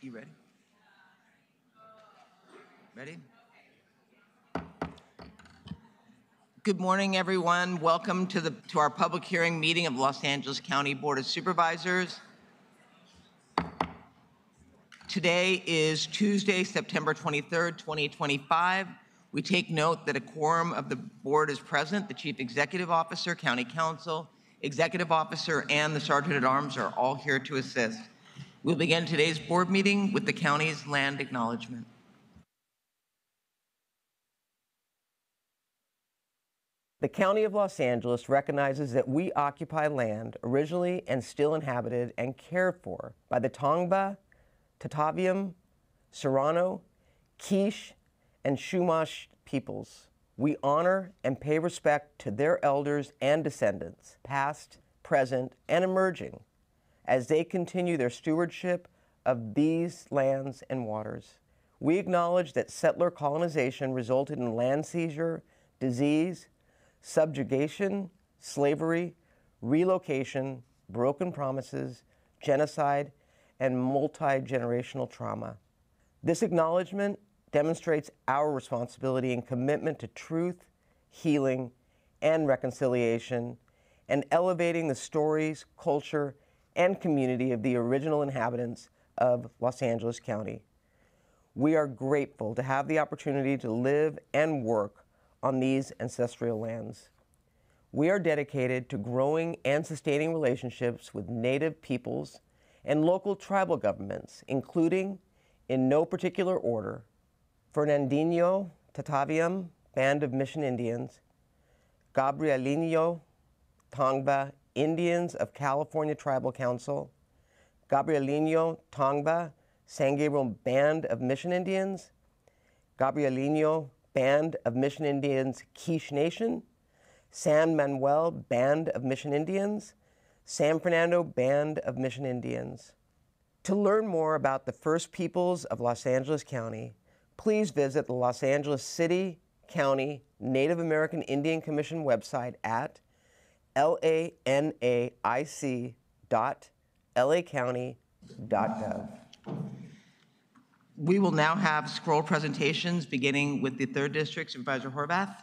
You ready? Ready? Good morning, everyone. Welcome to our public hearing meeting of Los Angeles County Board of Supervisors. Today is Tuesday, September 23rd, 2025. We take note that a quorum of the board is present. The Chief Executive Officer, County Council, Executive Officer, and the Sergeant at Arms are all here to assist. We'll begin today's board meeting with the county's land acknowledgement. The County of Los Angeles recognizes that we occupy land originally and still inhabited and cared for by the Tongva, Tataviam, Serrano, Quiche, and Chumash peoples. We honor and pay respect to their elders and descendants, past, present, and emerging, as they continue their stewardship of these lands and waters. We acknowledge that settler colonization resulted in land seizure, disease, subjugation, slavery, relocation, broken promises, genocide, and multi-generational trauma. This acknowledgement demonstrates our responsibility and commitment to truth, healing, and reconciliation, and elevating the stories, culture, and community of the original inhabitants of Los Angeles County. We are grateful to have the opportunity to live and work on these ancestral lands. We are dedicated to growing and sustaining relationships with Native peoples and local tribal governments, including, in no particular order, Fernandinho Tataviam Band of Mission Indians, Gabrielino Tongva Indians of California Tribal Council, Gabrielino Tongva San Gabriel Band of Mission Indians, Gabrielino Band of Mission Indians Quiche Nation, San Manuel Band of Mission Indians, San Fernando Band of Mission Indians. To learn more about the First Peoples of Los Angeles County, please visit the Los Angeles City, County, Native American Indian Commission website at lanaic.lacounty.gov. We will now have scroll presentations beginning with the 3rd District, Supervisor Horvath.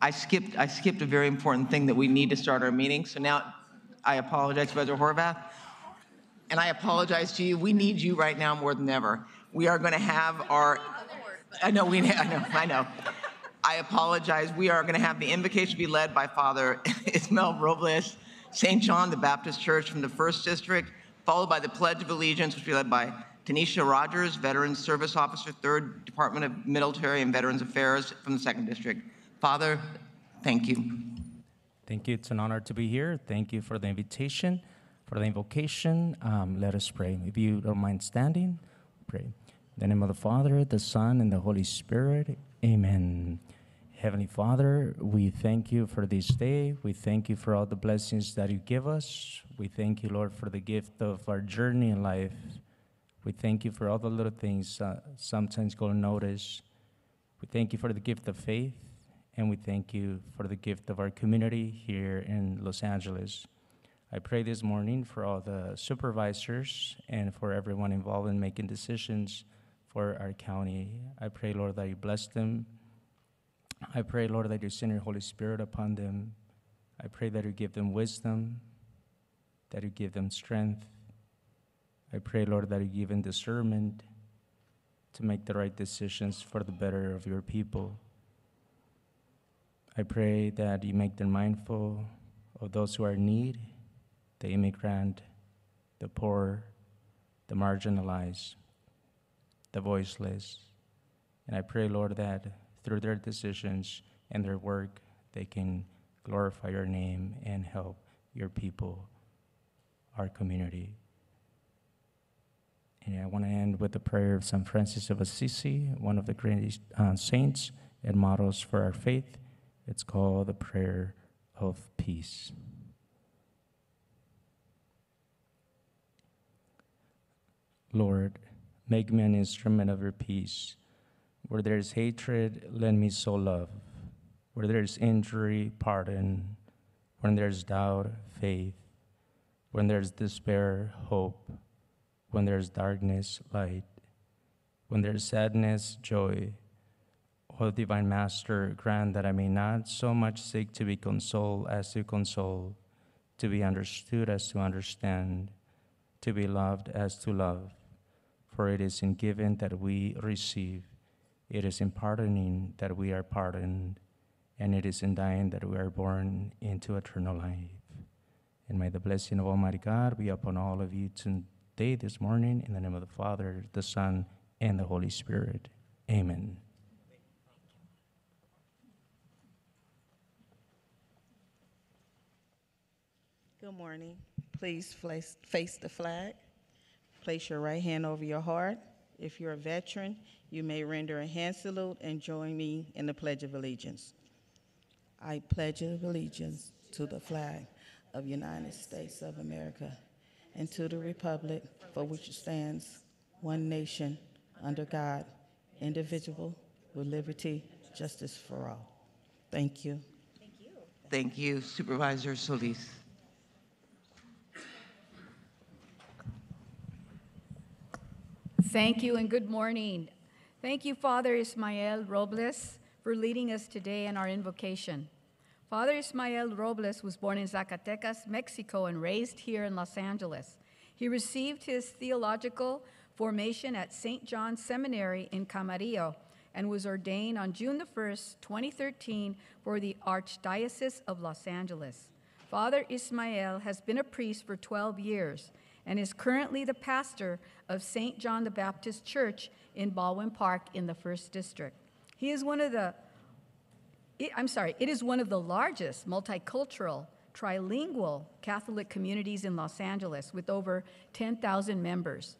I skipped a very important thing that we need to start our meeting. So now I apologize, Supervisor Horvath. And I apologize to you. We need you right now more than ever. We are going to have our, I know. I apologize. We are going to have the invocation be led by Father Ismael Robles, St. John the Baptist Church from the 1st District, followed by the Pledge of Allegiance, which will be led by Tanisha Rogers, Veterans Service Officer, 3rd Department of Military and Veterans Affairs from the 2nd District. Father, thank you. Thank you. It's an honor to be here. Thank you for the invitation, for the invocation. Let us pray. If you don't mind standing, pray. In the name of the Father, the Son, and the Holy Spirit. Amen. Heavenly Father, we thank you for this day. We thank you for all the blessings that you give us. We thank you, Lord, for the gift of our journey in life. We thank you for all the little things sometimes go unnoticed. We thank you for the gift of faith, and we thank you for the gift of our community here in Los Angeles. I pray this morning for all the supervisors and for everyone involved in making decisions for our county. I pray, Lord, that you bless them. I pray, Lord, that you send your Holy Spirit upon them. I pray that you give them wisdom, that you give them strength. I pray, Lord, that you give them discernment to make the right decisions for the better of your people. I pray that you make them mindful of those who are in need, the immigrant, the poor, the marginalized, the voiceless. And I pray, Lord, that through their decisions and their work, they can glorify your name and help your people, our community. And I want to end with the prayer of St. Francis of Assisi, one of the greatest saints and models for our faith. It's called the Prayer of Peace. Lord, make me an instrument of your peace. Where there is hatred, let me sow love. Where there is injury, pardon. When there's doubt, faith. When there's despair, hope. When there's darkness, light. When there's sadness, joy. O divine Master, grant that I may not so much seek to be consoled as to console, to be understood as to understand, to be loved as to love. For it is in giving that we receive, it is in pardoning that we are pardoned, and it is in dying that we are born into eternal life. And may the blessing of Almighty God be upon all of you today, this morning, in the name of the Father, the Son, and the Holy Spirit. Amen. Good morning. Please face the flag. Place your right hand over your heart. If you're a veteran, you may render a hand salute and join me in the Pledge of Allegiance. I pledge allegiance to the flag of the United States of America and to the republic for which it stands, one nation, under God, indivisible, with liberty, justice for all. Thank you. Thank you, Supervisor Solis. Thank you and good morning. Thank you, Father Ismael Robles, for leading us today in our invocation. Father Ismael Robles was born in Zacatecas, Mexico, and raised here in Los Angeles. He received his theological formation at St. John's Seminary in Camarillo and was ordained on June 1st, 2013 for the Archdiocese of Los Angeles. Father Ismael has been a priest for 12 years and is currently the pastor of St. John the Baptist Church in Baldwin Park in the 1st District. It is one of the largest multicultural, trilingual Catholic communities in Los Angeles with over 10,000 members.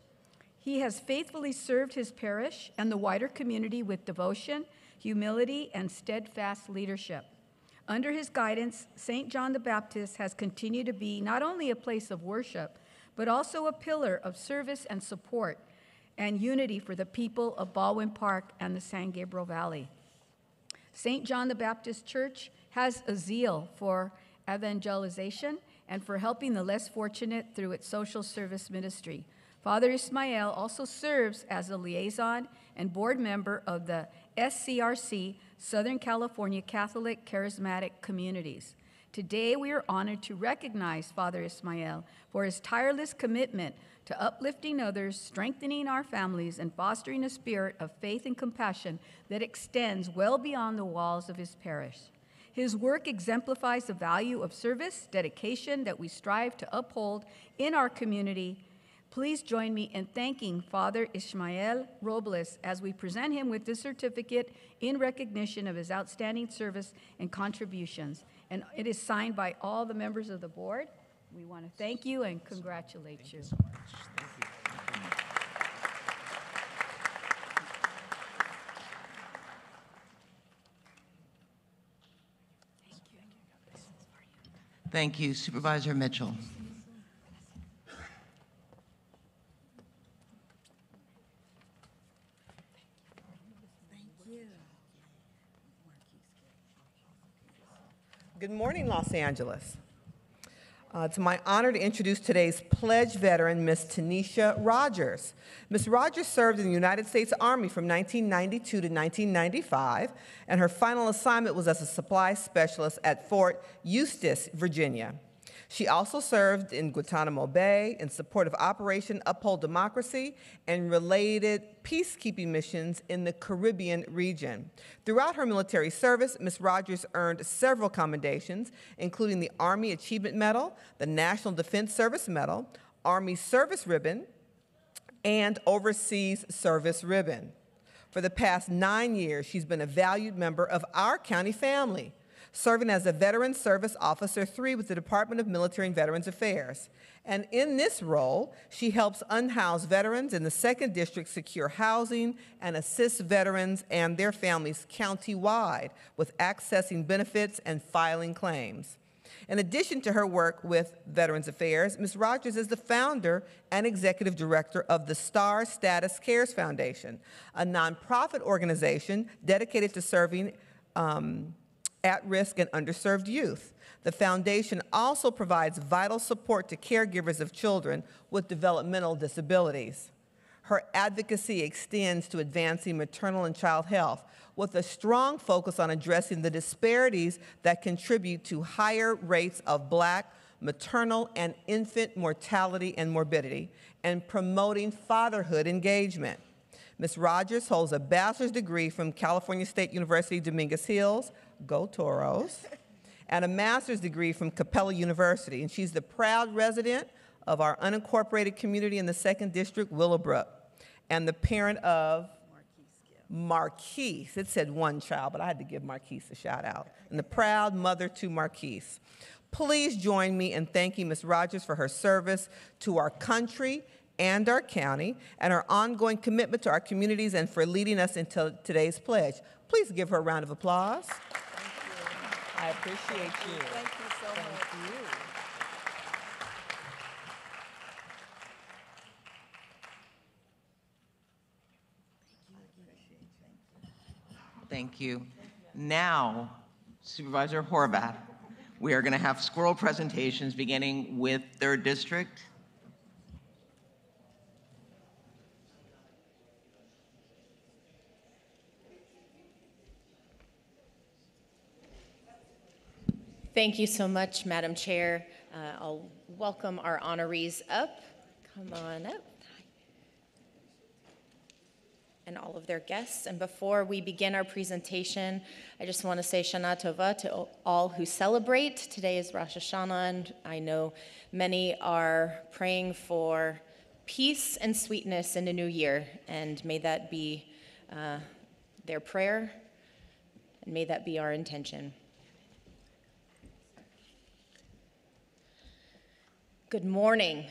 He has faithfully served his parish and the wider community with devotion, humility, and steadfast leadership. Under his guidance, St. John the Baptist has continued to be not only a place of worship, but also a pillar of service and support and unity for the people of Baldwin Park and the San Gabriel Valley. St. John the Baptist Church has a zeal for evangelization and for helping the less fortunate through its social service ministry. Father Ismael also serves as a liaison and board member of the SCRC, Southern California Catholic Charismatic Communities. Today, we are honored to recognize Father Ismael for his tireless commitment to uplifting others, strengthening our families, and fostering a spirit of faith and compassion that extends well beyond the walls of his parish. His work exemplifies the value of service, dedication that we strive to uphold in our community. Please join me in thanking Father Ismael Robles as we present him with this certificate in recognition of his outstanding service and contributions. And it is signed by all the members of the board. We want to thank you and congratulate you. Thank you so much. Thank you, Supervisor Mitchell. Good morning, Los Angeles. It's my honor to introduce today's pledge veteran, Ms. Tanisha Rogers. Ms. Rogers served in the United States Army from 1992 to 1995, and her final assignment was as a supply specialist at Fort Eustis, Virginia. She also served in Guantanamo Bay in support of Operation Uphold Democracy and related peacekeeping missions in the Caribbean region. Throughout her military service, Ms. Rogers earned several commendations, including the Army Achievement Medal, the National Defense Service Medal, Army Service Ribbon, and Overseas Service Ribbon. For the past 9 years, she's been a valued member of our county family, serving as a Veteran Service Officer 3 with the Department of Military and Veterans Affairs. And in this role, she helps unhoused veterans in the 2nd District secure housing and assists veterans and their families county-wide with accessing benefits and filing claims. In addition to her work with Veterans Affairs, Ms. Rogers is the founder and executive director of the Star Status Cares Foundation, a nonprofit organization dedicated to serving at-risk and underserved youth. The foundation also provides vital support to caregivers of children with developmental disabilities. Her advocacy extends to advancing maternal and child health, with a strong focus on addressing the disparities that contribute to higher rates of Black maternal and infant mortality and morbidity, and promoting fatherhood engagement. Ms. Rogers holds a bachelor's degree from California State University, Dominguez Hills, go Toros, and a master's degree from Capella University, and she's the proud resident of our unincorporated community in the 2nd District, Willowbrook, and the parent of Marquise. It said one child, but I had to give Marquise a shout out. And the proud mother to Marquise. Please join me in thanking Ms. Rogers for her service to our country and our county, and her ongoing commitment to our communities, and for leading us into today's pledge. Please give her a round of applause. I appreciate you. Thank you so much. Thank you. Thank you. Now, Supervisor Horvath, we are going to have squirrel presentations beginning with 3rd District. Thank you so much, Madam Chair. I'll welcome our honorees up. Come on up. And all of their guests. And before we begin our presentation, I just want to say Shana Tova to all who celebrate. Today is Rosh Hashanah, and I know many are praying for peace and sweetness in the new year, and may that be their prayer, and may that be our intention. Good morning.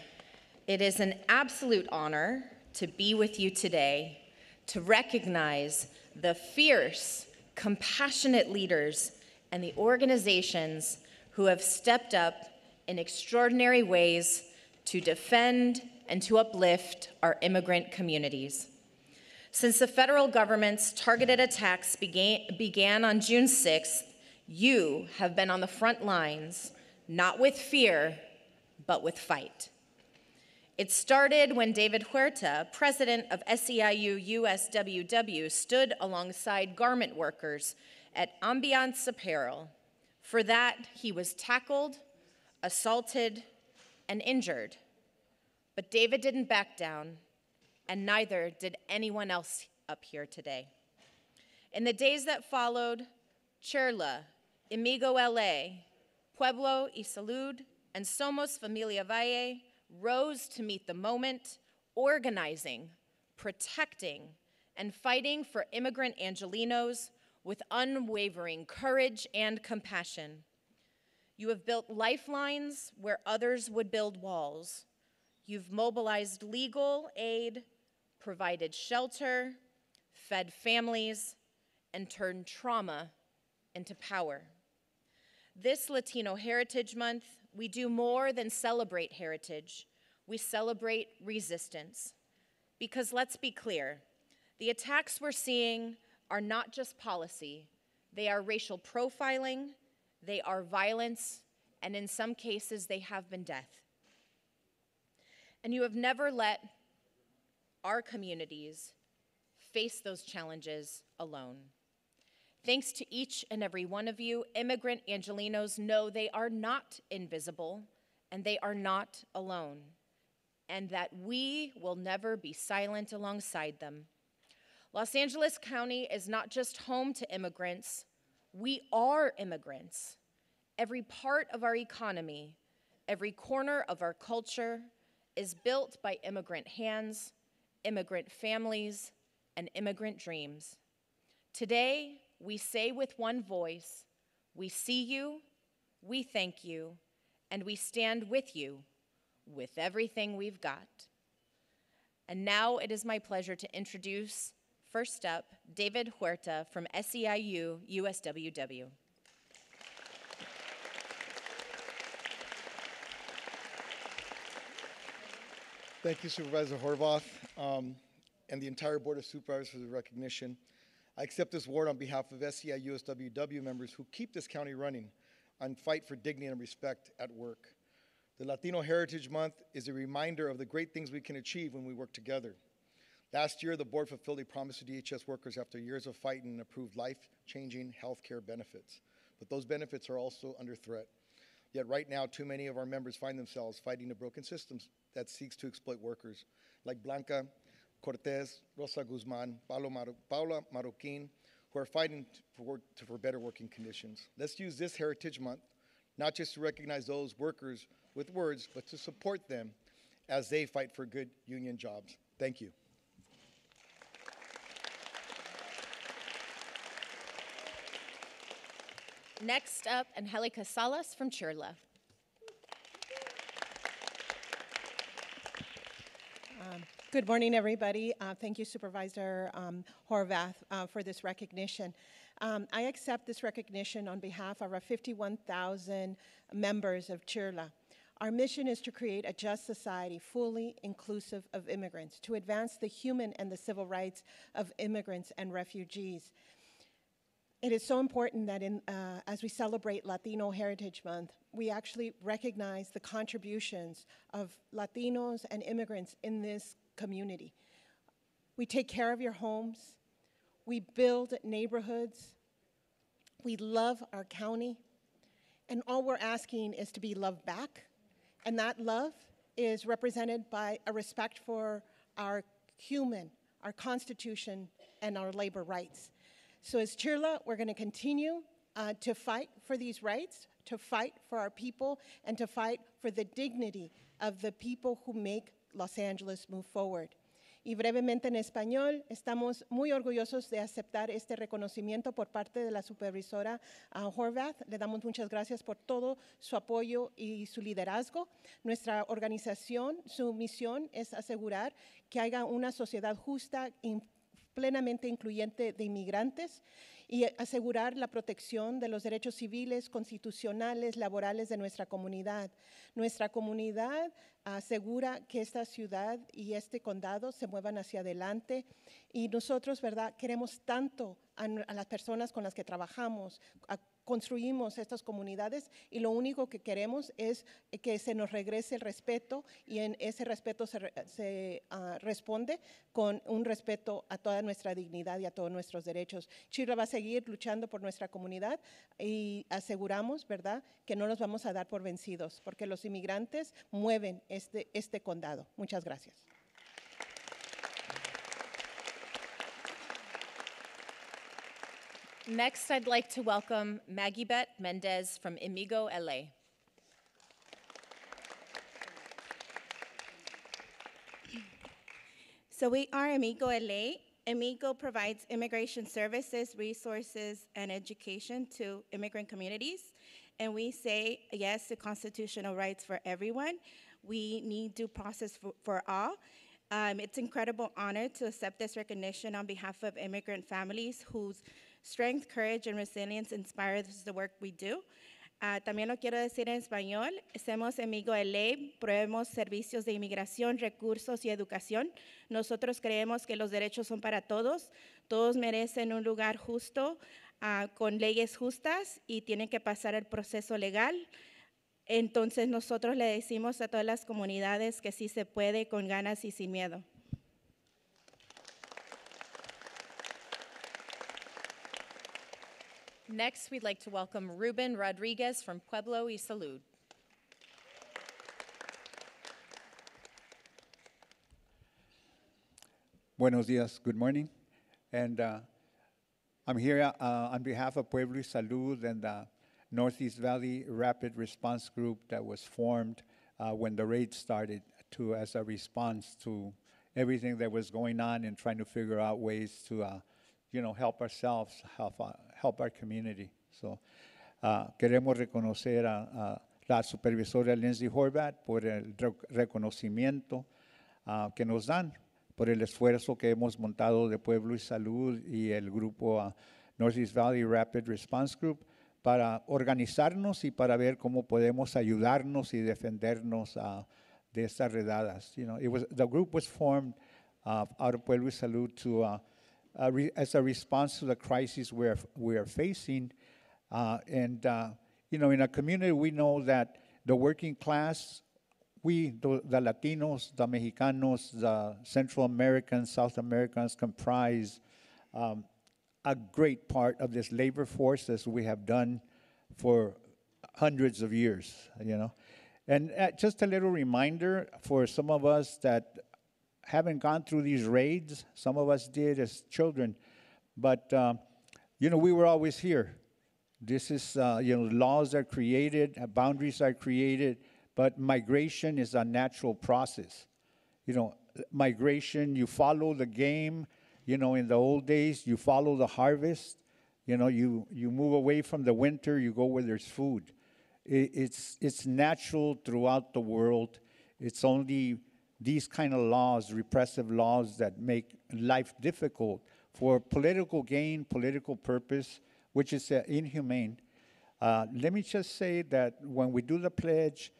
It is an absolute honor to be with you today to recognize the fierce, compassionate leaders and the organizations who have stepped up in extraordinary ways to defend and to uplift our immigrant communities. Since the federal government's targeted attacks began on June 6th, you have been on the front lines, not with fear, but with fight. It started when David Huerta, president of SEIU USWW, stood alongside garment workers at Ambiance Apparel. For that, he was tackled, assaulted, and injured. But David didn't back down, and neither did anyone else up here today. In the days that followed, Cherla, Amigo LA, Pueblo y Salud, and Somos Familia Valle rose to meet the moment, organizing, protecting, and fighting for immigrant Angelenos with unwavering courage and compassion. You have built lifelines where others would build walls. You've mobilized legal aid, provided shelter, fed families, and turned trauma into power. This Latino Heritage Month, we do more than celebrate heritage. We celebrate resistance. Because let's be clear, the attacks we're seeing are not just policy. They are racial profiling, they are violence, and in some cases, they have been death. And you have never let our communities face those challenges alone. Thanks to each and every one of you, immigrant Angelenos know they are not invisible and they are not alone, and that we will never be silent alongside them. Los Angeles County is not just home to immigrants, we are immigrants. Every part of our economy, every corner of our culture is built by immigrant hands, immigrant families, and immigrant dreams. Today, we say with one voice, we see you, we thank you, and we stand with you with everything we've got. And now it is my pleasure to introduce, first up, David Huerta from SEIU USWW. Thank you, Supervisor Horvath, and the entire Board of Supervisors for the recognition. I accept this award on behalf of SEI USWW members who keep this county running and fight for dignity and respect at work. The Latino Heritage Month is a reminder of the great things we can achieve when we work together. Last year, the board fulfilled a promise to DHS workers after years of fighting and approved life-changing health care benefits. But those benefits are also under threat. Yet right now, too many of our members find themselves fighting a broken system that seeks to exploit workers, like Blanca Cortez, Rosa Guzman, Paula Marroquin, who are fighting for better working conditions. Let's use this Heritage Month, not just to recognize those workers with words, but to support them as they fight for good union jobs. Thank you. Next up, Angelica Salas from Chirla. Good morning, everybody. Thank you, Supervisor Horvath, for this recognition. I accept this recognition on behalf of our 51,000 members of Chirla. Our mission is to create a just society fully inclusive of immigrants, to advance the human and the civil rights of immigrants and refugees. It is so important that as we celebrate Latino Heritage Month, we actually recognize the contributions of Latinos and immigrants in this community. We take care of your homes, we build neighborhoods, we love our county, and all we're asking is to be loved back, and that love is represented by a respect for our human, our Constitution, and our labor rights. So as Chirla, we're going to continue to fight for these rights, to fight for our people, and to fight for the dignity of the people who make Los Angeles move forward. Y brevemente en español, estamos muy orgullosos de aceptar este reconocimiento por parte de la supervisora Horvath. Le damos muchas gracias por todo su apoyo y su liderazgo. Nuestra organización, su misión es asegurar que haya una sociedad justa, plenamente incluyente de inmigrantes y asegurar la protección de los derechos civiles, constitucionales, laborales de nuestra comunidad. Nuestra comunidad asegura que esta ciudad y este condado se muevan hacia adelante y nosotros, ¿verdad?, queremos tanto a las personas con las que trabajamos, construimos estas comunidades y lo único que queremos es que se nos regrese el respeto y en ese respeto se responde con un respeto a toda nuestra dignidad y a todos nuestros derechos. Chirla va a seguir luchando por nuestra comunidad y aseguramos, ¿verdad?, que no nos vamos a dar por vencidos porque los inmigrantes mueven este condado. Muchas gracias. Next, I'd like to welcome Maggie Beth Mendez from Amigo, LA. So we are Amigo LA. Amigo provides immigration services, resources, and education to immigrant communities. And we say yes to constitutional rights for everyone. We need due process for all. It's an incredible honor to accept this recognition on behalf of immigrant families whose strength, courage, and resilience inspires the work we do. También lo quiero decir en español. Somos Amigo LA, proveemos servicios de inmigración, recursos y educación. Nosotros creemos que los derechos son para todos. Todos merecen un lugar justo, con leyes justas y tienen que pasar el proceso legal. Entonces nosotros le decimos a todas las comunidades que sí se puede, con ganas y sin miedo. Next, we'd like to welcome Ruben Rodriguez from Pueblo y Salud. Buenos días, good morning. And I'm here on behalf of Pueblo y Salud and the Northeast Valley Rapid Response Group that was formed when the raid started as a response to everything that was going on and trying to figure out ways to help ourselves, help our community. So, queremos reconocer a la supervisora Lindsay Horvath por el reconocimiento que nos dan por el esfuerzo que hemos montado de Pueblo y Salud y el grupo Northeast Valley Rapid Response Group para organizarnos y para ver cómo podemos ayudarnos y defendernos de esas redadas. You know, the group was formed out of Pueblo y Salud to as a response to the crisis we are facing, and you know, in a community we know that the working class, the Latinos, the Mexicanos, the Central Americans, South Americans comprise a great part of this labor force as we have done for hundreds of years, you know. And just a little reminder for some of us that haven't gone through these raids, some of us did as children, but, you know, we were always here. This is, you know, laws are created, boundaries are created, but migration is a natural process. You know, migration, you follow the game. You know, in the old days, you follow the harvest. You know, you move away from the winter, you go where there's food. It's natural throughout the world. It's only these kind of laws, repressive laws, that make life difficult for political gain, political purpose, which is inhumane. Let me just say that when we do the pledge,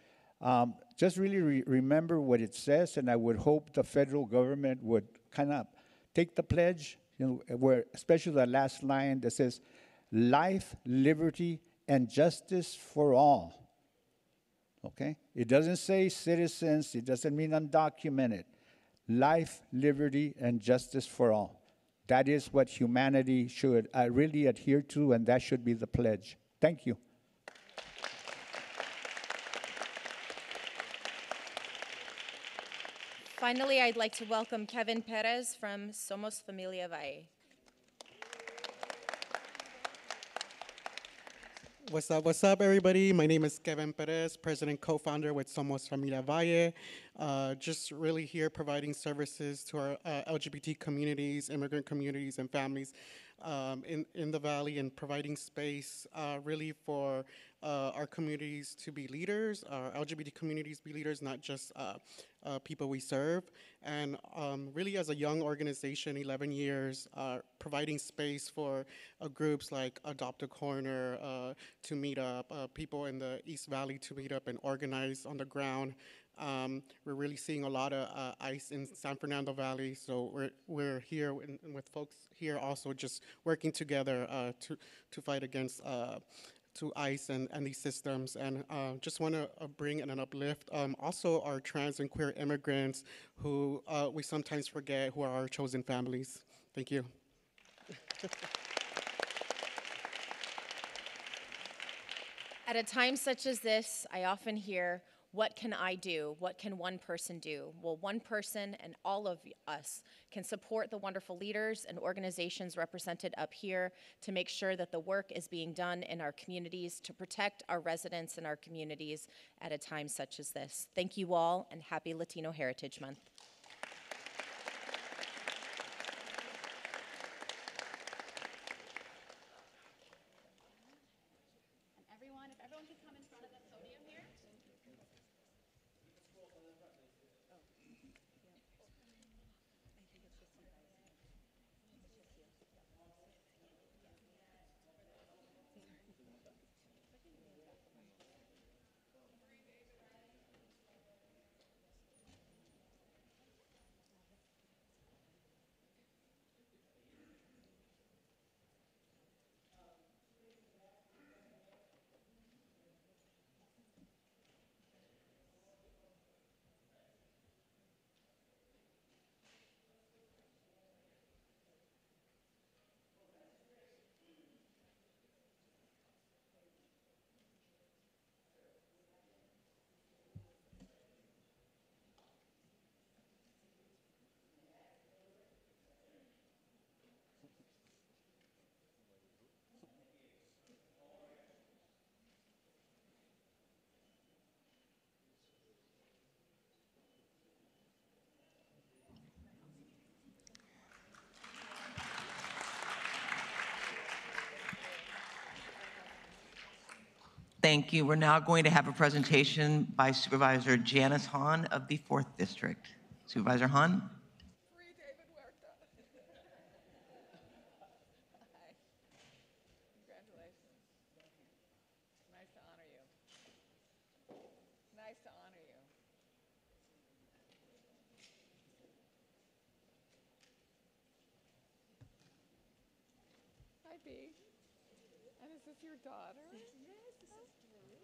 just really remember what it says, and I would hope the federal government would kind of take the pledge, you know, where especially the last line that says, life, liberty, and justice for all. Okay? It doesn't say citizens, it doesn't mean undocumented. Life, liberty, and justice for all. That is what humanity should really adhere to, and that should be the pledge. Thank you. Finally, I'd like to welcome Kevin Perez from Somos Familia Valle. What's up, everybody? My name is Kevin Perez, president, co-founder with Somos Familia Valle. Just really here providing services to our LGBT communities, immigrant communities, and families in the Valley, and providing space really for our communities to be leaders, our LGBT communities be leaders, not just people we serve. And really as a young organization, 11 years, providing space for groups like Adopt a Corner to meet up, people in the East Valley to meet up and organize on the ground. We're really seeing a lot of ICE in San Fernando Valley, so we're here with folks here also just working together to fight against to ICE and these systems. And just want to bring in an uplift also our trans and queer immigrants who we sometimes forget who are our chosen families. Thank you. At a time such as this, I often hear, what can I do? What can one person do? Well, one person and all of us can support the wonderful leaders and organizations represented up here to make sure that the work is being done in our communities to protect our residents and our communities at a time such as this. Thank you all, and happy Latino Heritage Month. Thank you. We're now going to have a presentation by Supervisor Janice Hahn of the 4th District. Supervisor Hahn. B. And is this your daughter? Yes, this is Doreen.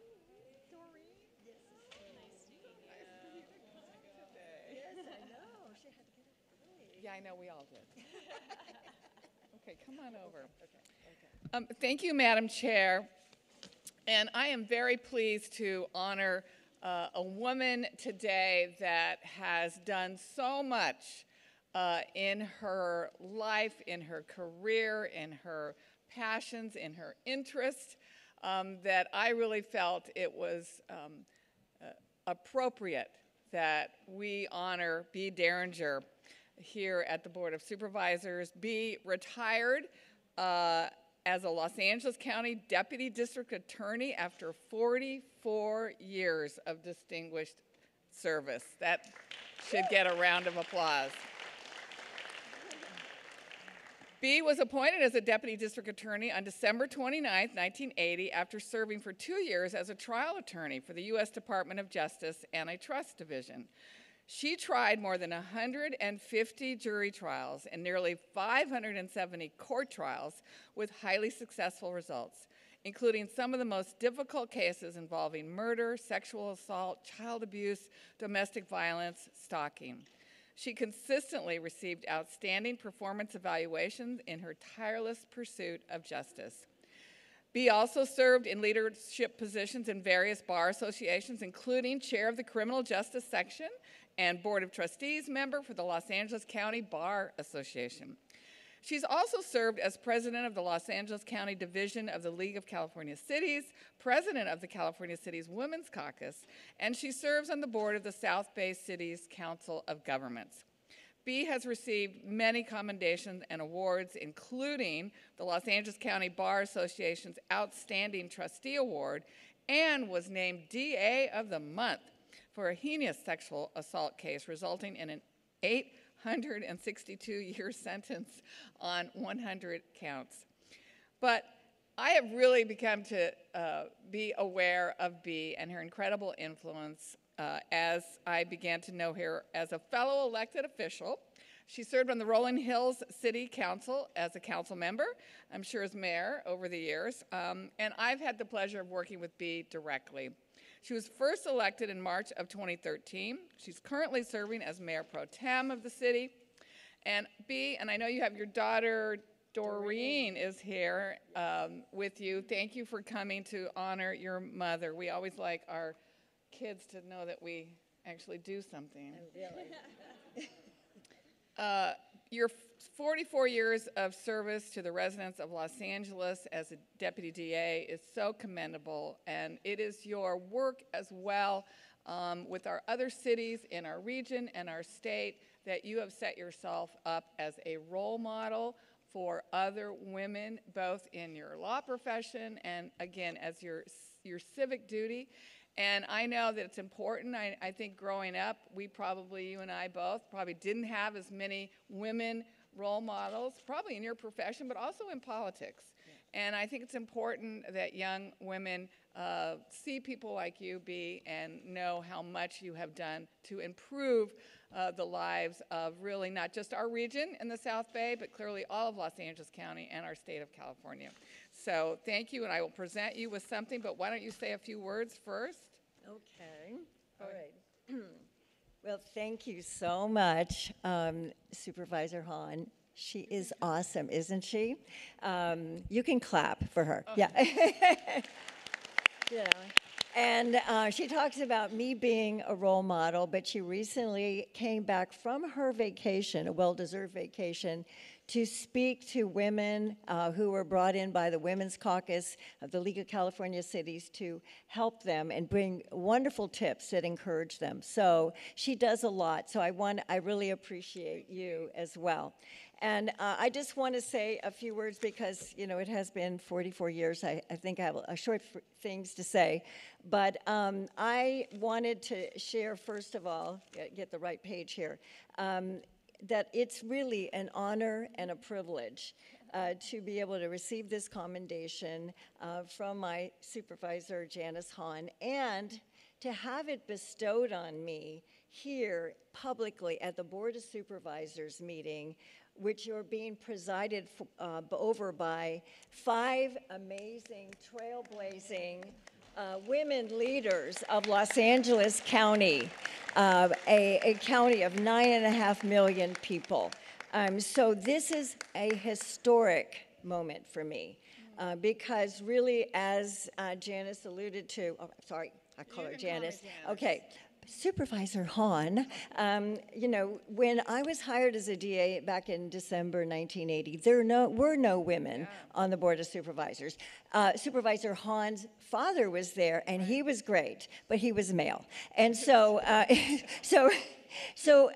Doreen? Yes, nice to meet you. Nice for you to come today. Yes, I know. She had to get up early. Yeah, I know, we all did. Okay, come on over. Okay. Thank you, Madam Chair. And I am very pleased to honor a woman today that has done so much in her life, in her career, in her passions, in her interests, that I really felt it was appropriate that we honor Bea Derringer here at the Board of Supervisors. Bea retired as a Los Angeles County Deputy District Attorney after 44 years of distinguished service. That should get a round of applause. Bea was appointed as a Deputy District Attorney on December 29, 1980, after serving for 2 years as a trial attorney for the U.S. Department of Justice Antitrust Division. She tried more than 150 jury trials and nearly 570 court trials with highly successful results, including some of the most difficult cases involving murder, sexual assault, child abuse, domestic violence, stalking. She consistently received outstanding performance evaluations in her tireless pursuit of justice. Bea also served in leadership positions in various bar associations, including chair of the Criminal Justice Section and Board of Trustees member for the Los Angeles County Bar Association. She's also served as president of the Los Angeles County Division of the League of California Cities, president of the California Cities Women's Caucus, and she serves on the board of the South Bay Cities Council of Governments. Bea has received many commendations and awards, including the Los Angeles County Bar Association's Outstanding Trustee Award, and was named DA of the Month for a heinous sexual assault case resulting in an 862-year sentence on 100 counts. But I have really become to be aware of Bea and her incredible influence as I began to know her as a fellow elected official. She served on the Rolling Hills City Council as a council member, I'm sure as mayor over the years, and I've had the pleasure of working with Bea directly. She was first elected in March of 2013. She's currently serving as mayor pro tem of the city. And Bea, and I know you have your daughter, Doreen is here with you. Thank you for coming to honor your mother. We always like our kids to know that we actually do something. Oh, really? Your 44 years of service to the residents of Los Angeles as a deputy DA is so commendable, and it is your work as well with our other cities in our region and our state that you have set yourself up as a role model for other women, both in your law profession and, again, as your civic duty. And I know that it's important. I think growing up, you and I both, probably didn't have as many women role models, probably in your profession, but also in politics. Yeah. And I think it's important that young women see people like you, Bea, and know how much you have done to improve the lives of really not just our region in the South Bay, but clearly all of Los Angeles County and our state of California. So thank you, and I will present you with something, but why don't you say a few words first? Okay. All right. Well, thank you so much, Supervisor Hahn. She is awesome, isn't she? You can clap for her. Yeah. You know. And she talks about me being a role model, but she recently came back from her vacation, a well-deserved vacation, to speak to women who were brought in by the Women's Caucus of the League of California Cities to help them and bring wonderful tips that encourage them. So she does a lot. So I really appreciate you as well. And I just want to say a few words because, you know, it has been 44 years. I think I have a short things to say. But I wanted to share, first of all, get the right page here, that it's really an honor and a privilege to be able to receive this commendation from my supervisor, Janice Hahn, and to have it bestowed on me here publicly at the Board of Supervisors meeting which are being presided over by 5 amazing, trailblazing women leaders of Los Angeles County, a county of 9.5 million people. So this is a historic moment for me because really, as Janice alluded to, oh, sorry, I call her Janice. Okay. Supervisor Hahn, you know, when I was hired as a DA back in December 1980, there were no women on the Board of Supervisors. Supervisor Hahn's father was there, and he was great, but he was male. And so, so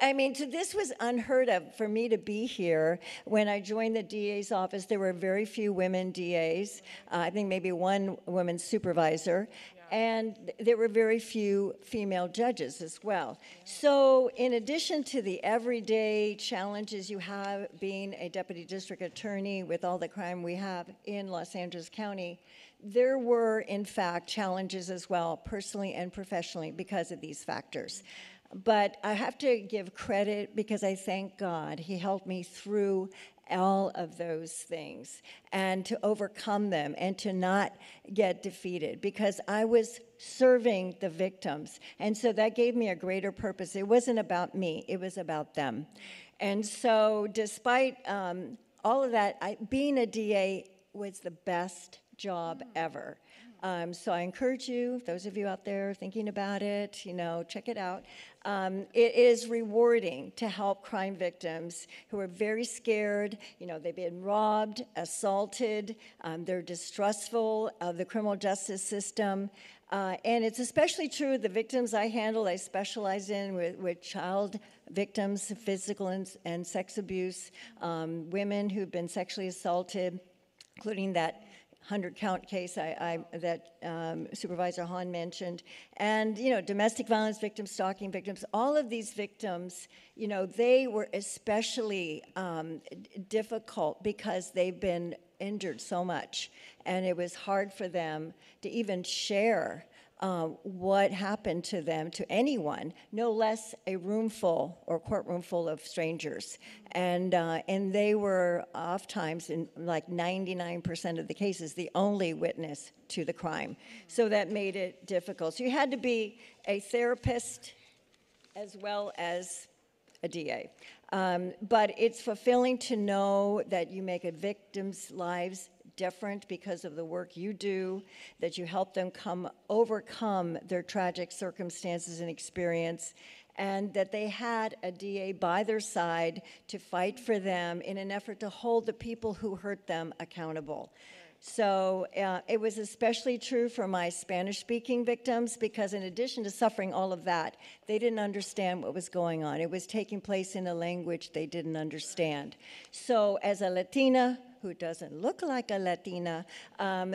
this was unheard of for me to be here. When I joined the DA's office, there were very few women DAs. I think maybe one woman supervisor. And there were very few female judges as well. So in addition to the everyday challenges you have being a deputy district attorney with all the crime we have in Los Angeles County, there were, in fact, challenges as well, personally and professionally, because of these factors. But I have to give credit because I thank God He helped me through all of those things and to overcome them and to not get defeated because I was serving the victims. And so that gave me a greater purpose. It wasn't about me, it was about them. And so despite all of that, being a DA was the best job ever. So I encourage you, those of you out there thinking about it, you know, check it out. It is rewarding to help crime victims who are very scared. You know, they've been robbed, assaulted, they're distrustful of the criminal justice system. And it's especially true of the victims I handle. I specialize in with child victims, physical and sex abuse, women who've been sexually assaulted, including that 100-count case that Supervisor Hahn mentioned, and, you know, domestic violence victims, stalking victims, all of these victims, you know, they were especially difficult because they've been injured so much, and it was hard for them to even share what happened to them to anyone, no less a room full or courtroom full of strangers. And they were oftentimes, in like 99% of the cases, the only witness to the crime. So that made it difficult. So you had to be a therapist as well as a DA. But it's fulfilling to know that you make a victim's lives different because of the work you do, that you help them overcome their tragic circumstances and experience, and that they had a DA by their side to fight for them in an effort to hold the people who hurt them accountable. So it was especially true for my Spanish-speaking victims because in addition to suffering all of that, they didn't understand what was going on. It was taking place in a language they didn't understand. So as a Latina who doesn't look like a Latina,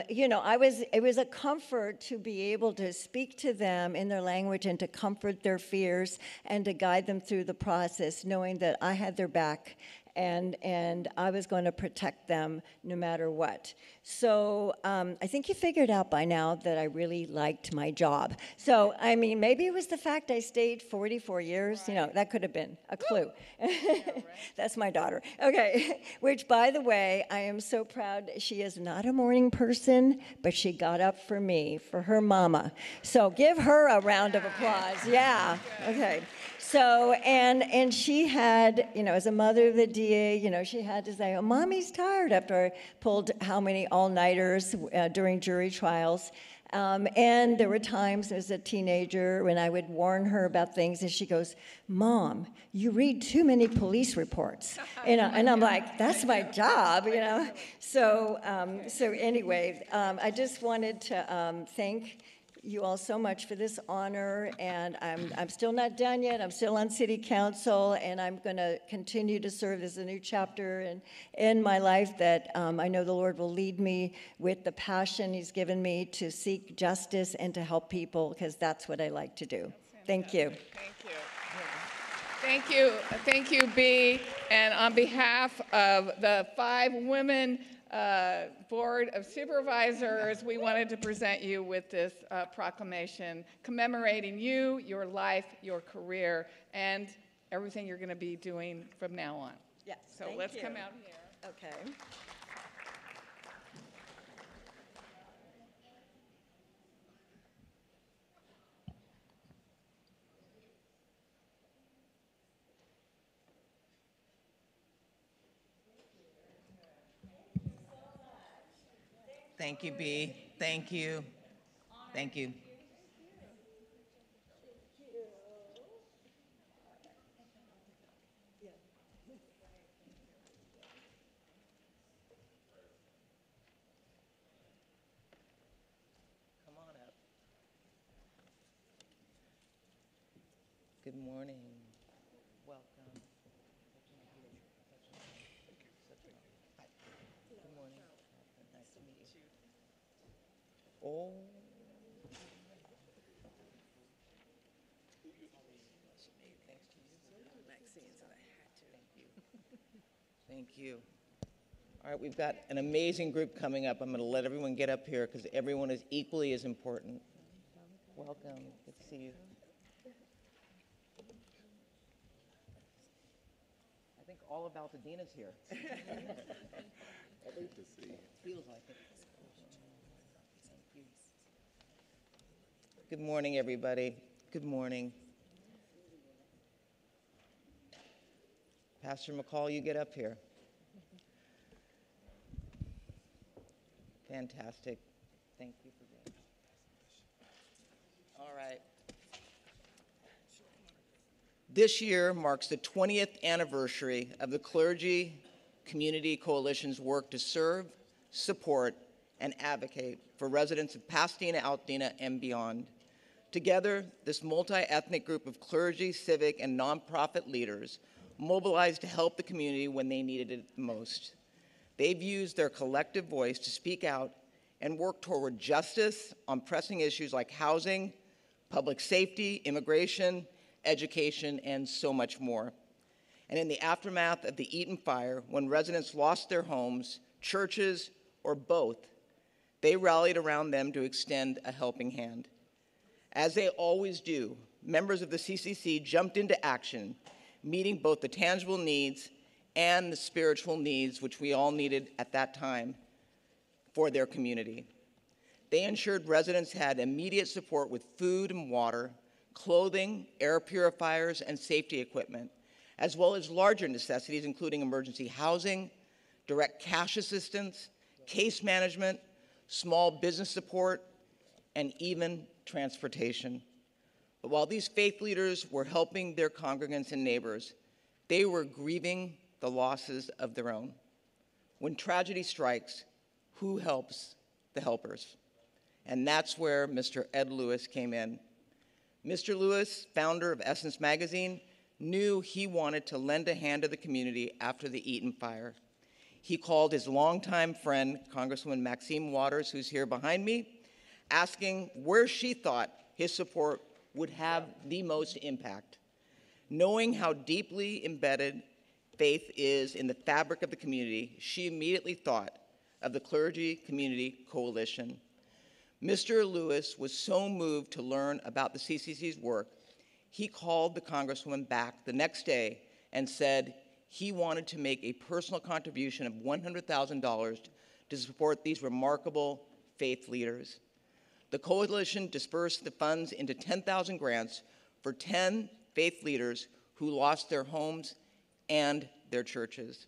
you know, it was a comfort to be able to speak to them in their language and to comfort their fears and to guide them through the process, knowing that I had their back and I was going to protect them no matter what. So I think you figured out by now that I really liked my job. So, I mean, maybe it was the fact I stayed 44 years. Right. You know, that could have been a clue. Yeah, right. That's my daughter. Okay, which, by the way, I am so proud. She is not a morning person, but she got up for me, for her mama. So give her a round of applause. Yeah, okay. So, and she had, you know, as a mother of the DA, you know, she had to say, oh, Mommy's tired after I pulled how many all-nighters during jury trials. And there were times as a teenager when I would warn her about things, and she goes, Mom, you read too many police reports. You know, and I'm like, that's my job, you know. So, so anyway, I just wanted to thank you all so much for this honor, and I'm still not done yet. I'm still on City Council, and I'm going to continue to serve as a new chapter in my life that I know the Lord will lead me with the passion He's given me to seek justice and to help people, because that's what I like to do. Thank you. Thank you. Thank you, Bea. And on behalf of the 5 women Board of Supervisors, we wanted to present you with this proclamation commemorating you, your life, your career, and everything you're going to be doing from now on. Yes. So thank let's you. come out here. Okay. Thank you, B. Thank you. Thank you. Come on up. Good morning. Welcome. Hi. Good morning. Nice to meet you. Oh. Thank you. All right, we've got an amazing group coming up. I'm going to let everyone get up here because everyone is equally as important. Welcome. Good to see you. I think all of Altadena's here. I'd like to see. Feels like it. Thank you. Good morning, everybody. Good morning. Pastor McCall, you get up here. Fantastic. Thank you for being here. All right. This year marks the 20th anniversary of the Clergy Community Coalition's work to serve, support, and advocate for residents of Pasadena, Altadena, and beyond. Together, this multi-ethnic group of clergy, civic, and nonprofit leaders mobilized to help the community when they needed it the most. They've used their collective voice to speak out and work toward justice on pressing issues like housing, public safety, immigration, education, and so much more. And in the aftermath of the Eaton fire, when residents lost their homes, churches, or both, they rallied around them to extend a helping hand. As they always do, members of the CCC jumped into action, meeting both the tangible needs and the spiritual needs which we all needed at that time for their community. They ensured residents had immediate support with food and water, clothing, air purifiers, and safety equipment, as well as larger necessities including emergency housing, direct cash assistance, case management, small business support, and even transportation. But while these faith leaders were helping their congregants and neighbors, they were grieving the losses of their own. When tragedy strikes, who helps the helpers? And that's where Mr. Ed Lewis came in. Mr. Lewis, founder of Essence Magazine, knew he wanted to lend a hand to the community after the Eaton fire. He called his longtime friend, Congresswoman Maxine Waters, who's here behind me, asking where she thought his support would have the most impact. Knowing how deeply embedded faith is in the fabric of the community, she immediately thought of the Clergy Community Coalition. Mr. Lewis was so moved to learn about the CCC's work, he called the Congresswoman back the next day and said he wanted to make a personal contribution of $100,000 to support these remarkable faith leaders. The coalition dispersed the funds into 10,000 grants for 10 faith leaders who lost their homes and their churches.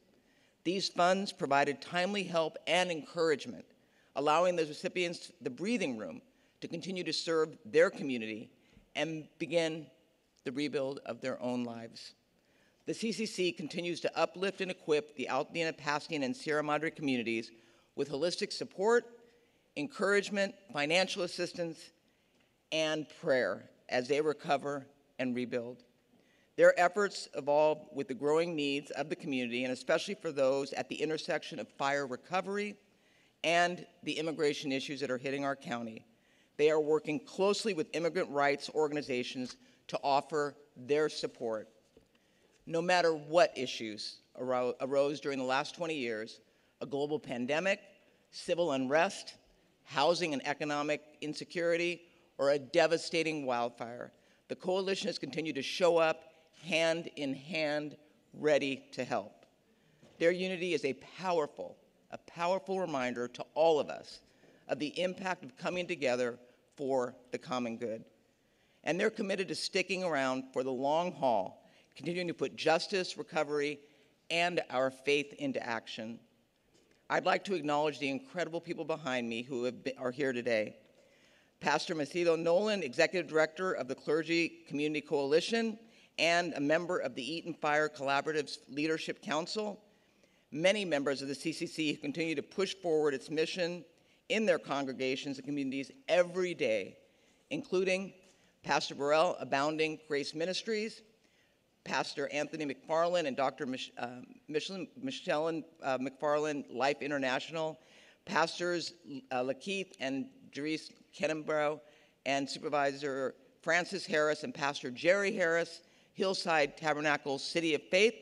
These funds provided timely help and encouragement, allowing the recipients the breathing room to continue to serve their community and begin the rebuild of their own lives. The CCC continues to uplift and equip the Altadena, Pasadena, and Sierra Madre communities with holistic support, encouragement, financial assistance, and prayer as they recover and rebuild. Their efforts evolve with the growing needs of the community, and especially for those at the intersection of fire recovery and the immigration issues that are hitting our county. They are working closely with immigrant rights organizations to offer their support. No matter what issues arose during the last 20 years, a global pandemic, civil unrest, housing and economic insecurity, or a devastating wildfire, the coalition has continued to show up hand in hand, ready to help. Their unity is a powerful reminder to all of us of the impact of coming together for the common good. And they're committed to sticking around for the long haul, continuing to put justice, recovery, and our faith into action. I'd like to acknowledge the incredible people behind me who are here today. Pastor Macedo Nolan, Executive Director of the Clergy Community Coalition and a member of the Eat and Fire Collaborative's Leadership Council. Many members of the CCC continue to push forward its mission in their congregations and communities every day, including Pastor Burrell, Abounding Grace Ministries, Pastor Anthony McFarland and Dr. Michelle McFarland, Life International, Pastors Lakeith and Jerice Kenenbrough, and Supervisor Francis Harris and Pastor Jerry Harris, Hillside Tabernacle City of Faith,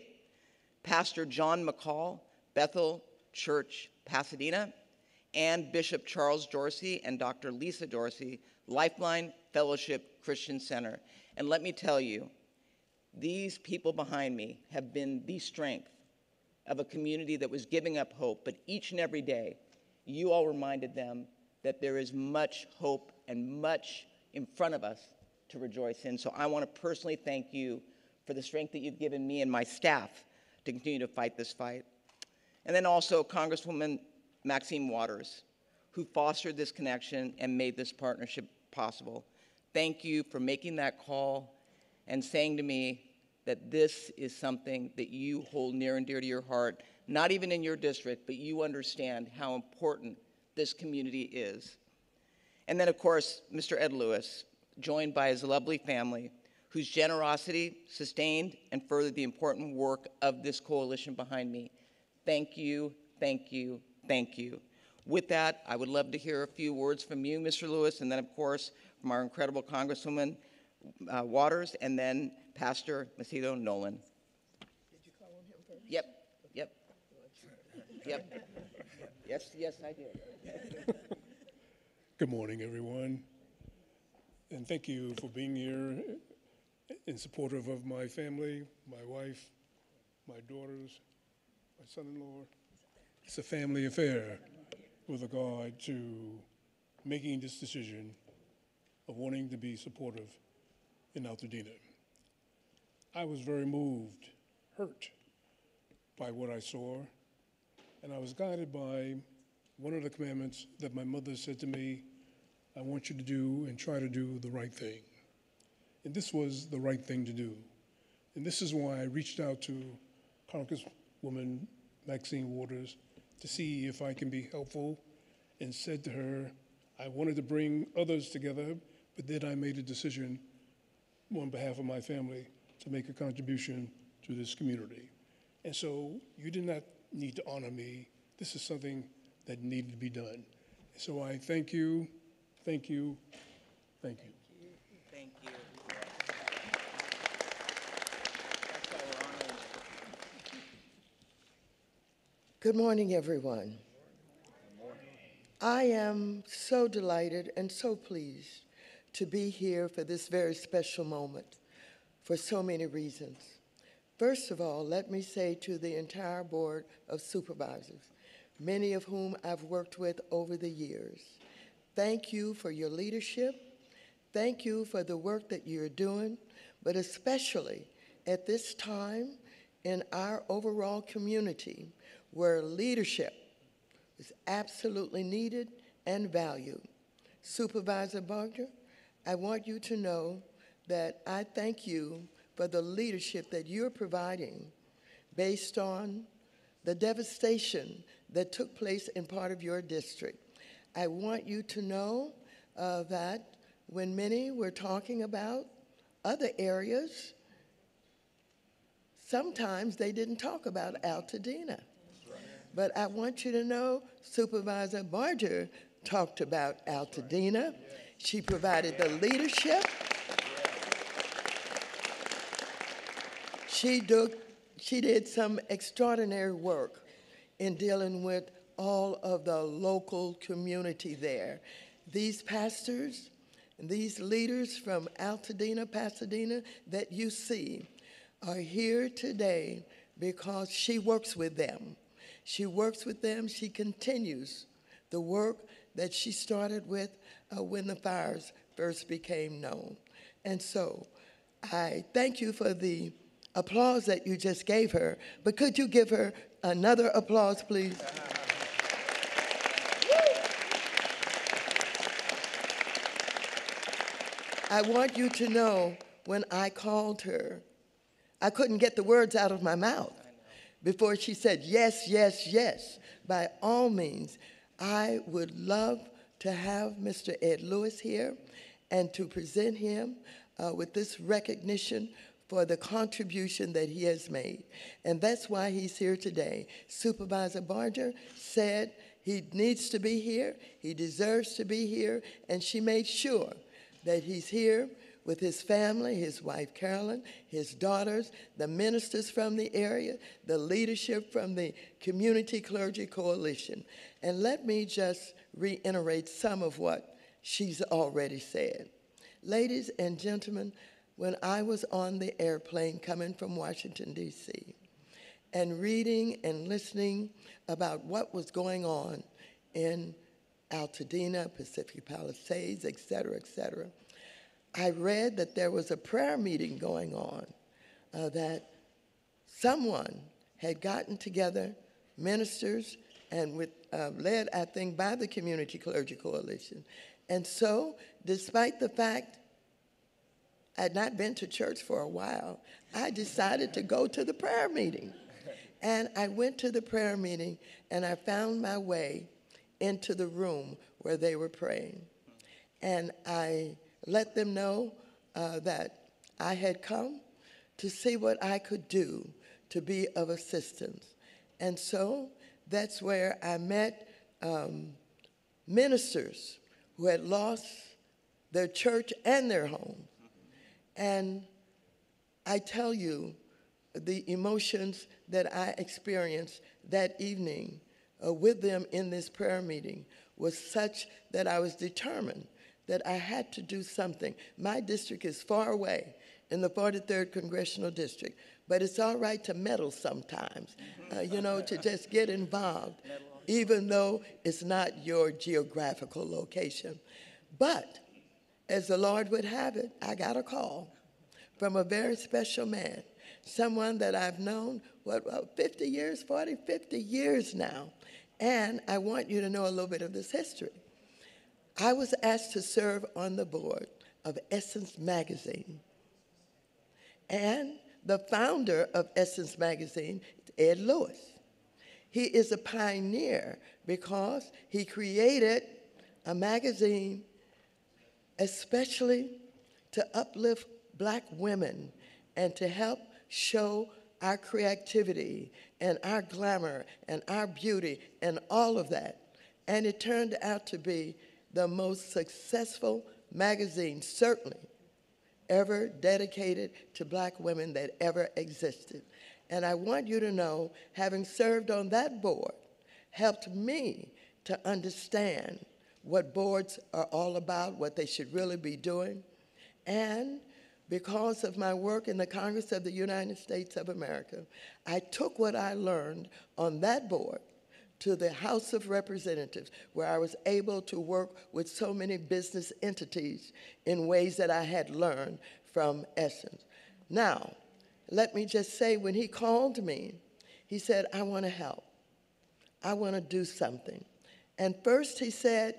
Pastor John McCall, Bethel Church, Pasadena, and Bishop Charles Dorsey and Dr. Lisa Dorsey, Lifeline Fellowship Christian Center. And let me tell you, these people behind me have been the strength of a community that was giving up hope, but each and every day, you all reminded them that there is much hope and much in front of us to rejoice in. So I want to personally thank you for the strength that you've given me and my staff to continue to fight this fight. And then also Congresswoman Maxine Waters, who fostered this connection and made this partnership possible. Thank you for making that call and saying to me that this is something that you hold near and dear to your heart, not even in your district, but you understand how important this community is. And then, of course, Mr. Ed Lewis, joined by his lovely family, whose generosity sustained and furthered the important work of this coalition behind me. Thank you, thank you, thank you. With that, I would love to hear a few words from you, Mr. Lewis, and then, of course, from our incredible Congresswoman Waters, and then Pastor Macedo Nolan. Did you call on him first? Yep. Yes, I did. Good morning, everyone. And thank you for being here in support of my family, my wife, my daughters, my son-in-law. It's a family affair with regard to making this decision of wanting to be supportive in Altadena. I was very moved, hurt by what I saw, and I was guided by one of the commandments that my mother said to me, I want you to do and try to do the right thing. And this was the right thing to do. And this is why I reached out to Congresswoman Maxine Waters to see if I can be helpful, and said to her, I wanted to bring others together, but then I made a decision on behalf of my family to make a contribution to this community. And so you did not need to honor me. This is something that needed to be done. So I thank you, thank you, thank you. Thank you. Good morning, everyone. I am so delighted and so pleased to be here for this very special moment for so many reasons. First of all, let me say to the entire Board of Supervisors, many of whom I've worked with over the years, thank you for your leadership. Thank you for the work that you're doing, but especially at this time in our overall community where leadership is absolutely needed and valued. Supervisor Barger, I want you to know that I thank you for the leadership that you're providing based on the devastation that took place in part of your district. I want you to know that when many were talking about other areas, sometimes they didn't talk about Altadena. But I want you to know Supervisor Barger talked about Altadena. She provided the leadership. She did some extraordinary work in dealing with all of the local community there. These pastors, these leaders from Altadena, Pasadena that you see are here today because she works with them. She works with them. She continues the work that she started with when the fires first became known. And so I thank you for the applause that you just gave her, but could you give her another applause, please? I want you to know when I called her, I couldn't get the words out of my mouth before she said, yes, yes, yes. By all means, I would love to have Mr. Ed Lewis here and to present him with this recognition for the contribution that he has made. And that's why he's here today. Supervisor Barger said he needs to be here, he deserves to be here, and she made sure that he's here with his family, his wife Carolyn, his daughters, the ministers from the area, the leadership from the Community Clergy Coalition. And let me just reiterate some of what she's already said. Ladies and gentlemen, when I was on the airplane coming from Washington, D.C., and reading and listening about what was going on in Altadena, Pacific Palisades, et cetera, I read that there was a prayer meeting going on, that someone had gotten together, ministers, and led, I think, by the Community Clergy Coalition. And so, despite the fact I had not been to church for a while, I decided to go to the prayer meeting. And I went to the prayer meeting, and I found my way into the room where they were praying. And I let them know that I had come to see what I could do to be of assistance. And so that's where I met ministers who had lost their church and their home. And I tell you, the emotions that I experienced that evening with them in this prayer meeting was such that I was determined that I had to do something. My district is far away in the 43rd Congressional District, but it's all right to meddle sometimes, to just get involved, even though it's not your geographical location. But as the Lord would have it, I got a call from a very special man, someone that I've known, 50 years now. And I want you to know a little bit of this history. I was asked to serve on the board of Essence Magazine. And the founder of Essence Magazine is Ed Lewis. He is a pioneer because he created a magazine especially to uplift Black women and to help show our creativity and our glamour and our beauty and all of that. And it turned out to be the most successful magazine, certainly, ever dedicated to Black women that ever existed. And I want you to know, having served on that board helped me to understand what boards are all about, what they should really be doing. And because of my work in the Congress of the United States of America, I took what I learned on that board to the House of Representatives, where I was able to work with so many business entities in ways that I had learned from Essence. Now, let me just say, when he called me, he said, I want to help. I want to do something. And first he said,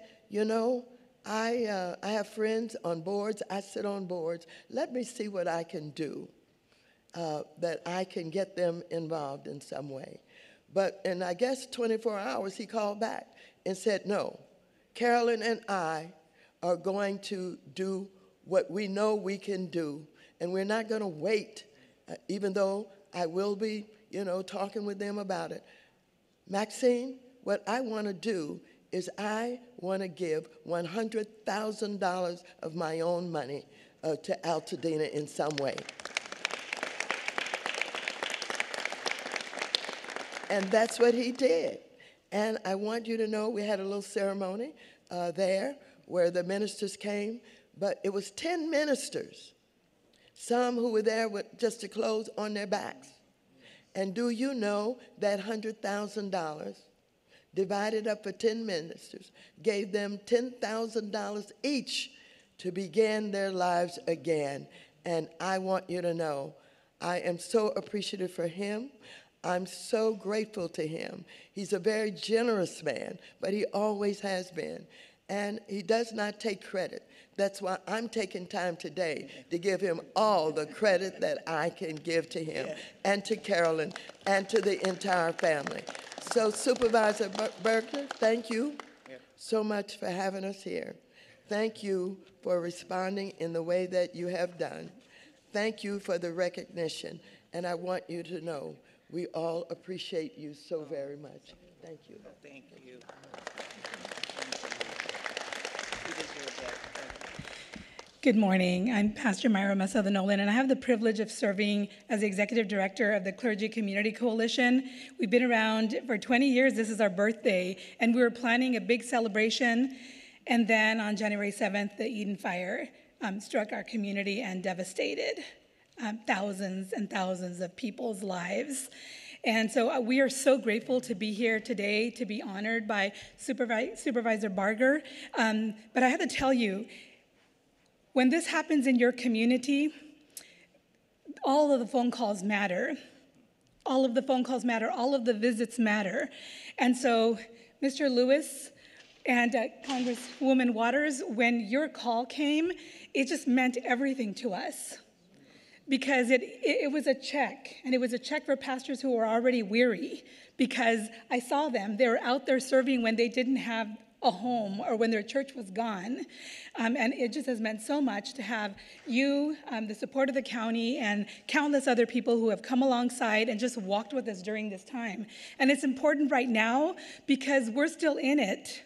I have friends on boards. I sit on boards. Let me see what I can do that I can get them involved in some way. But in, I guess, 24 hours, he called back and said, no, Carolyn and I are going to do what we know we can do, and we're not going to wait, even though I will be, talking with them about it. Maxine, what I want to do is I want to give $100,000 of my own money to Altadena in some way. And that's what he did. And I want you to know we had a little ceremony there where the ministers came, but it was 10 ministers, some who were there with just the clothes on their backs. And do you know that $100,000 divided up for 10 ministers gave them $10,000 each to begin their lives again? And I want you to know, I am so appreciative for him. I'm so grateful to him. He's a very generous man, but he always has been. And he does not take credit. That's why I'm taking time today to give him all the credit that I can give to him and to Carolyn and to the entire family. So Supervisor Berkner, thank you so much for having us here. Thank you for responding in the way that you have done. Thank you for the recognition. And I want you to know we all appreciate you so very much. Thank you. Thank you. Good morning. I'm Pastor Myra Mesa of the Nolan, and I have the privilege of serving as the Executive Director of the Clergy Community Coalition. We've been around for 20 years. This is our birthday, and we were planning a big celebration. And then on January 7th, the Eden Fire struck our community and devastated thousands and thousands of people's lives. And so we are so grateful to be here today, to be honored by Supervisor Barger. But I have to tell you, when this happens in your community, all of the phone calls matter. All of the phone calls matter. All of the visits matter. And so, Mr. Lewis and Congresswoman Waters, when your call came, it just meant everything to us. Because it was a check, and it was a check for pastors who were already weary, because I saw them. They were out there serving when they didn't have a home or when their church was gone. And it just has meant so much to have you, the support of the county, and countless other people who have come alongside and just walked with us during this time. And it's important right now because we're still in it.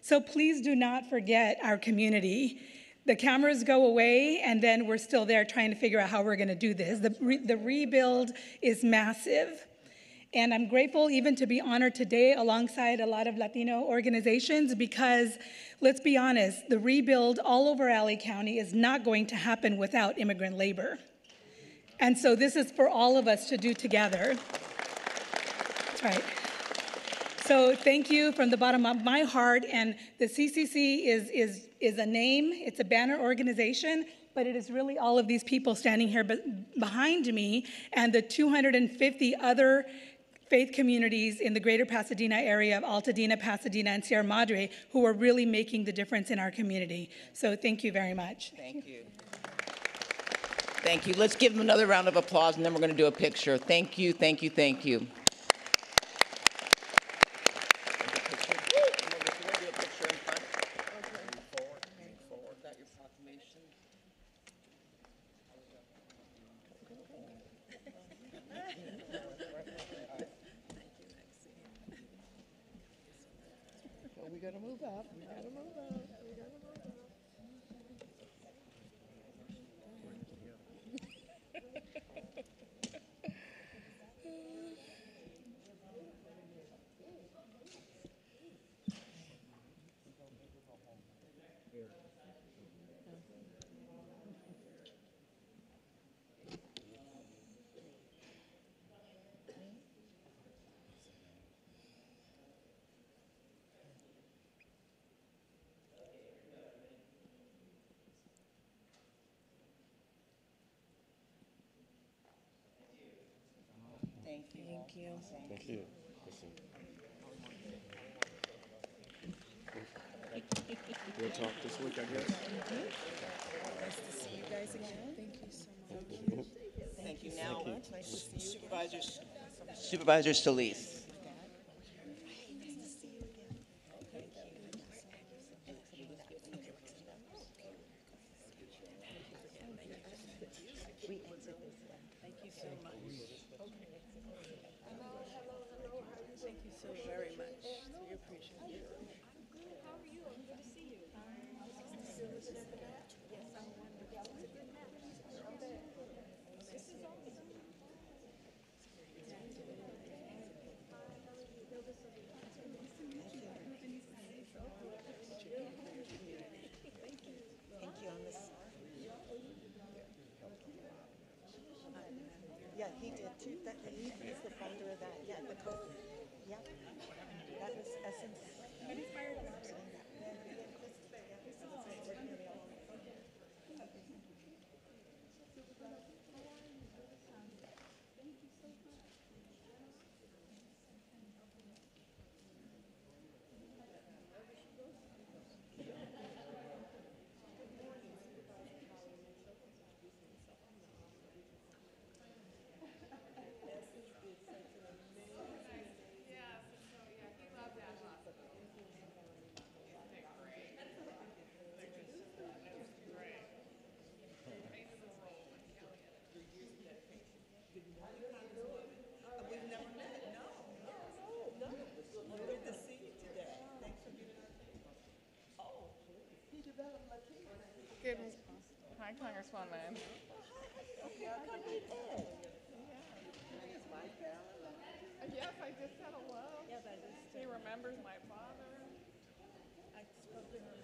So please do not forget our community. The cameras go away, and then we're still there trying to figure out how we're going to do this. The rebuild is massive. And I'm grateful even to be honored today alongside a lot of Latino organizations because, let's be honest, the rebuild all over LA County is not going to happen without immigrant labor. And so this is for all of us to do together. That's right. So thank you from the bottom of my heart. And the CCC is a name, it's a banner organization, but it is really all of these people standing here behind me and the 250 other faith communities in the greater Pasadena area of Altadena, Pasadena, and Sierra Madre who are really making the difference in our community. So thank you very much. Thank you. Thank you. Let's give them another round of applause, and then we're going to do a picture. Thank you, thank you, thank you. We gotta move up. We gotta move up. We gotta move up. Thank you. Thank you. We'll talk this week, I guess. Nice to see you guys again. Thank you so much. Thank you. Now, nice to see you. Supervisor Solis. Thank you so much. Thank you so very much. We appreciate it. How are you? Good to see you. Good. Hi, Congresswoman. Yes, I just said hello. He remembers my father. I spoke to him.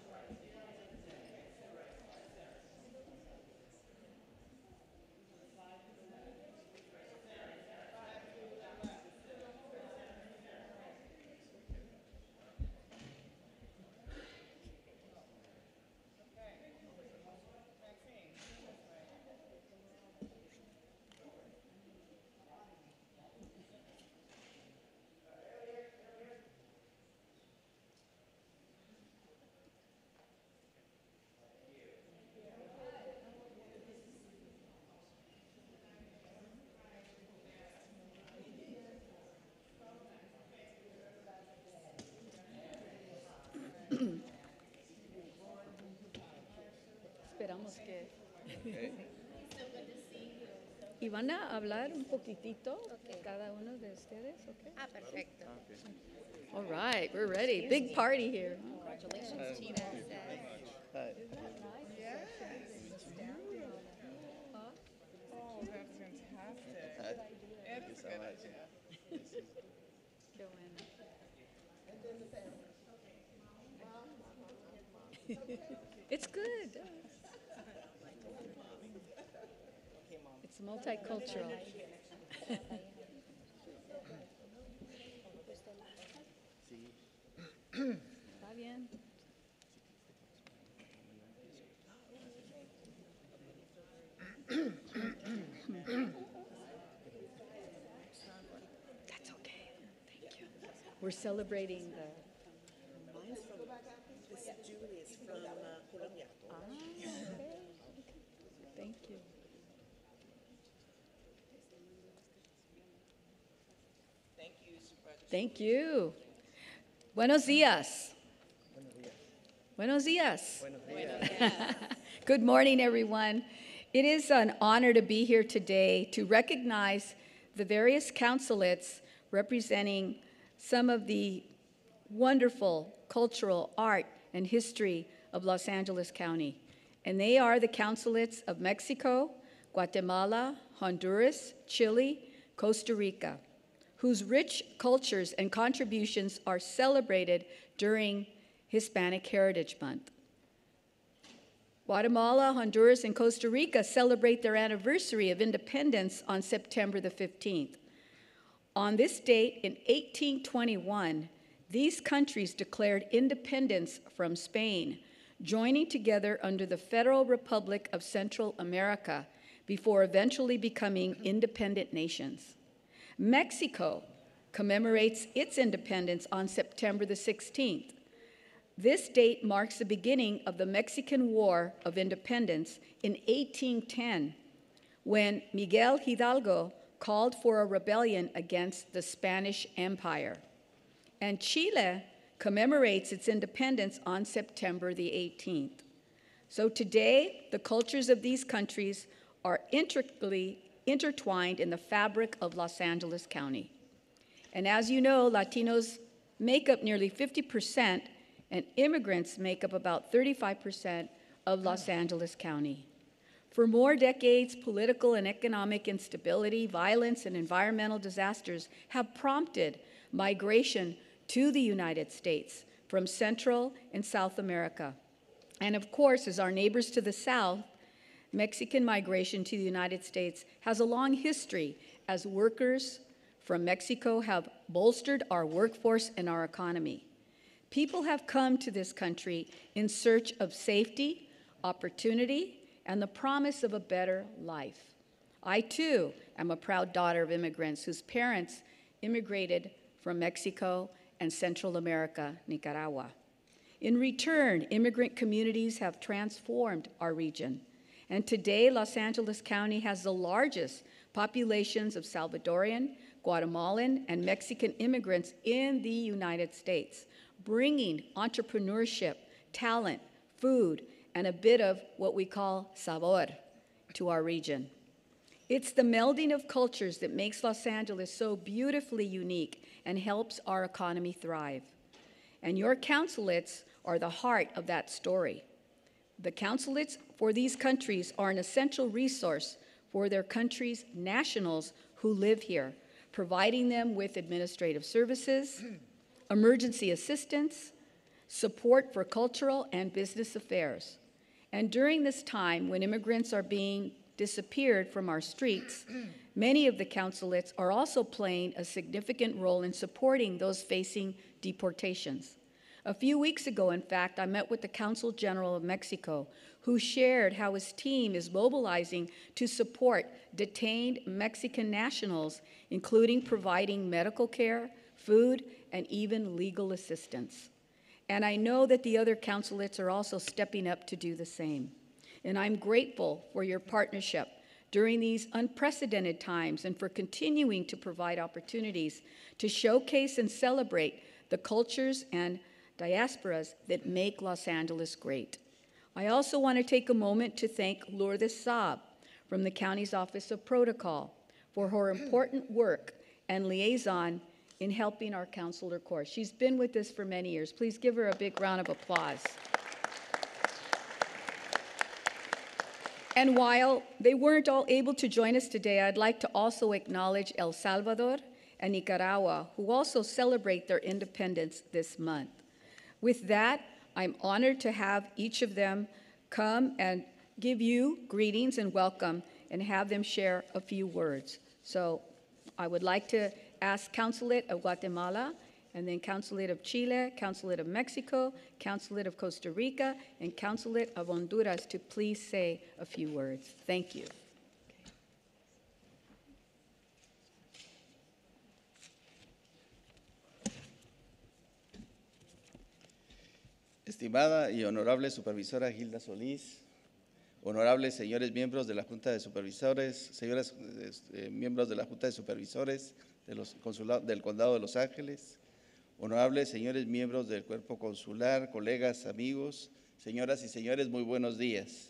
Esperamos que... ¿Y van a hablar un poquitito cada uno de ustedes? Okay. Ah, perfecto. All right, we're ready. Big party here. Congratulations, Tina. Oh, that's fantastic. It's a good idea. Qué bueno. It's good. It's multicultural. Está bien. That's okay. Thank you. We're celebrating the... Mine's from, this Julie is from Colombia. okay. Thank you. Thank you, Supervisor. Thank you. Buenos días. Buenos días. Buenos días. Good morning, everyone. It is an honor to be here today to recognize the various councilets representing some of the wonderful cultural, art, and history of Los Angeles County. And they are the councilets of Mexico, Guatemala, Honduras, Chile, Costa Rica, whose rich cultures and contributions are celebrated during Hispanic Heritage Month. Guatemala, Honduras, and Costa Rica celebrate their anniversary of independence on September the 15th. On this date in 1821, these countries declared independence from Spain, joining together under the Federal Republic of Central America before eventually becoming independent nations. Mexico commemorates its independence on September the 16th. This date marks the beginning of the Mexican War of Independence in 1810, when Miguel Hidalgo called for a rebellion against the Spanish Empire. And Chile commemorates its independence on September the 18th. So today, the cultures of these countries are intricately intertwined in the fabric of Los Angeles County. And as you know, Latinos make up nearly 50%, and immigrants make up about 35% of Los Angeles County. For more decades, political and economic instability, violence, and environmental disasters have prompted migration to the United States from Central and South America. And of course, as our neighbors to the south, Mexican migration to the United States has a long history as workers from Mexico have bolstered our workforce and our economy. People have come to this country in search of safety, opportunity, and the promise of a better life. I, too, am a proud daughter of immigrants whose parents immigrated from Mexico and Central America, Nicaragua. In return, immigrant communities have transformed our region. And today, Los Angeles County has the largest populations of Salvadorian, Guatemalan, and Mexican immigrants in the United States, bringing entrepreneurship, talent, food, and a bit of what we call sabor to our region. It's the melding of cultures that makes Los Angeles so beautifully unique and helps our economy thrive. And your consulates are the heart of that story. The consulates for these countries are an essential resource for their country's nationals who live here, providing them with administrative services, emergency assistance, support for cultural and business affairs. And during this time when immigrants are being disappeared from our streets, many of the consulates are also playing a significant role in supporting those facing deportations. A few weeks ago, in fact, I met with the Consul General of Mexico, who shared how his team is mobilizing to support detained Mexican nationals, including providing medical care, food, and even legal assistance. And I know that the other consulates are also stepping up to do the same. And I'm grateful for your partnership during these unprecedented times and for continuing to provide opportunities to showcase and celebrate the cultures and diasporas that make Los Angeles great. I also want to take a moment to thank Lourdes Saab from the county's Office of Protocol for her important work and liaison in helping our consular corps. She's been with us for many years. Please give her a big round of applause. And while they weren't all able to join us today, I'd like to also acknowledge El Salvador and Nicaragua, who also celebrate their independence this month. With that, I'm honored to have each of them come and give you greetings and welcome and have them share a few words. So I would like to ask Consulate of Guatemala, and then Consulate of Chile, Consulate of Mexico, Consulate of Costa Rica, and Consulate of Honduras to please say a few words. Thank you. Estimada y honorable supervisora Gilda Solís, honorables señores miembros de la Junta de Supervisores, señoras miembros de la Junta de Supervisores del Condado de Los Ángeles, honorables señores miembros del Cuerpo Consular, colegas, amigos, señoras y señores, muy buenos días.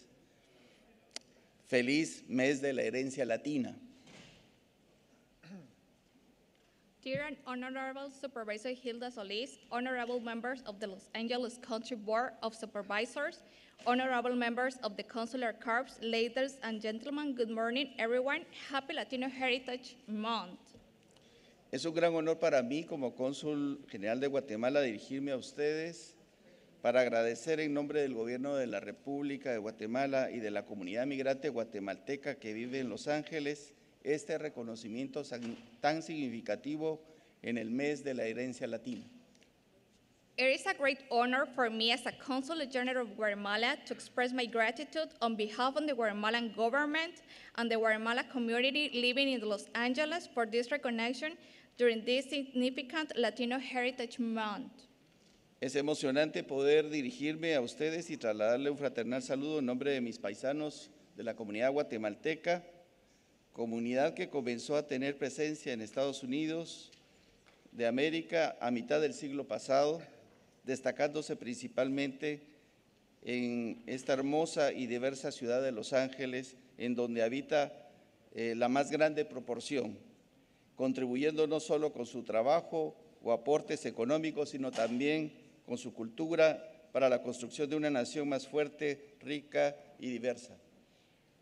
Feliz mes de la herencia latina. Dear and Honorable Supervisor Gilda Solís, honorable members of the Los Angeles County Board of Supervisors, honorable members of the Consular Corps, ladies and gentlemen, good morning, everyone. Happy Latino Heritage Month. Es un gran honor para mí como Cónsul General de Guatemala dirigirme a ustedes para agradecer en nombre del Gobierno de la República de Guatemala y de la comunidad migrante guatemalteca que vive en Los Ángeles este reconocimiento tan significativo en el mes de la herencia latina. It is a great honor for me as a Consul General of Guatemala to express my gratitude on behalf of the Guatemalan government and the Guatemala community living in Los Angeles for this recognition during this significant Latino Heritage Month. Es emocionante poder dirigirme a ustedes y trasladarle un fraternal saludo en nombre de mis paisanos de la comunidad guatemalteca, comunidad que comenzó a tener presencia en Estados Unidos de América a mitad del siglo pasado, destacándose principalmente en esta hermosa y diversa ciudad de Los Ángeles, en donde habita la más grande proporción, contribuyendo no solo con su trabajo o aportes económicos, sino también con su cultura para la construcción de una nación más fuerte, rica y diversa.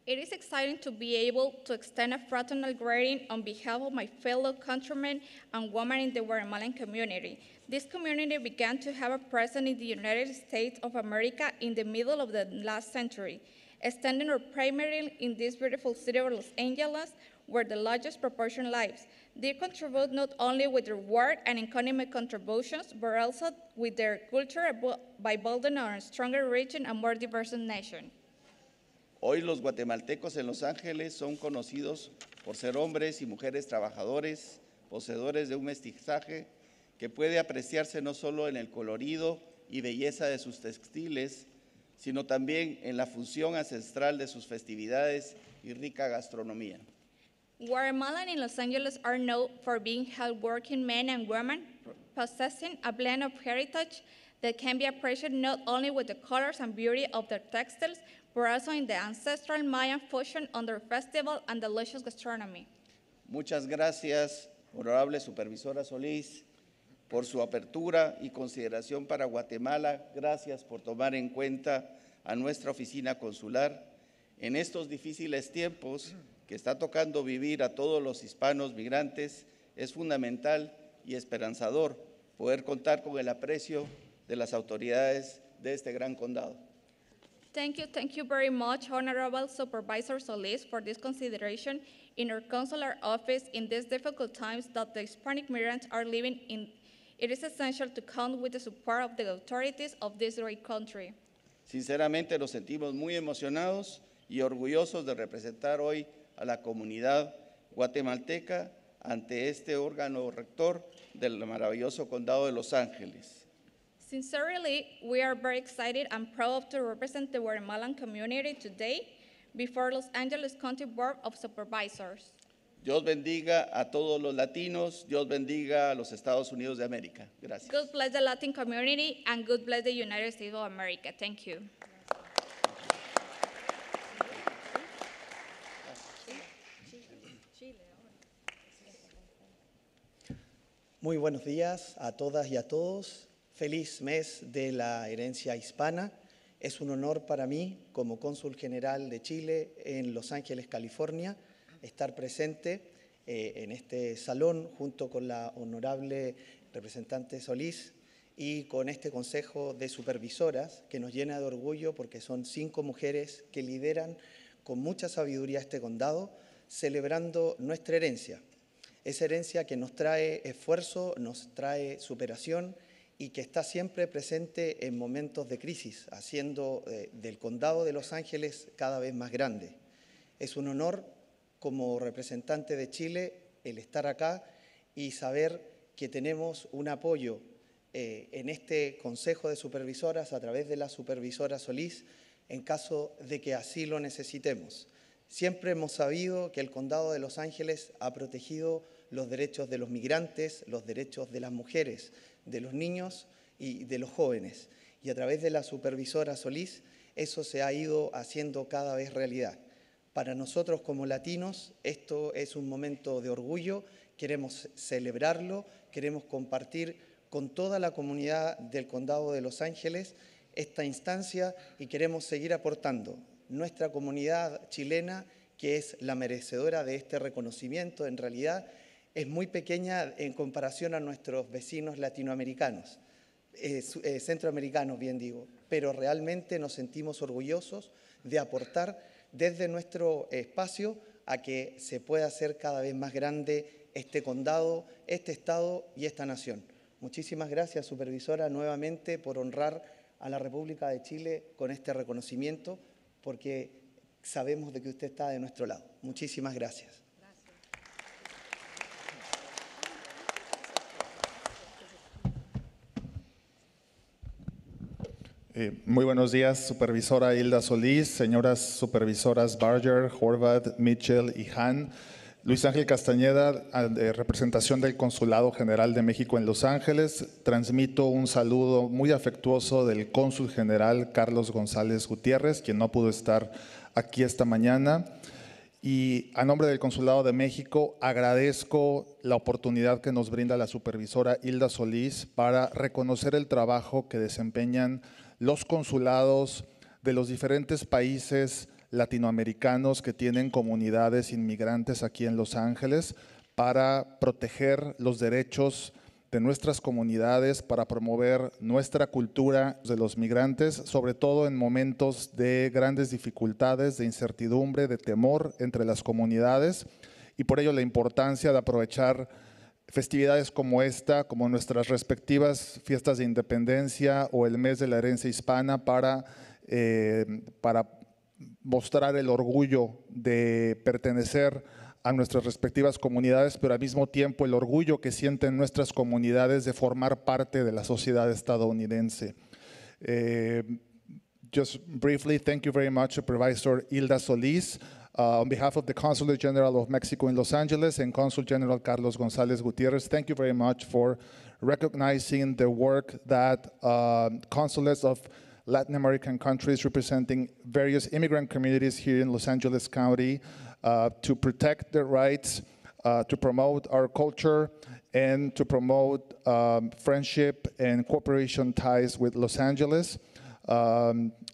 It is exciting to be able to extend a fraternal greeting on behalf of my fellow countrymen and women in the Guatemalan community. This community began to have a presence in the United States of America in the middle of the last century, extending primarily in this beautiful city of Los Angeles, where the largest proportion lives. They contribute not only with their work and economic contributions, but also with their culture by building a stronger region and more diverse nation. Hoy los guatemaltecos en Los Ángeles son conocidos por ser hombres y mujeres trabajadores, poseedores de un mestizaje que puede apreciarse no solo en el colorido y belleza de sus textiles, sino también en la función ancestral de sus festividades y rica gastronomía. Guatemalan in Los Angeles are known for being hardworking men and women, possessing a blend of heritage that can be appreciated not only with the colors and beauty of their textiles, We're also in the ancestral Mayan fusion on their festival and delicious gastronomy. Muchas gracias, honorable Supervisora Solís, por su apertura y consideración para Guatemala. Gracias por tomar en cuenta a nuestra oficina consular en estos difíciles tiempos que está tocando vivir a todos los hispanos migrantes. Es fundamental y esperanzador poder contar con el aprecio de las autoridades de este gran condado. Thank you very much, Honorable Supervisor Solis, for this consideration in our consular office in these difficult times that the Hispanic migrants are living in. It is essential to count with the support of the authorities of this great country. Sinceramente nos sentimos muy emocionados y orgullosos de representar hoy a la comunidad guatemalteca ante este órgano rector del maravilloso condado de Los Ángeles. Sincerely, we are very excited and proud to represent the Guatemalan community today before Los Angeles County Board of Supervisors. Dios bendiga a todos los latinos, Dios bendiga a los Estados Unidos de América. Gracias. God bless the Latin community and God bless the United States of America. Thank you. Muy buenos días a todas y a todos. Feliz mes de la herencia hispana. Es un honor para mí, como cónsul general de Chile en Los Ángeles, California, estar presente en este salón junto con la honorable representante Solís y con este consejo de supervisoras que nos llena de orgullo porque son 5 mujeres que lideran con mucha sabiduría este condado, celebrando nuestra herencia. Esa herencia que nos trae esfuerzo, nos trae superación y que está siempre presente en momentos de crisis, haciendo del condado de Los Ángeles cada vez más grande. Es un honor como representante de Chile el estar acá y saber que tenemos un apoyo en este Consejo de Supervisoras a través de la supervisora Solís en caso de que así lo necesitemos. Siempre hemos sabido que el condado de Los Ángeles ha protegido los derechos de los migrantes, los derechos de las mujeres, de los niños y de los jóvenes. Y a través de la supervisora Solís, eso se ha ido haciendo cada vez realidad. Para nosotros como latinos, esto es un momento de orgullo, queremos celebrarlo, queremos compartir con toda la comunidad del condado de Los Ángeles esta instancia y queremos seguir aportando. Nuestra comunidad chilena, que es la merecedora de este reconocimiento, en realidad es muy pequeña en comparación a nuestros vecinos latinoamericanos, centroamericanos, bien digo, pero realmente nos sentimos orgullosos de aportar desde nuestro espacio a que se pueda hacer cada vez más grande este condado, este estado y esta nación. Muchísimas gracias, supervisora, nuevamente por honrar a la República de Chile con este reconocimiento, porque sabemos de que usted está de nuestro lado. Muchísimas gracias. Muy buenos días, supervisora Hilda Solís, señoras supervisoras Barger, Horvath, Mitchell y Hahn. Luis Ángel Castañeda, de representación del Consulado General de México en Los Ángeles, transmito un saludo muy afectuoso del cónsul general Carlos González Gutiérrez, quien no pudo estar aquí esta mañana. Y a nombre del Consulado de México agradezco la oportunidad que nos brinda la supervisora Hilda Solís para reconocer el trabajo que desempeñan los consulados de los diferentes países latinoamericanos que tienen comunidades inmigrantes aquí en Los Ángeles para proteger los derechos de nuestras comunidades, para promover nuestra cultura de los migrantes, sobre todo en momentos de grandes dificultades, de incertidumbre, de temor entre las comunidades, y por ello la importancia de aprovechar festividades como esta, como nuestras respectivas fiestas de independencia o el mes de la herencia hispana para mostrar el orgullo de pertenecer a nuestras respectivas comunidades, pero al mismo tiempo el orgullo que sienten nuestras comunidades de formar parte de la sociedad estadounidense. Just briefly, thank you very much, Supervisor Hilda Solís. On behalf of the Consulate General of Mexico in Los Angeles and Consul General Carlos González Gutiérrez, thank you very much for recognizing the work that consulates of Latin American countries representing various immigrant communities here in Los Angeles County to protect their rights, to promote our culture, and to promote friendship and cooperation ties with Los Angeles.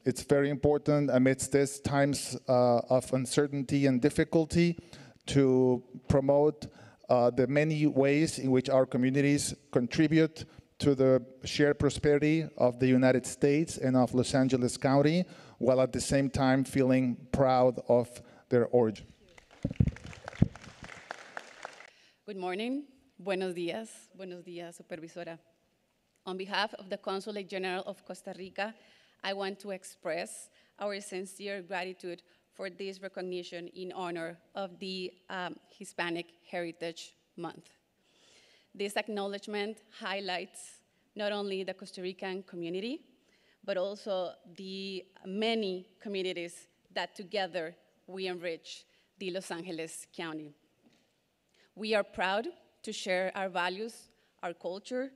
It's very important amidst these times of uncertainty and difficulty to promote the many ways in which our communities contribute to the shared prosperity of the United States and of Los Angeles County, while at the same time feeling proud of their origin. Good morning. Buenos días, Supervisora. On behalf of the Consulate General of Costa Rica, I want to express our sincere gratitude for this recognition in honor of the Hispanic Heritage Month. This acknowledgement highlights not only the Costa Rican community, but also the many communities that together we enrich the Los Angeles County. We are proud to share our values, our culture,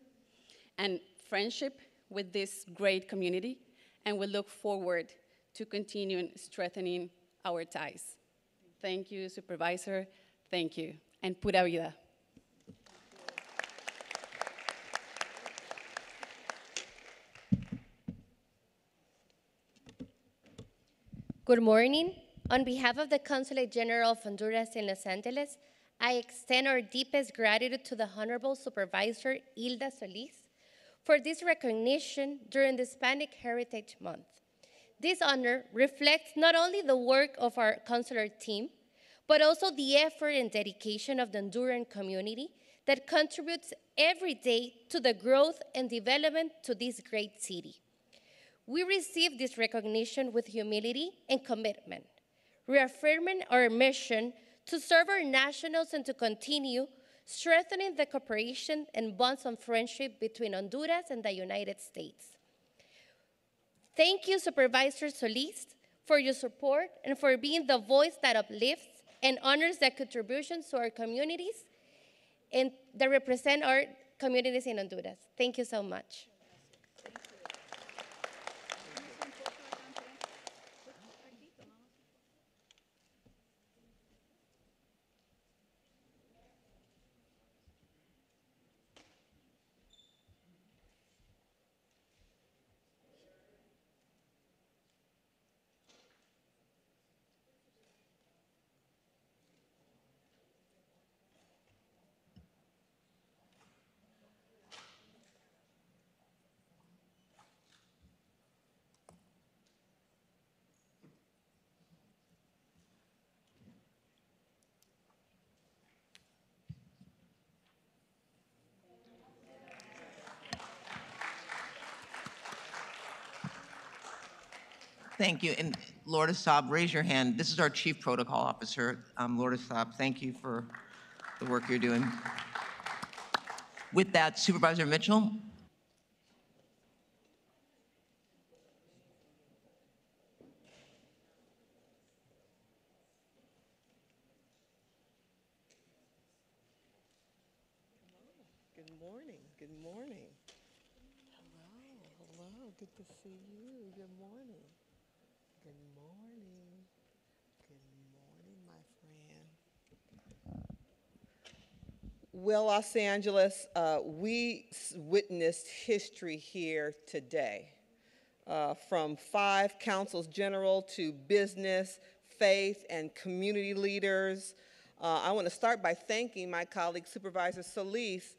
and friendship with this great community, and we look forward to continuing strengthening our ties. Thank you, Supervisor. Thank you, and pura vida. Good morning. On behalf of the Consulate General of Honduras in Los Angeles, I extend our deepest gratitude to the Honorable Supervisor Hilda Solis for this recognition during the Hispanic Heritage Month. This honor reflects not only the work of our consular team, but also the effort and dedication of the Honduran community that contributes every day to the growth and development to this great city. We receive this recognition with humility and commitment, reaffirming our mission to serve our nationals and to continue strengthening the cooperation and bonds of friendship between Honduras and the United States. Thank you, Supervisor Solis, for your support and for being the voice that uplifts and honors the contributions to our communities and that represent our communities in Honduras. Thank you so much. Thank you. And Lord Saab, raise your hand. This is our Chief Protocol Officer, Lord Saab. Thank you for the work you're doing. With that, Supervisor Mitchell. Good morning. Good morning. Hello. Hello. Good to see you. Good morning. Good morning. Good morning, my friend. Well, Los Angeles, we witnessed history here today. From 5 councils general to business, faith, and community leaders. I want to start by thanking my colleague, Supervisor Solis,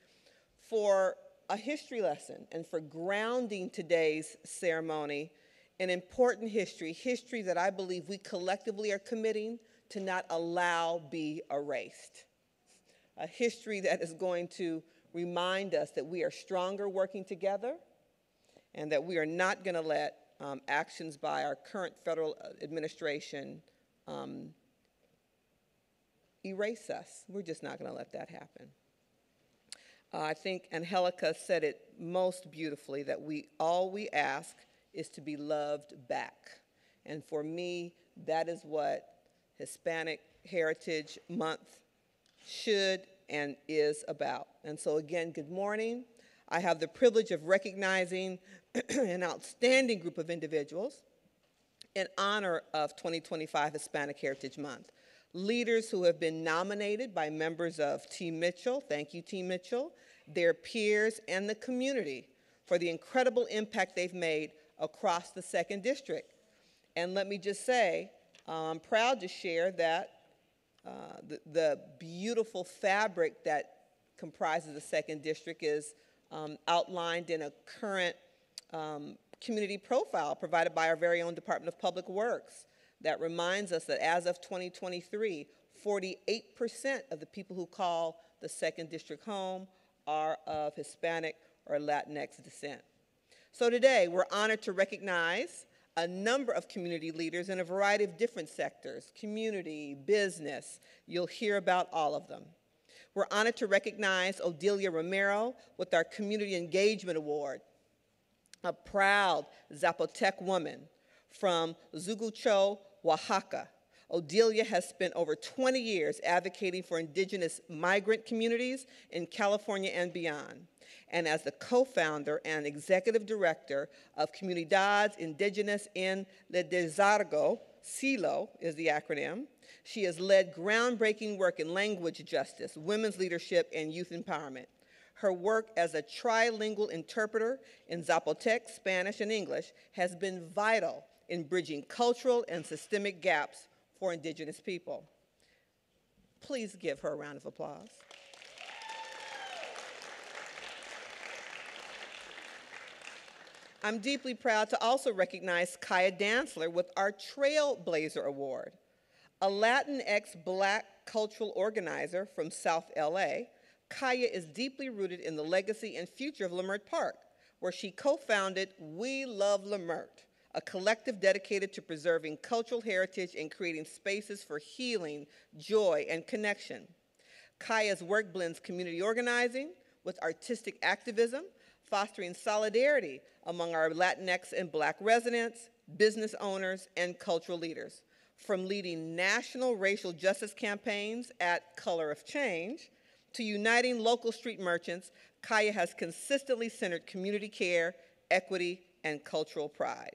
for a history lesson and for grounding today's ceremony in important history that I believe we collectively are committing to not allow be erased. A history that is going to remind us that we are stronger working together and that we are not going to let actions by our current federal administration erase us. We're just not going to let that happen. I think Angelica said it most beautifully, that all we ask is to be loved back. And for me, that is what Hispanic Heritage Month should and is about. And so again, good morning. I have the privilege of recognizing an outstanding group of individuals in honor of 2025 Hispanic Heritage Month. Leaders who have been nominated by members of Team Mitchell, thank you Team Mitchell, their peers, and the community for the incredible impact they've made across the 2nd District. And let me just say, I'm proud to share that the beautiful fabric that comprises the 2nd District is outlined in a current community profile provided by our very own Department of Public Works that reminds us that as of 2023, 48% of the people who call the 2nd District home are of Hispanic or Latinx descent. So today, we're honored to recognize a number of community leaders in a variety of different sectors, community, business. You'll hear about all of them. We're honored to recognize Odelia Romero with our Community Engagement Award, a proud Zapotec woman from Zugucho, Oaxaca. Odelia has spent over 20 years advocating for indigenous migrant communities in California and beyond. And as the co-founder and executive director of Comunidades Indigenas en el Desarrollo, CILO is the acronym, she has led groundbreaking work in language justice, women's leadership, and youth empowerment. Her work as a trilingual interpreter in Zapotec, Spanish, and English has been vital in bridging cultural and systemic gaps for indigenous people. Please give her a round of applause. I'm deeply proud to also recognize Kaya Dantzler with our Trailblazer Award. A Latinx Black cultural organizer from South LA, Kaya is deeply rooted in the legacy and future of Leimert Park, where she co-founded We Love Leimert, a collective dedicated to preserving cultural heritage and creating spaces for healing, joy, and connection. Kaya's work blends community organizing with artistic activism, fostering solidarity among our Latinx and Black residents, business owners, and cultural leaders. From leading national racial justice campaigns at Color of Change to uniting local street merchants, Kaya has consistently centered community care, equity, and cultural pride.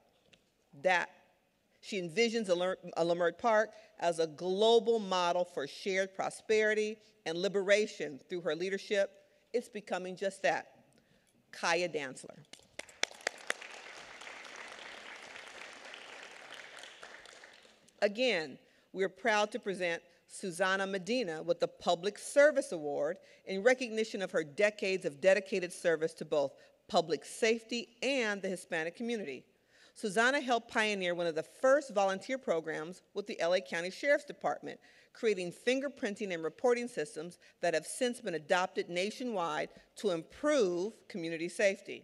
She envisions a Leimert Park as a global model for shared prosperity and liberation through her leadership. It's becoming just that. Kaya Dantzler. Again, we are proud to present Susana Medina with the Public Service Award in recognition of her decades of dedicated service to both public safety and the Hispanic community. Susana helped pioneer one of the first volunteer programs with the LA County Sheriff's Department, creating fingerprinting and reporting systems that have since been adopted nationwide to improve community safety.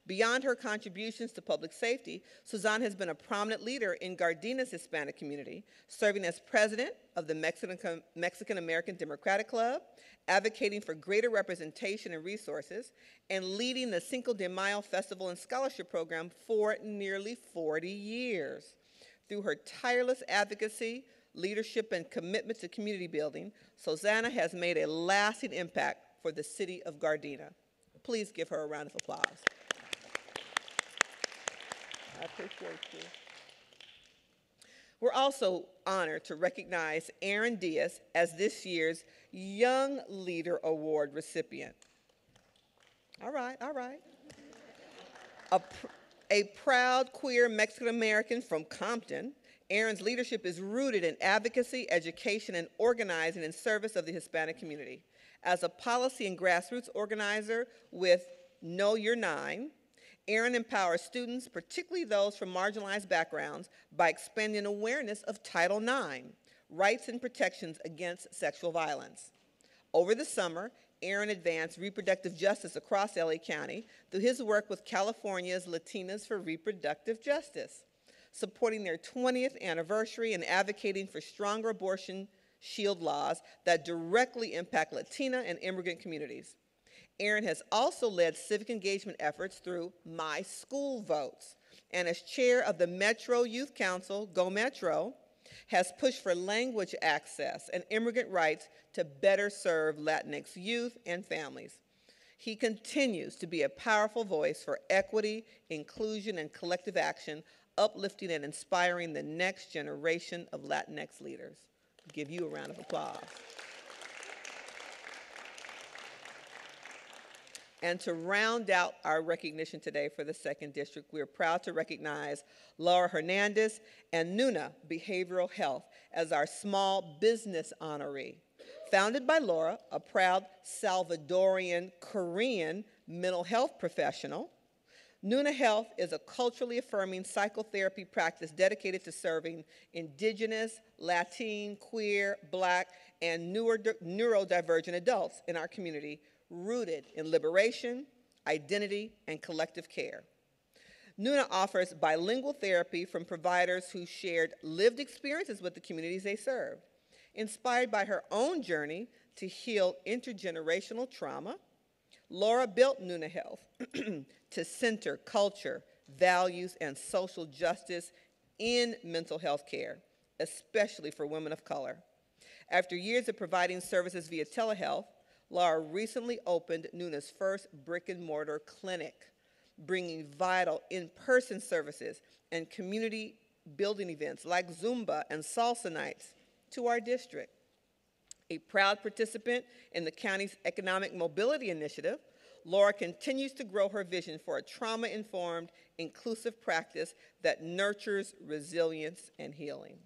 Beyond her contributions to public safety, Susana has been a prominent leader in Gardina's Hispanic community, serving as president of the Mexican American Democratic Club, advocating for greater representation and resources, and leading the Cinco de Mayo Festival and Scholarship Program for nearly 40 years. Through her tireless advocacy, leadership, and commitment to community building, Susana has made a lasting impact for the city of Gardena. Please give her a round of applause. I appreciate you. We're also honored to recognize Aaron Diaz as this year's Young Leader Award recipient. All right, all right. A proud queer Mexican-American from Compton, Aaron's leadership is rooted in advocacy, education, and organizing in service of the Hispanic community. As a policy and grassroots organizer with Know Your Nine, Aaron empowers students, particularly those from marginalized backgrounds, by expanding awareness of Title IX, rights and protections against sexual violence. Over the summer, Aaron advanced reproductive justice across LA County through his work with California's Latinas for Reproductive Justice, supporting their 20th anniversary and advocating for stronger abortion shield laws that directly impact Latina and immigrant communities. Aaron has also led civic engagement efforts through My School Votes, and as chair of the Metro Youth Council, Go Metro, has pushed for language access and immigrant rights to better serve Latinx youth and families. He continues to be a powerful voice for equity, inclusion, and collective action, uplifting and inspiring the next generation of Latinx leaders. I'll give you a round of applause. And to round out our recognition today for the 2nd District, we are proud to recognize Laura Hernandez and Nuna Behavioral Health as our small business honoree. Founded by Laura, a proud Salvadorian Korean mental health professional, Nuna Health is a culturally affirming psychotherapy practice dedicated to serving Indigenous, Latin, queer, Black, and neurodivergent adults in our community, rooted in liberation, identity, and collective care. Nuna offers bilingual therapy from providers who shared lived experiences with the communities they served. Inspired by her own journey to heal intergenerational trauma, Laura built Nuna Health to center culture, values, and social justice in mental health care, especially for women of color. After years of providing services via telehealth, Laura recently opened Nuna's first brick-and-mortar clinic, bringing vital in-person services and community building events like Zumba and Salsa nights to our district. A proud participant in the county's economic mobility initiative, Laura continues to grow her vision for a trauma-informed, inclusive practice that nurtures resilience and healing.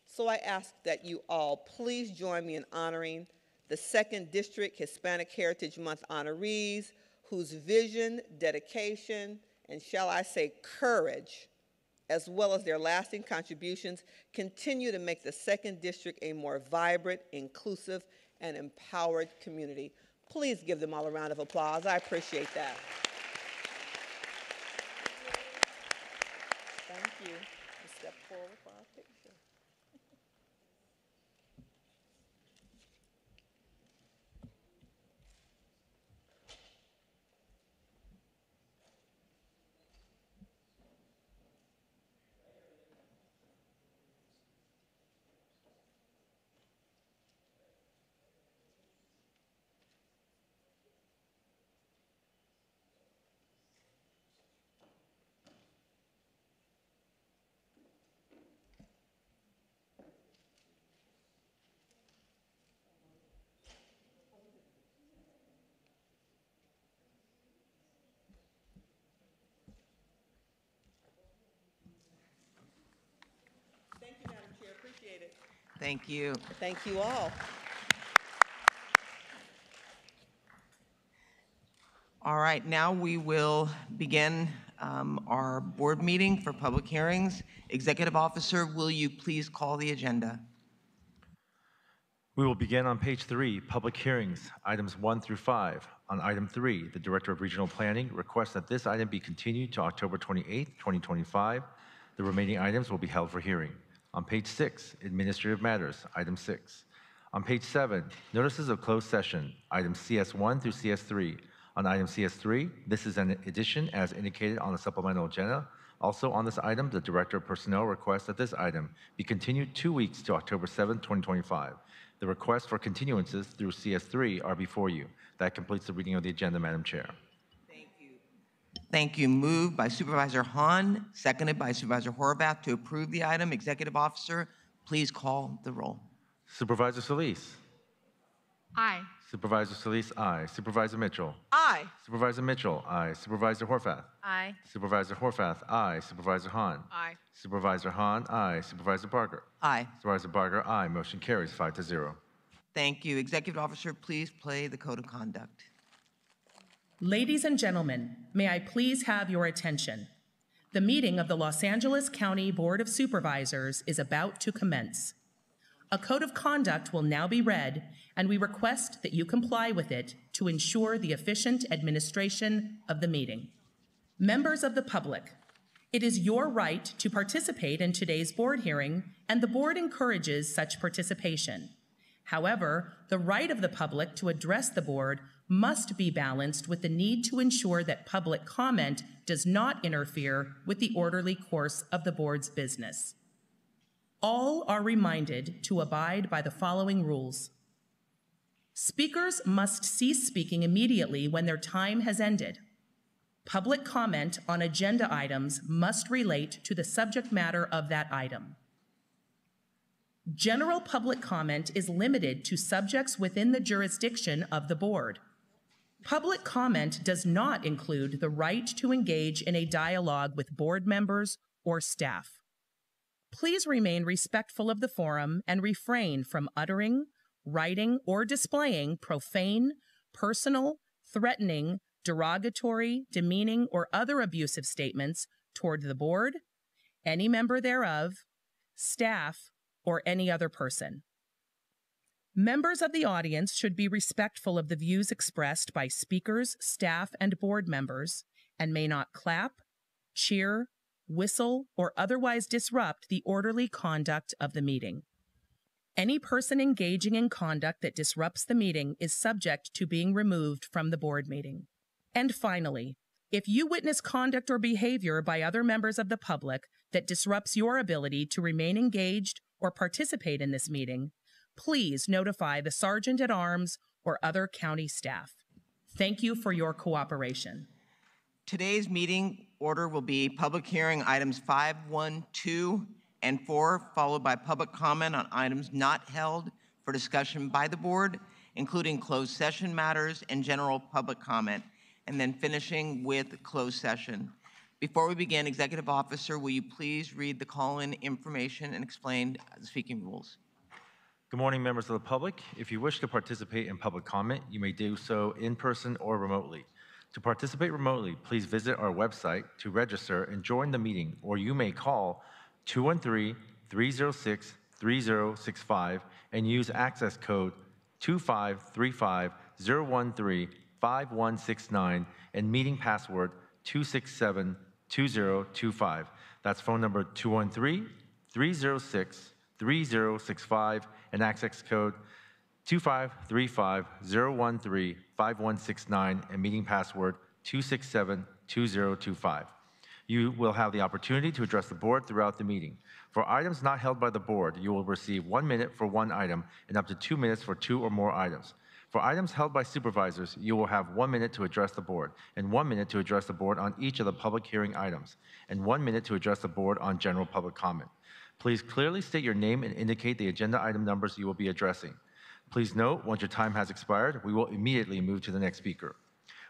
So I ask that you all please join me in honoring the 2nd District Hispanic Heritage Month honorees whose vision, dedication, and shall I say courage, as well as their lasting contributions, continue to make the 2nd District a more vibrant, inclusive, and empowered community. Please give them all a round of applause. I appreciate that. Thank you. Step forward for our picture. Appreciate it. Thank you. Thank you all. All right, now we will begin our board meeting for public hearings. Executive Officer, will you please call the agenda? We will begin on page 3, public hearings, items 1 through 5. On item 3, the Director of Regional Planning requests that this item be continued to October 28, 2025. The remaining items will be held for hearing. On page 6, Administrative Matters, item 6. On page 7, Notices of Closed Session, items CS1 through CS3. On item CS3, this is an addition as indicated on the supplemental agenda. Also on this item, the Director of Personnel requests that this item be continued 2 weeks to October 7, 2025. The requests for continuances through CS3 are before you. That completes the reading of the agenda, Madam Chair. Thank you. Moved by Supervisor Hahn, seconded by Supervisor Horvath to approve the item. Executive Officer, please call the roll. Supervisor Solis. Aye. Supervisor Solis, aye. Supervisor Mitchell. Aye. Supervisor Mitchell, aye. Supervisor Horvath. Aye. Supervisor Horvath, aye. Supervisor Hahn. Aye. Supervisor Hahn, aye. Supervisor Barger. Aye. Supervisor Barger, aye. Motion carries 5-0. Thank you. Executive Officer, please play the code of conduct. Ladies and gentlemen, may I please have your attention? The meeting of the Los Angeles County Board of Supervisors is about to commence. A code of conduct will now be read, and we request that you comply with it to ensure the efficient administration of the meeting. Members of the public, it is your right to participate in today's board hearing, and the board encourages such participation. However, the right of the public to address the board must be balanced with the need to ensure that public comment does not interfere with the orderly course of the board's business. All are reminded to abide by the following rules. Speakers must cease speaking immediately when their time has ended. Public comment on agenda items must relate to the subject matter of that item. General public comment is limited to subjects within the jurisdiction of the board. Public comment does not include the right to engage in a dialogue with board members or staff. Please remain respectful of the forum and refrain from uttering, writing, or displaying profane, personal, threatening, derogatory, demeaning, or other abusive statements toward the board, any member thereof, staff, or any other person. Members of the audience should be respectful of the views expressed by speakers, staff, and board members, and may not clap, cheer, whistle, or otherwise disrupt the orderly conduct of the meeting. Any person engaging in conduct that disrupts the meeting is subject to being removed from the board meeting. And finally, if you witness conduct or behavior by other members of the public that disrupts your ability to remain engaged or participate in this meeting, please notify the Sergeant at Arms or other county staff. Thank you for your cooperation. Today's meeting order will be public hearing items 5, 1, 2, and 4, followed by public comment on items not held for discussion by the board, including closed session matters and general public comment, and then finishing with closed session. Before we begin, Executive Officer, will you please read the call-in information and explain the speaking rules? Good morning, members of the public. If you wish to participate in public comment, you may do so in person or remotely. To participate remotely, please visit our website to register and join the meeting, or you may call 213-306-3065 and use access code 2535-013-5169 and meeting password 267-2025. That's phone number 213-306-3065 and access code 2535-013-5169 and meeting password 267-2025. You will have the opportunity to address the board throughout the meeting. For items not held by the board, you will receive 1 minute for one item and up to 2 minutes for 2 or more items. For items held by supervisors, you will have 1 minute to address the board and 1 minute to address the board on each of the public hearing items and 1 minute to address the board on general public comment. Please clearly state your name and indicate the agenda item numbers you will be addressing. Please note, once your time has expired, we will immediately move to the next speaker.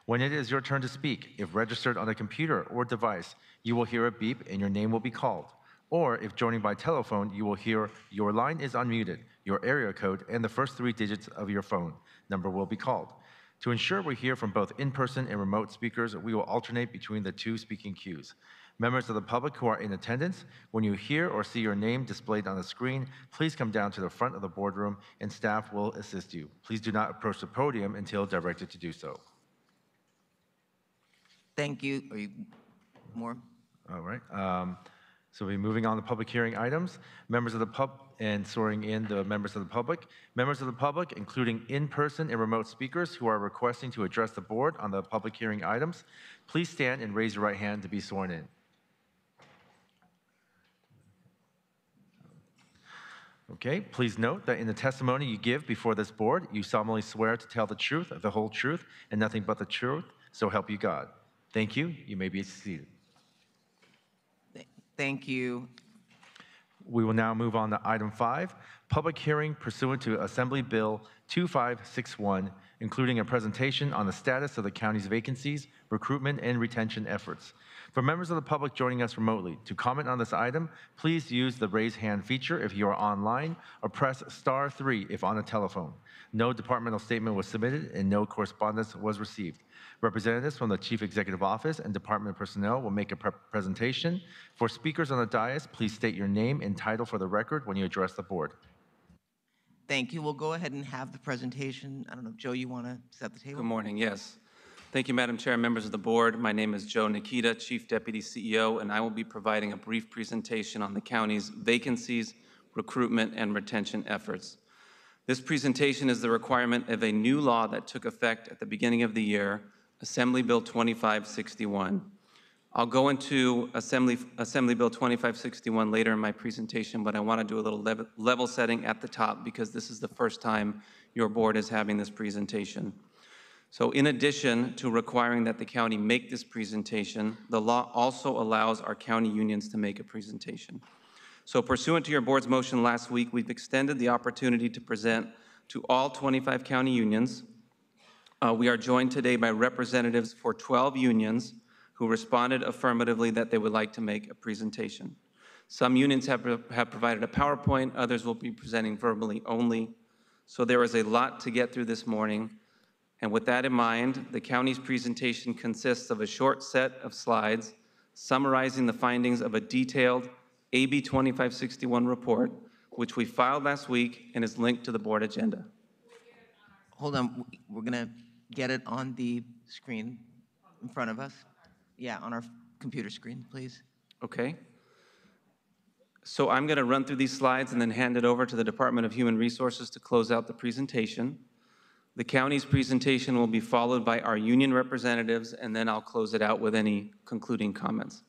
When it is your turn to speak, if registered on a computer or device, you will hear a beep and your name will be called. Or if joining by telephone, you will hear your line is unmuted, your area code, and the first 3 digits of your phone number will be called. To ensure we hear from both in-person and remote speakers, we will alternate between the 2 speaking queues. Members of the public who are in attendance, when you hear or see your name displayed on the screen, please come down to the front of the boardroom and staff will assist you. Please do not approach the podium until directed to do so. Thank you. Are you more? All right. So we'll be moving on to public hearing items. Members of the and swearing in the members of the public. Members of the public, including in-person and remote speakers who are requesting to address the board on the public hearing items, please stand and raise your right hand to be sworn in. Okay, please note that in the testimony you give before this board, you solemnly swear to tell the truth, the whole truth, and nothing but the truth, so help you God. Thank you. You may be seated. Thank you. We will now move on to item 5, public hearing pursuant to Assembly Bill 2561, including a presentation on the status of the county's vacancies, recruitment, and retention efforts. For members of the public joining us remotely, to comment on this item, please use the raise hand feature if you are online, or press *3 if on a telephone. No departmental statement was submitted and no correspondence was received. Representatives from the Chief Executive Office and Department personnel will make a presentation. For speakers on the dais, please state your name and title for the record when you address the board. Thank you. We'll go ahead and have the presentation. I don't know, Joe, you want to set the table? Good morning, yes. Thank you, Madam Chair, members of the board. My name is Joe Nikita, Chief Deputy CEO, and I will be providing a brief presentation on the county's vacancies, recruitment, and retention efforts. This presentation is the requirement of a new law that took effect at the beginning of the year, Assembly Bill 2561. I'll go into Assembly Bill 2561 later in my presentation, but I want to do a little level setting at the top because this is the first time your board is having this presentation. So in addition to requiring that the county make this presentation, the law also allows our county unions to make a presentation. So pursuant to your board's motion last week, we've extended the opportunity to present to all 25 county unions. We are joined today by representatives for 12 unions who responded affirmatively that they would like to make a presentation. Some unions have provided a PowerPoint, others will be presenting verbally only. So there is a lot to get through this morning. And with that in mind, the county's presentation consists of a short set of slides summarizing the findings of a detailed AB 2561 report, which we filed last week and is linked to the board agenda. Hold on, we're gonna get it on the screen in front of us. Yeah, on our computer screen, please. Okay. So I'm going to run through these slides and then hand it over to the Department of Human Resources to close out the presentation. The county's presentation will be followed by our union representatives, and then I'll close it out with any concluding comments.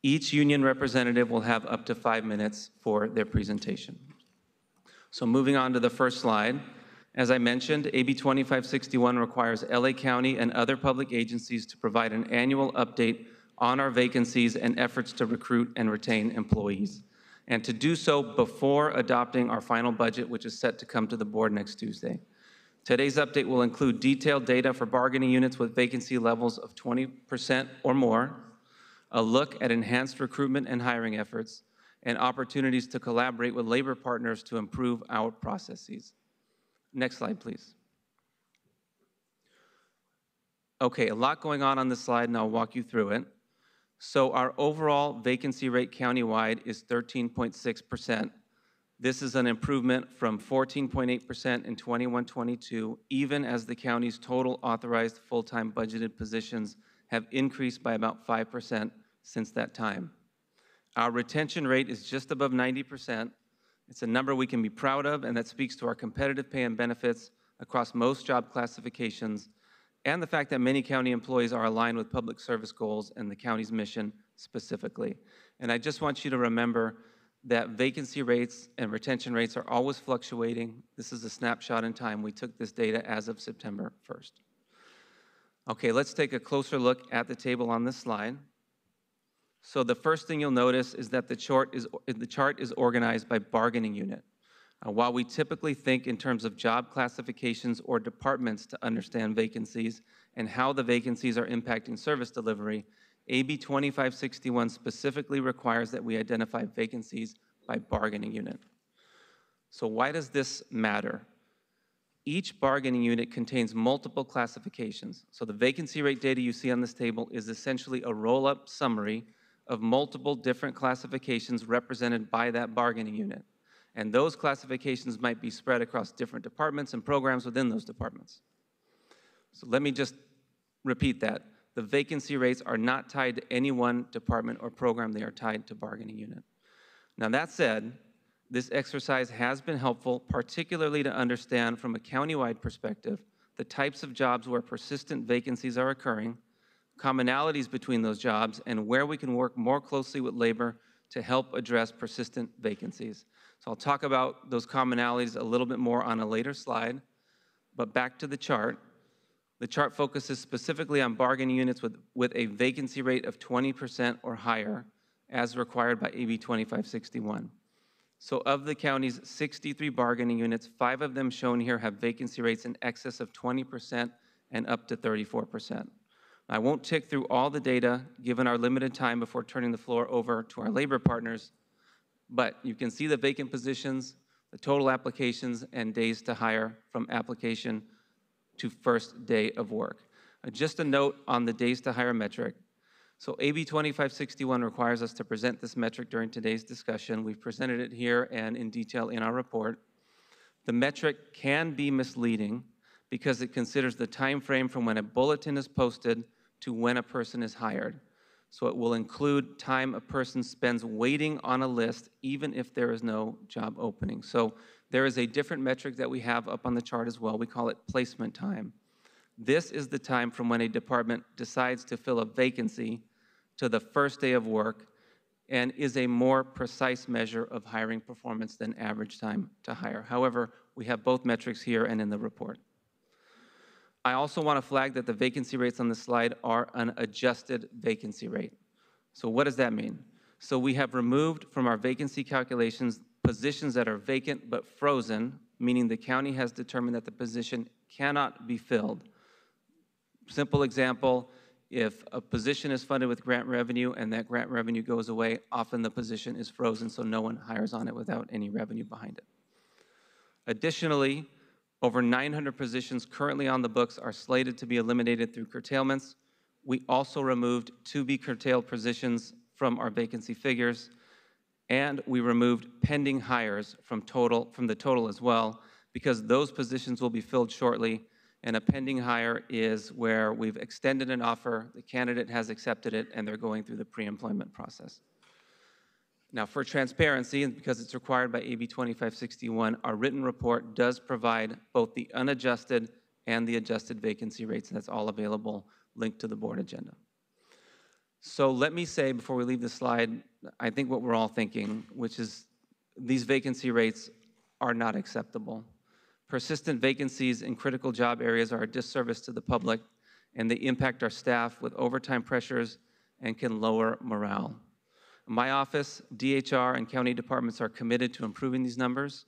Each union representative will have up to 5 minutes for their presentation. So moving on to the first slide. As I mentioned, AB 2561 requires LA County and other public agencies to provide an annual update on our vacancies and efforts to recruit and retain employees, and to do so before adopting our final budget, which is set to come to the board next Tuesday. Today's update will include detailed data for bargaining units with vacancy levels of 20% or more, a look at enhanced recruitment and hiring efforts, and opportunities to collaborate with labor partners to improve our processes. Next slide, please. Okay, a lot going on this slide, and I'll walk you through it. So our overall vacancy rate countywide is 13.6%. This is an improvement from 14.8% in 21-22, even as the county's total authorized full-time budgeted positions have increased by about 5% since that time. Our retention rate is just above 90%. It's a number we can be proud of, and that speaks to our competitive pay and benefits across most job classifications, and the fact that many county employees are aligned with public service goals and the county's mission specifically. And I just want you to remember that vacancy rates and retention rates are always fluctuating. This is a snapshot in time. We took this data as of September 1st. Okay, let's take a closer look at the table on this slide. So the first thing you'll notice is that the chart is organized by bargaining unit. While we typically think in terms of job classifications or departments to understand vacancies and how the vacancies are impacting service delivery, AB 2561 specifically requires that we identify vacancies by bargaining unit. So why does this matter? Each bargaining unit contains multiple classifications. So the vacancy rate data you see on this table is essentially a roll-up summary of multiple different classifications represented by that bargaining unit. And those classifications might be spread across different departments and programs within those departments. So let me just repeat that. The vacancy rates are not tied to any one department or program. They are tied to bargaining unit. Now that said, this exercise has been helpful, particularly to understand from a countywide perspective the types of jobs where persistent vacancies are occurring, commonalities between those jobs, and where we can work more closely with labor to help address persistent vacancies. So I'll talk about those commonalities a little bit more on a later slide, but back to the chart. The chart focuses specifically on bargaining units with a vacancy rate of 20% or higher, as required by AB 2561. So of the county's 63 bargaining units, 5 of them shown here have vacancy rates in excess of 20% and up to 34%. I won't tick through all the data given our limited time before turning the floor over to our labor partners, but you can see the vacant positions, the total applications, and days to hire from application to first day of work. Just a note on the days to hire metric. So AB 2561 requires us to present this metric during today's discussion. We've presented it here and in detail in our report. The metric can be misleading because it considers the time frame from when a bulletin is posted to when a person is hired. So it will include time a person spends waiting on a list, even if there is no job opening. So there is a different metric that we have up on the chart as well. We call it placement time. This is the time from when a department decides to fill a vacancy to the first day of work and is a more precise measure of hiring performance than average time to hire. However, we have both metrics here and in the report. I also want to flag that the vacancy rates on the slide are an adjusted vacancy rate. So what does that mean? So we have removed from our vacancy calculations positions that are vacant but frozen, meaning the county has determined that the position cannot be filled. Simple example, if a position is funded with grant revenue and that grant revenue goes away, often the position is frozen so no one hires on it without any revenue behind it. Additionally, over 900 positions currently on the books are slated to be eliminated through curtailments. We also removed to-be-curtailed positions from our vacancy figures, and we removed pending hires from the total as well, because those positions will be filled shortly, and a pending hire is where we've extended an offer, the candidate has accepted it, and they're going through the pre-employment process. Now, for transparency, and because it's required by AB 2561, our written report does provide both the unadjusted and the adjusted vacancy rates, and that's all available, linked to the board agenda. So let me say, before we leave this slide, I think what we're all thinking, which is these vacancy rates are not acceptable. Persistent vacancies in critical job areas are a disservice to the public, and they impact our staff with overtime pressures and can lower morale. My office, DHR, and county departments are committed to improving these numbers.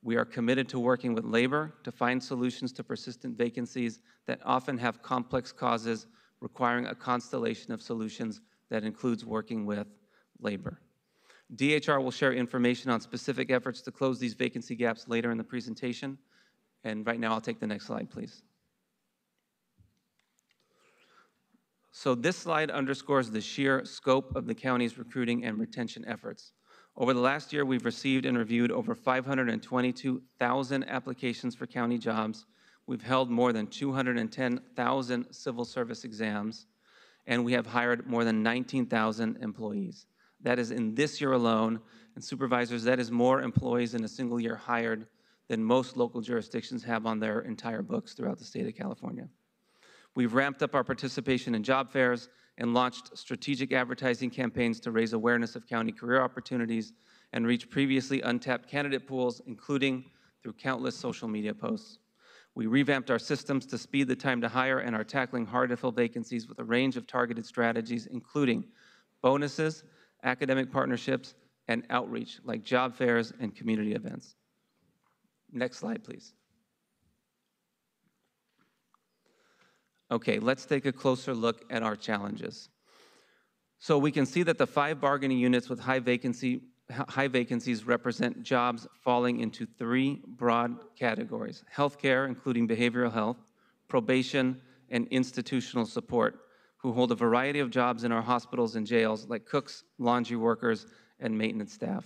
We are committed to working with labor to find solutions to persistent vacancies that often have complex causes requiring a constellation of solutions that includes working with labor. DHR will share information on specific efforts to close these vacancy gaps later in the presentation. And right now, I'll take the next slide, please. So this slide underscores the sheer scope of the county's recruiting and retention efforts. Over the last year, we've received and reviewed over 522,000 applications for county jobs. We've held more than 210,000 civil service exams, and we have hired more than 19,000 employees. That is in this year alone, and supervisors, that is more employees in a single year hired than most local jurisdictions have on their entire books throughout the state of California. We've ramped up our participation in job fairs and launched strategic advertising campaigns to raise awareness of county career opportunities and reach previously untapped candidate pools, including through countless social media posts. We revamped our systems to speed the time to hire and are tackling hard-to-fill vacancies with a range of targeted strategies, including bonuses, academic partnerships, and outreach like job fairs and community events. Next slide, please. Okay, let's take a closer look at our challenges. So we can see that the 5 bargaining units with high vacancies represent jobs falling into 3 broad categories: healthcare, including behavioral health, probation, and institutional support, who hold a variety of jobs in our hospitals and jails, like cooks, laundry workers, and maintenance staff.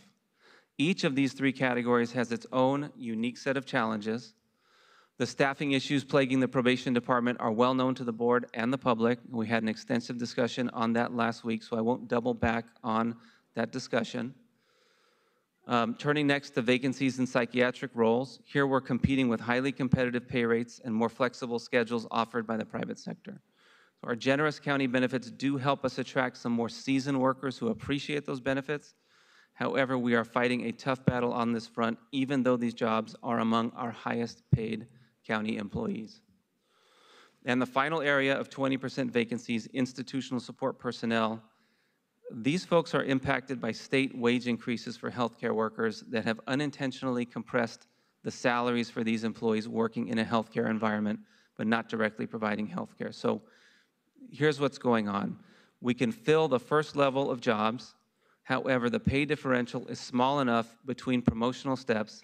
Each of these 3 categories has its own unique set of challenges. The staffing issues plaguing the probation department are well known to the board and the public. We had an extensive discussion on that last week, so I won't double back on that discussion. Turning next to vacancies in psychiatric roles, here we're competing with highly competitive pay rates and more flexible schedules offered by the private sector. So our generous county benefits do help us attract some more seasoned workers who appreciate those benefits. However, we are fighting a tough battle on this front, even though these jobs are among our highest paid county employees. And the final area of 20% vacancies, institutional support personnel. These folks are impacted by state wage increases for healthcare workers that have unintentionally compressed the salaries for these employees working in a healthcare environment, but not directly providing healthcare. So here's what's going on. We can fill the first level of jobs. However, the pay differential is small enough between promotional steps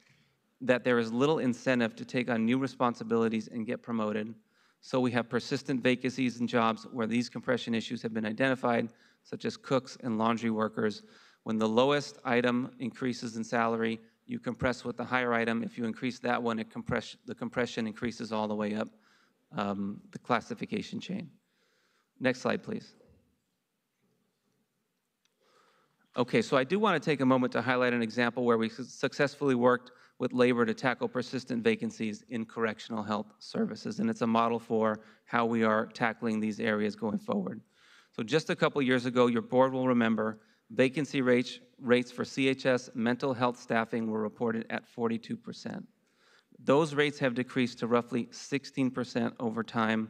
that there is little incentive to take on new responsibilities and get promoted. So we have persistent vacancies in jobs where these compression issues have been identified, such as cooks and laundry workers. When the lowest item increases in salary, you compress with the higher item. If you increase that one, the compression increases all the way up the classification chain. Next slide, please. Okay, so I do want to take a moment to highlight an example where we successfully worked with labor to tackle persistent vacancies in correctional health services. And it's a model for how we are tackling these areas going forward. So just a couple years ago, your board will remember, vacancy rates for CHS mental health staffing were reported at 42%. Those rates have decreased to roughly 16% over time.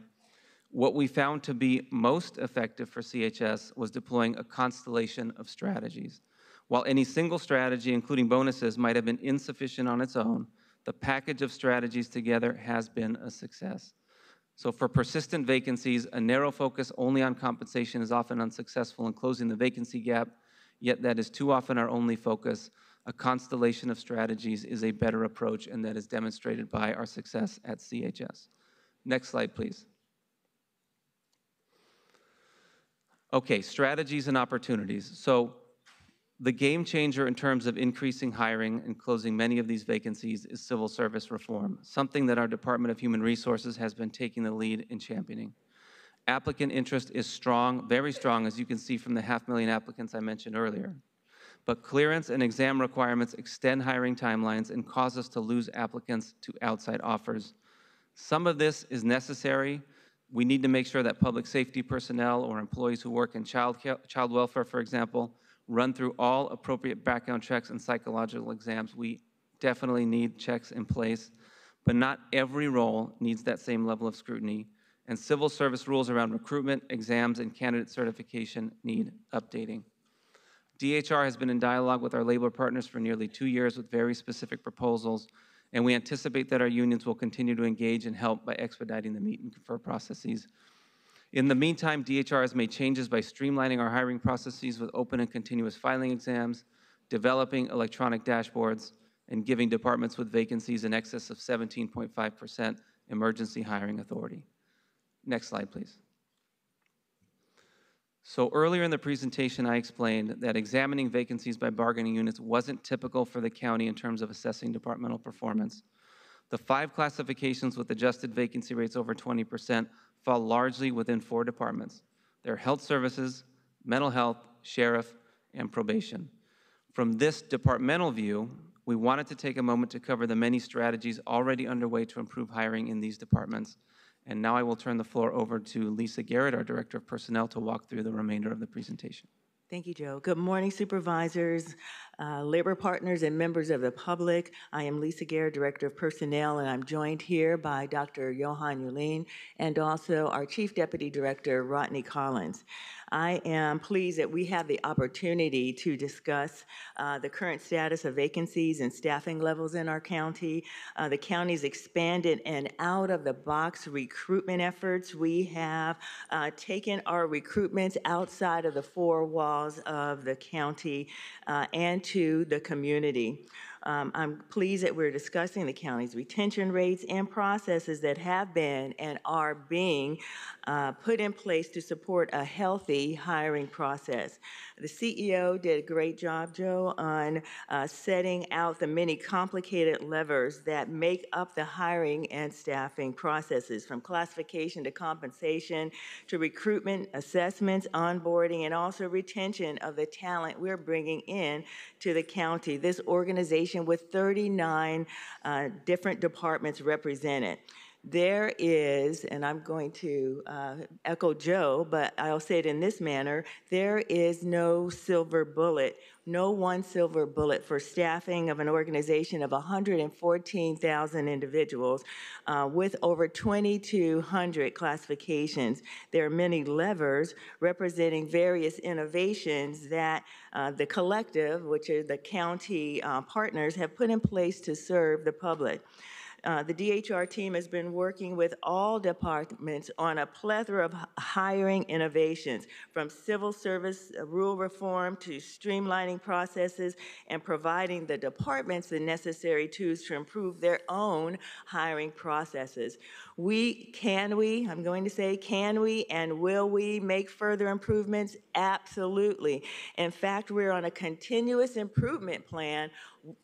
What we found to be most effective for CHS was deploying a constellation of strategies. While any single strategy, including bonuses, might have been insufficient on its own, the package of strategies together has been a success. So for persistent vacancies, a narrow focus only on compensation is often unsuccessful in closing the vacancy gap, yet that is too often our only focus. A constellation of strategies is a better approach, and that is demonstrated by our success at CHS. Next slide, please. Okay, strategies and opportunities. So the game changer in terms of increasing hiring and closing many of these vacancies is civil service reform, something that our Department of Human Resources has been taking the lead in championing. Applicant interest is strong, very strong, as you can see from the 500,000 applicants I mentioned earlier. But clearance and exam requirements extend hiring timelines and cause us to lose applicants to outside offers. Some of this is necessary. We need to make sure that public safety personnel or employees who work in child welfare, for example, run through all appropriate background checks and psychological exams. We definitely need checks in place, but not every role needs that same level of scrutiny, and civil service rules around recruitment, exams, and candidate certification need updating. DHR has been in dialogue with our labor partners for nearly 2 years with very specific proposals, and we anticipate that our unions will continue to engage and help by expediting the meet and confer processes. In the meantime, DHR has made changes by streamlining our hiring processes with open and continuous filing exams, developing electronic dashboards, and giving departments with vacancies in excess of 17.5% emergency hiring authority. Next slide, please. So earlier in the presentation, I explained that examining vacancies by bargaining units wasn't typical for the county in terms of assessing departmental performance. The 5 classifications with adjusted vacancy rates over 20% fall largely within 4 departments. They're health services, mental health, sheriff, and probation. From this departmental view, we wanted to take a moment to cover the many strategies already underway to improve hiring in these departments. And now I will turn the floor over to Lisa Garrett, our Director of Personnel, to walk through the remainder of the presentation. Thank you, Joe. Good morning, supervisors, labor partners, and members of the public. I am Lisa Garrett, Director of Personnel, and I'm joined here by Dr. Johan Yulin and also our Chief Deputy Director, Rodney Collins. I am pleased that we have the opportunity to discuss the current status of vacancies and staffing levels in our county. The county's expanded and out-of-the-box recruitment efforts. We have taken our recruitments outside of the 4 walls of the county and to the community. I'm pleased that we're discussing the county's retention rates and processes that have been and are being put in place to support a healthy hiring process. The CEO did a great job, Joe, on setting out the many complicated levers that make up the hiring and staffing processes, from classification to compensation to recruitment, assessments, onboarding, and also retention of the talent we're bringing in to the county. This organization with 39 different departments represented. There is, and I'm going to echo Joe, but I'll say it in this manner, there is no silver bullet, no one silver bullet for staffing of an organization of 114,000 individuals with over 2,200 classifications. There are many levers representing various innovations that the collective, which are the county partners, have put in place to serve the public. The DHR team has been working with all departments on a plethora of hiring innovations, from civil service rule reform to streamlining processes and providing the departments the necessary tools to improve their own hiring processes. Can we and will we make further improvements? Absolutely. In fact, we're on a continuous improvement plan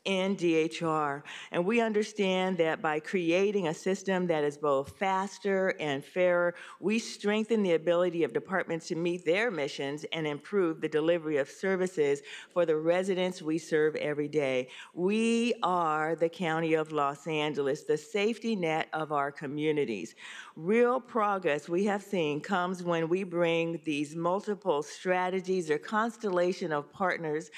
in DHR, and we understand that by creating a system that is both faster and fairer, we strengthen the ability of departments to meet their missions and improve the delivery of services for the residents we serve every day. We are the County of Los Angeles, the safety net of our communities. Real progress we have seen comes when we bring these multiple strategies or constellation of partners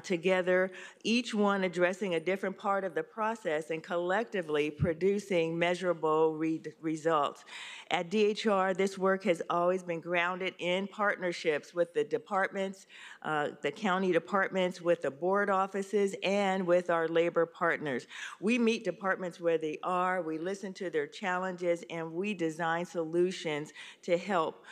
together, each one addressing a different part of the process and collectively producing measurable results. At DHR, this work has always been grounded in partnerships with the departments, the county departments, with the board offices, and with our labor partners. We meet departments where they are, we listen to their challenges, and we design solutions to help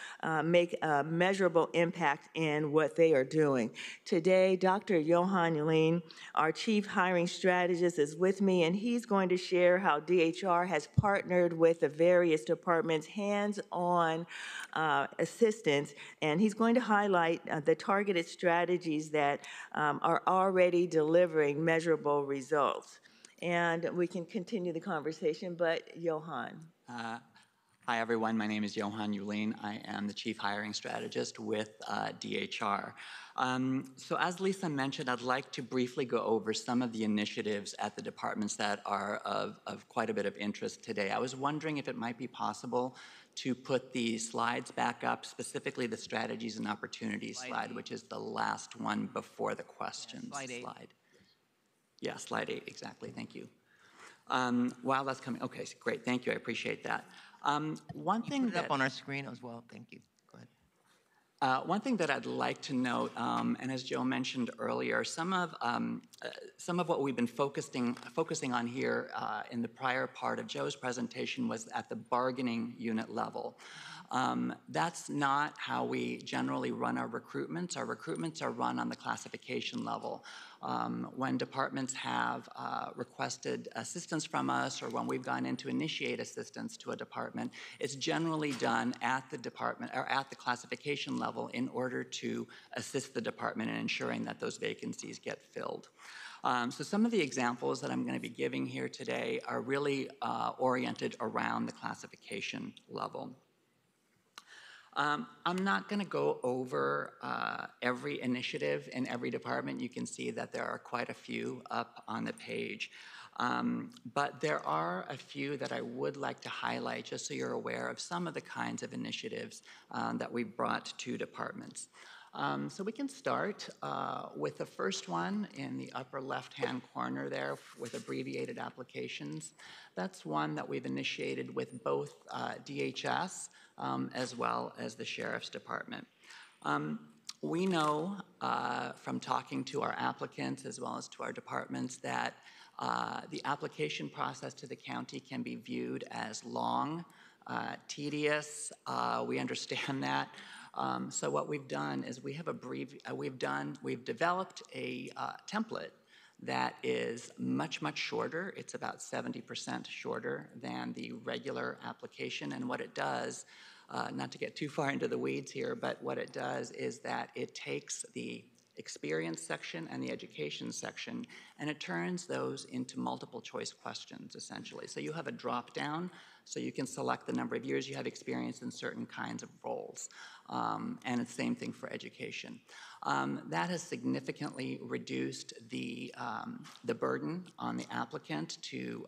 make a measurable impact in what they are doing. Today, Dr. Johan Yulin, our Chief Hiring Strategist, is with me, and he's going to share how DHR has partnered with the various departments' hands-on assistance, and he's going to highlight the targeted strategies that are already delivering measurable results. And we can continue the conversation, but Johan. Hi, everyone. My name is Johan Yulin. I am the Chief Hiring Strategist with DHR. So as Lisa mentioned, I'd like to briefly go over some of the initiatives at the departments that are of quite a bit of interest today. I was wondering if it might be possible to put the slides back up, specifically the strategies and opportunities slide, which is the last one before the questions slide. Yeah, slide 8, exactly. Thank you. While that's coming, okay, great. Thank you. I appreciate that. One thing put it up on our screen as well. Thank you. Go ahead. One thing that I'd like to note, and as Joe mentioned earlier, some of what we've been focusing on here in the prior part of Joe's presentation was at the bargaining unit level. That's not how we generally run our recruitments. Our recruitments are run on the classification level. When departments have requested assistance from us, or when we've gone in to initiate assistance to a department, it's generally done at the department or at the classification level in order to assist the department in ensuring that those vacancies get filled. So some of the examples that I'm going to be giving here today are really oriented around the classification level. I'm not going to go over every initiative in every department. You can see that there are quite a few up on the page. But there are a few that I would like to highlight just so you're aware of some of the kinds of initiatives that we've brought to departments. So we can start with the first one in the upper left-hand corner there with abbreviated applications. That's one that we've initiated with both DHS as well as the Sheriff's Department. We know from talking to our applicants as well as to our departments that the application process to the county can be viewed as long, tedious. We understand that. So what we've done is we've developed a template that is much, much shorter. It's about 70% shorter than the regular application. And what it does, not to get too far into the weeds here, but what it does is that it takes the experience section and the education section, and it turns those into multiple choice questions, essentially. So you have a drop down, so you can select the number of years you have experience in certain kinds of roles. And it's the same thing for education. That has significantly reduced the burden on the applicant to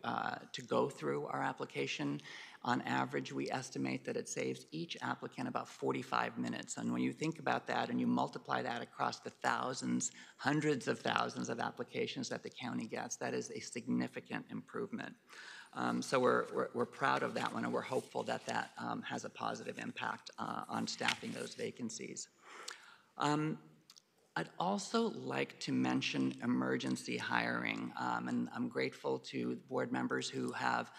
go through our application. On average, we estimate that it saves each applicant about 45 minutes. And when you think about that and you multiply that across the thousands, hundreds of thousands of applications that the county gets, that is a significant improvement. So we're proud of that one, and we're hopeful that that has a positive impact on staffing those vacancies. I'd also like to mention emergency hiring, and I'm grateful to board members who have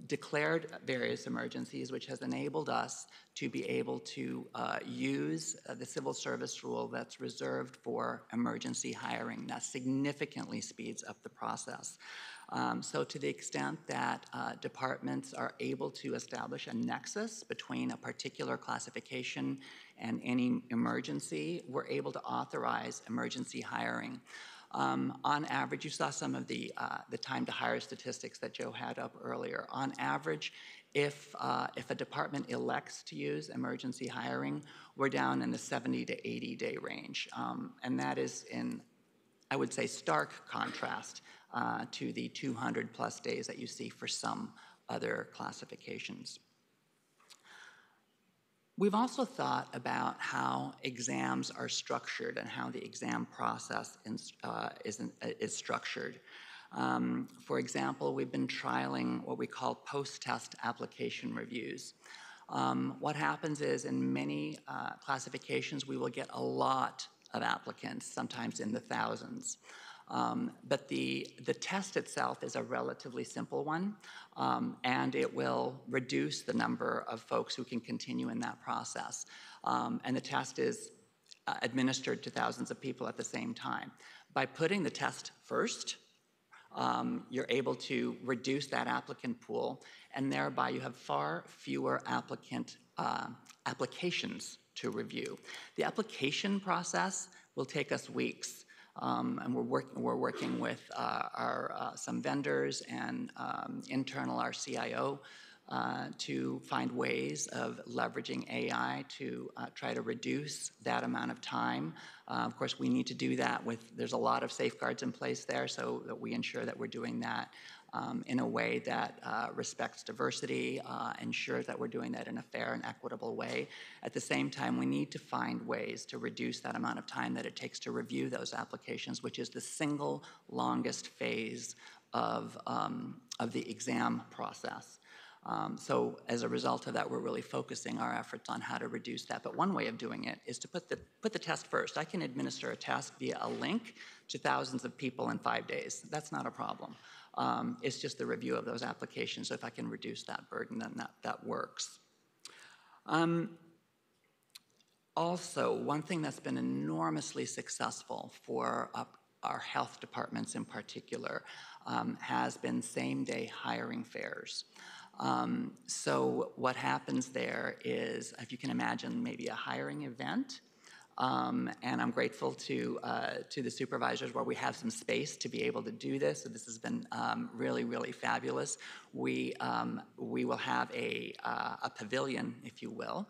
declared various emergencies, which has enabled us to be able to use the civil service rule that's reserved for emergency hiring. That significantly speeds up the process. So to the extent that departments are able to establish a nexus between a particular classification and any emergency, we're able to authorize emergency hiring. On average, you saw some of the time to hire statistics that Joe had up earlier. On average, if a department elects to use emergency hiring, we're down in the 70 to 80 day range. And that is in, I would say, stark contrast to the 200 plus days that you see for some other classifications. We've also thought about how exams are structured and how the exam process is structured. For example, we've been trialing what we call post-test application reviews. What happens is in many classifications, we will get a lot of applicants, sometimes in the thousands. But the test itself is a relatively simple one, and it will reduce the number of folks who can continue in that process. And the test is administered to thousands of people at the same time. By putting the test first, you're able to reduce that applicant pool, and thereby you have far fewer applications to review. The application process will take us weeks. And we're working with some vendors and internal our CIO to find ways of leveraging AI to try to reduce that amount of time. Of course, we need to do that there's a lot of safeguards in place there so that we ensure that we're doing that in a way that respects diversity, ensures that we're doing that in a fair and equitable way. At the same time, we need to find ways to reduce that amount of time that it takes to review those applications, which is the single longest phase of the exam process. So as a result of that, we're really focusing our efforts on how to reduce that. But one way of doing it is to put the test first. I can administer a test via a link to thousands of people in 5 days. That's not a problem. It's just the review of those applications. So if I can reduce that burden, then that works. Also, one thing that's been enormously successful for our health departments in particular has been same-day hiring fairs. So what happens there is, if you can imagine maybe a hiring event, and I'm grateful to the supervisors where we have some space to be able to do this. So this has been really, really fabulous. We will have a pavilion, if you will,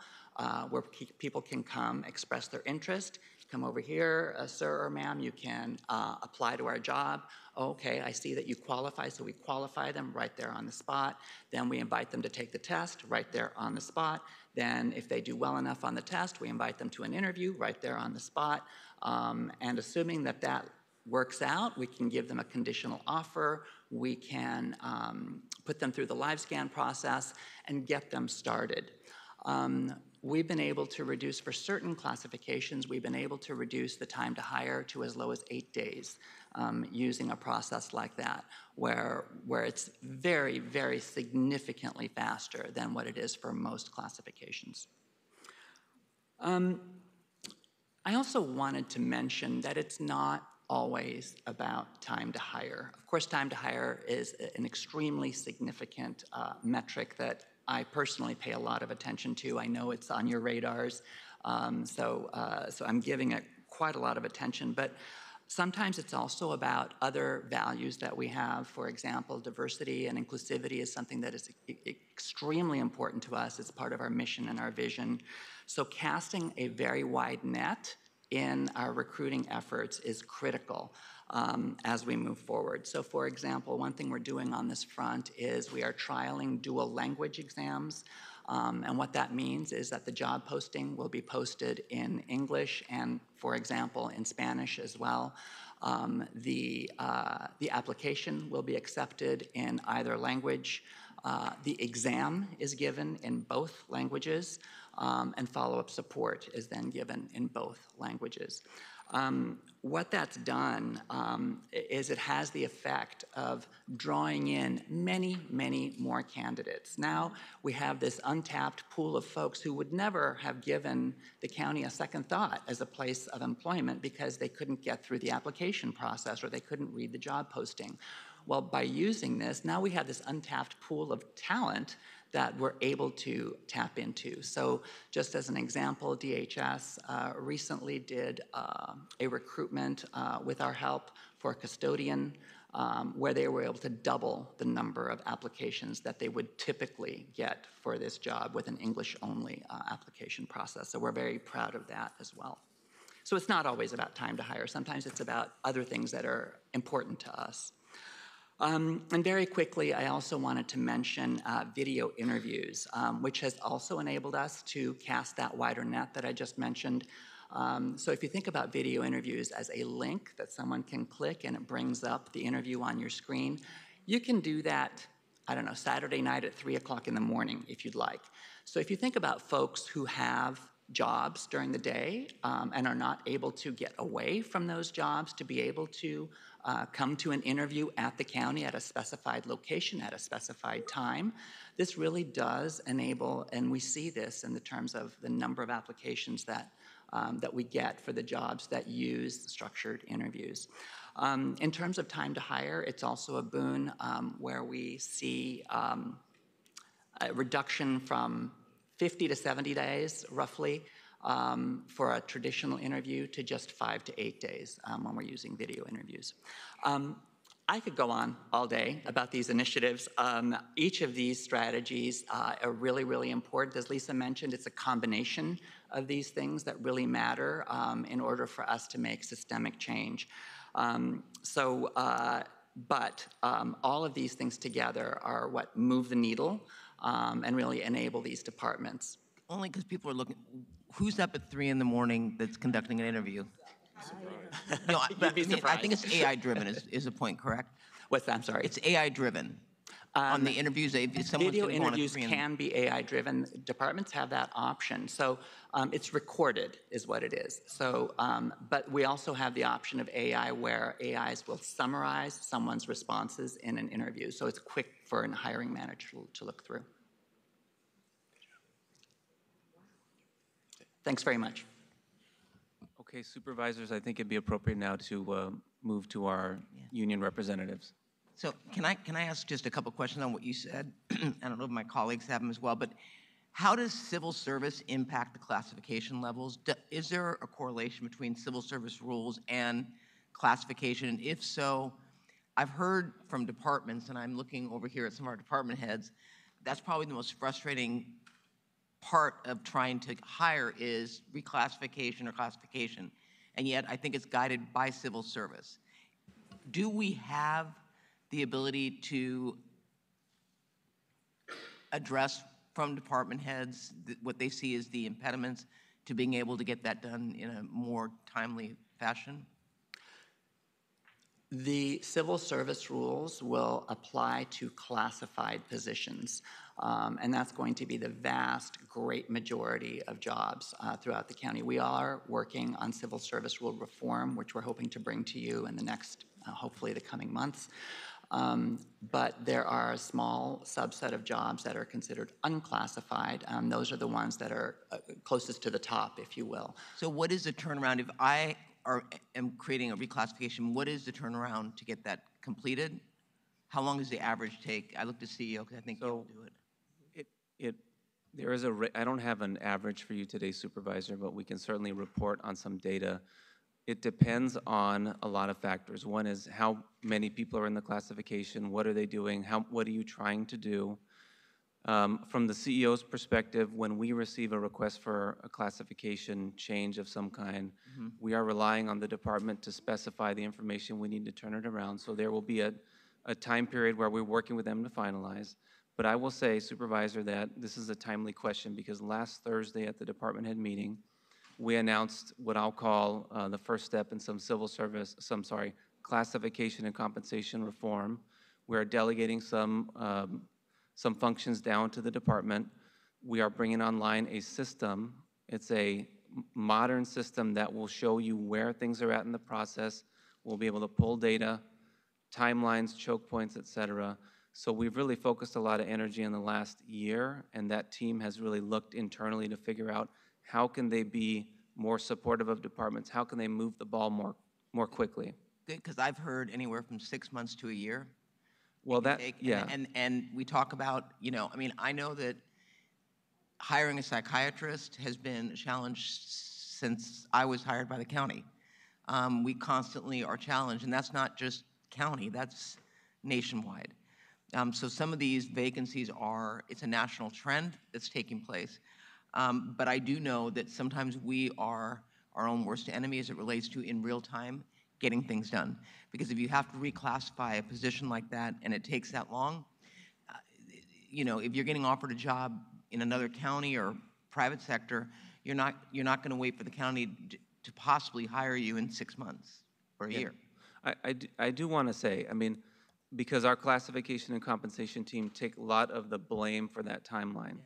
where people can come express their interest. Come over here, sir or ma'am, you can apply to our job. Okay, I see that you qualify, so we qualify them right there on the spot. Then we invite them to take the test right there on the spot. Then if they do well enough on the test, we invite them to an interview right there on the spot. And assuming that that works out, we can give them a conditional offer. We can put them through the live scan process and get them started. We've been able to reduce, for certain classifications, we've been able to reduce the time to hire to as low as 8 days using a process like that, where it's very, very significantly faster than what it is for most classifications. I also wanted to mention that it's not always about time to hire. Of course, time to hire is an extremely significant metric that I personally pay a lot of attention to. I know it's on your radars, so I'm giving it quite a lot of attention. But sometimes it's also about other values that we have. For example, diversity and inclusivity is something that is extremely important to us. It's part of our mission and our vision. So casting a very wide net in our recruiting efforts is critical as we move forward. So for example, one thing we're doing on this front is we are trialing dual language exams. And what that means is that the job posting will be posted in English and, for example, in Spanish as well. The application will be accepted in either language. The exam is given in both languages, and follow-up support is then given in both languages. What that's done is it has the effect of drawing in many, many more candidates. Now we have this untapped pool of folks who would never have given the county a second thought as a place of employment because they couldn't get through the application process or they couldn't read the job posting. Well, by using this, now we have this untapped pool of talent that we're able to tap into. So just as an example, DHS recently did a recruitment with our help for a custodian where they were able to double the number of applications that they would typically get for this job with an English-only application process. So we're very proud of that as well. So it's not always about time to hire. Sometimes it's about other things that are important to us. And very quickly, I also wanted to mention video interviews, which has also enabled us to cast that wider net that I just mentioned. So if you think about video interviews as a link that someone can click and it brings up the interview on your screen, you can do that, I don't know, Saturday night at 3 o'clock in the morning if you'd like. So if you think about folks who have jobs during the day and are not able to get away from those jobs to be able to come to an interview at the county at a specified location at a specified time, this really does enable, and we see this in the terms of the number of applications that we get for the jobs that use structured interviews. In terms of time to hire, it's also a boon where we see a reduction from 50 to 70 days, roughly, for a traditional interview to just 5 to 8 days when we're using video interviews. I could go on all day about these initiatives. Each of these strategies are really, really important. As Lisa mentioned, it's a combination of these things that really matter in order for us to make systemic change. But all of these things together are what move the needle and really enable these departments. Only because people are looking, who's up at 3 in the morning that's conducting an interview? No, but I think it's AI-driven is the point, correct? What's that? I'm sorry? It's AI-driven. On the interviews, video interviews can be AI-driven. Departments have that option. So it's recorded is what it is. So, but we also have the option of AI where AIs will summarize someone's responses in an interview. So it's quick for a hiring manager to look through. Thanks very much. Okay, supervisors, I think it'd be appropriate now to move to our union representatives. So can I ask just a couple questions on what you said? I don't know if my colleagues have them as well, but how does civil service impact the classification levels? Is there a correlation between civil service rules and classification? And if so, I've heard from departments, and I'm looking over here at some of our department heads, that's probably the most frustrating part of trying to hire is reclassification or classification. And yet I think it's guided by civil service. Do we have the ability to address from department heads what they see as the impediments to being able to get that done in a more timely fashion? The civil service rules will apply to classified positions, and that's going to be the vast, great majority of jobs throughout the county. We are working on civil service rule reform, which we're hoping to bring to you in the next, hopefully the coming months. But there are a small subset of jobs that are considered unclassified. Those are the ones that are closest to the top, if you will. So what is the turnaround if I am creating a reclassification? What is the turnaround to get that completed? How long does the average take? I looked at CEO because I think you'll do it. There is I don't have an average for you today, Supervisor, but we can certainly report on some data. It depends on a lot of factors. One is how many people are in the classification, what are they doing, what are you trying to do? From the CEO's perspective, when we receive a request for a classification change of some kind, we are relying on the department to specify the information we need to turn it around. So there will be a time period where we're working with them to finalize. But I will say, Supervisor, that this is a timely question because last Thursday at the department head meeting, we announced what I'll call the first step in some classification and compensation reform. We're delegating some functions down to the department. We are bringing online a system. It's a modern system that will show you where things are at in the process. We'll be able to pull data, timelines, choke points, et cetera. So we've really focused a lot of energy in the last year, and that team has really looked internally to figure out how can they be more supportive of departments, how can they move the ball more quickly. Good, because I've heard anywhere from 6 months to a year. Well, that, yeah. And we talk about, I mean, I know that hiring a psychiatrist has been a challenge since I was hired by the county. We constantly are challenged, and that's not just county, that's nationwide. So some of these vacancies it's a national trend that's taking place. But I do know that sometimes we are our own worst enemy as it relates to, in real time, getting things done. Because if you have to reclassify a position like that and it takes that long, if you're getting offered a job in another county or private sector, you're not going to wait for the county to possibly hire you in 6 months or a year. I do want to say, I mean, because our classification and compensation team take a lot of the blame for that timeline.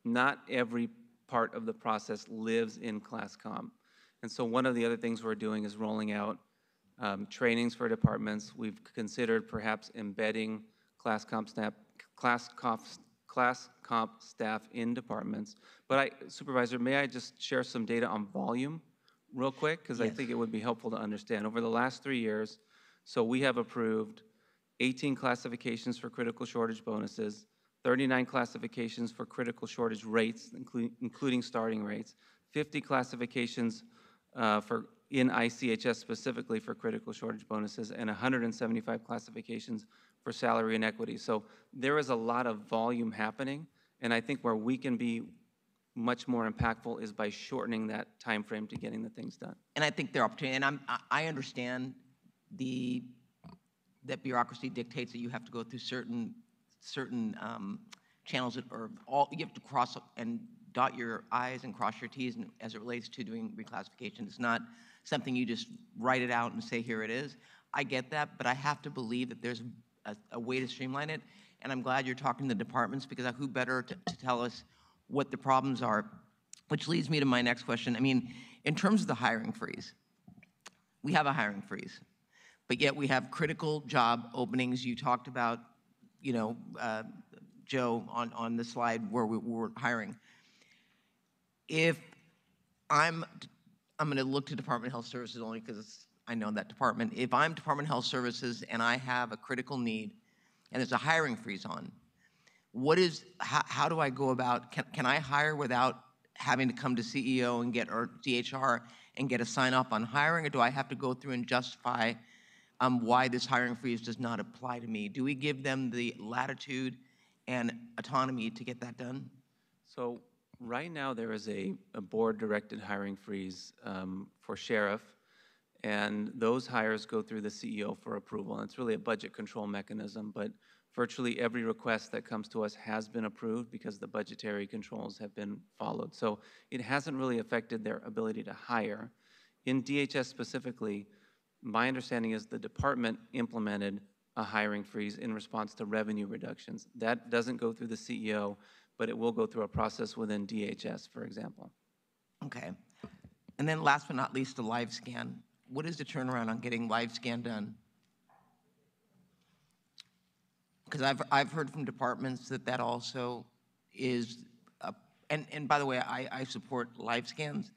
Not every part of the process lives in class comp. And so one of the other things we're doing is rolling out trainings for departments. We've considered perhaps embedding class comp staff in departments. But Supervisor, may I just share some data on volume real quick? Because I think it would be helpful to understand. Over the last 3 years, so we have approved 18 classifications for critical shortage bonuses, 39 classifications for critical shortage rates, including starting rates, 50 classifications in ICHS specifically for critical shortage bonuses, and 175 classifications for salary inequity. So there is a lot of volume happening, and I think where we can be much more impactful is by shortening that time frame to getting the things done. And I think there are opportunities, and I understand that bureaucracy dictates that you have to go through certain channels that are you have to cross and dot your I's and cross your T's as it relates to doing reclassification. It's not something you just write it out and say, here it is. I get that, but I have to believe that there's a way to streamline it, and I'm glad you're talking to the departments, because who better to tell us what the problems are, which leads me to my next question. I mean, in terms of the hiring freeze, we have a hiring freeze, but yet we have critical job openings. You talked about, Joe, on the slide where we were hiring. If I'm going to look to Department of Health Services only because I know that department. If I'm Department of Health Services and I have a critical need and there's a hiring freeze on, how do I go about, can I hire without having to come to CEO and or DHR and get a sign off on hiring, or do I have to go through and justify why this hiring freeze does not apply to me? Do we give them the latitude and autonomy to get that done? So right now there is a board-directed hiring freeze for sheriff, and those hires go through the CEO for approval. And it's really a budget control mechanism, but virtually every request that comes to us has been approved because the budgetary controls have been followed. So it hasn't really affected their ability to hire. In DHS specifically, my understanding is the department implemented a hiring freeze in response to revenue reductions. That doesn't go through the CEO, but it will go through a process within DHS, for example. Okay. And then last but not least, the live scan. What is the turnaround on getting live scan done? Because I've heard from departments that also is, and by the way, I support live scans,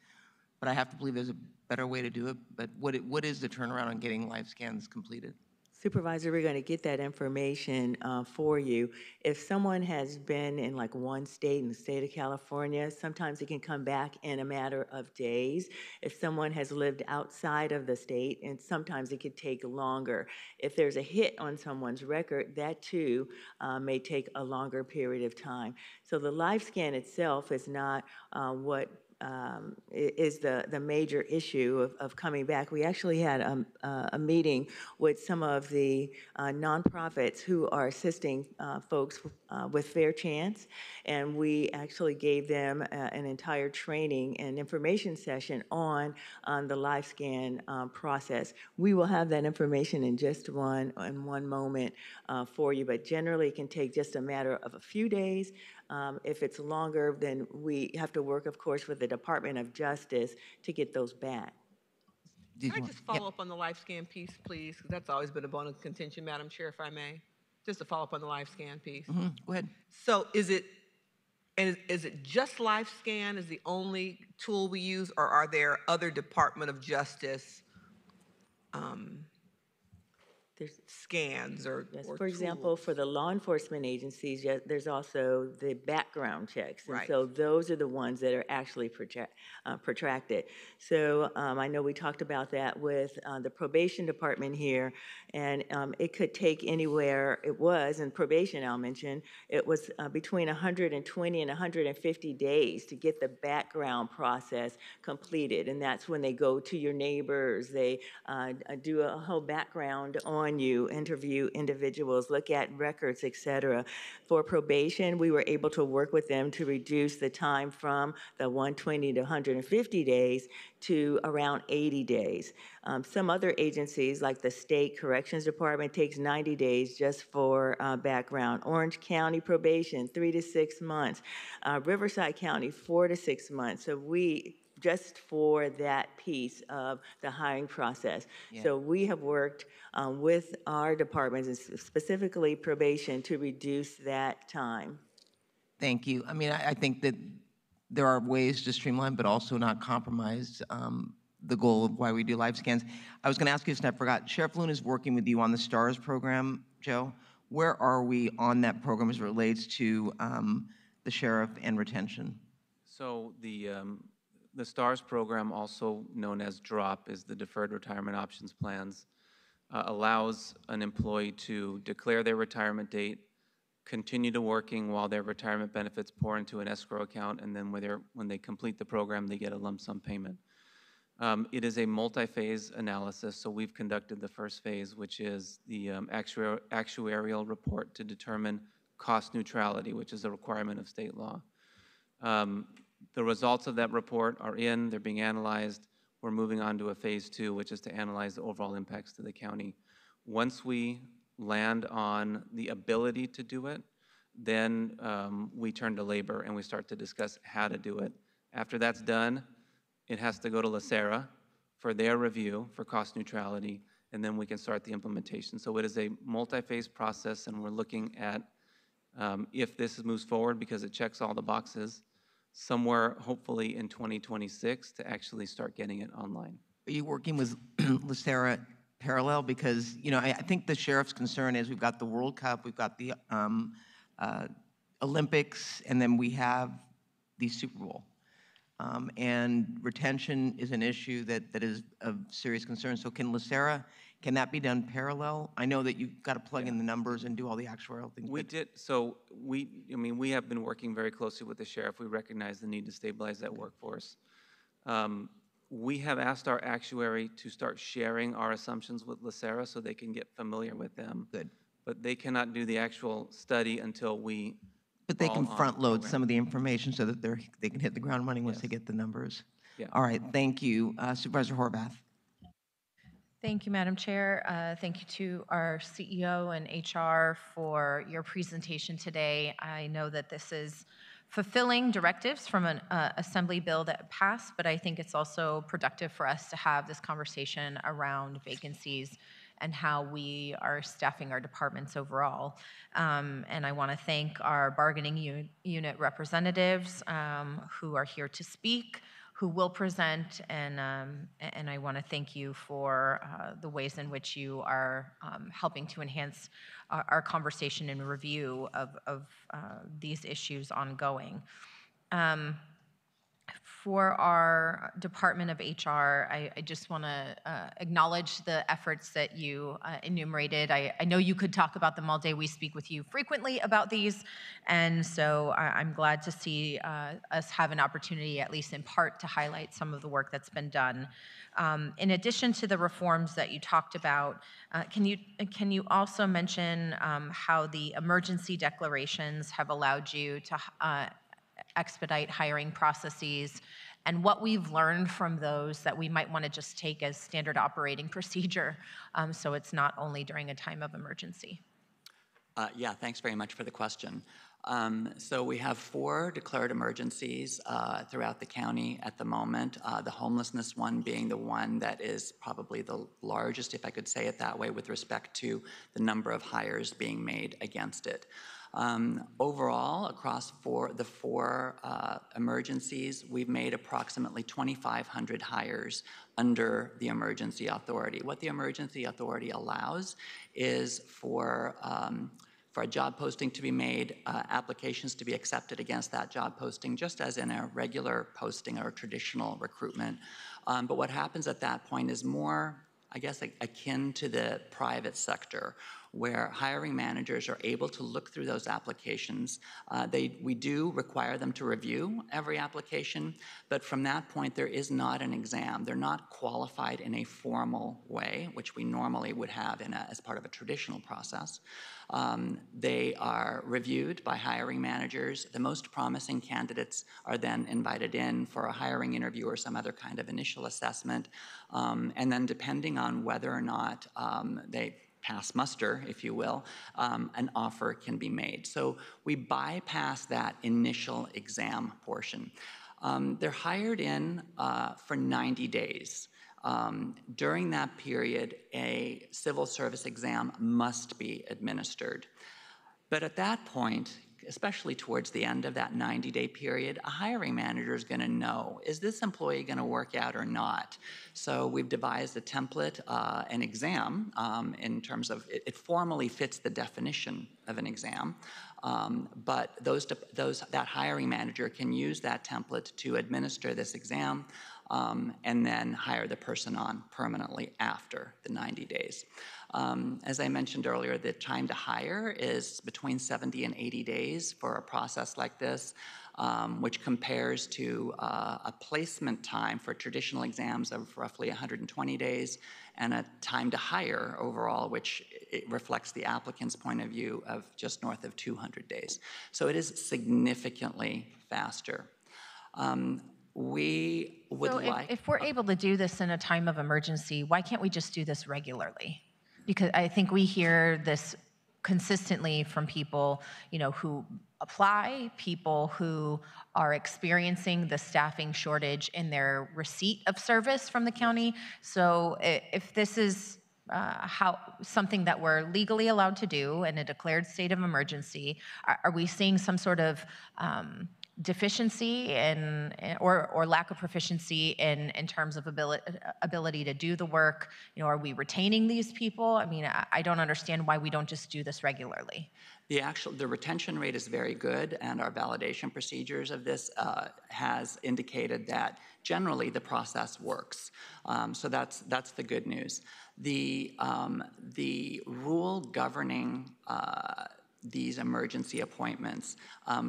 but I have to believe there's a better way to do it. But what is the turnaround on getting live scans completed? Supervisor, we're going to get that information for you. If someone has been in like one state in the state of California, sometimes it can come back in a matter of days. If someone has lived outside of the state, and sometimes it could take longer. If there's a hit on someone's record, that too may take a longer period of time. So the live scan itself is not what is the major issue of coming back. We actually had a meeting with some of the nonprofits who are assisting folks with Fair Chance, and we actually gave them an entire training and information session on the live scan process. We will have that information in just one moment for you, but generally it can take just a matter of a few days. If it's longer, then we have to work, of course, with the Department of Justice to get those back. Can I just follow up on the live scan piece, please? Because that's always been a bone of contention, Madam Chair, if I may. Just to follow up on the live scan piece. Go ahead. So is it just live scan is the only tool we use, or are there other Department of Justice There's scans or Yes, or for example, tools? for the law enforcement agencies, there's also the background checks. And Right. so those are the ones that are actually protracted. So I know we talked about that with the probation department here, and it could take anywhere, it was, in probation I'll mention, it was between 120 and 150 days to get the background process completed. And that's when they go to your neighbors, they do a whole background on you, interview individuals, look at records, et cetera. For probation, we were able to work with them to reduce the time from the 120 to 150 days to around 80 days. Some other agencies, like the State Corrections Department, takes 90 days just for background. Orange County probation, 3 to 6 months. Riverside County, 4 to 6 months. So just for that piece of the hiring process. Yeah. So we have worked with our departments, and specifically probation, to reduce that time. Thank you. I mean, I think that there are ways to streamline, but also not compromise the goal of why we do live scans. I was going to ask you this, and I forgot. Sheriff Loon is working with you on the STARS program, Joe. Where are we on that program as it relates to the sheriff and retention? So the STARS program, also known as DROP, is the Deferred Retirement Options Plans, allows an employee to declare their retirement date, continue to working while their retirement benefits pour into an escrow account, and then when they complete the program, they get a lump sum payment. It is a multi-phase analysis, so we've conducted the first phase, which is the actuarial report to determine cost neutrality, which is a requirement of state law. The results of that report are in, they're being analyzed. We're moving on to a phase 2, which is to analyze the overall impacts to the county. Once we land on the ability to do it, then we turn to labor and we start to discuss how to do it. After that's done, it has to go to LACERA for their review for cost neutrality, and then we can start the implementation. So it is a multi-phase process, and we're looking at if this moves forward, because it checks all the boxes, somewhere hopefully in 2026 to actually start getting it online. Are you working with LACERA parallel? Because, you know, I think the sheriff's concern is we've got the World Cup, we've got the Olympics, and then we have the Super Bowl. And retention is an issue that is of serious concern. So can LACERA, can that be done parallel? I know that you've got to plug in the numbers and do all the actuarial things. We have been working very closely with the sheriff. We recognize the need to stabilize that workforce. We have asked our actuary to start sharing our assumptions with LACERA so they can get familiar with them. Good. But they cannot do the actual study until we. But they can front load some of the information so that they can hit the ground running once they get the numbers. Yeah. All right, thank you. Supervisor Horvath. Thank you, Madam Chair. Thank you to our CEO and HR for your presentation today. I know that this is fulfilling directives from an assembly bill that passed, but I think it's also productive for us to have this conversation around vacancies and how we are staffing our departments overall. And I want to thank our bargaining unit representatives who are here to speak, who will present, and I want to thank you for the ways in which you are helping to enhance our conversation and review of these issues ongoing. For our Department of HR, I just want to acknowledge the efforts that you enumerated. I know you could talk about them all day. We speak with you frequently about these, and so I'm glad to see us have an opportunity, at least in part, to highlight some of the work that's been done. In addition to the reforms that you talked about, can you also mention how the emergency declarations have allowed you to expedite hiring processes, and what we've learned from those that we might want to just take as standard operating procedure, so it's not only during a time of emergency? Yeah, thanks very much for the question. So we have 4 declared emergencies throughout the county at the moment, the homelessness one being the one that is probably the largest, if I could say it that way, with respect to the number of hires being made against it. Overall, across the four emergencies, we've made approximately 2,500 hires under the emergency authority. What the emergency authority allows is for a job posting to be made, applications to be accepted against that job posting, just as in a regular posting or traditional recruitment. But what happens at that point is more, I guess, akin to the private sector, where hiring managers are able to look through those applications. We do require them to review every application, but from that point, there is not an exam. They're not qualified in a formal way, which we normally would have as part of a traditional process. They are reviewed by hiring managers. The most promising candidates are then invited in for a hiring interview or some other kind of initial assessment. And then depending on whether or not they pass muster, if you will, an offer can be made. So we bypass that initial exam portion. They're hired in for 90 days. During that period, a civil service exam must be administered. But at that point, especially towards the end of that 90-day period, a hiring manager is going to know, is this employee going to work out or not? So we've devised a template, an exam, in terms of it formally fits the definition of an exam. But that hiring manager can use that template to administer this exam and then hire the person on permanently after the 90 days. As I mentioned earlier, the time to hire is between 70 and 80 days for a process like this, which compares to a placement time for traditional exams of roughly 120 days and a time to hire overall, which it reflects the applicant's point of view, of just north of 200 days. So it is significantly faster. We would if we're able to do this in a time of emergency, why can't we just do this regularly? Because I think we hear this consistently from people, who apply, people who are experiencing the staffing shortage in their receipt of service from the county. So if this is something that we're legally allowed to do in a declared state of emergency, are we seeing some sort of deficiency or lack of proficiency in terms of ability to do the work? Are we retaining these people? I mean, I don't understand why we don't just do this regularly. The retention rate is very good, and our validation procedures of this has indicated that generally the process works. So that's the good news. The rule governing these emergency appointments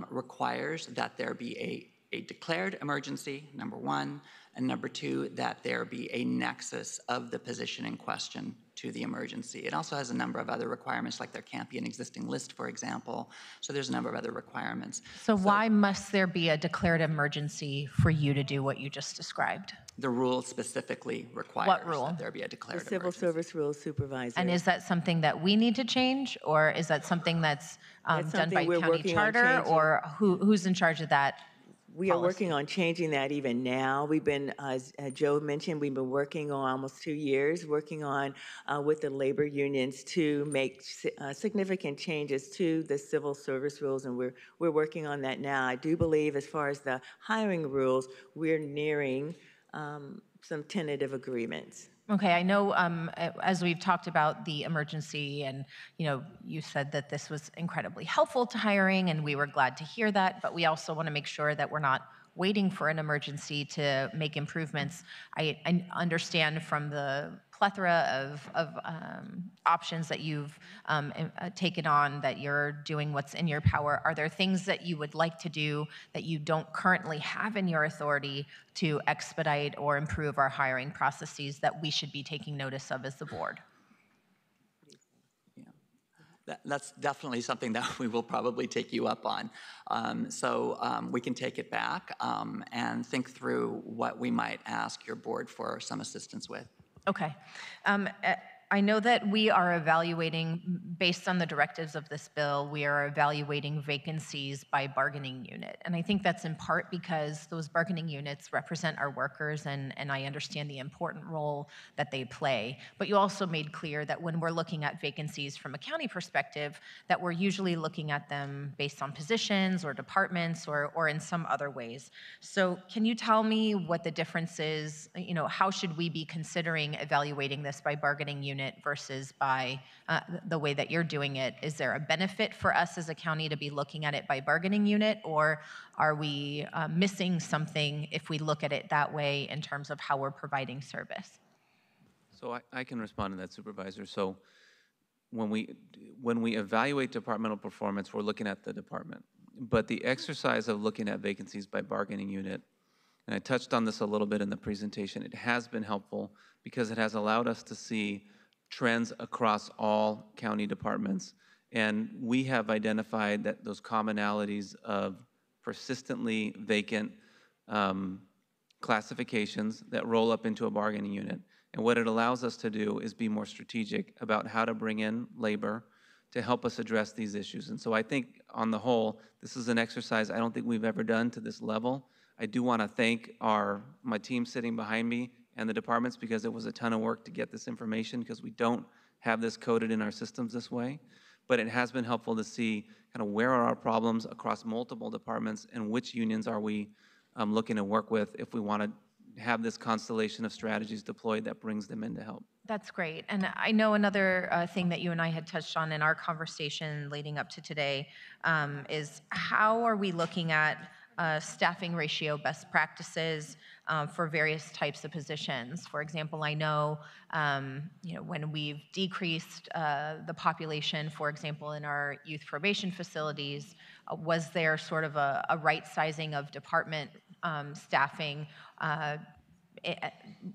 requires that there be a declared emergency, number one, and number two, that there be a nexus of the position in question to the emergency. It also has a number of other requirements, like there can't be an existing list, for example. So there's a number of other requirements. So why must there be a declared emergency for you to do what you just described? The rule specifically requires that there be a declared emergency. Civil Service Rules, Supervisor. And is that something that we need to change, or is that something that's done by county charter, or who's in charge of that? We are working on changing that even now. We've been, as Joe mentioned, we've been working on almost 2 years, working on with the labor unions to make significant changes to the civil service rules, and we're working on that now. I do believe, as far as the hiring rules, we're nearing some tentative agreements. Okay, I know as we've talked about the emergency, and you said that this was incredibly helpful to hiring, and we were glad to hear that, but we also want to make sure that we're not waiting for an emergency to make improvements. I understand from the plethora of options that you've taken on that you're doing what's in your power. Are there things that you would like to do that you don't currently have in your authority to expedite or improve our hiring processes that we should be taking notice of as the board? That's definitely something that we will probably take you up on. So we can take it back and think through what we might ask your board for some assistance with. Okay. I know that we are evaluating, based on the directives of this bill, we are evaluating vacancies by bargaining unit. And I think that's in part because those bargaining units represent our workers, and I understand the important role that they play. But you also made clear that when we're looking at vacancies from a county perspective, that we're usually looking at them based on positions or departments or in some other ways. So can you tell me what the difference is? You know, how should we be considering evaluating this by bargaining unit versus by the way that you're doing it? Is there a benefit for us as a county to be looking at it by bargaining unit, or are we missing something if we look at it that way in terms of how we're providing service? So I can respond to that, Supervisor. So when we evaluate departmental performance, we're looking at the department. But the exercise of looking at vacancies by bargaining unit, and I touched on this a little bit in the presentation, it has been helpful because it has allowed us to see trends across all county departments. And we have identified that those commonalities of persistently vacant classifications that roll up into a bargaining unit. And what it allows us to do is be more strategic about how to bring in labor to help us address these issues. And so I think on the whole, this is an exercise I don't think we've ever done to this level. I do want to thank my team sitting behind me and the departments, because it was a ton of work to get this information, because we don't have this coded in our systems this way. But it has been helpful to see kind of where are our problems across multiple departments and which unions are we looking to work with if we want to have this constellation of strategies deployed that brings them in to help. That's great. And I know another thing that you and I had touched on in our conversation leading up to today is how are we looking at staffing ratio best practices for various types of positions. For example, I know, when we've decreased the population, for example, in our youth probation facilities, was there sort of a right sizing of department staffing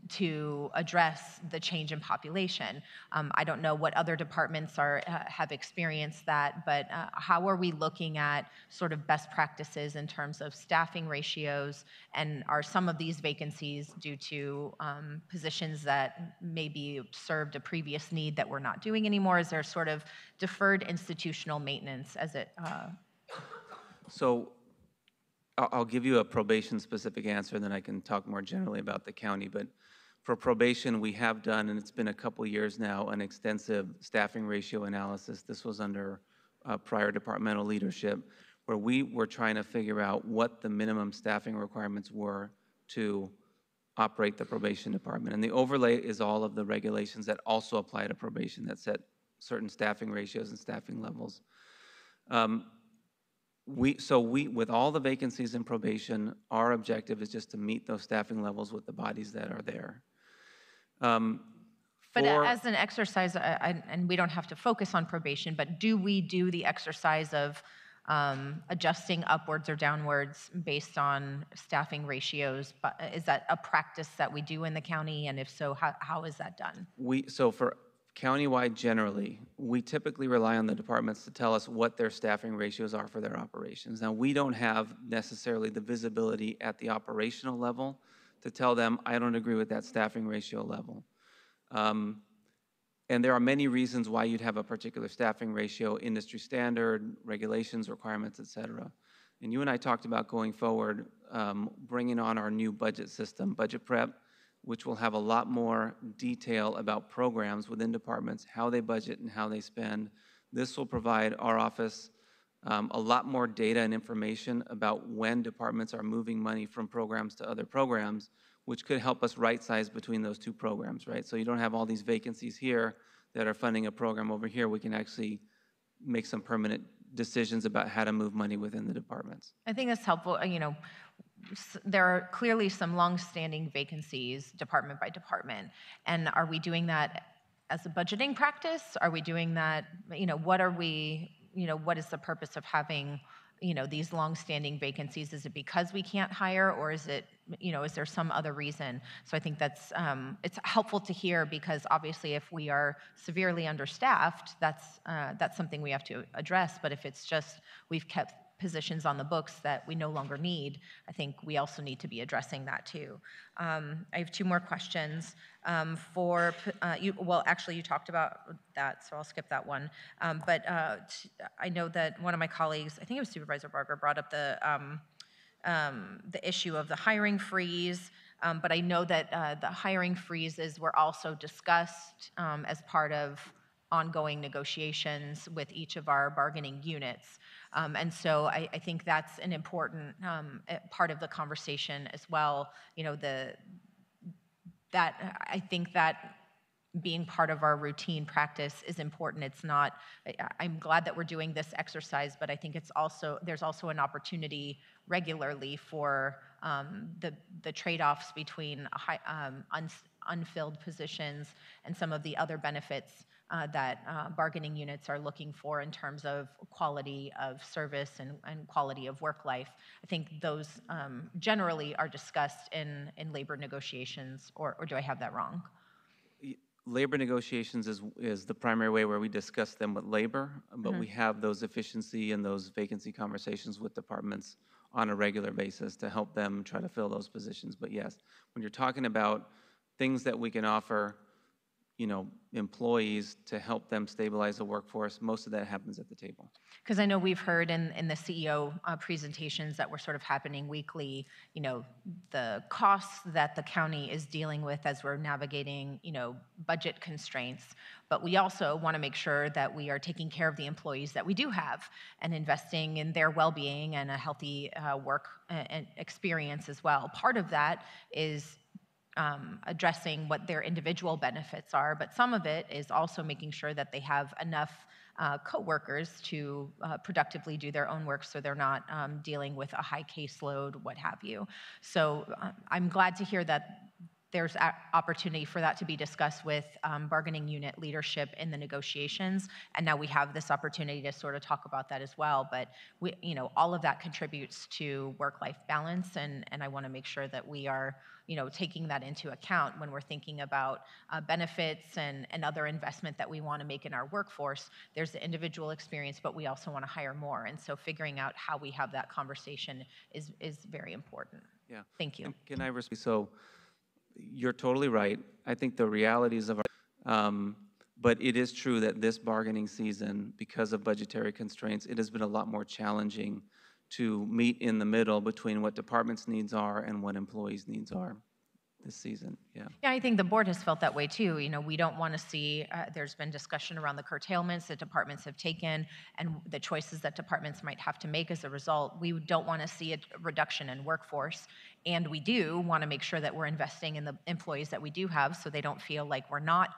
to address the change in population? I don't know what other departments have experienced that, but how are we looking at sort of best practices in terms of staffing ratios? And are some of these vacancies due to positions that maybe served a previous need that we're not doing anymore? Is there sort of deferred institutional maintenance as it? So I'll give you a probation-specific answer, and then I can talk more generally about the county. But for probation, we have done, and it's been a couple years now, an extensive staffing ratio analysis. This was under prior departmental leadership, where we were trying to figure out what the minimum staffing requirements were to operate the probation department. And the overlay is all of the regulations that also apply to probation that set certain staffing ratios and staffing levels. With all the vacancies in probation, our objective is just to meet those staffing levels with the bodies that are there. But as an exercise, and we don't have to focus on probation, but do we do the exercise of adjusting upwards or downwards based on staffing ratios? But is that a practice that we do in the county? And if so, how is that done? So for countywide generally, we typically rely on the departments to tell us what their staffing ratios are for their operations. Now, we don't have necessarily the visibility at the operational level to tell them, I don't agree with that staffing ratio level. And there are many reasons why you'd have a particular staffing ratio, industry standard, regulations, requirements, et cetera. And you and I talked about going forward, bringing on our new budget system, Budget Prep, which will have a lot more detail about programs within departments, how they budget and how they spend. This will provide our office a lot more data and information about when departments are moving money from programs to other programs, which could help us right-size between those two programs, right? So you don't have all these vacancies here that are funding a program over here. We can actually make some permanent decisions about how to move money within the departments. I think that's helpful. There are clearly some long-standing vacancies department by department. And are we doing that as a budgeting practice? Are we doing that, what is the purpose of having, these long-standing vacancies? Is it because we can't hire, or is it, is there some other reason? So I think that's, it's helpful to hear, because obviously if we are severely understaffed, that's something we have to address. But if it's just we've kept positions on the books that we no longer need, I think we also need to be addressing that too. I have two more questions. Actually, you talked about that, so I'll skip that one. I know that one of my colleagues, I think it was Supervisor Barger, brought up the issue of the hiring freeze. But I know that the hiring freezes were also discussed as part of ongoing negotiations with each of our bargaining units. And so I think that's an important part of the conversation as well. You know, I think that being part of our routine practice is important. It's not, I'm glad that we're doing this exercise, but I think there's also an opportunity regularly for the trade-offs between unfilled positions and some of the other benefits that bargaining units are looking for in terms of quality of service and quality of work life. I think those generally are discussed in labor negotiations, or do I have that wrong? Labor negotiations is the primary way where we discuss them with labor, but we have those efficiency and those vacancy conversations with departments on a regular basis to help them try to fill those positions. But yes, when you're talking about things that we can offer, you know, employees to help them stabilize the workforce, most of that happens at the table. Because I know we've heard in the CEO presentations that were sort of happening weekly, you know, the costs that the county is dealing with as we're navigating, you know, budget constraints. But we also want to make sure that we are taking care of the employees that we do have and investing in their well-being and a healthy work experience as well. Part of that is addressing what their individual benefits are, but some of it is also making sure that they have enough co-workers to productively do their own work so they're not dealing with a high caseload, what have you. So I'm glad to hear that there's opportunity for that to be discussed with bargaining unit leadership in the negotiations, and now we have this opportunity to sort of talk about that as well. But we, you know, all of that contributes to work-life balance, and I want to make sure that we are, you know, taking that into account when we're thinking about benefits and other investment that we want to make in our workforce. There's the individual experience, but we also want to hire more, and so figuring out how we have that conversation is very important. Yeah. Thank you. Can I respond? So you're totally right. I think the realities of our, but it is true that this bargaining season, because of budgetary constraints, it has been a lot more challenging to meet in the middle between what departments' needs are and what employees' needs are this season. Yeah. Yeah, I think the board has felt that way too. You know, we don't want to see, there's been discussion around the curtailments that departments have taken and the choices that departments might have to make as a result. We don't want to see a reduction in workforce. And we do want to make sure that we're investing in the employees that we do have so they don't feel like we're not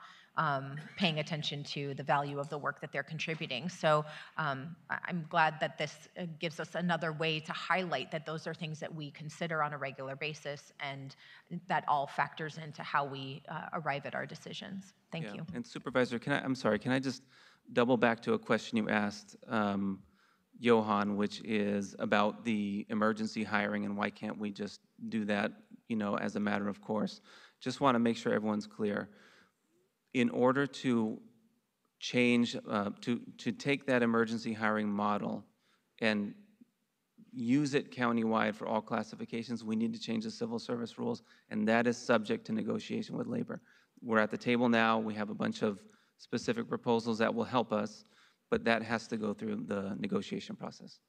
paying attention to the value of the work that they're contributing. So I'm glad that this gives us another way to highlight that those are things that we consider on a regular basis, and that all factors into how we arrive at our decisions. Thank you. And Supervisor, I'm sorry, can I just double back to a question you asked Johan, which is about the emergency hiring and why can't we just do that, you know, as a matter of course. Just want to make sure everyone's clear. In order to change, to take that emergency hiring model and use it countywide for all classifications, we need to change the civil service rules, and that is subject to negotiation with labor. We're at the table now. We have a bunch of specific proposals that will help us, but that has to go through the negotiation process.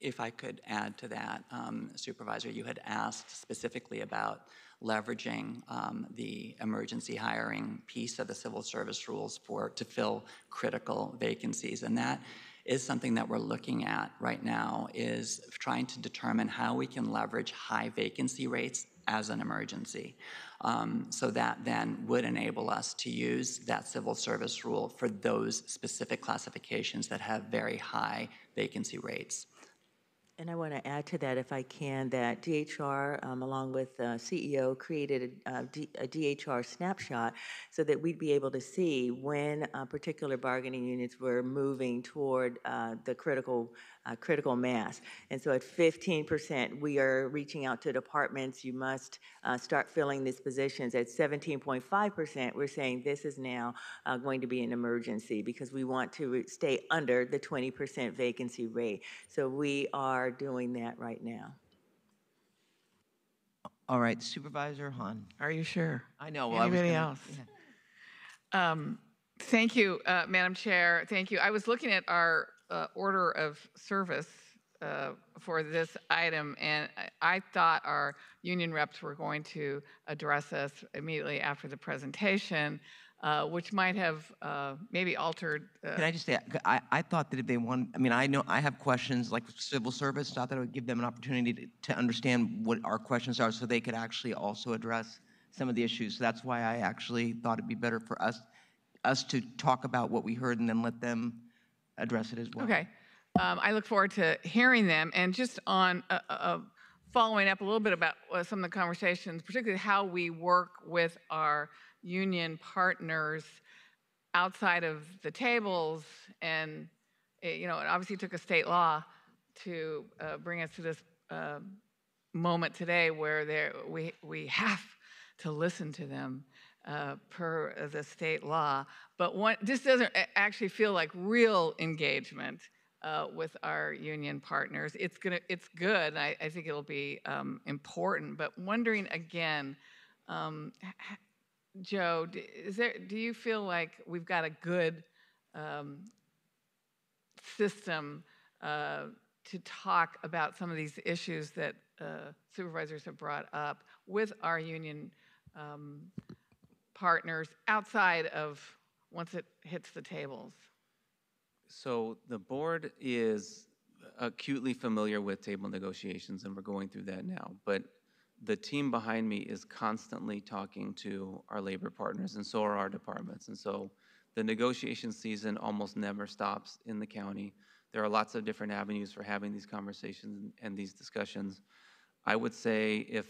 If I could add to that, Supervisor, you had asked specifically about leveraging the emergency hiring piece of the civil service rules to fill critical vacancies, and that is something that we're looking at right now, is trying to determine how we can leverage high vacancy rates as an emergency. So that then would enable us to use that civil service rule for those specific classifications that have very high vacancy rates. And I want to add to that, if I can, that DHR, along with CEO, created a DHR snapshot so that we'd be able to see when particular bargaining units were moving toward the critical mass. And so at 15%, we are reaching out to departments, you must start filling these positions. At 17.5%, we're saying this is now going to be an emergency because we want to stay under the 20% vacancy rate. So we are doing that right now. All right, Supervisor Hahn. Are you sure? I know. Well, Anybody I was else? Thank you, Madam Chair. Thank you. I was looking at our order of service for this item, and I thought our union reps were going to address us immediately after the presentation, which might have maybe altered. Can I just say, I thought that if they want, I mean, I know I have questions like civil service, thought that I would give them an opportunity to understand what our questions are so they could actually also address some of the issues. So that's why I actually thought it'd be better for us to talk about what we heard and then let them address it as well. Okay. I look forward to hearing them. And just on following up a little bit about some of the conversations, particularly how we work with our union partners outside of the tables. And, it obviously took a state law to bring us to this moment today where we have to listen to them per the state law. But this doesn't actually feel like real engagement with our union partners. It's good. I think it'll be important. But wondering again, Joe, do you feel like we've got a good system to talk about some of these issues that supervisors have brought up with our union partners outside of once it hits the tables? So the board is acutely familiar with table negotiations, and we're going through that now. But the team behind me is constantly talking to our labor partners, and so are our departments. And so the negotiation season almost never stops in the county. There are lots of different avenues for having these conversations and these discussions. I would say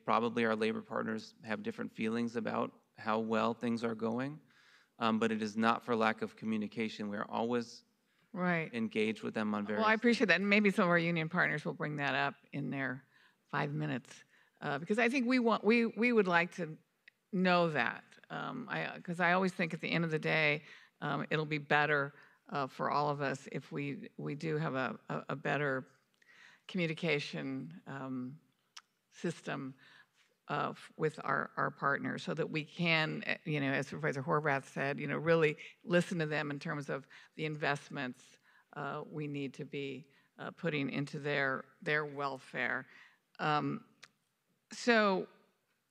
probably our labor partners have different feelings about how well things are going, but it is not for lack of communication. We're always engaged with them on various. Well, I appreciate that, and maybe some of our union partners will bring that up in their 5 minutes, because I think we would like to know that, because I always think at the end of the day, it'll be better for all of us if we do have a better communication system with our partners, so that we can, as Supervisor Horvath said, really listen to them in terms of the investments we need to be putting into their welfare. So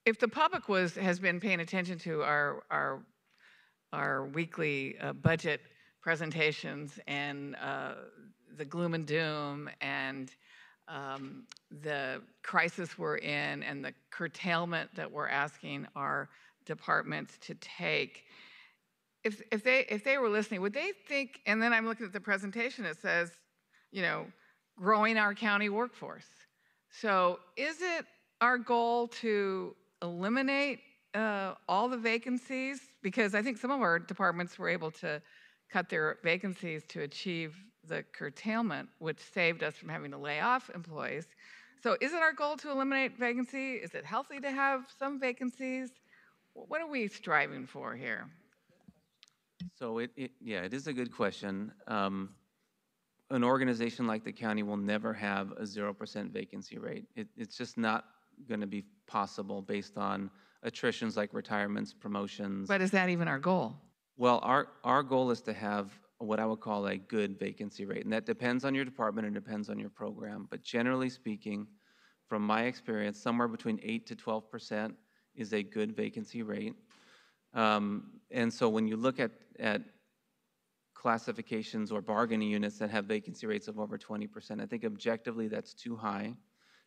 if the public has been paying attention to our weekly budget presentations and the gloom and doom and the crisis we're in and the curtailment that we're asking our departments to take, if they were listening, would they think, and then I'm looking at the presentation, it says, growing our county workforce. So is it our goal to eliminate all the vacancies? Because I think some of our departments were able to cut their vacancies to achieve the curtailment, which saved us from having to lay off employees. So is it our goal to eliminate vacancy? Is it healthy to have some vacancies? What are we striving for here? So it is a good question. An organization like the county will never have a 0% vacancy rate. It's just not going to be possible based on attritions like retirements, promotions. But is that even our goal? Well, our goal is to have what I would call a good vacancy rate, and that depends on your department and depends on your program. But generally speaking, from my experience, somewhere between 8 to 12% is a good vacancy rate. And so when you look at classifications or bargaining units that have vacancy rates of over 20%, I think objectively that's too high,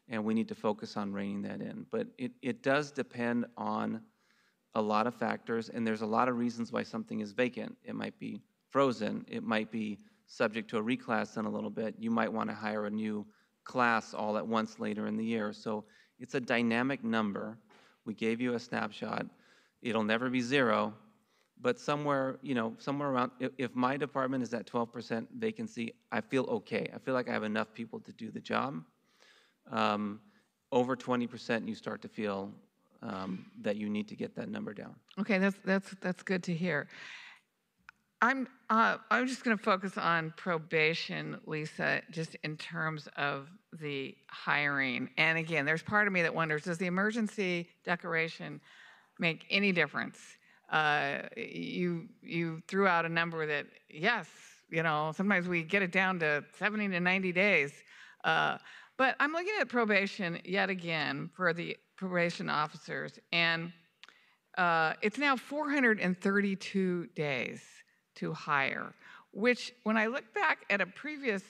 and we need to focus on reining that in. But it does depend on a lot of factors, and there's a lot of reasons why something is vacant. It might be frozen. It might be subject to a reclass in a little bit, you might want to hire a new class all at once later in the year. So it's a dynamic number. We gave you a snapshot. It'll never be zero, but somewhere, somewhere around, if my department is at 12% vacancy, I feel okay. I feel like I have enough people to do the job. Over 20%, you start to feel that you need to get that number down. Okay, that's good to hear. I'm just going to focus on probation, Lisa, just in terms of the hiring. And again, there's part of me that wonders, does the emergency declaration make any difference? You threw out a number that, yes, sometimes we get it down to 70 to 90 days. But I'm looking at probation yet again for the probation officers, and it's now 432 days to hire, which when I look back at a previous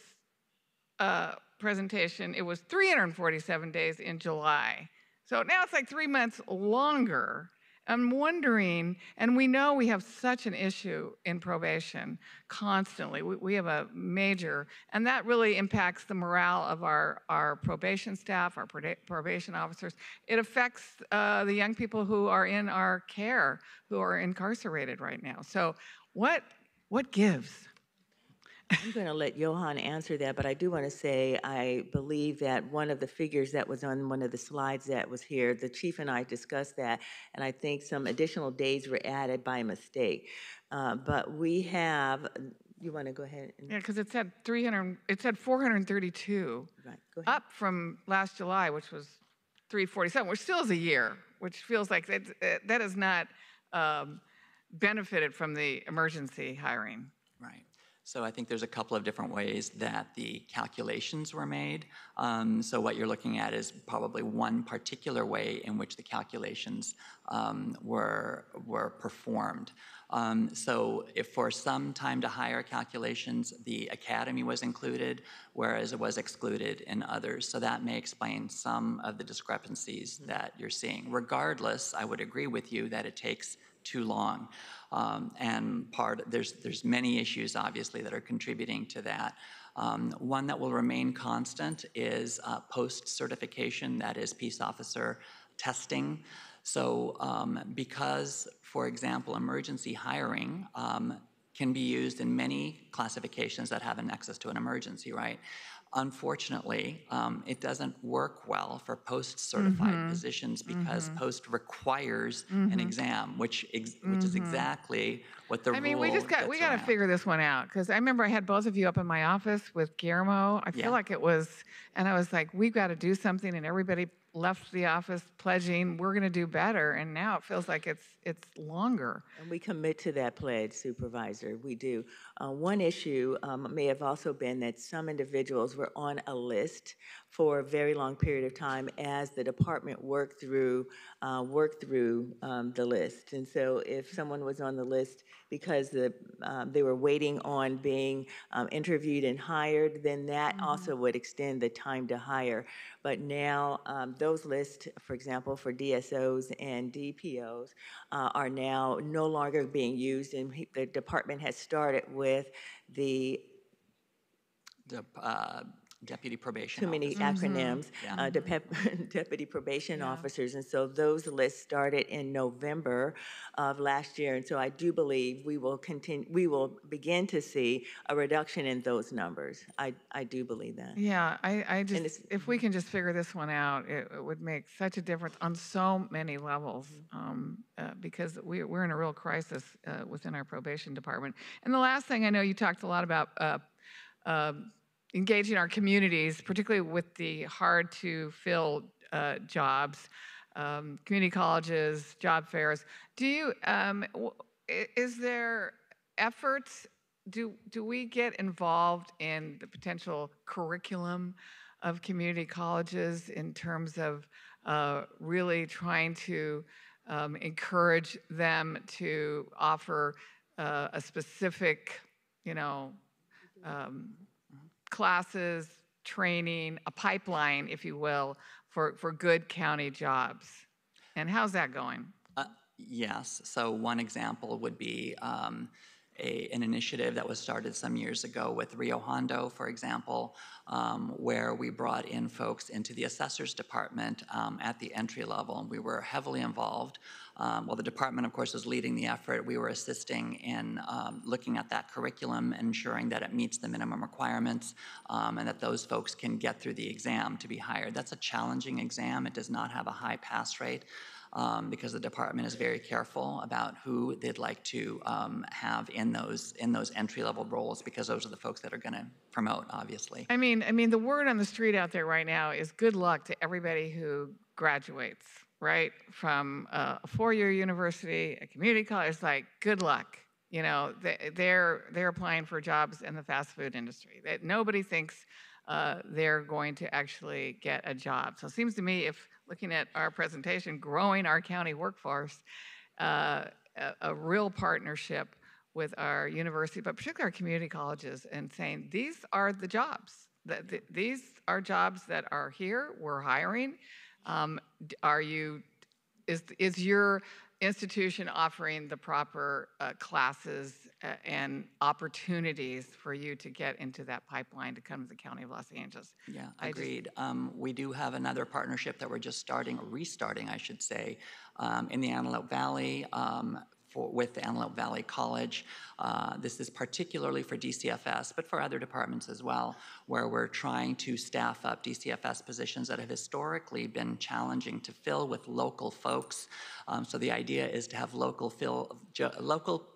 presentation, it was 347 days in July. So now it's like 3 months longer. I'm wondering, and we know we have such an issue in probation constantly. We have a major, and that really impacts the morale of our probation staff, our probation officers. It affects the young people who are in our care, who are incarcerated right now. So what gives? I'm going to let Johan answer that, but I do want to say I believe that one of the figures that was on one of the slides that was here, the chief and I discussed that, and I think some additional days were added by mistake. But we have, you want to go ahead? Yeah, because it said 432, right, go ahead. Up from last July, which was 347, which still is a year, which feels like that has not benefited from the emergency hiring. Right. So I think there's a couple of different ways that the calculations were made. So what you're looking at is probably one particular way in which the calculations were performed. So if for some time to hire calculations, the academy was included, whereas it was excluded in others. So that may explain some of the discrepancies that you're seeing. Regardless, I would agree with you that it takes too long. And there's many issues, obviously, that are contributing to that. One that will remain constant is post-certification, that is peace officer testing. So because, for example, emergency hiring can be used in many classifications that have a nexus to an emergency, right? Unfortunately, it doesn't work well for post-certified positions because post requires an exam, which is exactly what the rule we got to figure this one out, because I remember I had both of you up in my office with Guillermo. I feel like it was, and I was like, we've got to do something, and everybody left the office pledging we're going to do better, and now it feels like it's longer. And we commit to that pledge, Supervisor. We do. One issue may have also been that some individuals were on a list for a very long period of time as the department worked through the list. And so if someone was on the list because they were waiting on being interviewed and hired, then that also would extend the time to hire. But now those lists, for example, for DSOs and DPOs, are now no longer being used, and the department has started with the deputy probation too many acronyms, deputy probation officers, and so those lists started in November of last year, and so I do believe we will begin to see a reduction in those numbers. I do believe that. Yeah, I just, if we can just figure this one out, it would make such a difference on so many levels, because we're in a real crisis within our probation department. And the last thing, I know you talked a lot about engaging our communities, particularly with the hard-to-fill jobs, community colleges, job fairs. Do you, is there efforts, do we get involved in the potential curriculum of community colleges in terms of really trying to encourage them to offer a specific, classes, training, a pipeline, if you will, for good county jobs? And how's that going? Yes. So one example would be an initiative that was started some years ago with Rio Hondo, for example, where we brought in folks into the assessor's department at the entry level. We were heavily involved. While the department, of course, was leading the effort, we were assisting in looking at that curriculum and ensuring that it meets the minimum requirements and that those folks can get through the exam to be hired. That's a challenging exam. It does not have a high pass rate. Because the department is very careful about who they'd like to have in those entry-level roles, because those are the folks that are going to promote, obviously. I mean, the word on the street out there right now is good luck to everybody who graduates, right, from a four-year university, a community college. It's like, good luck. You know, they're applying for jobs in the fast food industry. That nobody thinks they're going to actually get a job. So it seems to me, if looking at our presentation, growing our county workforce, a real partnership with our university, but particularly our community colleges, and saying, these are the jobs. These are jobs that are here, we're hiring. Is your institution offering the proper classes and opportunities for you to get into that pipeline to come to the County of Los Angeles? Yeah, agreed. We do have another partnership that we're just starting, or restarting, I should say, in the Antelope Valley with the Antelope Valley College. This is particularly for DCFS, but for other departments as well, where we're trying to staff up DCFS positions that have historically been challenging to fill with local folks. So the idea is to have local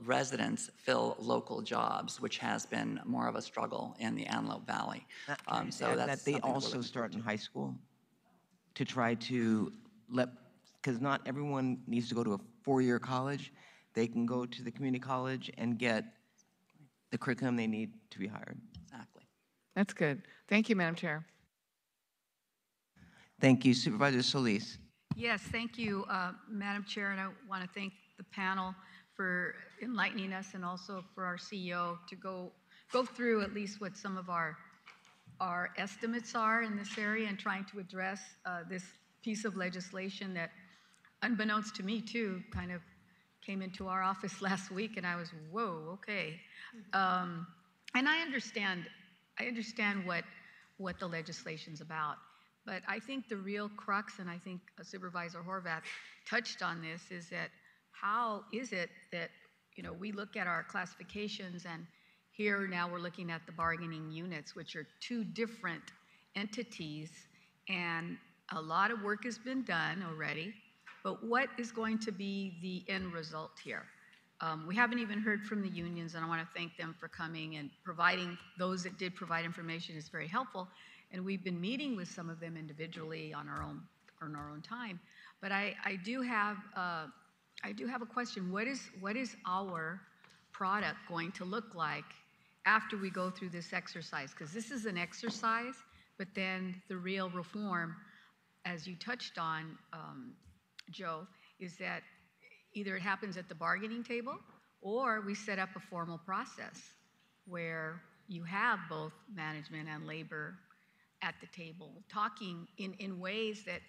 residents fill local jobs, which has been more of a struggle in the Antelope Valley. So that they also start in high school to try to because not everyone needs to go to a four-year college. They can go to the community college and get the curriculum they need to be hired. Exactly. That's good. Thank you, Madam Chair. Thank you. Supervisor Solis. Yes, thank you, Madam Chair, and I want to thank the panel for enlightening us, and also for our CEO to go through at least what some of our estimates are in this area, and trying to address this piece of legislation that, unbeknownst to me too, kind of came into our office last week, and I was, whoa, okay. And I understand what the legislation's about, but I think the real crux, and I think Supervisor Horvath touched on this, is that how is it that, you know, we look at our classifications, and here now we're looking at the bargaining units, which are two different entities, and a lot of work has been done already. But what is going to be the end result here? We haven't even heard from the unions, and I want to thank them for coming and providing. Those that did provide information is very helpful, and we've been meeting with some of them individually on our own time. But I do have a question. What is our product going to look like after we go through this exercise? Because this is an exercise, but then the real reform, as you touched on, Joe, is that either it happens at the bargaining table, or we set up a formal process where you have both management and labor at the table talking in ways that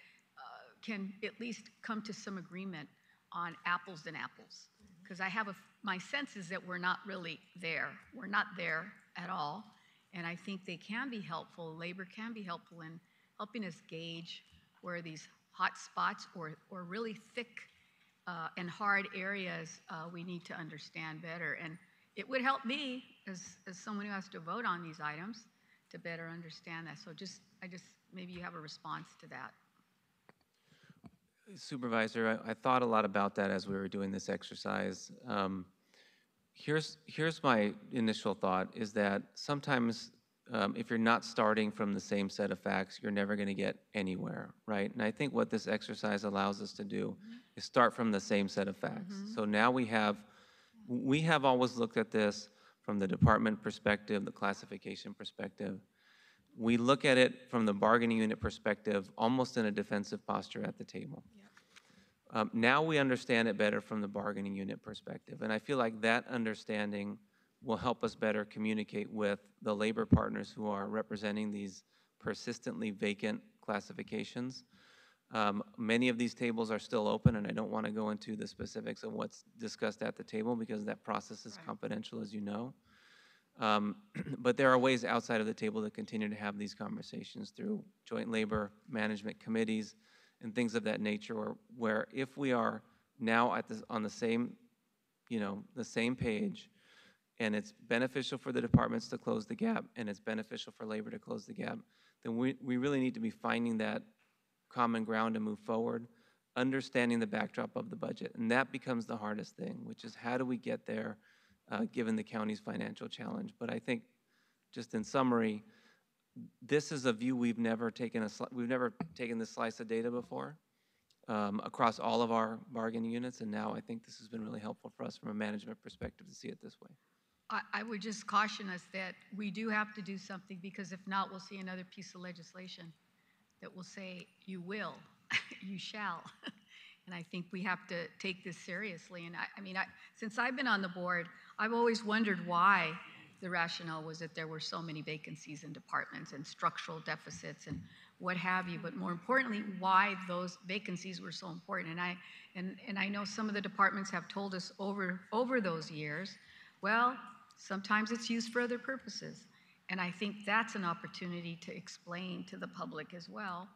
can at least come to some agreement on apples and apples. Because my sense is that we're not really there. We're not there at all. And I think they can be helpful. Labor can be helpful in helping us gauge where these hot spots or really thick and hard areas we need to understand better. And it would help me as someone who has to vote on these items to better understand that. So maybe you have a response to that. Supervisor, I thought a lot about that as we were doing this exercise. Here's my initial thought, is that sometimes if you're not starting from the same set of facts, you're never going to get anywhere, right? And I think what this exercise allows us to do is start from the same set of facts. So now we have always looked at this from the department perspective, the classification perspective. We look at it from the bargaining unit perspective, almost in a defensive posture at the table. Now we understand it better from the bargaining unit perspective, and I feel like that understanding will help us better communicate with the labor partners who are representing these persistently vacant classifications. Many of these tables are still open, and I don't want to go into the specifics of what's discussed at the table because that process is confidential, as you know. But there are ways outside of the table to continue to have these conversations through joint labor management committees and things of that nature, where if we are now on the same, the same page, and it's beneficial for the departments to close the gap, and it's beneficial for labor to close the gap, then we really need to be finding that common ground to move forward, understanding the backdrop of the budget. And that becomes the hardest thing, which is how do we get there given the county's financial challenge. But I think, just in summary, this is a view we've never taken this slice of data before across all of our bargaining units, and now I think this has been really helpful for us from a management perspective to see it this way. I would just caution us that we do have to do something, because if not, we'll see another piece of legislation that will say, you will, you shall. And I think we have to take this seriously. And I mean, since I've been on the board, I've always wondered why the rationale was that there were so many vacancies in departments and structural deficits and what have you, but more importantly, why those vacancies were so important. And I know some of the departments have told us over those years, well, sometimes it's used for other purposes. And I think that's an opportunity to explain to the public as well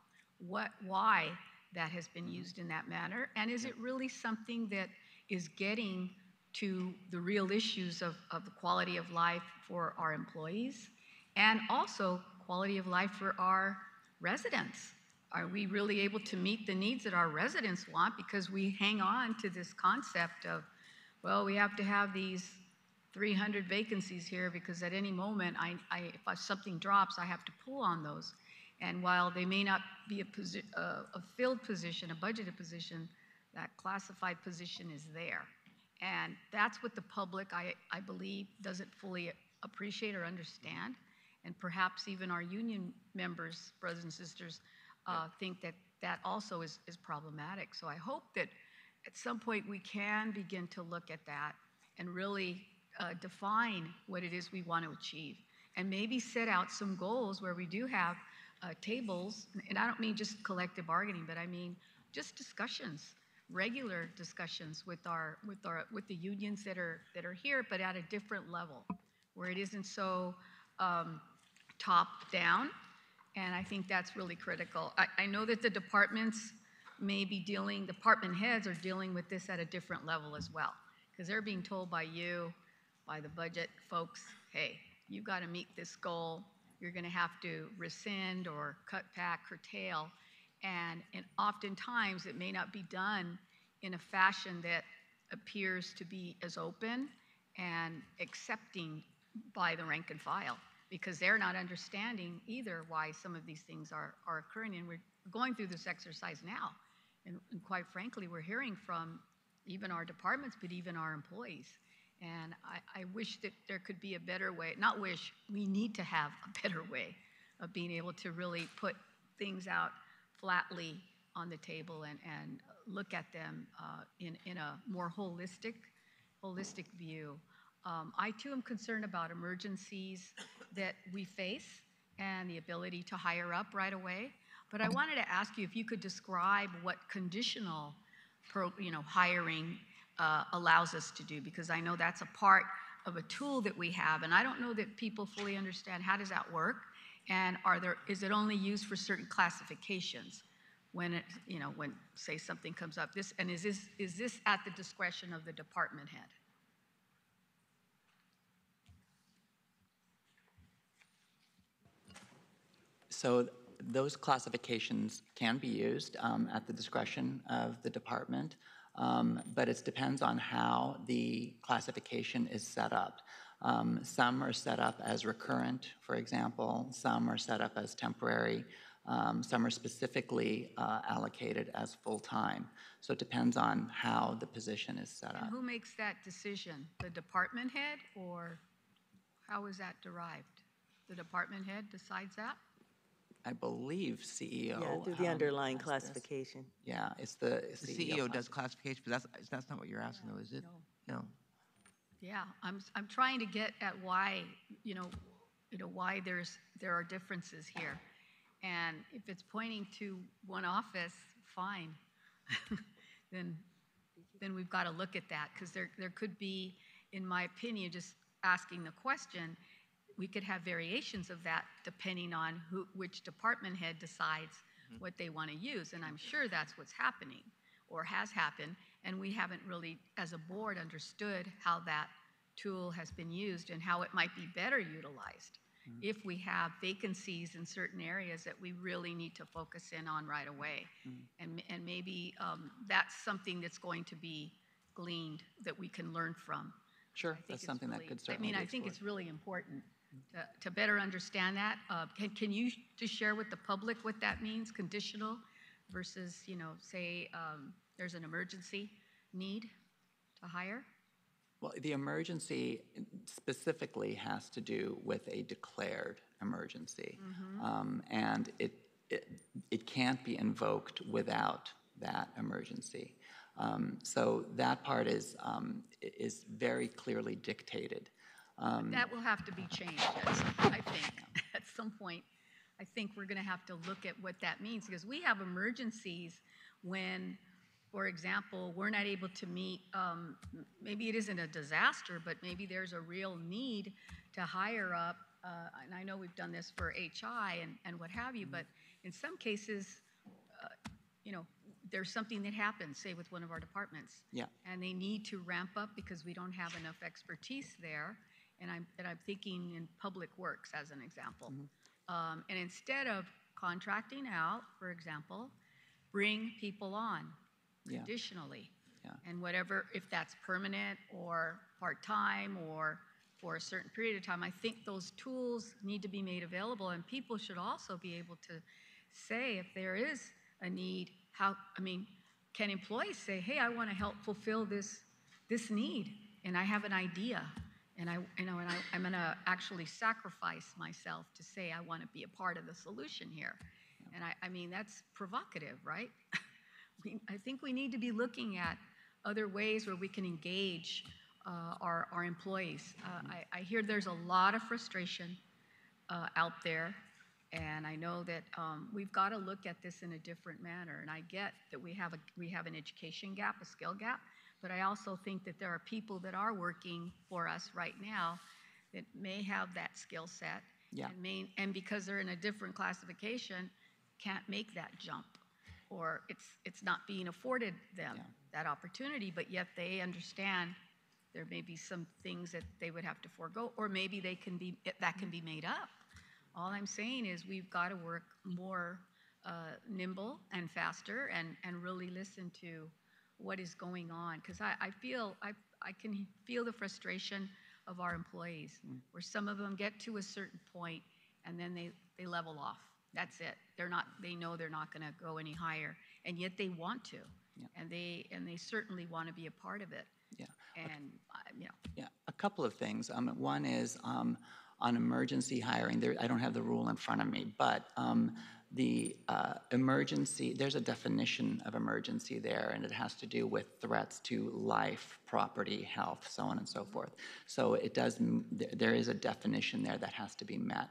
why that has been used in that manner, and is it really something that is getting to the real issues of the quality of life for our employees and also quality of life for our residents? Are we really able to meet the needs that our residents want? Because we hang on to this concept of, well, we have to have these 300 vacancies here because at any moment, if something drops, I have to pull on those. And while they may not be a filled position, a budgeted position, that classified position is there. And that's what the public, I believe, doesn't fully appreciate or understand. And perhaps even our union members, brothers and sisters, think that that also is problematic. So I hope that at some point we can begin to look at that and really define what it is we want to achieve. And maybe set out some goals where we do have tables, and I don't mean just collective bargaining, but I mean just discussions, regular discussions with the unions that are here, but at a different level, where it isn't so top down. And I think that's really critical. I know that the departments may be department heads are dealing with this at a different level as well, because they're being told by the budget folks, hey, you got to meet this goal. You're going to have to rescind or cut back, curtail. And oftentimes it may not be done in a fashion that appears to be as open and accepting by the rank and file, because they're not understanding either why some of these things are occurring. And we're going through this exercise now. And quite frankly, we're hearing from even our departments, but even our employees. And I wish that there could be a better way, not wish, we need to have a better way of being able to really put things out flatly on the table and look at them in a more holistic view. I too am concerned about emergencies that we face and the ability to hire up right away. But I wanted to ask you if you could describe what conditional hiring allows us to do, because I know that's a part of a tool that we have, and I don't know that people fully understand how does that work, and is it only used for certain classifications when when say something comes up? Is this at the discretion of the department head? So those classifications can be used at the discretion of the department, but it depends on how the classification is set up. Some are set up as recurrent, for example. Some are set up as temporary. Some are specifically allocated as full-time. So it depends on how the position is set up. And who makes that decision? The department head, or how is that derived? The department head decides that? I believe CEO. Yeah, through the underlying classification. Yeah, it's the CEO does classification, but that's not what you're asking, though, is it? No. Yeah, I'm trying to get at why why there are differences here, and if it's pointing to one office fine, then we've got to look at that, because there could be, in my opinion, just asking the question, we could have variations of that depending on which department head decides what they want to use. And I'm sure that's what's happening or has happened. And we haven't really, as a board, understood how that tool has been used and how it might be better utilized if we have vacancies in certain areas that we really need to focus in on right away. And maybe that's something that's going to be gleaned that we can learn from. Sure, that's something that could certainly be I think it's really important to better understand that. Can you just share with the public what that means, conditional versus, say there's an emergency need to hire? Well, the emergency specifically has to do with a declared emergency, and it can't be invoked without that emergency. So that part is very clearly dictated. That will have to be changed, I think, at some point. I think we're going to have to look at what that means, because we have emergencies when, for example, we're not able to meet, maybe it isn't a disaster, but maybe there's a real need to hire up, and I know we've done this for HI and what have you, but in some cases, there's something that happens, say with one of our departments, and they need to ramp up because we don't have enough expertise there, and I'm thinking in public works as an example. And instead of contracting out, for example, bring people on additionally. And whatever, if that's permanent or part-time or for a certain period of time, I think those tools need to be made available, and people should also be able to say if there is a need, can employees say, hey, I want to help fulfill this need, and I have an idea, and I'm going to actually sacrifice myself to say I want to be a part of the solution here. And that's provocative, right? I think we need to be looking at other ways where we can engage our employees. I hear there's a lot of frustration out there, and I know that we've got to look at this in a different manner. And I get that we have an education gap, a skill gap, but I also think that there are people that are working for us right now that may have that skill set, and because they're in a different classification, can't make that jump, or it's not being afforded them that opportunity, but yet they understand there may be some things that they would have to forego, or maybe that can be made up. All I'm saying is we've got to work more nimble and faster and really listen to what is going on, because I can feel the frustration of our employees, where some of them get to a certain point and then they level off. That's it. They know they're not going to go any higher, and yet they want to, and they certainly want to be a part of it. A couple of things. One is on emergency hiring. I don't have the rule in front of me, but the emergency, there's a definition of emergency there, and it has to do with threats to life, property, health, so on and so forth. So there is a definition there that has to be met.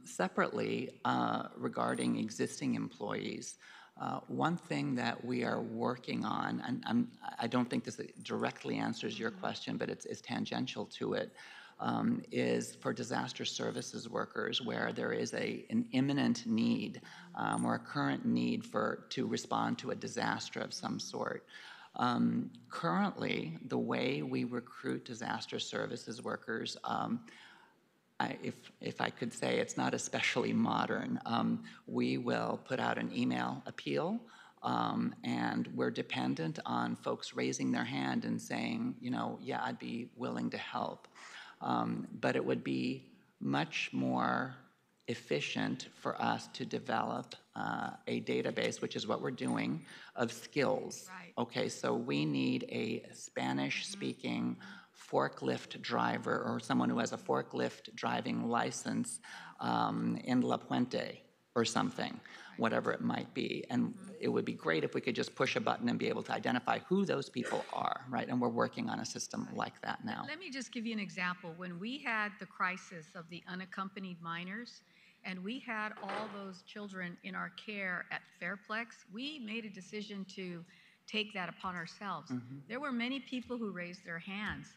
Separately, regarding existing employees, one thing that we are working on, and I don't think this directly answers your question, but it's tangential to it, is for disaster services workers, where there is an imminent need or a current need to respond to a disaster of some sort. Currently, the way we recruit disaster services workers, if I could say, it's not especially modern. We will put out an email appeal, and we're dependent on folks raising their hand and saying, yeah, I'd be willing to help. But it would be much more efficient for us to develop a database, which is what we're doing, of skills. Right. Okay, so we need a Spanish-speaking forklift driver, or someone who has a forklift driving license in La Puente or something, whatever it might be. And it would be great if we could just push a button and be able to identify who those people are, right? And we're working on a system like that now. Let me just give you an example. When we had the crisis of the unaccompanied minors, and we had all those children in our care at Fairplex, we made a decision to take that upon ourselves. There were many people who raised their hands,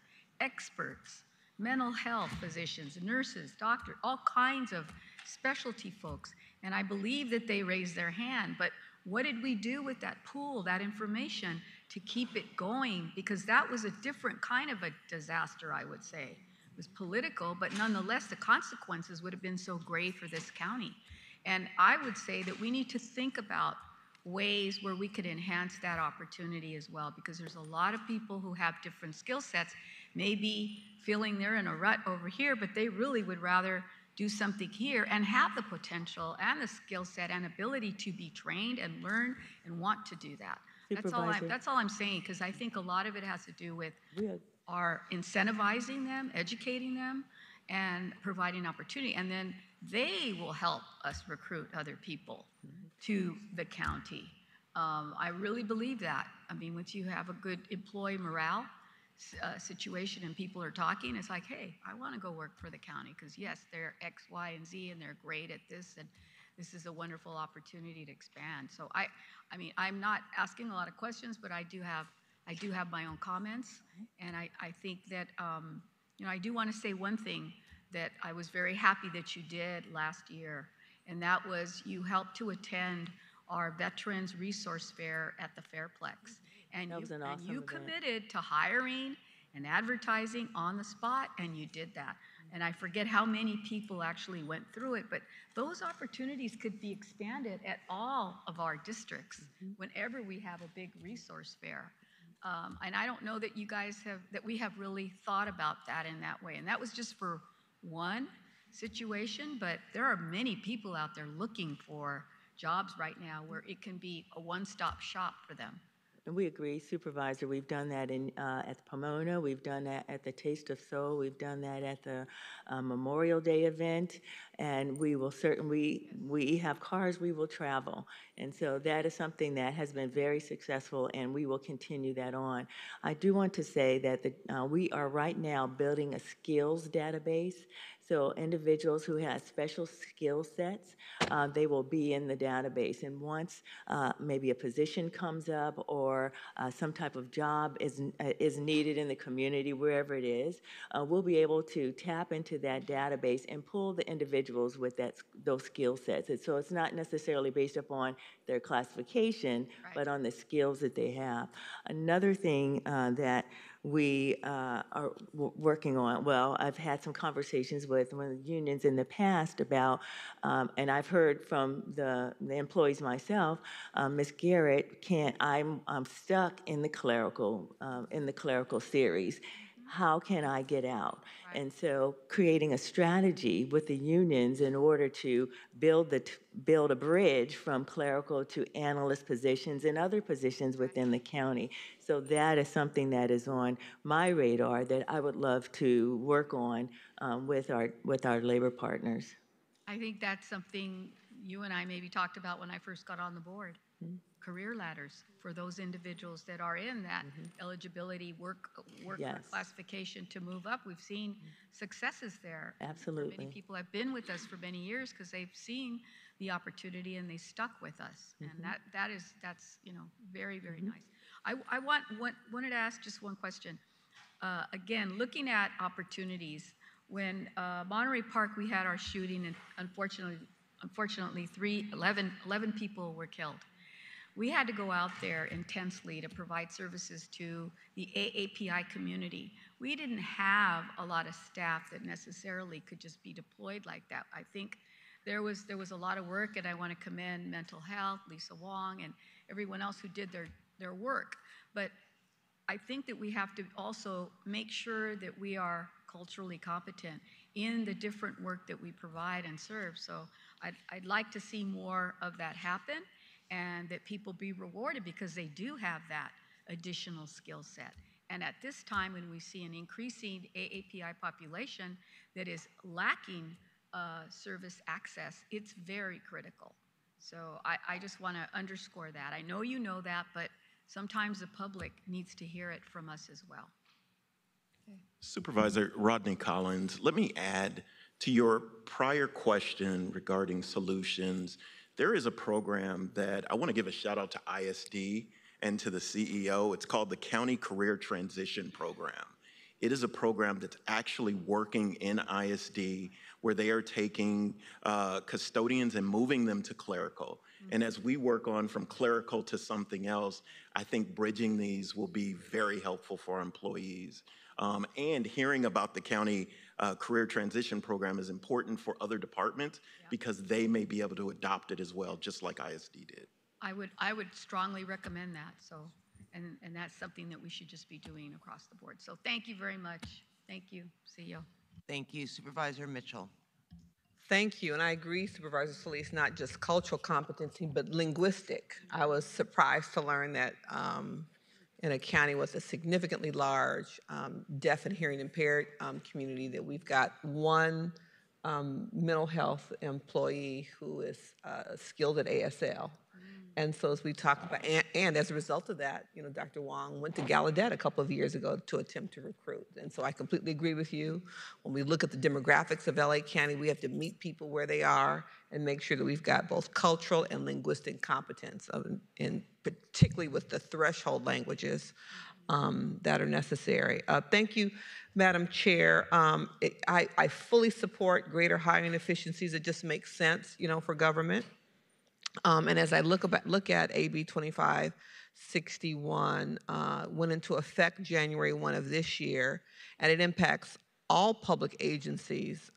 experts, mental health physicians, nurses, doctors, all kinds of specialty folks. And I believe that they raised their hand, but what did we do with that pool, that information, to keep it going? Because that was a different kind of a disaster, I would say. It was political, but nonetheless, the consequences would have been so grave for this county. And I would say that we need to think about ways where we could enhance that opportunity as well, because there's a lot of people who have different skill sets, maybe feeling they're in a rut over here, but they really would rather do something here and have the potential and the skill set and ability to be trained and learn and want to do that. That's all I'm saying, because I think a lot of it has to do with our incentivizing them, educating them, and providing opportunity. And then they will help us recruit other people to the county. I really believe that. I mean, once you have a good employee morale situation and people are talking, it's like, hey, I want to go work for the county because yes, they're X, Y, and Z, and they're great at this, and this is a wonderful opportunity to expand. So I mean, I'm not asking a lot of questions, but I do have my own comments, and I think that you know, I do want to say one thing that I was very happy that you did last year, and that was you helped to attend our Veterans Resource Fair at the Fairplex. And you committed to hiring and advertising on the spot, and you did that. And I forget how many people actually went through it, but those opportunities could be expanded at all of our districts whenever we have a big resource fair. And I don't know that you guys that we have really thought about that in that way. And that was just for one situation, but there are many people out there looking for jobs right now where it can be a one-stop shop for them. And we agree, Supervisor. We've done that at Pomona. We've done that at the Taste of Soul. We've done that at the Memorial Day event. And we will certainly, we have cars, we will travel. And so that is something that has been very successful, and we will continue that on. I do want to say that we are right now building a skills database. So individuals who have special skill sets, they will be in the database. And once maybe a position comes up or some type of job is needed in the community, wherever it is, we'll be able to tap into that database and pull the individuals with those skill sets. And so it's not necessarily based upon their classification, but on the skills that they have. Another thing that we are working on, well, I've had some conversations with one of the unions in the past about, and I've heard from the employees myself, Ms. Garrett, I'm stuck in the clerical series. How can I get out? Right. And so creating a strategy with the unions in order to build a bridge from clerical to analyst positions and other positions within the county. So that is something that is on my radar that I would love to work on with our labor partners. I think that's something you and I maybe talked about when I first got on the board. Career ladders for those individuals that are in that eligibility work classification to move up. We've seen successes there. Absolutely. Many people have been with us for many years because they've seen the opportunity and they stuck with us. And that's you know, very, very nice. I wanted to ask just one question. Again, looking at opportunities, when Monterey Park, we had our shooting, and unfortunately 11 people were killed. We had to go out there intensely to provide services to the AAPI community. We didn't have a lot of staff that necessarily could just be deployed like that. I think there was a lot of work, and I want to commend mental health, Lisa Wong, and everyone else who did their work. But I think that we have to also make sure that we are culturally competent in the different work that we provide and serve. So I'd like to see more of that happen, and that people be rewarded because they do have that additional skill set. And at this time, when we see an increasing AAPI population that is lacking service access, it's very critical. So I just want to underscore that. I know you know that, but sometimes the public needs to hear it from us as well. Supervisor Rodney Collins, let me add To your prior question regarding solutions, there is a program that I want to give a shout out to ISD and to the CEO. It's called the County Career Transition Program. It is a program that's actually working in ISD where they are taking custodians and moving them to clerical. And as we work on from clerical to something else, I think bridging these will be very helpful for our employees. And hearing about the county career transition program is important for other departments because they may be able to adopt it as well, just like ISD did. I would strongly recommend that. So, and that's something that we should just be doing across the board. So thank you very much. Thank you, CEO. Thank you, Supervisor Mitchell. Thank you, and I agree, Supervisor Solis, not just cultural competency, but linguistic. I was surprised to learn that in a county with a significantly large deaf and hearing impaired community that we've got one mental health employee who is skilled at ASL. And so as we talk about, and as a result of that, you know, Dr. Wong went to Gallaudet a couple of years ago to attempt to recruit. And so I completely agree with you. When we look at the demographics of LA County, we have to meet people where they are and make sure that we've got both cultural and linguistic competence, and particularly with the threshold languages that are necessary. Thank you, Madam Chair. I fully support greater hiring efficiencies. It just makes sense, you know, for government. And as I look at AB 2561, went into effect January 1 of this year, and it impacts all public agencies.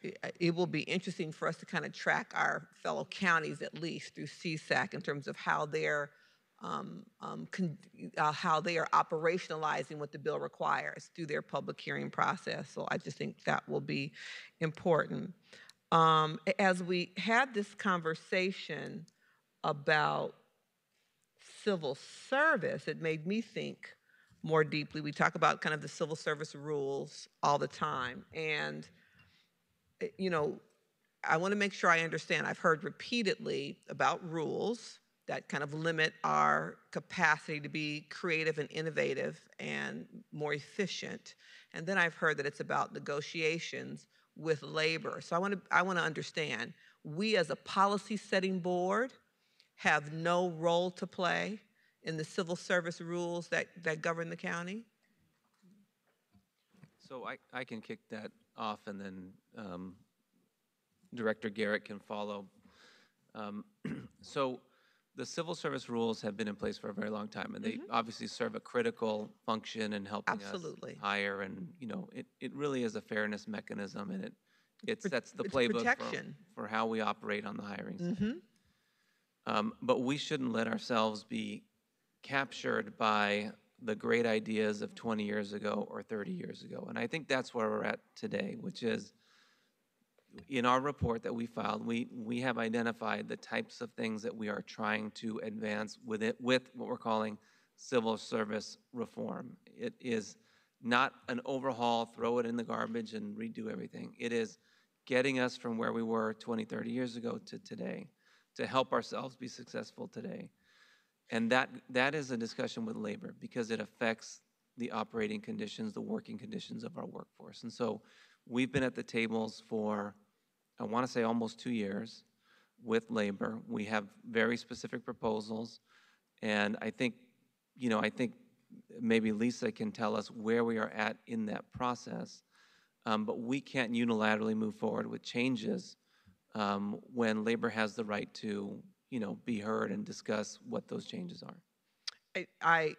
It will be interesting for us to kind of track our fellow counties, at least through CSAC, in terms of how they are operationalizing what the bill requires through their public hearing process. So I just think that will be important. As we had this conversation about civil service, it made me think more deeply. We talk about kind of the civil service rules all the time. And, you know, I want to make sure I understand. I've heard repeatedly about rules that kind of limit our capacity to be creative and innovative and more efficient. And then I've heard that it's about negotiations with labor. So I want to understand, we as a policy setting board have no role to play in the civil service rules that govern the county? So I can kick that off, and then Director Garrett can follow. So the civil service rules have been in place for a very long time, and they obviously serve a critical function in helping us hire, and you know, it really is a fairness mechanism, and it sets the playbook for how we operate on the hiring side. But we shouldn't let ourselves be captured by the great ideas of 20 years ago or 30 years ago. And I think that's where we're at today, which is in our report that we filed, we have identified the types of things that we are trying to advance with what we're calling civil service reform. It is not an overhaul, throw it in the garbage and redo everything. It is getting us from where we were 20, 30 years ago to today, to help ourselves be successful today. And that is a discussion with labor because it affects the operating conditions, the working conditions of our workforce. And so we've been at the tables for, I want to say, almost 2 years with labor. We have very specific proposals, and I think maybe Lisa can tell us where we are at in that process, but we can't unilaterally move forward with changes when labor has the right to, be heard and discuss what those changes are. I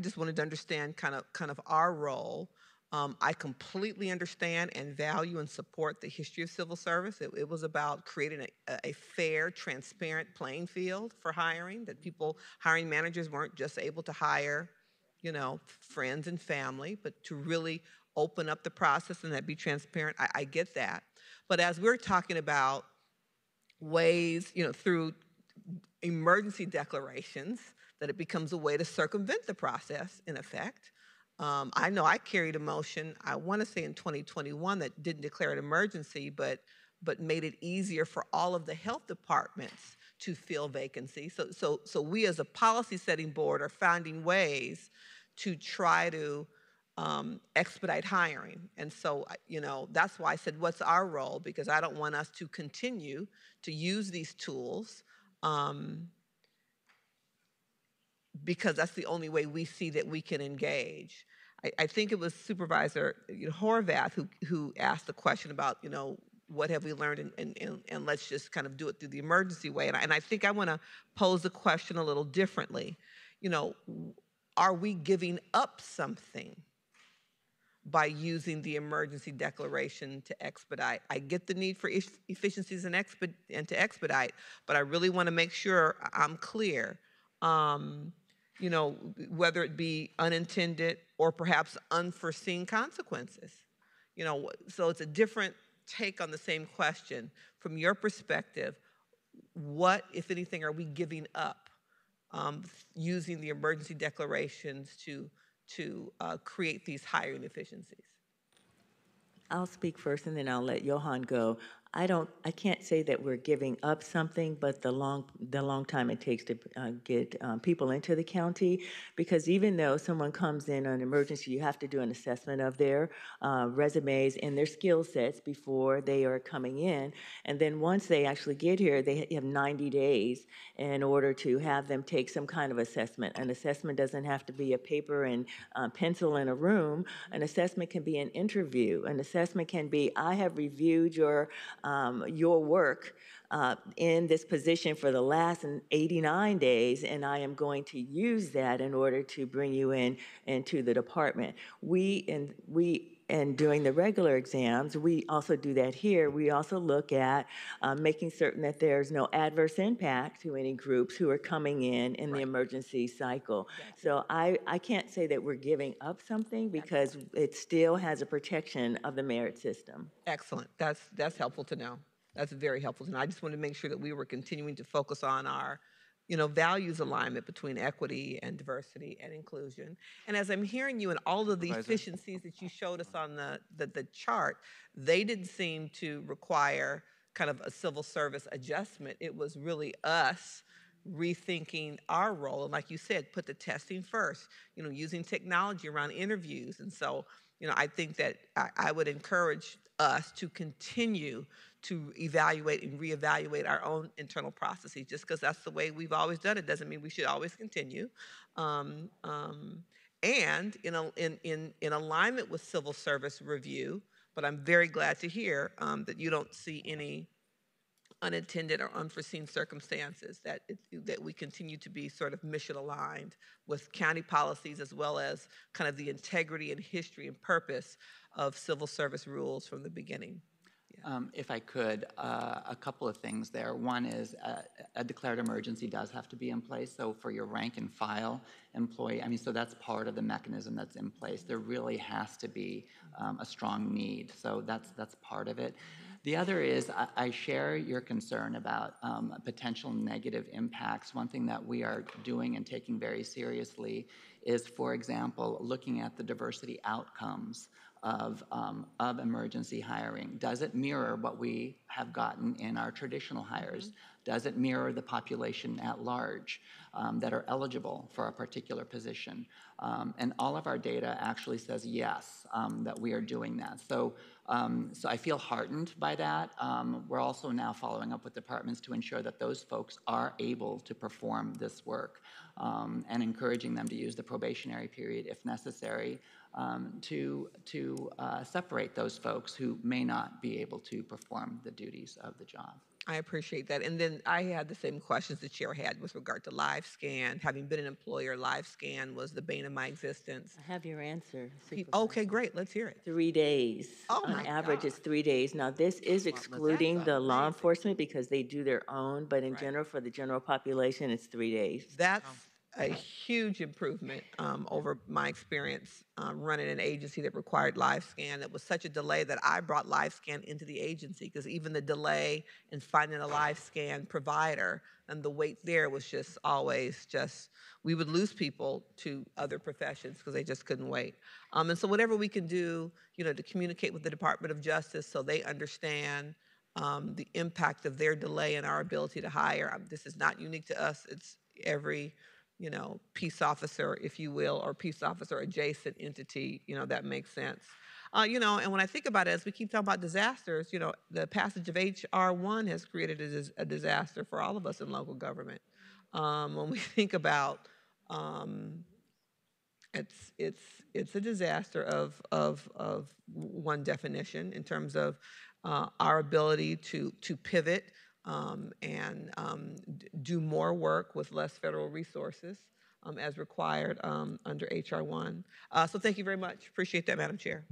just wanted to understand kind of our role. I completely understand and value and support the history of civil service. It was about creating a fair, transparent playing field for hiring, that hiring managers weren't just able to hire, friends and family, but to really open up the process and that be transparent. I get that. But as we're talking about ways, through emergency declarations, that it becomes a way to circumvent the process, in effect. I know I carried a motion, I want to say in 2021, that didn't declare an emergency, but made it easier for all of the health departments to fill vacancies. So we as a policy setting board are finding ways to try to expedite hiring. And so, that's why I said, what's our role? Because I don't want us to continue to use these tools because that's the only way we see that we can engage. I think it was Supervisor Horvath who asked the question about, what have we learned, and let's just kind of do it through the emergency way. And I think I want to pose the question a little differently. Are we giving up something by using the emergency declaration to expedite? I get the need for efficiencies and to expedite, but I really want to make sure I'm clear. Whether it be unintended or perhaps unforeseen consequences. So it's a different take on the same question. From your perspective, what, if anything, are we giving up using the emergency declarations to create these hiring efficiencies? I'll speak first, and then I'll let Johan go. I can't say that we're giving up something, but the long time it takes to get people into the county, because even though someone comes in on emergency, you have to do an assessment of their resumes and their skill sets before they are coming in. And then once they actually get here, they have 90 days in order to have them take some kind of assessment. An assessment doesn't have to be a paper and pencil in a room. An assessment can be an interview. An assessment can be, I have reviewed your work in this position for the last 89 days, and I am going to use that in order to bring you into the department. And during the regular exams, we also do that here. We also look at making certain that there's no adverse impact to any groups who are coming in the emergency cycle. So I can't say that we're giving up something because it still has a protection of the merit system. Excellent. That's helpful to know. That's very helpful to know. I just wanted to make sure that we were continuing to focus on our values alignment between equity and diversity and inclusion. And as I'm hearing you and all of the efficiencies that you showed us on the chart, they didn't seem to require kind of a civil service adjustment. It was really us rethinking our role. And like you said, put the testing first, using technology around interviews. And so, I think that I would encourage us to continue to evaluate and reevaluate our own internal processes. Just because that's the way we've always done it doesn't mean we should always continue. And in alignment with civil service review, but I'm very glad to hear that you don't see any unintended or unforeseen circumstances, that we continue to be sort of mission aligned with county policies, as well as kind of the integrity and history and purpose of civil service rules from the beginning. If I could, a couple of things there. One is a declared emergency does have to be in place. So for your rank and file employee, so that's part of the mechanism that's in place. There really has to be a strong need. So that's part of it. The other is I share your concern about potential negative impacts. One thing that we are doing and taking very seriously is, for example, looking at the diversity outcomes of emergency hiring. Does it mirror what we have gotten in our traditional hires? Does it mirror the population at large that are eligible for a particular position? And all of our data actually says yes, that we are doing that. So I feel heartened by that. We're also now following up with departments to ensure that those folks are able to perform this work, and encouraging them to use the probationary period if necessary to separate those folks who may not be able to perform the duties of the job. I appreciate that. And then I had the same questions the chair had with regard to LiveScan. Having been an employer, LiveScan was the bane of my existence. I have your answer. Okay, great. Let's hear it. 3 days. Oh, on average, it's 3 days. Now, this is excluding the law enforcement because they do their own, but in general, for the general population, it's 3 days. That's a huge improvement over my experience running an agency that required LiveScan. It was such a delay that I brought LiveScan into the agency, because even the delay in finding a LiveScan provider and the wait there was just always we would lose people to other professions because they just couldn't wait. And so whatever we can do, to communicate with the Department of Justice so they understand the impact of their delay in our ability to hire. This is not unique to us. It's every peace officer, if you will, or peace officer adjacent entity, that makes sense. And when I think about it, as we keep talking about disasters, the passage of H.R. 1 has created a disaster for all of us in local government. When we think about it's a disaster of one definition in terms of our ability to pivot and do more work with less federal resources as required under H.R. 1. So thank you very much. Appreciate that, Madam Chair.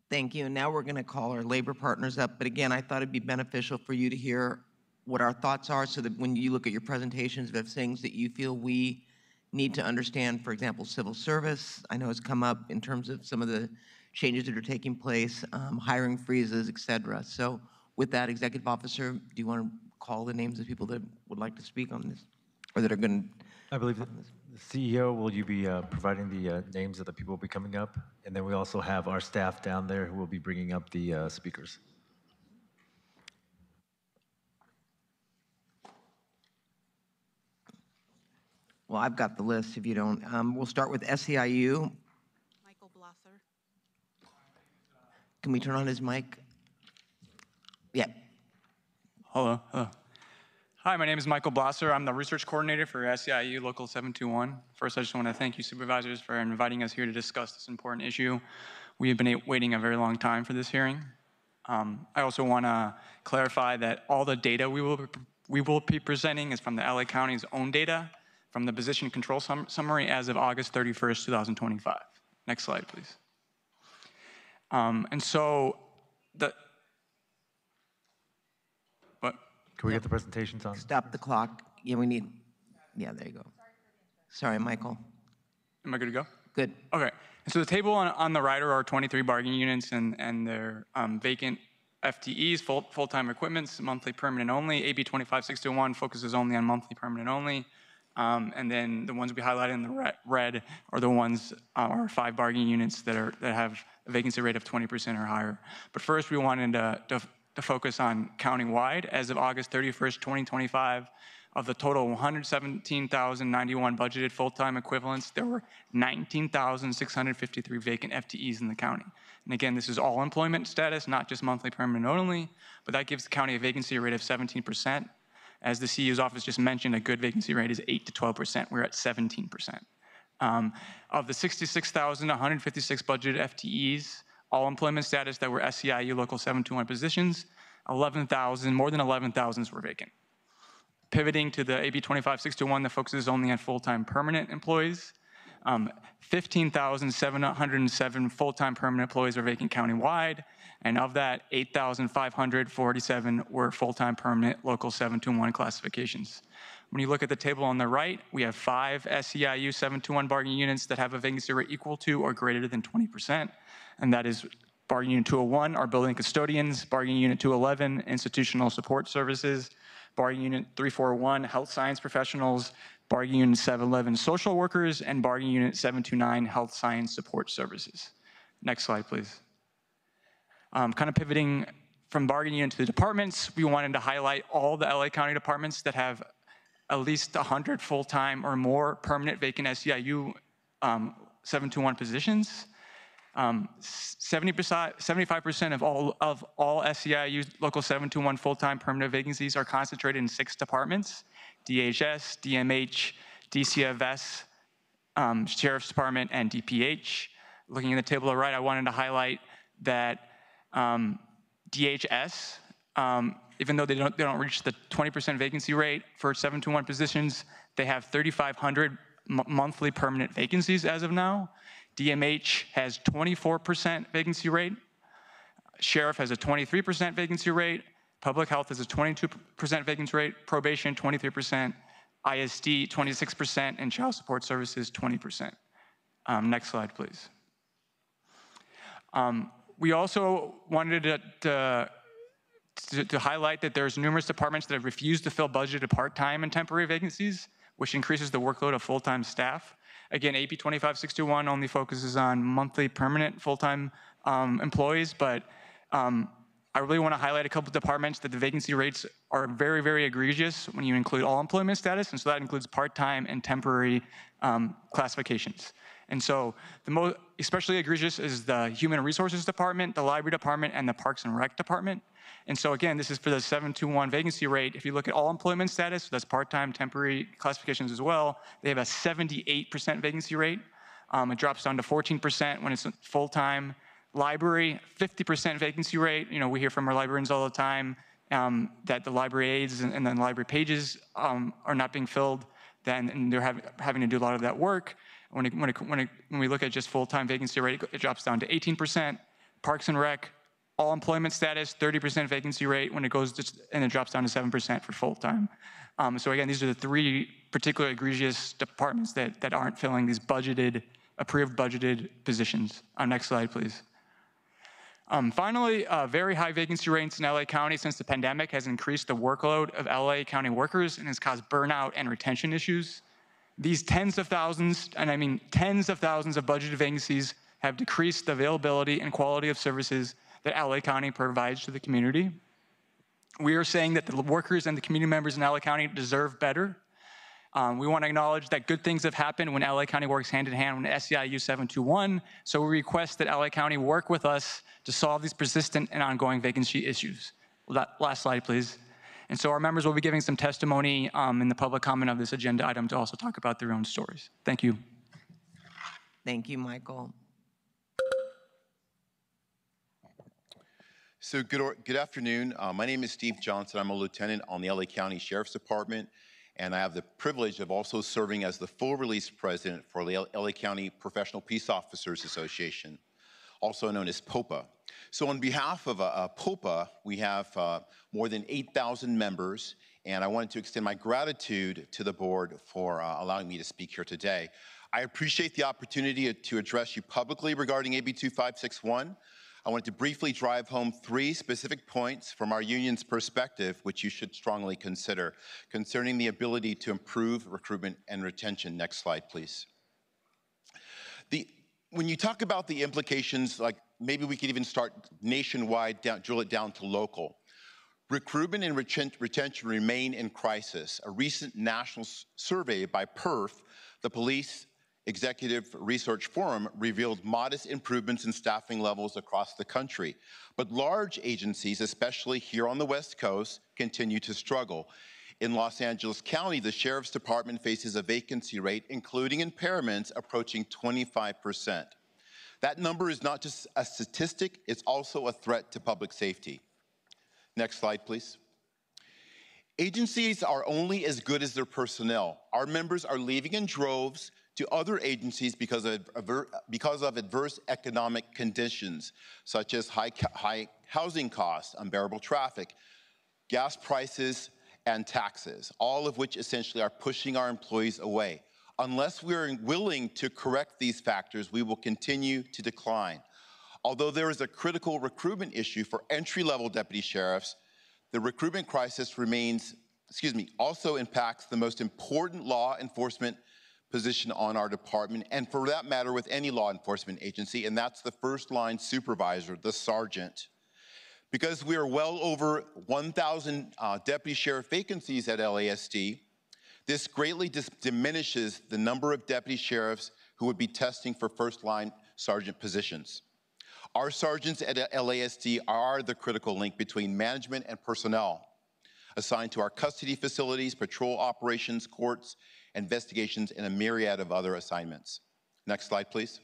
Thank you. And now we're going to call our labor partners up. But again, I thought it'd be beneficial for you to hear what our thoughts are so that when you look at your presentations, if there's things that you feel we need to understand, for example, civil service, I know has come up in terms of some of the changes that are taking place, hiring freezes, et cetera. So with that, Executive Officer, do you want to call the names of people that would like to speak on this or that are going to? I believe the CEO, will you be providing the names of the people who will be coming up? And then we also have our staff down there who will be bringing up the speakers. Well, I've got the list if you don't. We'll start with SEIU. Michael Blosser. Can we turn on his mic? Yeah. Hello. Hi, my name is Michael Blosser. I'm the research coordinator for SEIU Local 721. First, I just want to thank you, supervisors, for inviting us here to discuss this important issue. We have been waiting a very long time for this hearing. I also want to clarify that all the data we will be presenting is from the LA County's own data, from the position control summary as of August 31st, 2025. Next slide, please. And so Can we get the presentations on? Stop the clock. Yeah, we need. Yeah, there you go. Sorry, Michael. Am I good to go? Good. Okay. And so the table on the right are our 23 bargaining units and their vacant FTEs, full-time equipments, monthly permanent only. AB 25621 focuses only on monthly permanent only. And then the ones we highlighted in the red are the ones, our 5 bargaining units that have a vacancy rate of 20% or higher. But first, we wanted to focus on county-wide. As of August 31st, 2025, of the total 117,091 budgeted full-time equivalents, there were 19,653 vacant FTEs in the county. And again, this is all employment status, not just monthly permanent only, but that gives the county a vacancy rate of 17%. As the CEO's office just mentioned, a good vacancy rate is 8 to 12%. We're at 17%. Of the 66,156 budgeted FTEs, all employment status that were SEIU Local 721 positions, more than 11,000 were vacant. Pivoting to the AB 25621 that focuses only on full-time permanent employees, 15,707 full-time permanent employees are vacant countywide, and of that, 8,547 were full-time permanent Local 721 classifications. When you look at the table on the right, we have 5 SEIU 721 bargaining units that have a vacancy rate equal to or greater than 20%, and that is Bargaining Unit 201, our building custodians, Bargaining Unit 211, institutional support services, Bargaining Unit 341, health science professionals, Bargaining Unit 711, social workers, and Bargaining Unit 729, health science support services. Next slide, please. Kind of pivoting from bargaining unit to the departments, we wanted to highlight all the LA County departments that have at least 100 full-time or more permanent vacant SEIU 721 positions. 75% of all SEIU Local 721 full-time permanent vacancies are concentrated in 6 departments: DHS, DMH, DCFS, Sheriff's Department, and DPH. Looking at the table on the right, I wanted to highlight that DHS, even though they don't reach the 20% vacancy rate for 721 positions, they have 3,500 monthly permanent vacancies as of now. DMH has 24% vacancy rate. Sheriff has a 23% vacancy rate. Public Health has a 22% vacancy rate. Probation, 23%. ISD, 26%. And Child Support Services, 20%. Next slide, please. We also wanted to highlight that there's numerous departments that have refused to fill budgeted part-time and temporary vacancies, which increases the workload of full-time staff. Again, AB 25621 only focuses on monthly permanent full-time employees, but I I really want to highlight a couple of departments that the vacancy rates are very, very egregious when you include all employment status, and so that includes part-time and temporary classifications. And so the most especially egregious is the Human Resources Department, the Library Department, and the Parks and Rec Department. And so again, this is for the 721 vacancy rate. If you look at all employment status, so that's part-time, temporary classifications as well, they have a 78% vacancy rate. It drops down to 14% when it's full-time. Library, 50% vacancy rate. You know, we hear from our librarians all the time that the library aides and then library pages are not being filled, and they're having to do a lot of that work. When we look at just full-time vacancy rate, it drops down to 18%. Parks and Rec, all employment status, 30% vacancy rate when it goes to, and it drops down to 7% for full-time. So again, these are the three particularly egregious departments that aren't filling these budgeted, approved budgeted positions. Next slide, please. Finally, very high vacancy rates in LA County since the pandemic has increased the workload of LA County workers and has caused burnout and retention issues. These tens of thousands, and I mean tens of thousands of budgeted vacancies have decreased the availability and quality of services that LA County provides to the community. We are saying that the workers and the community members in LA County deserve better. We want to acknowledge that good things have happened when LA County works hand in hand with SEIU 721, so we request that LA County work with us to solve these persistent and ongoing vacancy issues. Last slide, please. And so our members will be giving some testimony in the public comment of this agenda item to also talk about their own stories. Thank you. Thank you, Michael. So good afternoon. My name is Steve Johnson. I'm a lieutenant on the LA County Sheriff's Department, and I have the privilege of also serving as the full release president for the LA County Professional Peace Officers Association, also known as POPA. So on behalf of POPA, we have more than 8,000 members, and I wanted to extend my gratitude to the board for allowing me to speak here today. I appreciate the opportunity to address you publicly regarding AB 2561. I wanted to briefly drive home 3 specific points from our union's perspective, which you should strongly consider, concerning the ability to improve recruitment and retention. Next slide, please. When you talk about the implications, like maybe we could even start nationwide, drill it down to local. Recruitment and retention remain in crisis. A recent national survey by PERF, the Police Executive Research Forum, revealed modest improvements in staffing levels across the country. But large agencies, especially here on the West Coast, continue to struggle. In Los Angeles County, the Sheriff's Department faces a vacancy rate, including impairments, approaching 25%. That number is not just a statistic, it's also a threat to public safety. Next slide, please. Agencies are only as good as their personnel. Our members are leaving in droves to other agencies because of adverse economic conditions, such as high housing costs, unbearable traffic, gas prices, and taxes, all of which essentially are pushing our employees away. Unless we're willing to correct these factors, we will continue to decline. Although there is a critical recruitment issue for entry-level deputy sheriffs, the recruitment crisis also impacts the most important law enforcement position on our department, and for that matter, with any law enforcement agency, and that's the first-line supervisor, the sergeant. Because we are well over 1,000 deputy sheriff vacancies at LASD, this greatly diminishes the number of deputy sheriffs who would be testing for first-line sergeant positions. Our sergeants at LASD are the critical link between management and personnel assigned to our custody facilities, patrol operations, courts, investigations, and a myriad of other assignments. Next slide, please.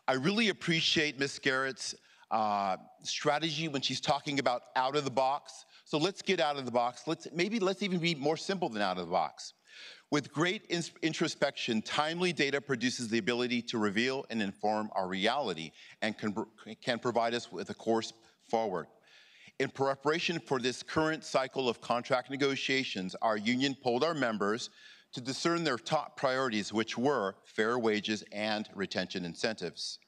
I really appreciate Ms. Garrett's strategy when she's talking about out of the box. So let's get out of the box. Let's even be more simple than out of the box. With great introspection, timely data produces the ability to reveal and inform our reality and can provide us with a course forward. In preparation for this current cycle of contract negotiations, our union polled our members to discern their top priorities, which were fair wages and retention incentives.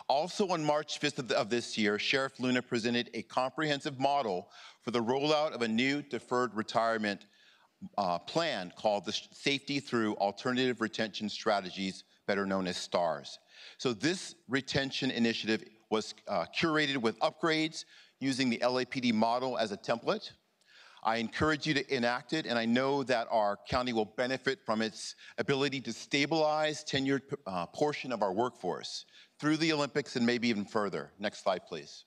Also on March 5th of this year, Sheriff Luna presented a comprehensive model for the rollout of a new deferred retirement plan called the Safety Through Alternative Retention Strategies, better known as STARS. So this retention initiative was curated with upgrades using the LAPD model as a template. I encourage you to enact it, and I know that our county will benefit from its ability to stabilize tenured portion of our workforce through the Olympics and maybe even further. Next slide, please.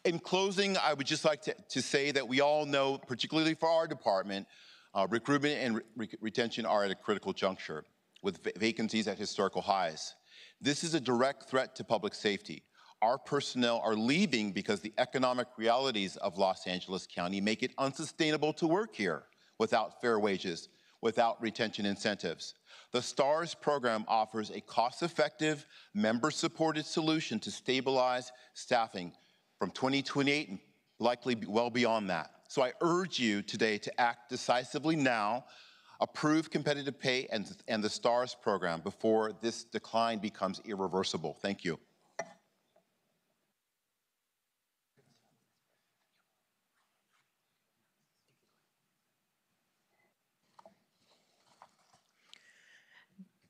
In closing, I would just like to say that we all know, particularly for our department, recruitment and retention are at a critical juncture with vacancies at historical highs. This is a direct threat to public safety. Our personnel are leaving because the economic realities of Los Angeles County make it unsustainable to work here without fair wages, without retention incentives. The STARS program offers a cost-effective, member-supported solution to stabilize staffing from 2028 and likely well beyond that. So I urge you today to act decisively now, approve competitive pay and the STARS program before this decline becomes irreversible. Thank you.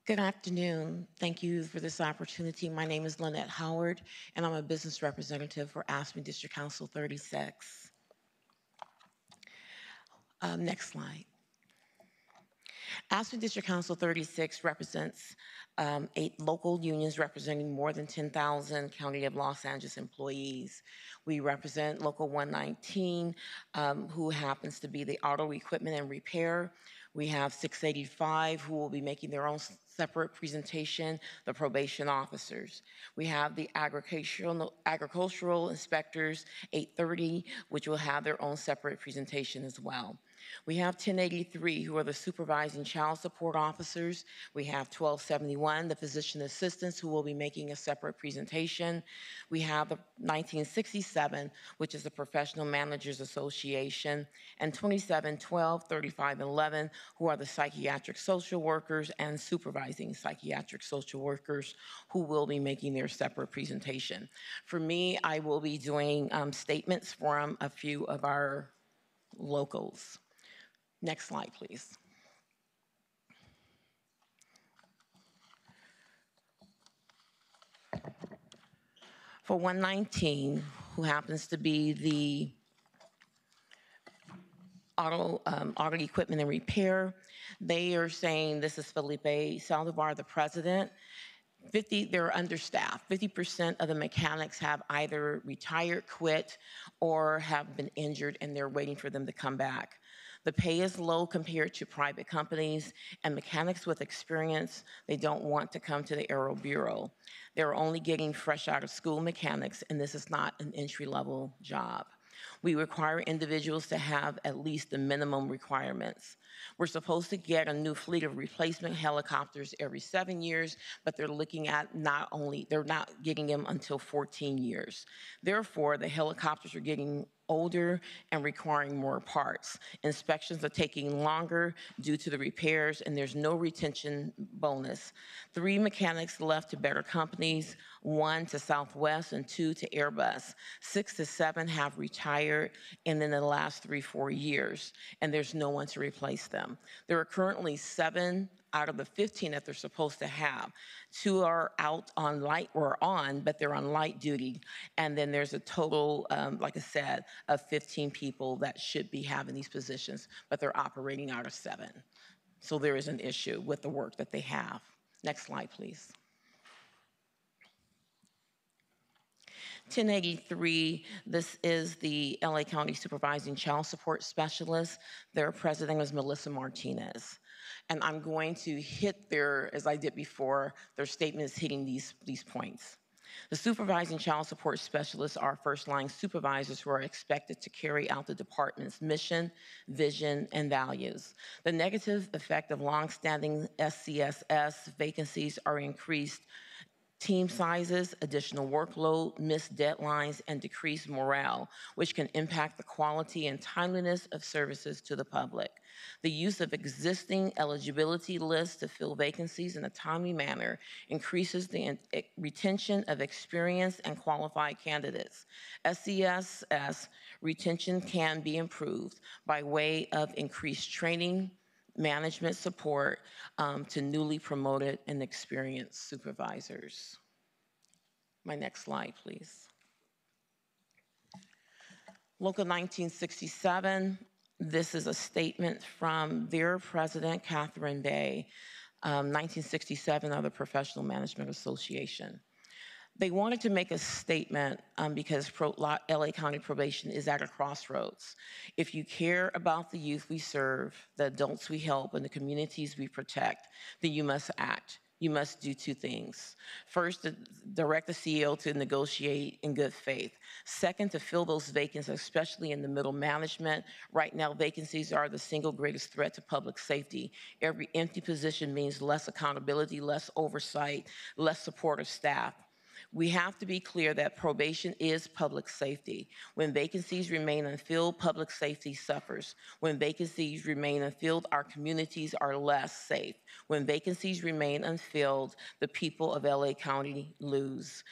Good afternoon. Thank you for this opportunity. My name is Lynette Howard, and I'm a business representative for AFSCME District Council 36. Next slide. AFSCME District Council 36 represents 8 local unions representing more than 10,000 County of Los Angeles employees. We represent Local 119, who happens to be the auto equipment and repair. We have 685 who will be making their own separate presentation, the probation officers. We have the agricultural inspectors, 830, which will have their own separate presentation as well. We have 1083, who are the supervising child support officers. We have 1271, the physician assistants, who will be making a separate presentation. We have the 1967, which is the Professional Managers Association, and 2712, 3511, who are the psychiatric social workers and supervising psychiatric social workers, who will be making their separate presentation. For me, I will be doing statements from a few of our locals. Next slide, please. For 119, who happens to be the auto equipment and repair, they are saying, this is Felipe Saldivar, the president, they're understaffed. 50% of the mechanics have either retired, quit, or have been injured, and they're waiting for them to come back. The pay is low compared to private companies, and mechanics with experience, they don't want to come to the Aero Bureau. They're only getting fresh out of school mechanics, and this is not an entry-level job. We require individuals to have at least the minimum requirements. We're supposed to get a new fleet of replacement helicopters every 7 years, but they're looking at they're not getting them until 14 years. Therefore, the helicopters are getting older and requiring more parts. Inspections are taking longer due to the repairs, and there's no retention bonus. 3 mechanics left to better companies, 1 to Southwest, and 2 to Airbus. 6 to 7 have retired in the last 3-4 years, and there's no one to replace them. There are currently 7 out of the 15 that they're supposed to have. 2 are out on light, or on, but they're on light duty. And then there's a total, like I said, of 15 people that should be having these positions, but they're operating out of 7. So there is an issue with the work that they have. Next slide, please. 1083, this is the LA County Supervising Child Support Specialist. Their president is Melissa Martinez. And I'm going to hit as I did before, their statement is hitting these points. The supervising child support specialists are first-line supervisors who are expected to carry out the department's mission, vision, and values. The negative effect of longstanding SCSS vacancies are increased team sizes, additional workload, missed deadlines, and decreased morale, which can impact the quality and timeliness of services to the public. The use of existing eligibility lists to fill vacancies in a timely manner increases the retention of experienced and qualified candidates. SCSS retention can be improved by way of increased training, management support to newly promoted and experienced supervisors. My next slide, please. Local 1967, this is a statement from their president, Catherine Bay, 1967 of the Professional Management Association. They wanted to make a statement because LA County Probation is at a crossroads. If you care about the youth we serve, the adults we help, and the communities we protect, then you must act. You must do two things. First, direct the CEO to negotiate in good faith. Second, to fill those vacancies, especially in the middle management. Right now, vacancies are the single greatest threat to public safety. Every empty position means less accountability, less oversight, less support of staff. We have to be clear that probation is public safety. When vacancies remain unfilled, public safety suffers. When vacancies remain unfilled, our communities are less safe. When vacancies remain unfilled, the people of LA County lose.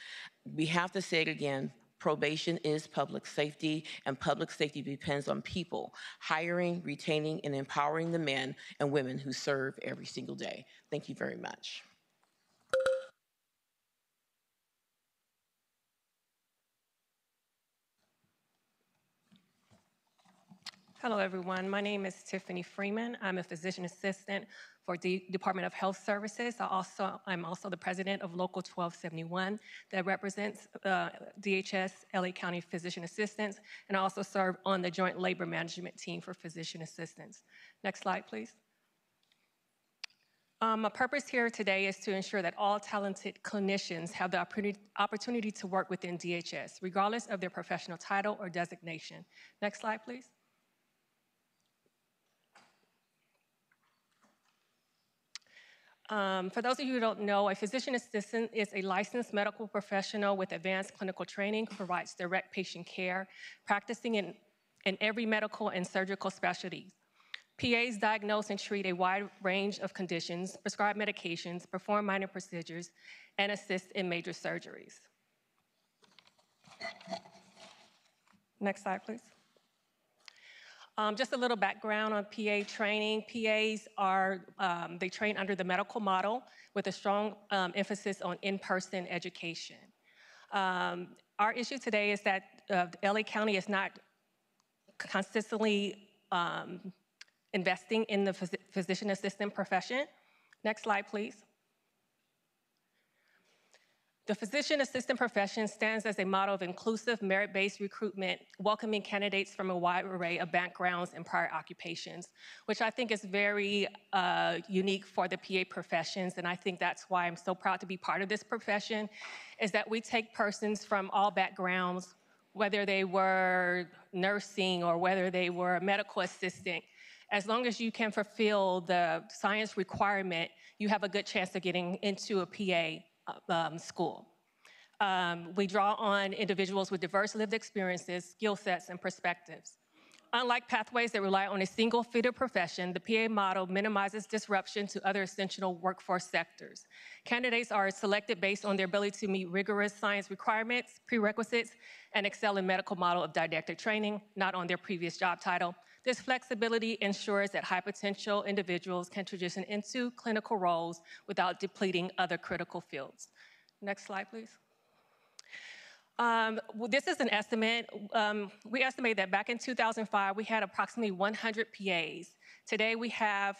We have to say it again. Probation is public safety, and public safety depends on people hiring, retaining, and empowering the men and women who serve every single day. Thank you very much. Hello, everyone. My name is Tiffany Freeman. I'm a physician assistant for the Department of Health Services. I'm also the president of Local 1271 that represents DHS, LA County Physician Assistants, and I also serve on the Joint Labor Management Team for Physician Assistants. Next slide, please. My purpose here today is to ensure that all talented clinicians have the opportunity to work within DHS, regardless of their professional title or designation. Next slide, please. For those of you who don't know, a physician assistant is a licensed medical professional with advanced clinical training who provides direct patient care, practicing in every medical and surgical specialty. PAs diagnose and treat a wide range of conditions, prescribe medications, perform minor procedures, and assist in major surgeries. Next slide, please. Just a little background on PA training. PAs they train under the medical model with a strong emphasis on in-person education. Our issue today is that LA County is not consistently investing in the physician assistant profession. Next slide, please. The physician assistant profession stands as a model of inclusive, merit-based recruitment, welcoming candidates from a wide array of backgrounds and prior occupations, which I think is very unique for the PA professions, and I think that's why I'm so proud to be part of this profession, is that we take persons from all backgrounds, whether they were nursing or whether they were a medical assistant. As long as you can fulfill the science requirement, you have a good chance of getting into a PA school. We draw on individuals with diverse lived experiences, skill sets, and perspectives. Unlike pathways that rely on a single feeder profession, the PA model minimizes disruption to other essential workforce sectors. Candidates are selected based on their ability to meet rigorous science requirements, prerequisites, and excel in medical model of didactic training, not on their previous job title. This flexibility ensures that high potential individuals can transition into clinical roles without depleting other critical fields. Next slide, please. This is an estimate. We estimate that back in 2005, we had approximately 100 PAs. Today, we have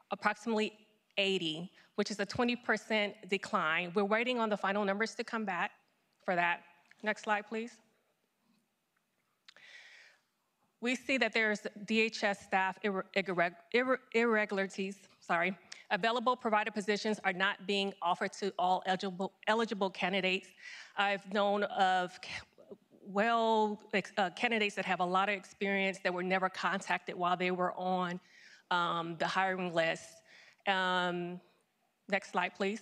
approximately 80, which is a 20% decline. We're waiting on the final numbers to come back for that. Next slide, please. We see that there's DHS staff irregularities, Available provider positions are not being offered to all eligible candidates. I've known of candidates that have a lot of experience that were never contacted while they were on the hiring list. Next slide, please.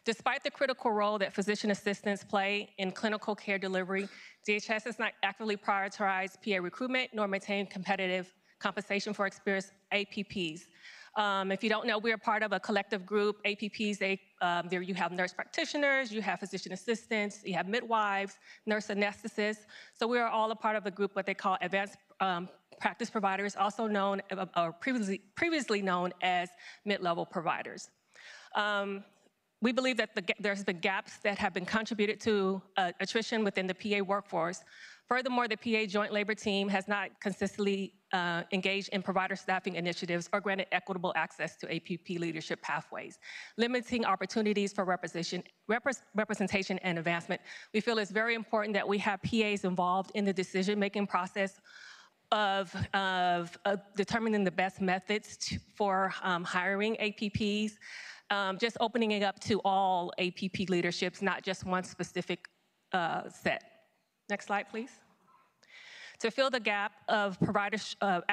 Despite the critical role that physician assistants play in clinical care delivery, DHS has not actively prioritized PA recruitment nor maintained competitive compensation for experienced APPs. If you don't know, we're part of a collective group, APPs. There you have nurse practitioners, you have physician assistants, you have midwives, nurse anesthetists. So we are all a part of a group, what they call advanced practice providers, also known, or previously known as mid-level providers. We believe that there's been gaps that have been contributed to attrition within the PA workforce. Furthermore, the PA Joint Labor Team has not consistently engaged in provider staffing initiatives or granted equitable access to APP leadership pathways, limiting opportunities for representation and advancement. We feel it's very important that we have PAs involved in the decision-making process of determining the best methods for hiring APPs. Just opening it up to all APP leaderships, not just one specific set. Next slide, please. To fill the gap of provider to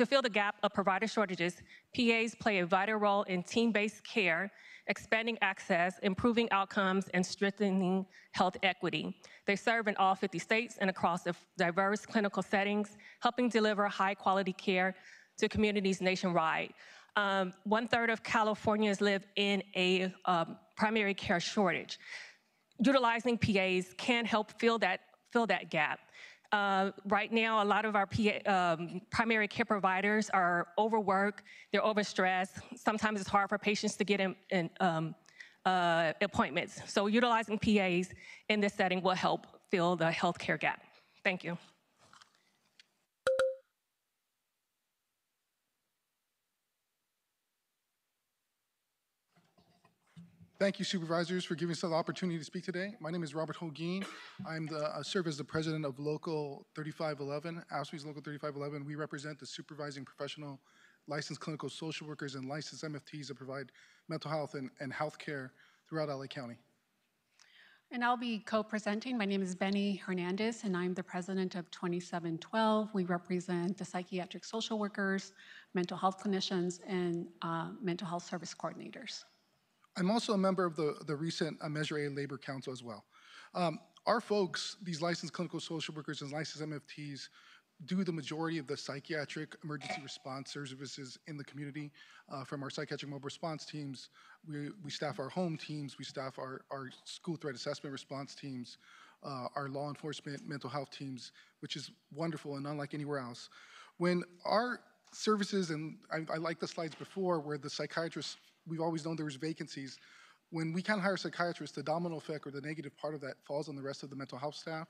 fill the gap of provider shortages, PAs play a vital role in team-based care, expanding access, improving outcomes, and strengthening health equity. They serve in all 50 states and across diverse clinical settings, helping deliver high-quality care to communities nationwide. 1/3 of Californians live in a primary care shortage. Utilizing PAs can help fill that gap. Right now, a lot of our primary care providers are overworked, they're overstressed. Sometimes it's hard for patients to get in appointments. So utilizing PAs in this setting will help fill the healthcare gap. Thank you. Thank you, Supervisors, for giving us the opportunity to speak today. My name is Robert Holguin. I serve as the president of Local 3511, ASWE's Local 3511. We represent the supervising professional, licensed clinical social workers, and licensed MFTs that provide mental health and health care throughout LA County. And I'll be co-presenting. My name is Benny Hernandez, and I'm the president of 2712. We represent the psychiatric social workers, mental health clinicians, and mental health service coordinators. I'm also a member of the recent Measure A Labor Council as well. Our folks, these licensed clinical social workers and licensed MFTs, do the majority of the psychiatric emergency response services in the community. From our psychiatric mobile response teams, we staff our home teams, we staff our school threat assessment response teams, our law enforcement mental health teams, which is wonderful and unlike anywhere else. When our services, and I like the slides before where the psychiatrists, we've always known there was vacancies. When we can't hire psychiatrists, the domino effect or the negative part of that falls on the rest of the mental health staff.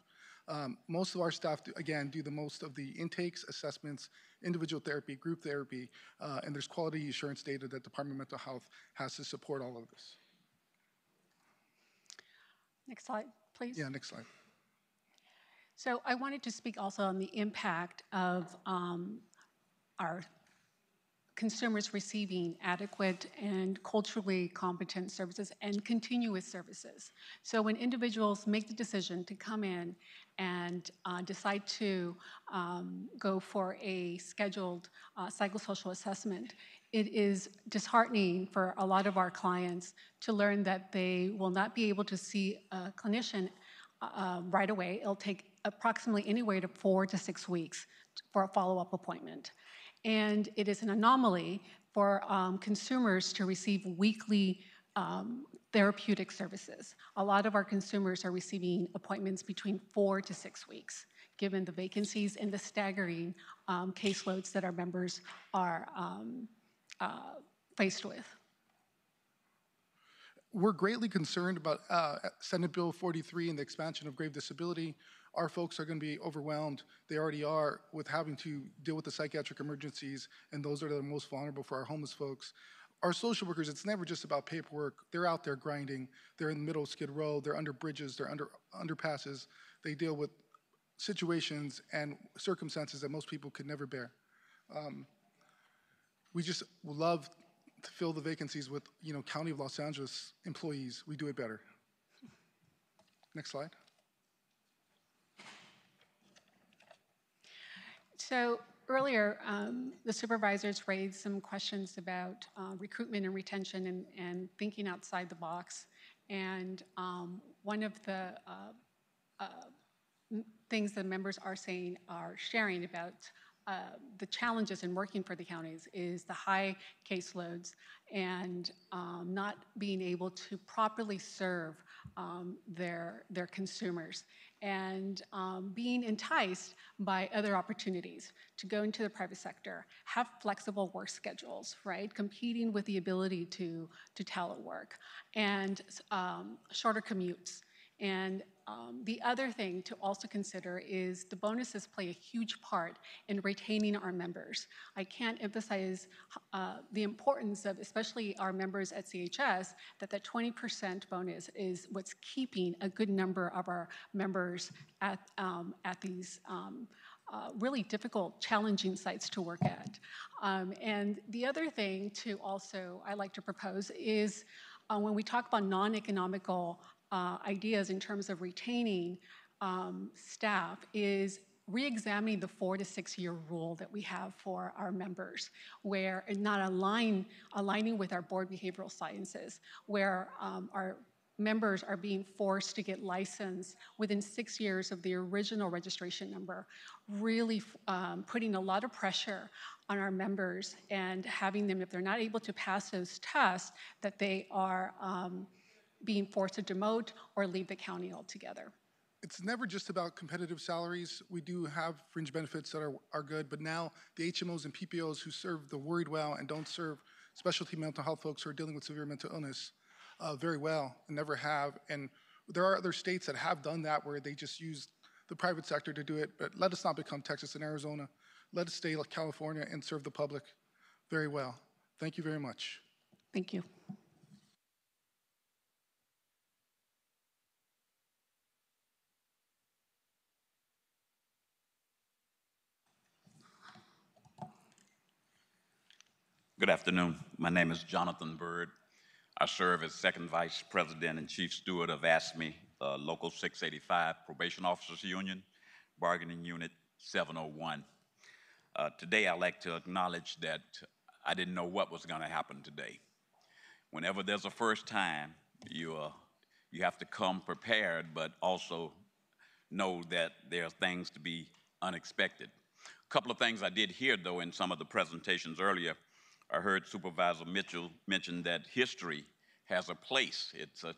Most of our staff, do the most of the intakes, assessments, individual therapy, group therapy, and there's quality assurance data that Department of Mental Health has to support all of this. Next slide, please. Yeah, next slide. So I wanted to speak also on the impact of our consumers receiving adequate and culturally competent services and continuous services. So when individuals make the decision to come in and decide to go for a scheduled psychosocial assessment, it is disheartening for a lot of our clients to learn that they will not be able to see a clinician right away. It'll take approximately anywhere to 4 to 6 weeks for a follow-up appointment. And it is an anomaly for consumers to receive weekly therapeutic services. A lot of our consumers are receiving appointments between 4 to 6 weeks, given the vacancies and the staggering caseloads that our members are faced with. We're greatly concerned about Senate Bill 43 and the expansion of grave disability. Our folks are going to be overwhelmed. They already are with having to deal with the psychiatric emergencies, and those are the most vulnerable for our homeless folks. Our social workers, it's never just about paperwork. They're out there grinding. They're in the middle of Skid Row. They're under bridges. They're under underpasses. They deal with situations and circumstances that most people could never bear. We just love to fill the vacancies with, County of Los Angeles employees. We do it better. Next slide. So earlier, the supervisors raised some questions about recruitment and retention and thinking outside the box. And one of the things that members are sharing about the challenges in working for the counties is the high caseloads and not being able to properly serve their consumers. and being enticed by other opportunities to go into the private sector, have flexible work schedules, right? Competing with the ability to telework, and shorter commutes. And the other thing to also consider is the bonuses play a huge part in retaining our members. I can't emphasize the importance of, especially our members at CHS, that 20% bonus is what's keeping a good number of our members at these really difficult, challenging sites to work at. And the other thing to also I like to propose is when we talk about non-economical ideas in terms of retaining staff is re-examining the 4 to 6 year rule that we have for our members, where and not aligning with our board behavioral sciences, where our members are being forced to get licensed within 6 years of the original registration number, really putting a lot of pressure on our members and having them, if they're not able to pass those tests, that they are being forced to demote or leave the county altogether. It's never just about competitive salaries. We do have fringe benefits that are good, but now the HMOs and PPOs who serve the worried well and don't serve specialty mental health folks who are dealing with severe mental illness very well and never have. And there are other states that have done that where they just use the private sector to do it, but let us not become Texas and Arizona. Let us stay like California and serve the public very well. Thank you very much. Thank you. Good afternoon. My name is Jonathan Bird. I serve as Second Vice President and Chief Steward of ASME, Local 685 Probation Officers Union, Bargaining Unit 701. Today, I'd like to acknowledge that I didn't know what was going to happen today. Whenever there's a first time, you have to come prepared, but also know that there are things to be unexpected. A couple of things I did hear, though, in some of the presentations earlier. I heard Supervisor Mitchell mention that history has a place. It's a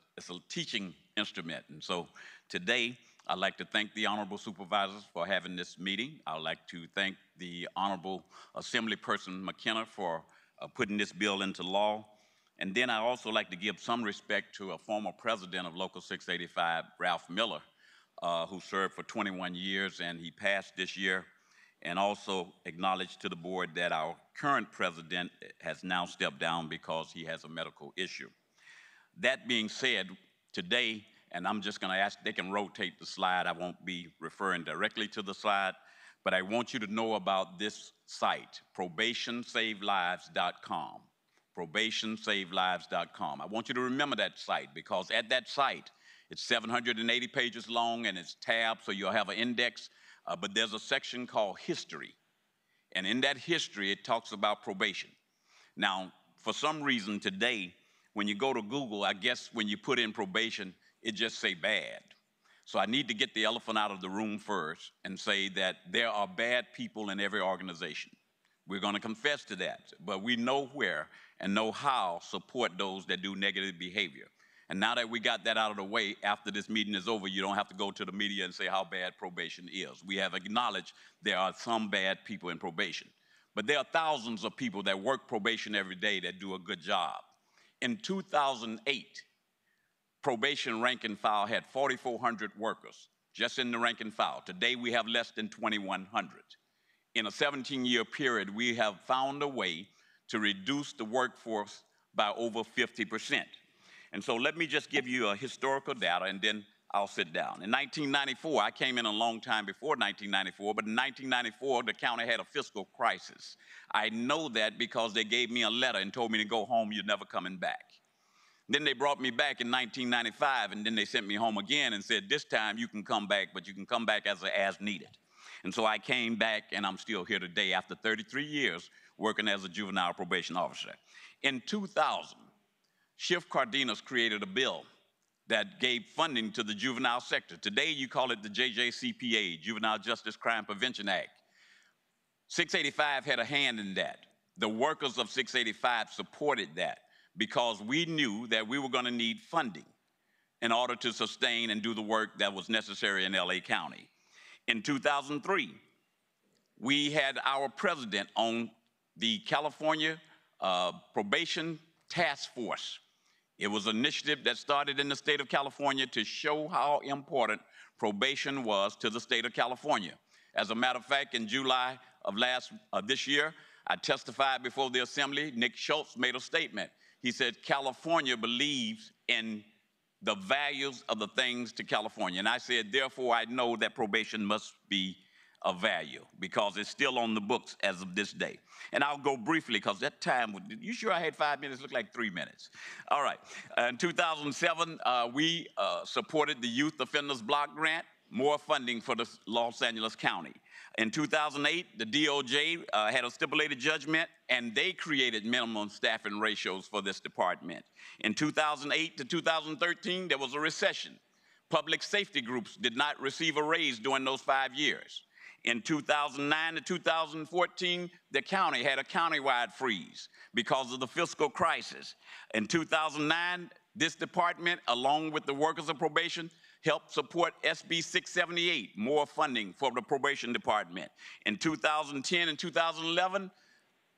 teaching instrument. And so today, I'd like to thank the Honorable Supervisors for having this meeting. I'd like to thank the Honorable Assemblyperson McKenna for putting this bill into law. And then I also like to give some respect to a former president of Local 685, Ralph Miller, who served for 21 years, and he passed this year. And also acknowledge to the board that our current president has now stepped down because he has a medical issue. That being said, today, and I'm just going to ask, they can rotate the slide. I won't be referring directly to the slide, but I want you to know about this site, probationsavelives.com. probationsavelives.com. I want you to remember that site because at that site, it's 780 pages long and it's tabbed, so you'll have an index. But there's a section called History. And in that history, it talks about probation. Now, for some reason today, when you go to Google, I guess when you put in probation, it just say bad. So I need to get the elephant out of the room first and say that there are bad people in every organization. We're going to confess to that. But we know where and know how support those that do negative behavior. And now that we got that out of the way, after this meeting is over, you don't have to go to the media and say how bad probation is. We have acknowledged there are some bad people in probation. But there are thousands of people that work probation every day that do a good job. In 2008, probation rank and file had 4,400 workers just in the rank and file. Today, we have less than 2,100. In a 17-year period, we have found a way to reduce the workforce by over 50%. And so let me just give you a historical data, and then I'll sit down. In 1994, I came in a long time before 1994, but in 1994, the county had a fiscal crisis. I know that because they gave me a letter and told me to go home, you're never coming back. Then they brought me back in 1995, and then they sent me home again and said, this time you can come back, but you can come back as needed. And so I came back, and I'm still here today after 33 years working as a juvenile probation officer. In 2000, Schiff Cardenas created a bill that gave funding to the juvenile sector. Today, you call it the JJCPA, Juvenile Justice Crime Prevention Act. 685 had a hand in that. The workers of 685 supported that because we knew that we were going to need funding. in order to sustain and do the work that was necessary in LA County. In 2003, we had our president on the California Probation Task Force. It was an initiative that started in the state of California to show how important probation was to the state of California. As a matter of fact, in July of this year, I testified before the assembly. Nick Schultz made a statement. He said, California believes in the values of the things to California. And I said, therefore, I know that probation must be of value because it's still on the books as of this day. And I'll go briefly because that time, you sure I had 5 minutes? It looked like 3 minutes. All right. In 2007, we supported the Youth Offenders Block Grant, more funding for the Los Angeles County. In 2008, the DOJ had a stipulated judgment, and they created minimum staffing ratios for this department. In 2008 to 2013, there was a recession. Public safety groups did not receive a raise during those 5 years. In 2009 to 2014, the county had a countywide freeze because of the fiscal crisis. In 2009, this department, along with the workers of probation, helped support SB 678, more funding for the probation department. In 2010 and 2011,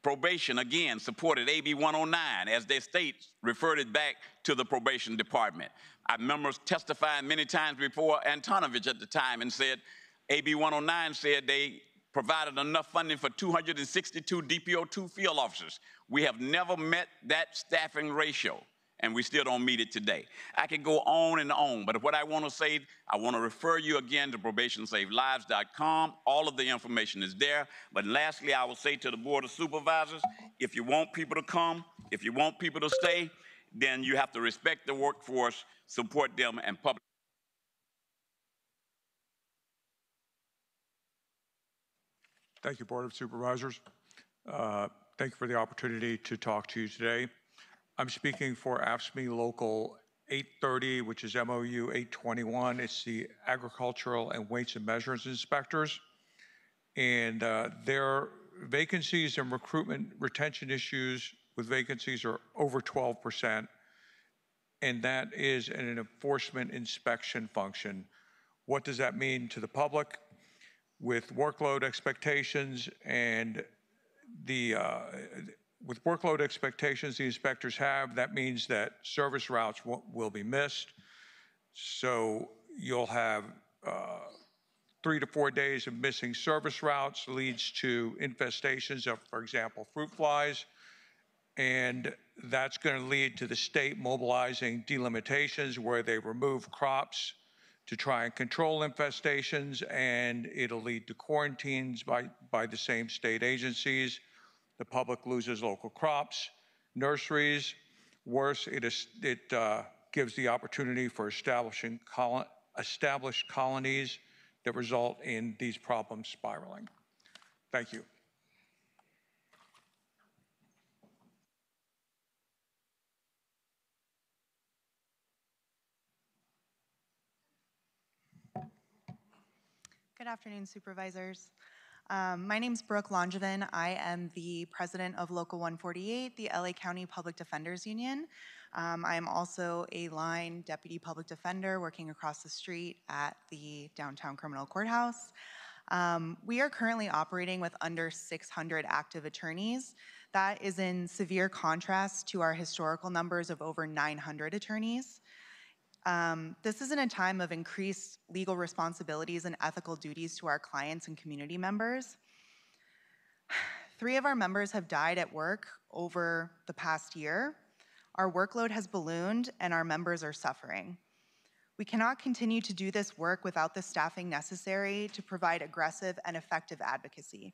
probation again supported AB 109 as their states referred it back to the probation department. I remember testifying many times before Antonovich at the time and said, AB 109 said they provided enough funding for 262 DPO2 field officers. We have never met that staffing ratio, and we still don't meet it today. I could go on and on, but what I want to say, I want to refer you again to probationsavelives.com. All of the information is there. But lastly, I will say to the Board of Supervisors, if you want people to come, if you want people to stay, then you have to respect the workforce, support them, and public. Thank you, Board of Supervisors. Thank you for the opportunity to talk to you today. I'm speaking for AFSCME Local 830, which is MOU 821. It's the Agricultural and Weights and Measures Inspectors. And their vacancies and recruitment retention issues with vacancies are over 12%. And that is an enforcement inspection function. What does that mean to the public? With workload expectations and with workload expectations the inspectors have, that means that service routes will be missed. So you'll have 3 to 4 days of missing service routes leads to infestations of, for example, fruit flies. And that's going to lead to the state mobilizing delimitations where they remove crops to try and control infestations, and it'll lead to quarantines by the same state agencies. The public loses local crops, nurseries. Worse, it gives the opportunity for established colonies that result in these problems spiraling. Thank you. Good afternoon, Supervisors. My name is Brooke Langevin. I am the president of Local 148, the LA County Public Defenders Union. I am also a line deputy public defender working across the street at the downtown criminal courthouse. We are currently operating with under 600 active attorneys. That is in severe contrast to our historical numbers of over 900 attorneys. This is in a time of increased legal responsibilities and ethical duties to our clients and community members. 3 of our members have died at work over the past year. Our workload has ballooned and our members are suffering. We cannot continue to do this work without the staffing necessary to provide aggressive and effective advocacy.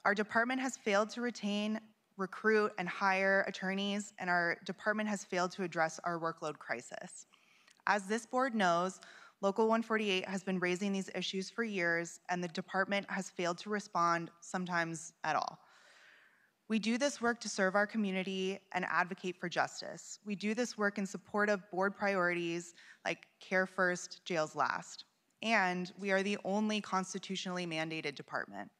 Our department has failed to retain, recruit, and hire attorneys, and our department has failed to address our workload crisis. As this board knows, Local 148 has been raising these issues for years, and the department has failed to respond, sometimes at all. We do this work to serve our community and advocate for justice. We do this work in support of board priorities like care first, jails last. And we are the only constitutionally mandated department.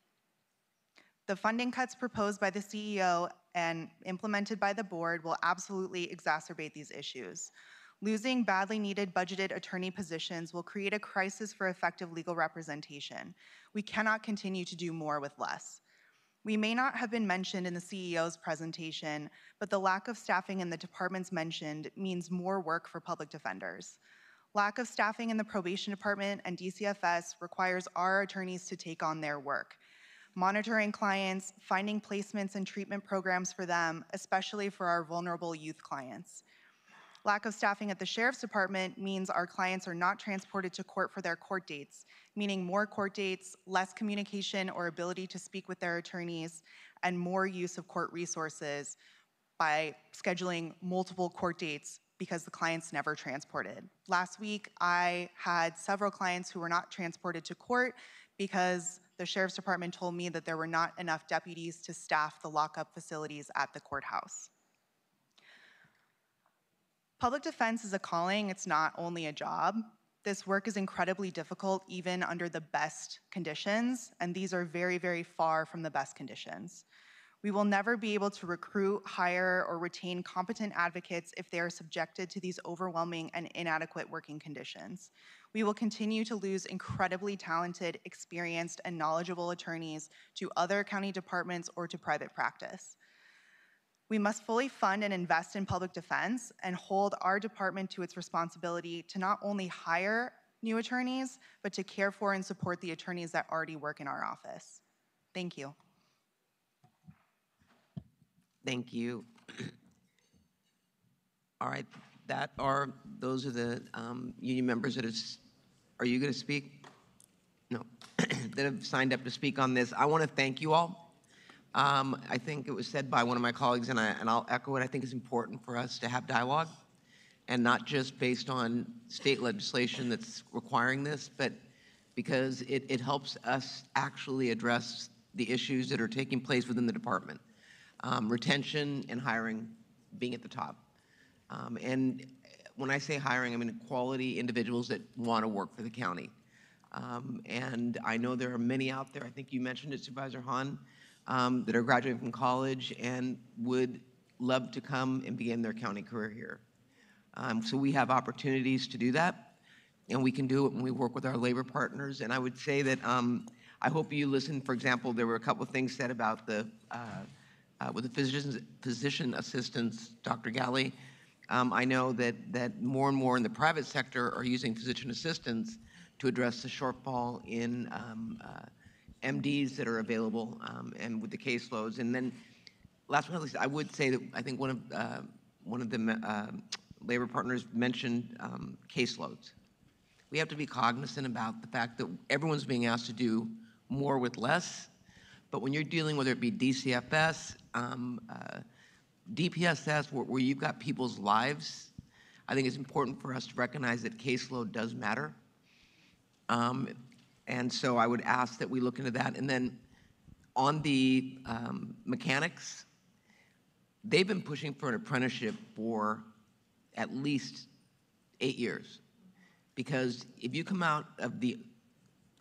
The funding cuts proposed by the CEO and implemented by the board will absolutely exacerbate these issues. Losing badly needed budgeted attorney positions will create a crisis for effective legal representation. We cannot continue to do more with less. We may not have been mentioned in the CEO's presentation, but the lack of staffing in the departments mentioned means more work for public defenders. Lack of staffing in the probation department and DCFS requires our attorneys to take on their work, monitoring clients, finding placements and treatment programs for them, especially for our vulnerable youth clients. Lack of staffing at the Sheriff's Department means our clients are not transported to court for their court dates, meaning more court dates, less communication or ability to speak with their attorneys, and more use of court resources by scheduling multiple court dates because the client's never transported. Last week, I had several clients who were not transported to court because the Sheriff's Department told me that there were not enough deputies to staff the lockup facilities at the courthouse. Public defense is a calling, it's not only a job. This work is incredibly difficult even under the best conditions, and these are very, very far from the best conditions. We will never be able to recruit, hire, or retain competent advocates if they are subjected to these overwhelming and inadequate working conditions. We will continue to lose incredibly talented, experienced, and knowledgeable attorneys to other county departments or to private practice. We must fully fund and invest in public defense and hold our department to its responsibility to not only hire new attorneys, but to care for and support the attorneys that already work in our office. Thank you. Thank you. All right, those are the union members that are you going to speak? No, that have signed up to speak on this. I want to thank you all. I think it was said by one of my colleagues, and I'll echo it. I think it's important for us to have dialogue, and not just based on state legislation that's requiring this, but because it helps us actually address the issues that are taking place within the department. Retention and hiring being at the top. And when I say hiring, I mean quality individuals that want to work for the county. And I know there are many out there, I think you mentioned it, Supervisor Hahn, that are graduating from college and would love to come and begin their county career here. So we have opportunities to do that, and we can do it when we work with our labor partners. And I would say that I hope you listen. For example, there were a couple of things said about the with the physician assistants, Dr. Galley. I know that more and more in the private sector are using physician assistants to address the shortfall in MDs that are available and with the caseloads. And then last but not least, I would say that I think one of the labor partners mentioned caseloads. We have to be cognizant about the fact that everyone's being asked to do more with less. But when you're dealing, whether it be DCFS, DPSS, where you've got people's lives, I think it's important for us to recognize that caseload does matter. And so I would ask that we look into that. And then on the mechanics, they've been pushing for an apprenticeship for at least 8 years. Because if you come out of the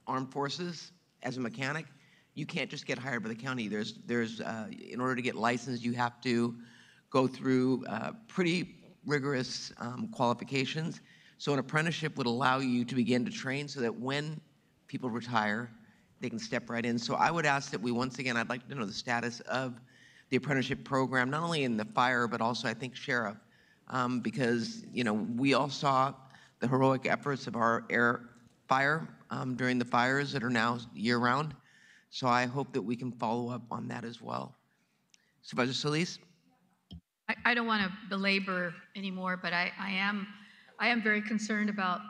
armed forces as a mechanic, you can't just get hired by the county. There's in order to get licensed, you have to go through pretty rigorous qualifications. So an apprenticeship would allow you to begin to train so that when people retire, they can step right in. So I would ask that we, once again, I'd like to know the status of the apprenticeship program, not only in the fire, but also I think sheriff, because we all saw the heroic efforts of our air fire during the fires that are now year-round. So I hope that we can follow up on that as well. Supervisor Solis? I don't want to belabor anymore, but I am very concerned about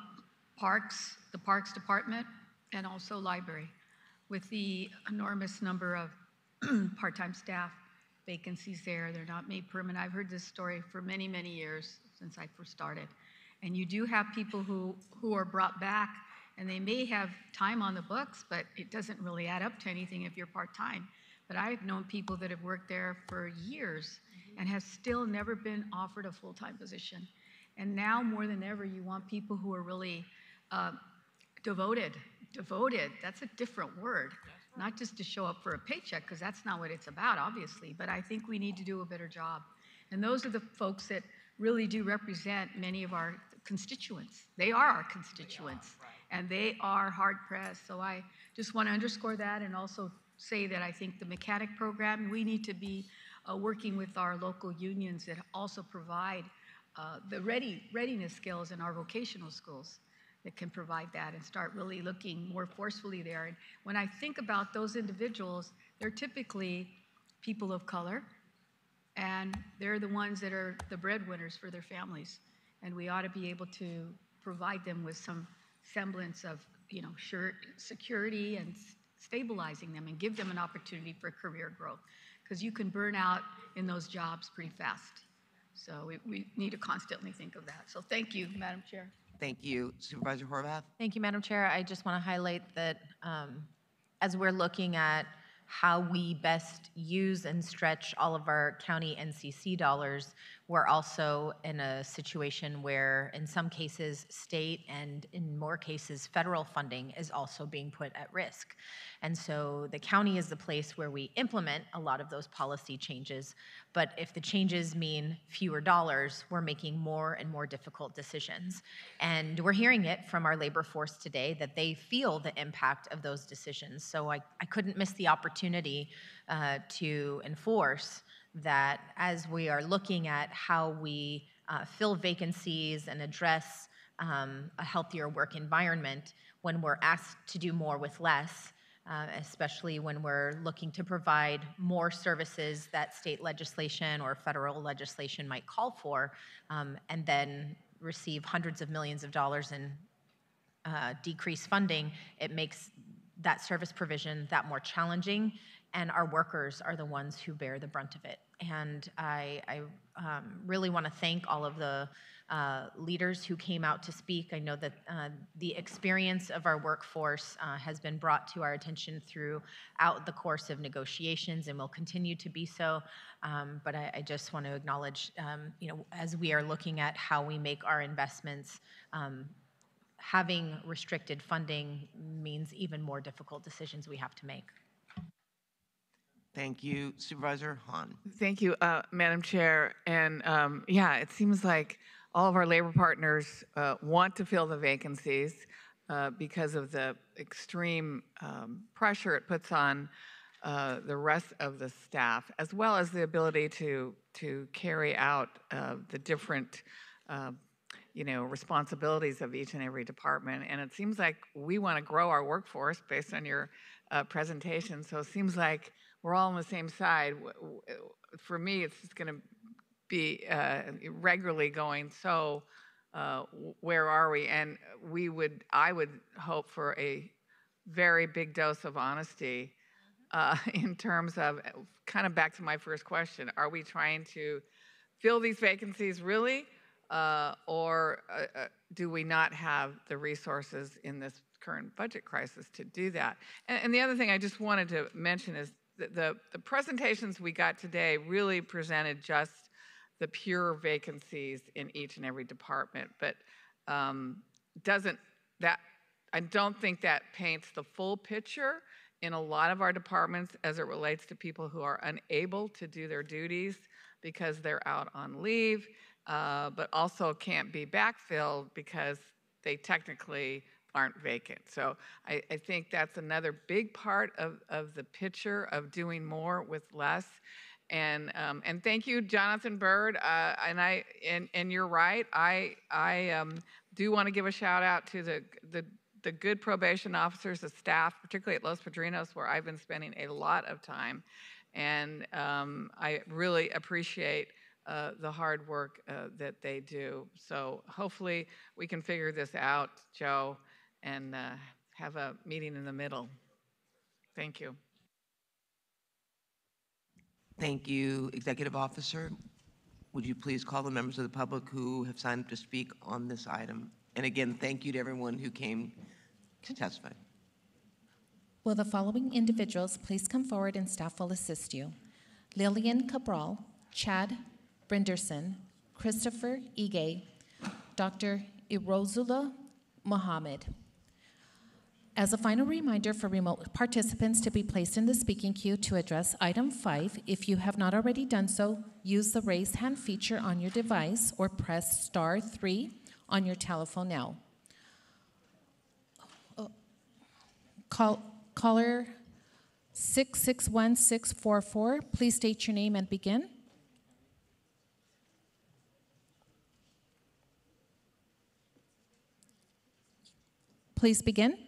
parks, the Parks Department, and also library, with the enormous number of part-time staff vacancies there. They're not made permanent. I've heard this story for many, many years since I first started. And you do have people who are brought back, and they may have time on the books, but it doesn't really add up to anything if you're part-time. But I've known people that have worked there for years and have still never been offered a full-time position. And now more than ever, you want people who are really devoted. Devoted, that's a different word. Not just to show up for a paycheck, because that's not what it's about, obviously, but I think we need to do a better job. And those are the folks that really do represent many of our constituents. They are our constituents, and they are hard pressed. So I just want to underscore that, and also say that I think the mechanic program, we need to be working with our local unions that also provide the readiness skills in our vocational schools that can provide that, and start really looking more forcefully there. And when I think about those individuals, they're typically people of color, and they're the ones that are the breadwinners for their families. And we ought to be able to provide them with some semblance of, security and stabilizing them, and give them an opportunity for career growth, because you can burn out in those jobs pretty fast. So we need to constantly think of that. So thank you, Madam Chair. Thank you. Supervisor Horvath? Thank you, Madam Chair. I just want to highlight that as we're looking at how we best use and stretch all of our county NCC dollars, we're also in a situation where in some cases state and in more cases federal funding is also being put at risk. And so the county is the place where we implement a lot of those policy changes, but if the changes mean fewer dollars, we're making more and more difficult decisions. And we're hearing it from our labor force today that they feel the impact of those decisions. So I couldn't miss the opportunity to enforce that as we are looking at how we fill vacancies and address a healthier work environment, when we're asked to do more with less, especially when we're looking to provide more services that state legislation or federal legislation might call for, and then receive hundreds of millions of dollars in decreased funding, it makes that service provision that more challenging, and our workers are the ones who bear the brunt of it. And I really want to thank all of the leaders who came out to speak. I know that the experience of our workforce has been brought to our attention throughout the course of negotiations and will continue to be so. But I just want to acknowledge, as we are looking at how we make our investments, having restricted funding means even more difficult decisions we have to make. Thank you. Supervisor Hahn. Thank you, Madam Chair. And yeah, it seems like all of our labor partners want to fill the vacancies because of the extreme pressure it puts on the rest of the staff, as well as the ability to carry out the different responsibilities of each and every department. And it seems like we want to grow our workforce based on your presentation. So it seems like we're all on the same side. For me, it's just going to be regularly going, so where are we? And I would hope for a very big dose of honesty in terms of, kind of back to my first question, are we trying to fill these vacancies really? Or do we not have the resources in this current budget crisis to do that? And the other thing I just wanted to mention is the presentations we got today really presented just the pure vacancies in each and every department, but I don't think that paints the full picture in a lot of our departments as it relates to people who are unable to do their duties because they're out on leave, but also can't be backfilled because they technically aren't vacant. So I think that's another big part of the picture of doing more with less. And thank you, Jonathan Byrd. And you're right. I do want to give a shout out to the good probation officers, the staff, particularly at Los Padrinos, where I've been spending a lot of time. And I really appreciate the hard work that they do. So hopefully we can figure this out, Joe, and have a meeting in the middle. Thank you. Thank you, Executive Officer. Would you please call the members of the public who have signed up to speak on this item? And again, thank you to everyone who came to testify. Will the following individuals please come forward and staff will assist you? Lillian Cabral, Chad Brinderson, Christopher Ige, Dr. Irozula Mohammed. As a final reminder for remote participants to be placed in the speaking queue to address item 5, if you have not already done so, use the raise hand feature on your device or press *3 on your telephone now. Caller 661644, please state your name and begin. Please begin.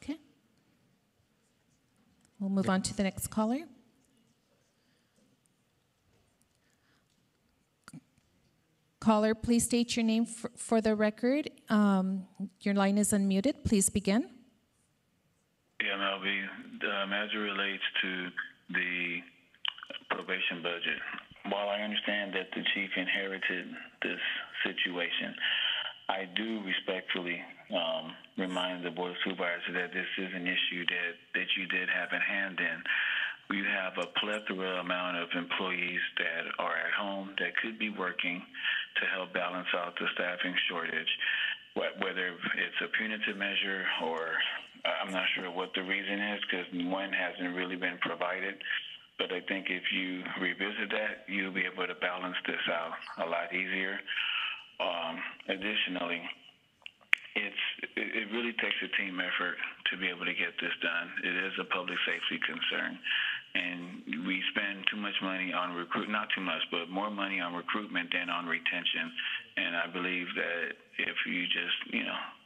Okay. We'll move on to the next caller. Caller, please state your name for the record. Your line is unmuted. Please begin. Yeah, Melby, as it relates to the probation budget, while I understand that the chief inherited this situation, I do respectfully remind the Board of Supervisors that this is an issue that you did have in hand in. We have a plethora amount of employees that are at home that could be working to help balance out the staffing shortage, whether it's a punitive measure or I'm not sure what the reason is because one hasn't really been provided. But I think if you revisit that, you'll be able to balance this out a lot easier. Additionally, it really takes a team effort to be able to get this done. It is a public safety concern. And we spend too much money on not too much, but more money on recruitment than on retention. And I believe that if you just,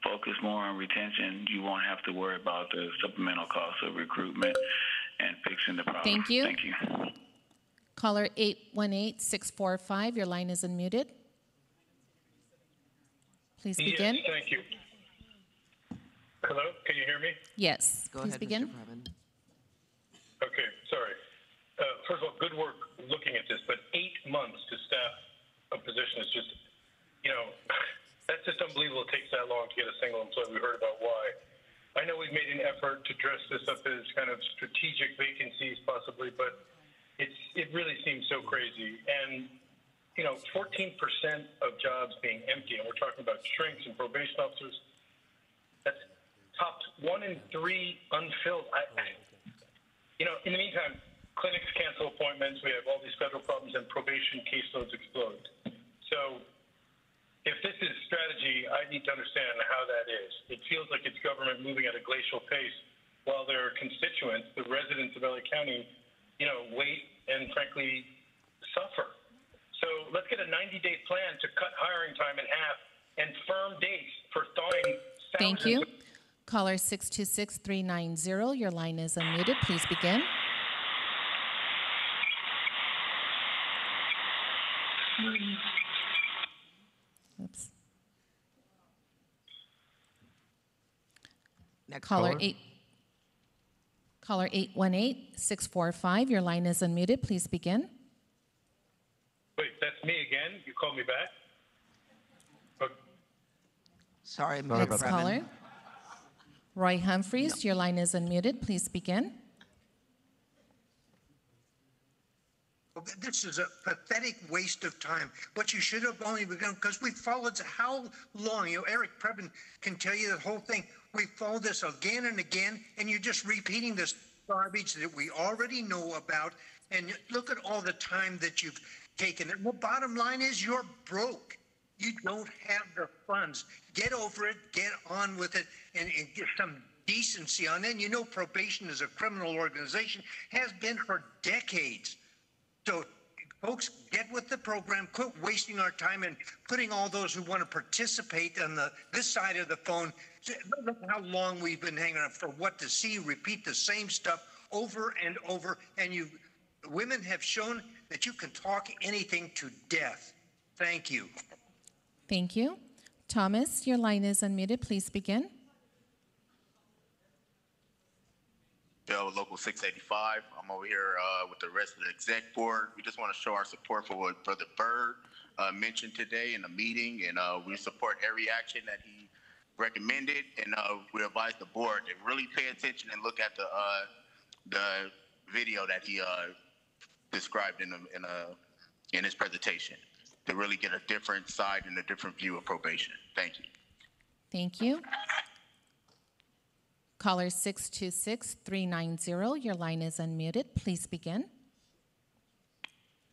focus more on retention, you won't have to worry about the supplemental costs of recruitment and fixing the problem. Thank you. Thank you. Caller 818645, your line is unmuted. Please begin. Yes, thank you. Hello, can you hear me? Yes, please begin. Mr. Previn. Okay, sorry. First of all, good work looking at this, but 8 months to staff a position is just, that's just unbelievable. It takes that long to get a single employee. We heard about why. I know we've made an effort to dress this up as kind of strategic vacancies possibly, but it really seems so crazy. And 14% of jobs being empty, and we're talking about shrinks and probation officers. That's top 1 in 3 unfilled. In the meantime, clinics cancel appointments. We have all these federal problems, and probation caseloads explode. So, if this is strategy, I need to understand how that is. It feels like it's government moving at a glacial pace, while their constituents, the residents of LA County, wait and frankly suffer. So let's get a 90-day plan to cut hiring time in half and firm dates for thawing salaries. Thank you. Caller 626390, your line is unmuted. Please begin. Oops. Next Caller 818645, your line is unmuted. Please begin. Wait, that's me again? You called me back? Okay. Sorry, Mr. Next caller. Roy Humphreys, your line is unmuted. Please begin. This is a pathetic waste of time. What you should have only begun, because we followed how long? Eric Previn can tell you the whole thing. We followed this again and again, and you're just repeating this garbage that we already know about. And look at all the time that you've taken. And the bottom line is you're broke. You don't have the funds. Get over it, get on with it, and get some decency on it. And probation is a criminal organization, has been for decades. So, folks, get with the program. Quit wasting our time and putting all those who want to participate on this side of the phone. Look how long we've been hanging on for what to see. Repeat the same stuff over and over. And women have shown that you can talk anything to death. Thank you. Thank you. Thomas, your line is unmuted. Please begin. Local 685. I'm over here with the rest of the exec board. We just want to show our support for what Brother Byrd mentioned today in the meeting, and we support every action that he recommended, and we advise the board to really pay attention and look at the video that he described in his presentation to really get a different side and a different view of probation. Thank you. Thank you. Caller 626-390, your line is unmuted. Please begin.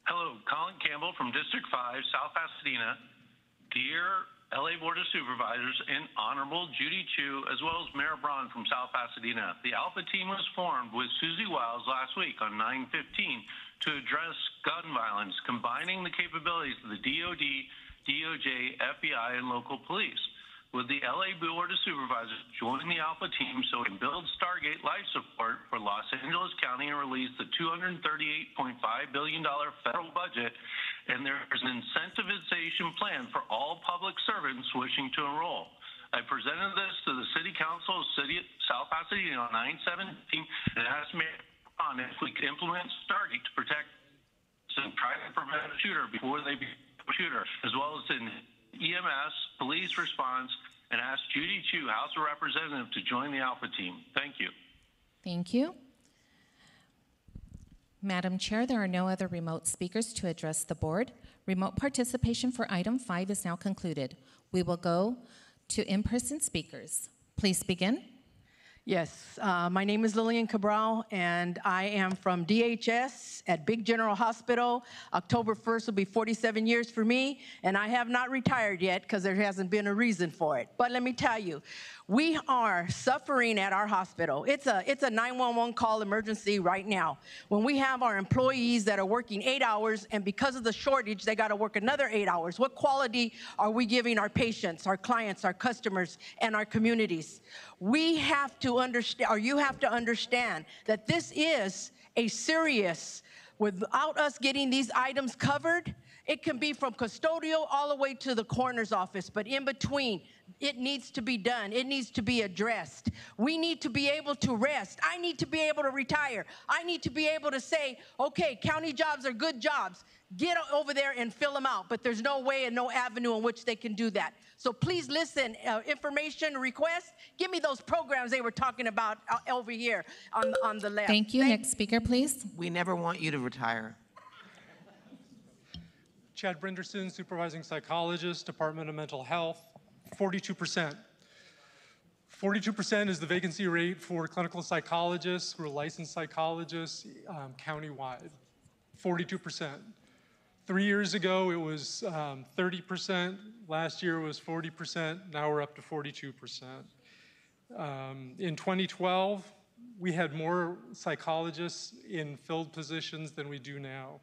Hello, Colin Campbell from District 5, South Pasadena. Dear LA Board of Supervisors and Honorable Judy Chu, as well as Mayor Braun from South Pasadena. The Alpha team was formed with Susie Wiles last week on 9/15 to address gun violence, combining the capabilities of the DOD, DOJ, FBI, and local police. With the LA Board of Supervisors joining the Alpha team so we can build Stargate life support for Los Angeles County and release the $238.5 billion federal budget, and there is an incentivization plan for all public servants wishing to enroll. I presented this to the City Council of City of South Pasadena on 9/17 and asked Mayor Braun if we could implement Stargate to protect and try to prevent a shooter before they become a shooter, as well as in EMS, police response, and asked Judy Chu, House of Representatives, to join the Alpha team. Thank you. Thank you. Madam Chair, there are no other remote speakers to address the board. Remote participation for item 5 is now concluded. We will go to in-person speakers. Please begin. Yes, my name is Lillian Cabral, and I am from DHS at Big General Hospital. October 1st will be 47 years for me, and I have not retired yet because there hasn't been a reason for it. But let me tell you, we are suffering at our hospital. It's a 911 call emergency right now. When we have our employees that are working 8 hours, and because of the shortage, they got to work another 8 hours. What quality are we giving our patients, our clients, our customers, and our communities? We have to understand, or you have to understand, that this is a serious, without us getting these items covered, it can be from custodial all the way to the coroner's office, but in between, it needs to be done. It needs to be addressed. We need to be able to rest. I need to be able to retire. I need to be able to say, okay, county jobs are good jobs. Get over there and fill them out, but there's no way and no avenue in which they can do that. So please listen, information requests, give me those programs they were talking about over here on the left. Thank you. Next speaker, please. We never want you to retire. Chad Brinderson, supervising psychologist, Department of Mental Health, 42%. 42% is the vacancy rate for clinical psychologists who are licensed psychologists countywide. 42%. 3 years ago, it was 30%. Last year, it was 40%. Now we're up to 42%. In 2012, we had more psychologists in filled positions than we do now.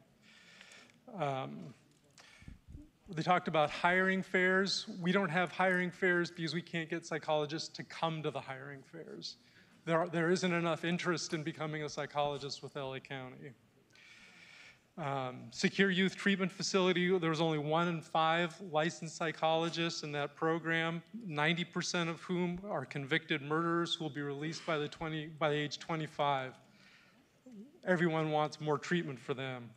They talked about hiring fairs. We don't have hiring fairs because we can't get psychologists to come to the hiring fairs. There isn't enough interest in becoming a psychologist with LA County. Secure Youth Treatment Facility, there was only 1 in 5 licensed psychologists in that program, 90% of whom are convicted murderers who will be released by age 25. Everyone wants more treatment for them.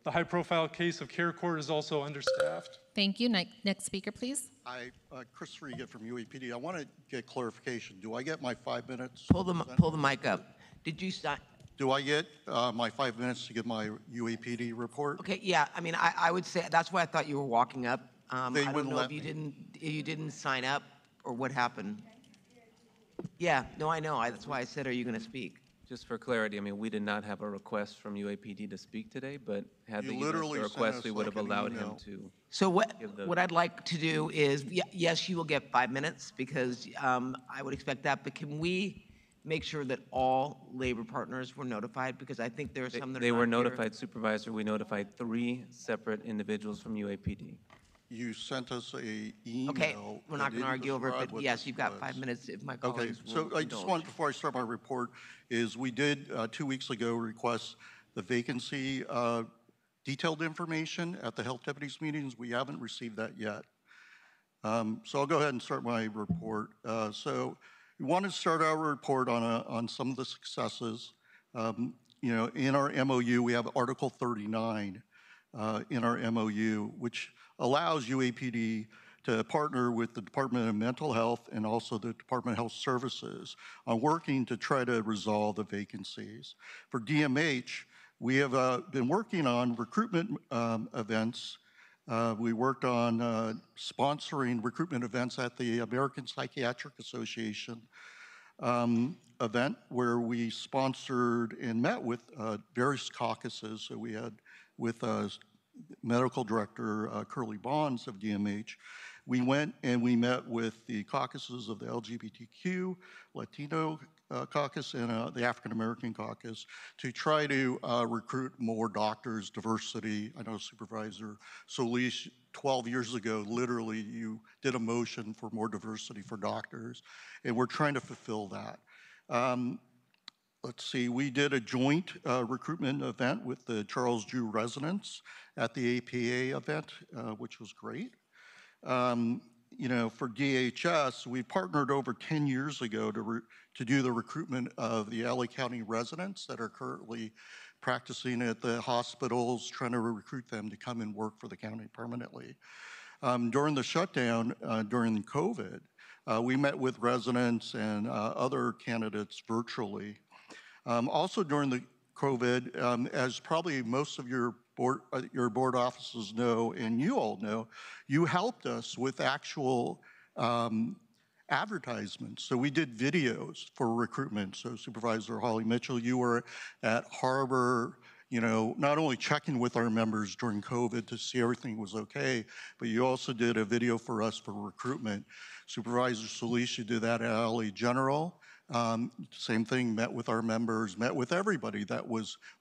The high-profile case of Care Court is also understaffed. Thank you. Next speaker, please. Hi, Chris Regan from UAPD. I want to get clarification. Do I get my 5 minutes? Pull the mic up. Did you sign? Do I get my 5 minutes to give my UAPD report? Okay, yeah. I mean, I would say that's why I thought you were walking up. They I don't wouldn't know let if you didn't sign up or what happened. Yeah, no, I know. That's why I said, are you going to speak? Just for clarity, I mean, we did not have a request from UAPD to speak today, but had You they given us literally a sent request, us we would have like an allowed him email. to. So give the- what I'd like to do is, yes, you will get 5 minutes because I would expect that, but can we make sure that all labor partners were notified? Because I think there are some that are They were not here. notified, Supervisor. We notified 3 separate individuals from UAPD. You sent us a email. Okay, we're not that going to didn't argue over it, describe but what yes, this you've got was. 5 minutes if my Okay, colleagues so will I just indulge. want, before I start my report, is we did 2 weeks ago request the vacancy detailed information at the health deputies meetings. We haven't received that yet. So I'll go ahead and start my report. So we want to start our report on some of the successes. In our MOU, we have Article 39 in our MOU, which allows UAPD to partner with the Department of Mental Health and also the Department of Health Services on working to try to resolve the vacancies. For DMH, we have been working on recruitment events We worked on sponsoring recruitment events at the American Psychiatric Association event, where we sponsored and met with various caucuses. So we had with Medical Director Curly Bonds of DMH. We went and we met with the caucuses of the LGBTQ, Latino caucus, and the African American caucus to try to recruit more doctors, diversity. I know Supervisor Solis, 12 years ago, literally, you did a motion for more diversity for doctors, and we're trying to fulfill that. Let's see, we did a joint recruitment event with the Charles Drew residents at the APA event, which was great. You know, for DHS, we partnered over 10 years ago to do the recruitment of the LA County residents that are currently practicing at the hospitals, trying to recruit them to come and work for the county permanently. During the shutdown, during COVID, we met with residents and other candidates virtually. Also during the COVID, as probably most of your board offices know, and you all know, you helped us with actual advertisements. So we did videos for recruitment. So Supervisor Holly Mitchell, you were at Harbor, you know, not only checking with our members during COVID to see everything was okay, but you also did a video for us for recruitment. Supervisor Solis, you did that at LA General. Same thing, met with our members, met with everybody that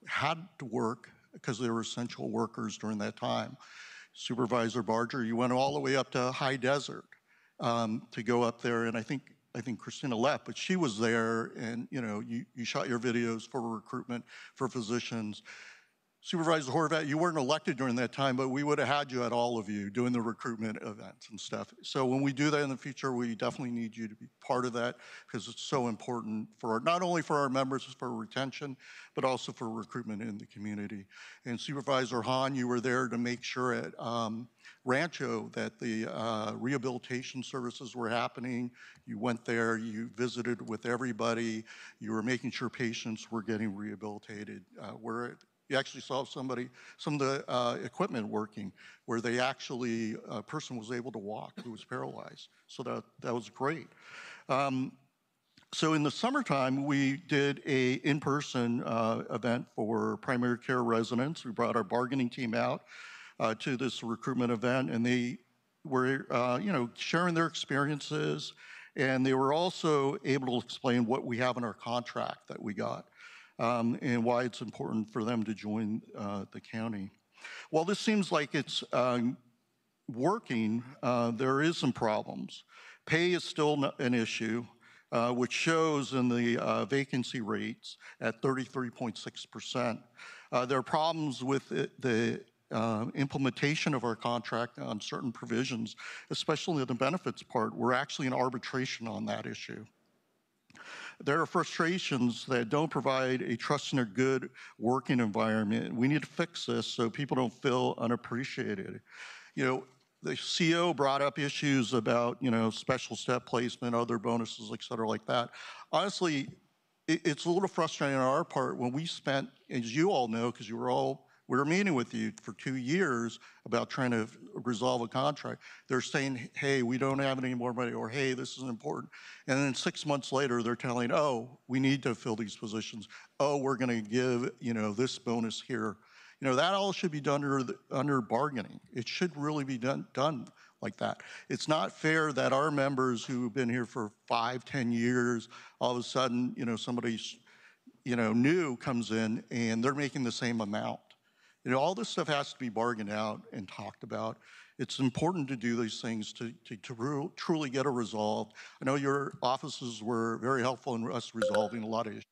had to work because they were essential workers during that time. Supervisor Barger, you went all the way up to High Desert to go up there, and I think Christina left, but she was there, and you know, you shot your videos for recruitment for physicians. Supervisor Horvat, you weren't elected during that time, but we would have had you at all of you doing the recruitment events and stuff. So when we do that in the future, we definitely need you to be part of that because it's so important for not only for our members, for retention, but also for recruitment in the community. And Supervisor Hahn, you were there to make sure at Rancho that the rehabilitation services were happening. You went there, you visited with everybody, you were making sure patients were getting rehabilitated. You actually saw some of the equipment working where they actually, a person was able to walk who was paralyzed. So that was great. So in the summertime, we did a in-person event for primary care residents. We brought our bargaining team out to this recruitment event, and they were, you know, sharing their experiences, and they were also able to explain what we have in our contract that we got. And why it's important for them to join the county. While this seems like it's working, there is some problems. Pay is still an issue, which shows in the vacancy rates at 33.6%. There are problems with the implementation of our contract on certain provisions, especially the benefits part. We're actually in arbitration on that issue. There are frustrations that don't provide a trusting or good working environment. We need to fix this so people don't feel unappreciated. You know, the CO brought up issues about, you know, special step placement, other bonuses, et cetera, like that. Honestly, it's a little frustrating on our part when we spent, as you all know, because we were meeting with you for 2 years about trying to resolve a contract. They're saying, hey, we don't have any more money, or hey, this is important. And then 6 months later, they're telling, oh, we need to fill these positions. Oh, we're gonna give, you know, this bonus here. You know, that all should be done under bargaining. It should really be done like that. It's not fair that our members who've been here for 5, 10 years, all of a sudden, you know, somebody's, you know, new comes in and they're making the same amount. You know, all this stuff has to be bargained out and talked about. It's important to do these things to truly get a resolve. I know your offices were very helpful in us resolving a lot of issues.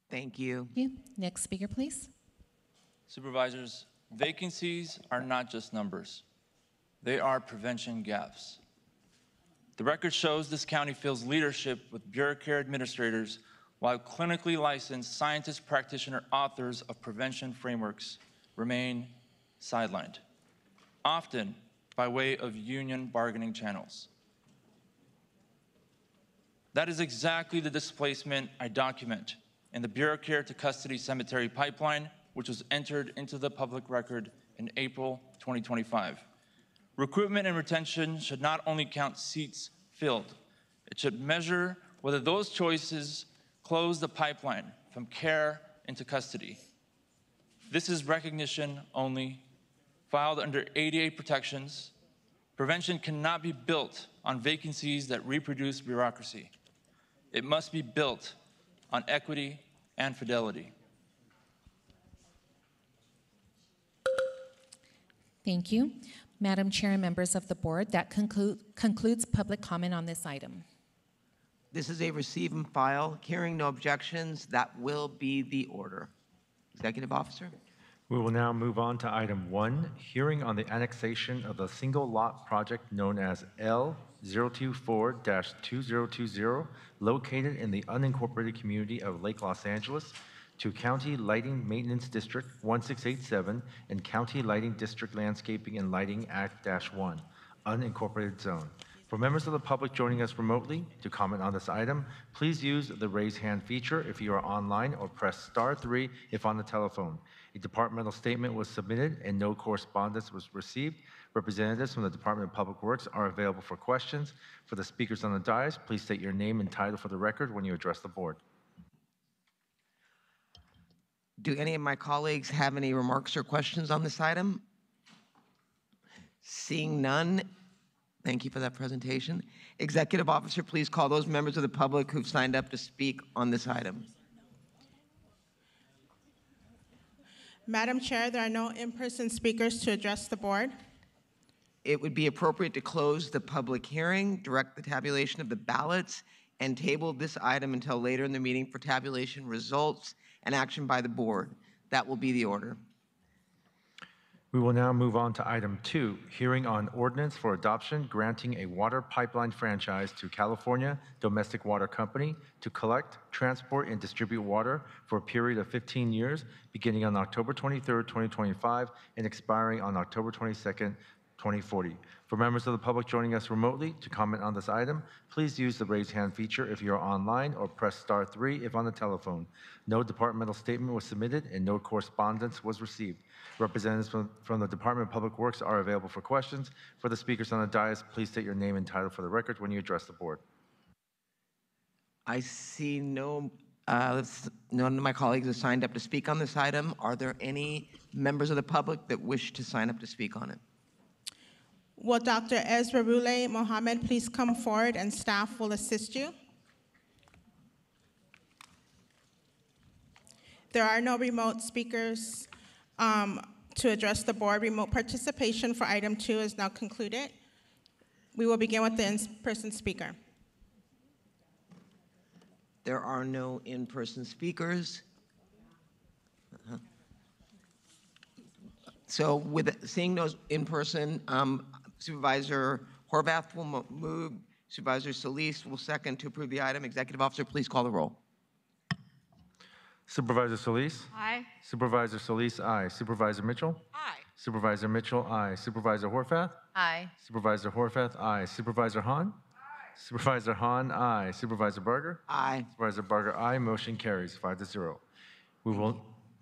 Thank you. Thank you. Next speaker, please. Supervisors, vacancies are not just numbers. They are prevention gaps. The record shows this county feels leadership with Bureau Care administrators while clinically licensed scientist practitioner authors of prevention frameworks remain sidelined, often by way of union bargaining channels. That is exactly the displacement I document in the Bureau Care to Custody Cemetery pipeline, which was entered into the public record in April 2025. Recruitment and retention should not only count seats filled, it should measure whether those choices close the pipeline from care into custody. This is recognition only, filed under ADA protections. Prevention cannot be built on vacancies that reproduce bureaucracy. It must be built on equity and fidelity. Thank you. Madam Chair and members of the board, that concludes public comment on this item. This is a receive and file. Hearing no objections, that will be the order. Executive Officer? We will now move on to item 1, hearing on the annexation of the single lot project known as L024-2020, located in the unincorporated community of Lake Los Angeles, to County Lighting Maintenance District 1687 and County Lighting District Landscaping and Lighting Act-1, unincorporated zone. For members of the public joining us remotely to comment on this item, please use the raise hand feature if you are online or press *3 if on the telephone. A departmental statement was submitted and no correspondence was received. Representatives from the Department of Public Works are available for questions. For the speakers on the dais, please state your name and title for the record when you address the board. Do any of my colleagues have any remarks or questions on this item? Seeing none, thank you for that presentation. Executive Officer, please call those members of the public who've signed up to speak on this item. Madam Chair, there are no in-person speakers to address the board. It would be appropriate to close the public hearing, direct the tabulation of the ballots, and table this item until later in the meeting for tabulation results and action by the board. That will be the order. We will now move on to item 2, hearing on ordinance for adoption granting a water pipeline franchise to California Domestic Water Company to collect, transport, and distribute water for a period of 15 years, beginning on October 23rd, 2025, and expiring on October 22nd, 2040. For members of the public joining us remotely to comment on this item, please use the raise hand feature if you are online or press *3 if on the telephone. No departmental statement was submitted and no correspondence was received. Representatives from the Department of Public Works are available for questions. For the speakers on the dais, please state your name and title for the record when you address the board. I see none of my colleagues have signed up to speak on this item. Are there any members of the public that wish to sign up to speak on it? Will Dr. Ezra Rule Mohammed please come forward and staff will assist you? There are no remote speakers to address the board. Remote participation for item 2 is now concluded. We will begin with the in-person speaker. There are no in-person speakers. So with seeing those in person, Supervisor Horvath will move, Supervisor Solis will second to approve the item. Executive Officer, please call the roll. Supervisor Solis? Aye. Supervisor Solis, aye. Supervisor Mitchell? Aye. Supervisor Mitchell, aye. Supervisor Horvath? Aye. Supervisor Horvath, aye. Supervisor Hahn? Aye. Supervisor Hahn, aye. Supervisor Barger? Aye. Supervisor Barger, aye. Motion carries 5-0. We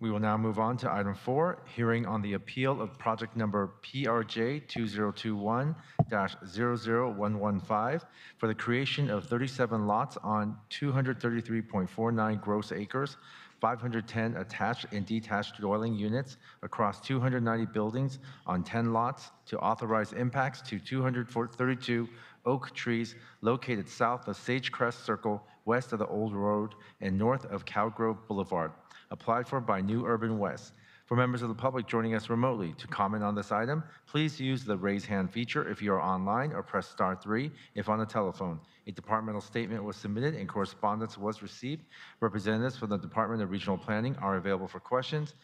will now move on to item 4, hearing on the appeal of project number PRJ 2021-00115 for the creation of 37 lots on 233.49 gross acres, 510 attached and detached dwelling units across 290 buildings on 10 lots to authorize impacts to 232 oak trees located south of Sagecrest Circle, west of the Old Road, and north of Cowgrove Boulevard. Applied for by New Urban West. For members of the public joining us remotely to comment on this item, please use the raise hand feature if you are online or press *3 if on the telephone. A departmental statement was submitted and correspondence was received. Representatives from the Department of Regional Planning are available for questions.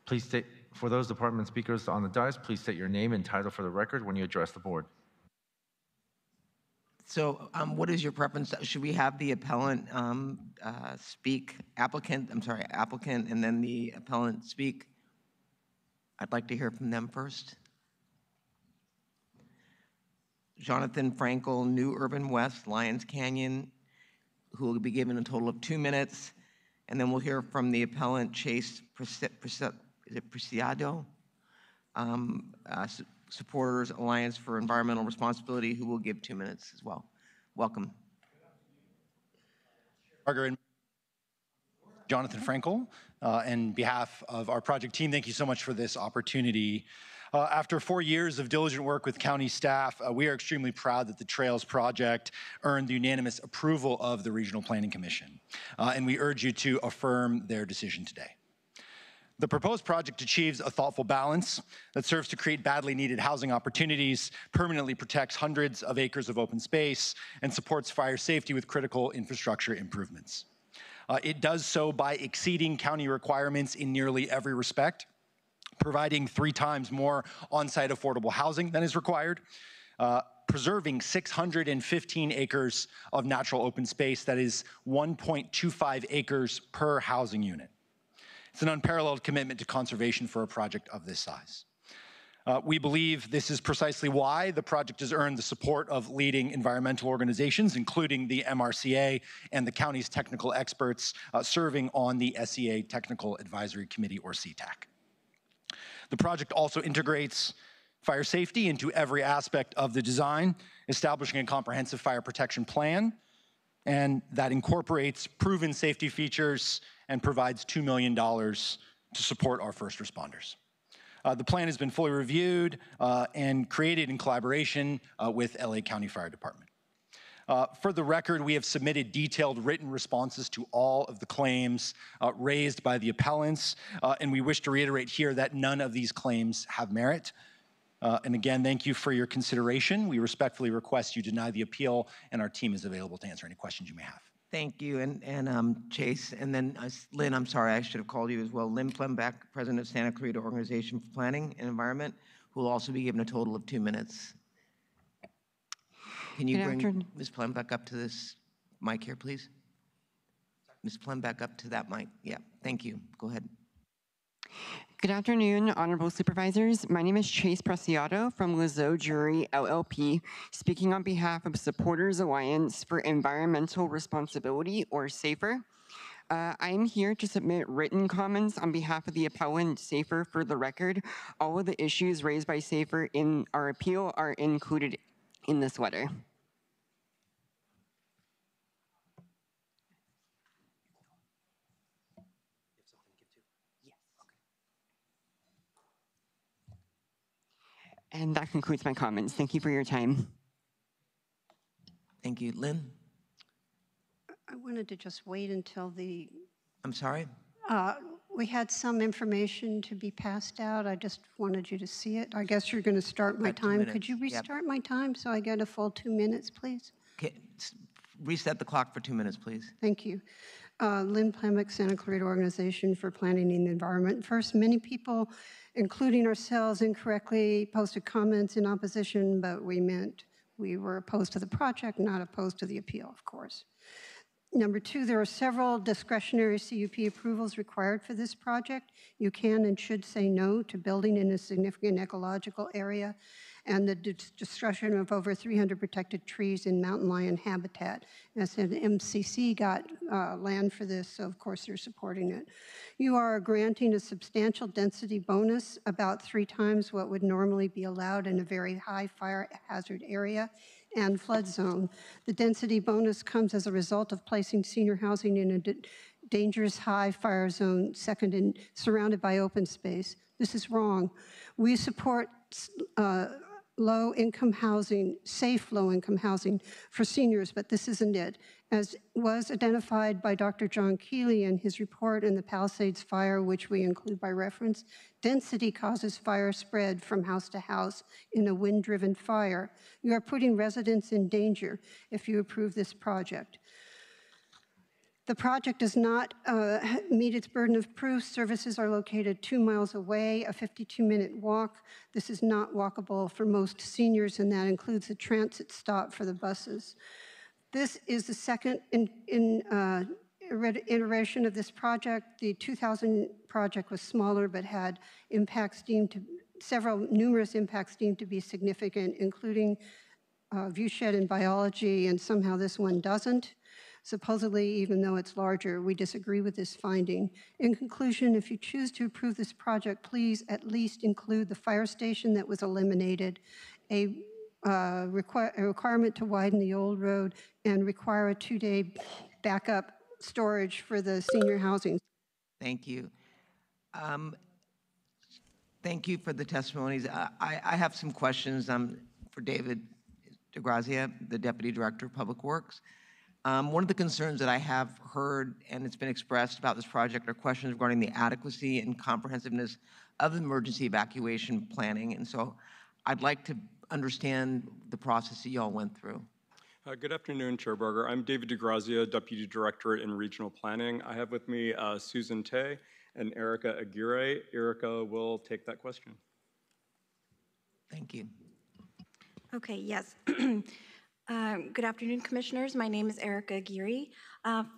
Please state, for those department speakers on the dais, please state your name and title for the record when you address the board. So what is your preference? Should we have the appellant speak, applicant, and then the appellant speak? I'd like to hear from them first. Jonathan Frankel, New Urban West, Lyons Canyon, who will be given a total of 2 minutes. And then we'll hear from the appellant, Chase Preciado, Supporters Alliance for Environmental Responsibility, who will give 2 minutes as well. Welcome. Margaret, Jonathan Frankel, on behalf of our project team, thank you so much for this opportunity. After 4 years of diligent work with county staff, we are extremely proud that the Trails project earned the unanimous approval of the Regional Planning Commission, and we urge you to affirm their decision today. The proposed project achieves a thoughtful balance that serves to create badly needed housing opportunities, permanently protects hundreds of acres of open space, and supports fire safety with critical infrastructure improvements. It does so by exceeding county requirements in nearly every respect, providing 3 times more on-site affordable housing than is required, preserving 615 acres of natural open space, that is 1.25 acres per housing unit. It's an unparalleled commitment to conservation for a project of this size. We believe this is precisely why the project has earned the support of leading environmental organizations, including the MRCA and the county's technical experts serving on the SEA Technical Advisory Committee, or CTAC. The project also integrates fire safety into every aspect of the design, establishing a comprehensive fire protection plan, and that incorporates proven safety features and provides $2 million to support our first responders. The plan has been fully reviewed and created in collaboration with LA County Fire Department. For the record, we have submitted detailed written responses to all of the claims raised by the appellants, and we wish to reiterate here that none of these claims have merit. And again, thank you for your consideration. We respectfully request you deny the appeal, and our team is available to answer any questions you may have. Thank you, and Chase, and then Lynn, I'm sorry, I should have called you as well. Lynn Plembeck, President of Santa Clarita Organization for Planning and Environment, who will also be given a total of 2 minutes. Can you bring Ms. Plembeck up to this mic here, please? Ms. Plembeck up to that mic. Yeah, thank you. Go ahead. Good afternoon, Honorable Supervisors. My name is Chase Preciado from Lazo Jury, LLP, speaking on behalf of Supporters Alliance for Environmental Responsibility, or SAFER. I am here to submit written comments on behalf of the appellant, SAFER. For the record, all of the issues raised by SAFER in our appeal are included in this letter. And that concludes my comments. Thank you for your time. Thank you. Lynn? I wanted to just wait until the... I'm sorry? We had some information to be passed out. I just wanted you to see it. I guess you're going to start my time. Could you restart my time so I get a full 2 minutes, please? Okay. Reset the clock for 2 minutes, please. Thank you. Lynn Plembeck, Santa Clarita Organization for Planning and the Environment. First, many people, including ourselves, incorrectly posted comments in opposition, but we meant we were opposed to the project, not opposed to the appeal, of course. Number 2, there are several discretionary CUP approvals required for this project. You can and should say no to building in a significant ecological area and the destruction of over 300 protected trees in mountain lion habitat. And I said MCC got land for this, so of course they're supporting it. You are granting a substantial density bonus, about 3 times what would normally be allowed in a very high fire hazard area and flood zone. The density bonus comes as a result of placing senior housing in a dangerous high fire zone, second and surrounded by open space. This is wrong. We support low-income housing, safe low-income housing for seniors, but this isn't it. As was identified by Dr. John Keeley in his report in the Palisades fire, which we include by reference, density causes fire spread from house to house in a wind-driven fire. You are putting residents in danger if you approve this project. The project does not meet its burden of proof. Services are located 2 miles away, a 52-minute walk. This is not walkable for most seniors, and that includes a transit stop for the buses. This is the second iteration of this project. The 2000 project was smaller, but had impacts deemed to, numerous impacts deemed to be significant, including viewshed in biology, and somehow this one doesn't. Supposedly, even though it's larger, we disagree with this finding. In conclusion, if you choose to approve this project, please at least include the fire station that was eliminated, a requirement to widen the old road, and require a 2-day backup storage for the senior housing. Thank you. Thank you for the testimonies. I have some questions for David DeGrazia, the Deputy Director of Public Works. One of the concerns that I have heard, and it's been expressed about this project, are questions regarding the adequacy and comprehensiveness of emergency evacuation planning. And so I'd like to understand the process that you all went through. Good afternoon, Chair Berger. I'm David DeGrazia, Deputy Director in Regional Planning. I have with me Susan Tay and Erica Aguirre. Erica will take that question. Thank you. Okay, yes. Good afternoon, Commissioners. My name is Erica Aguirre.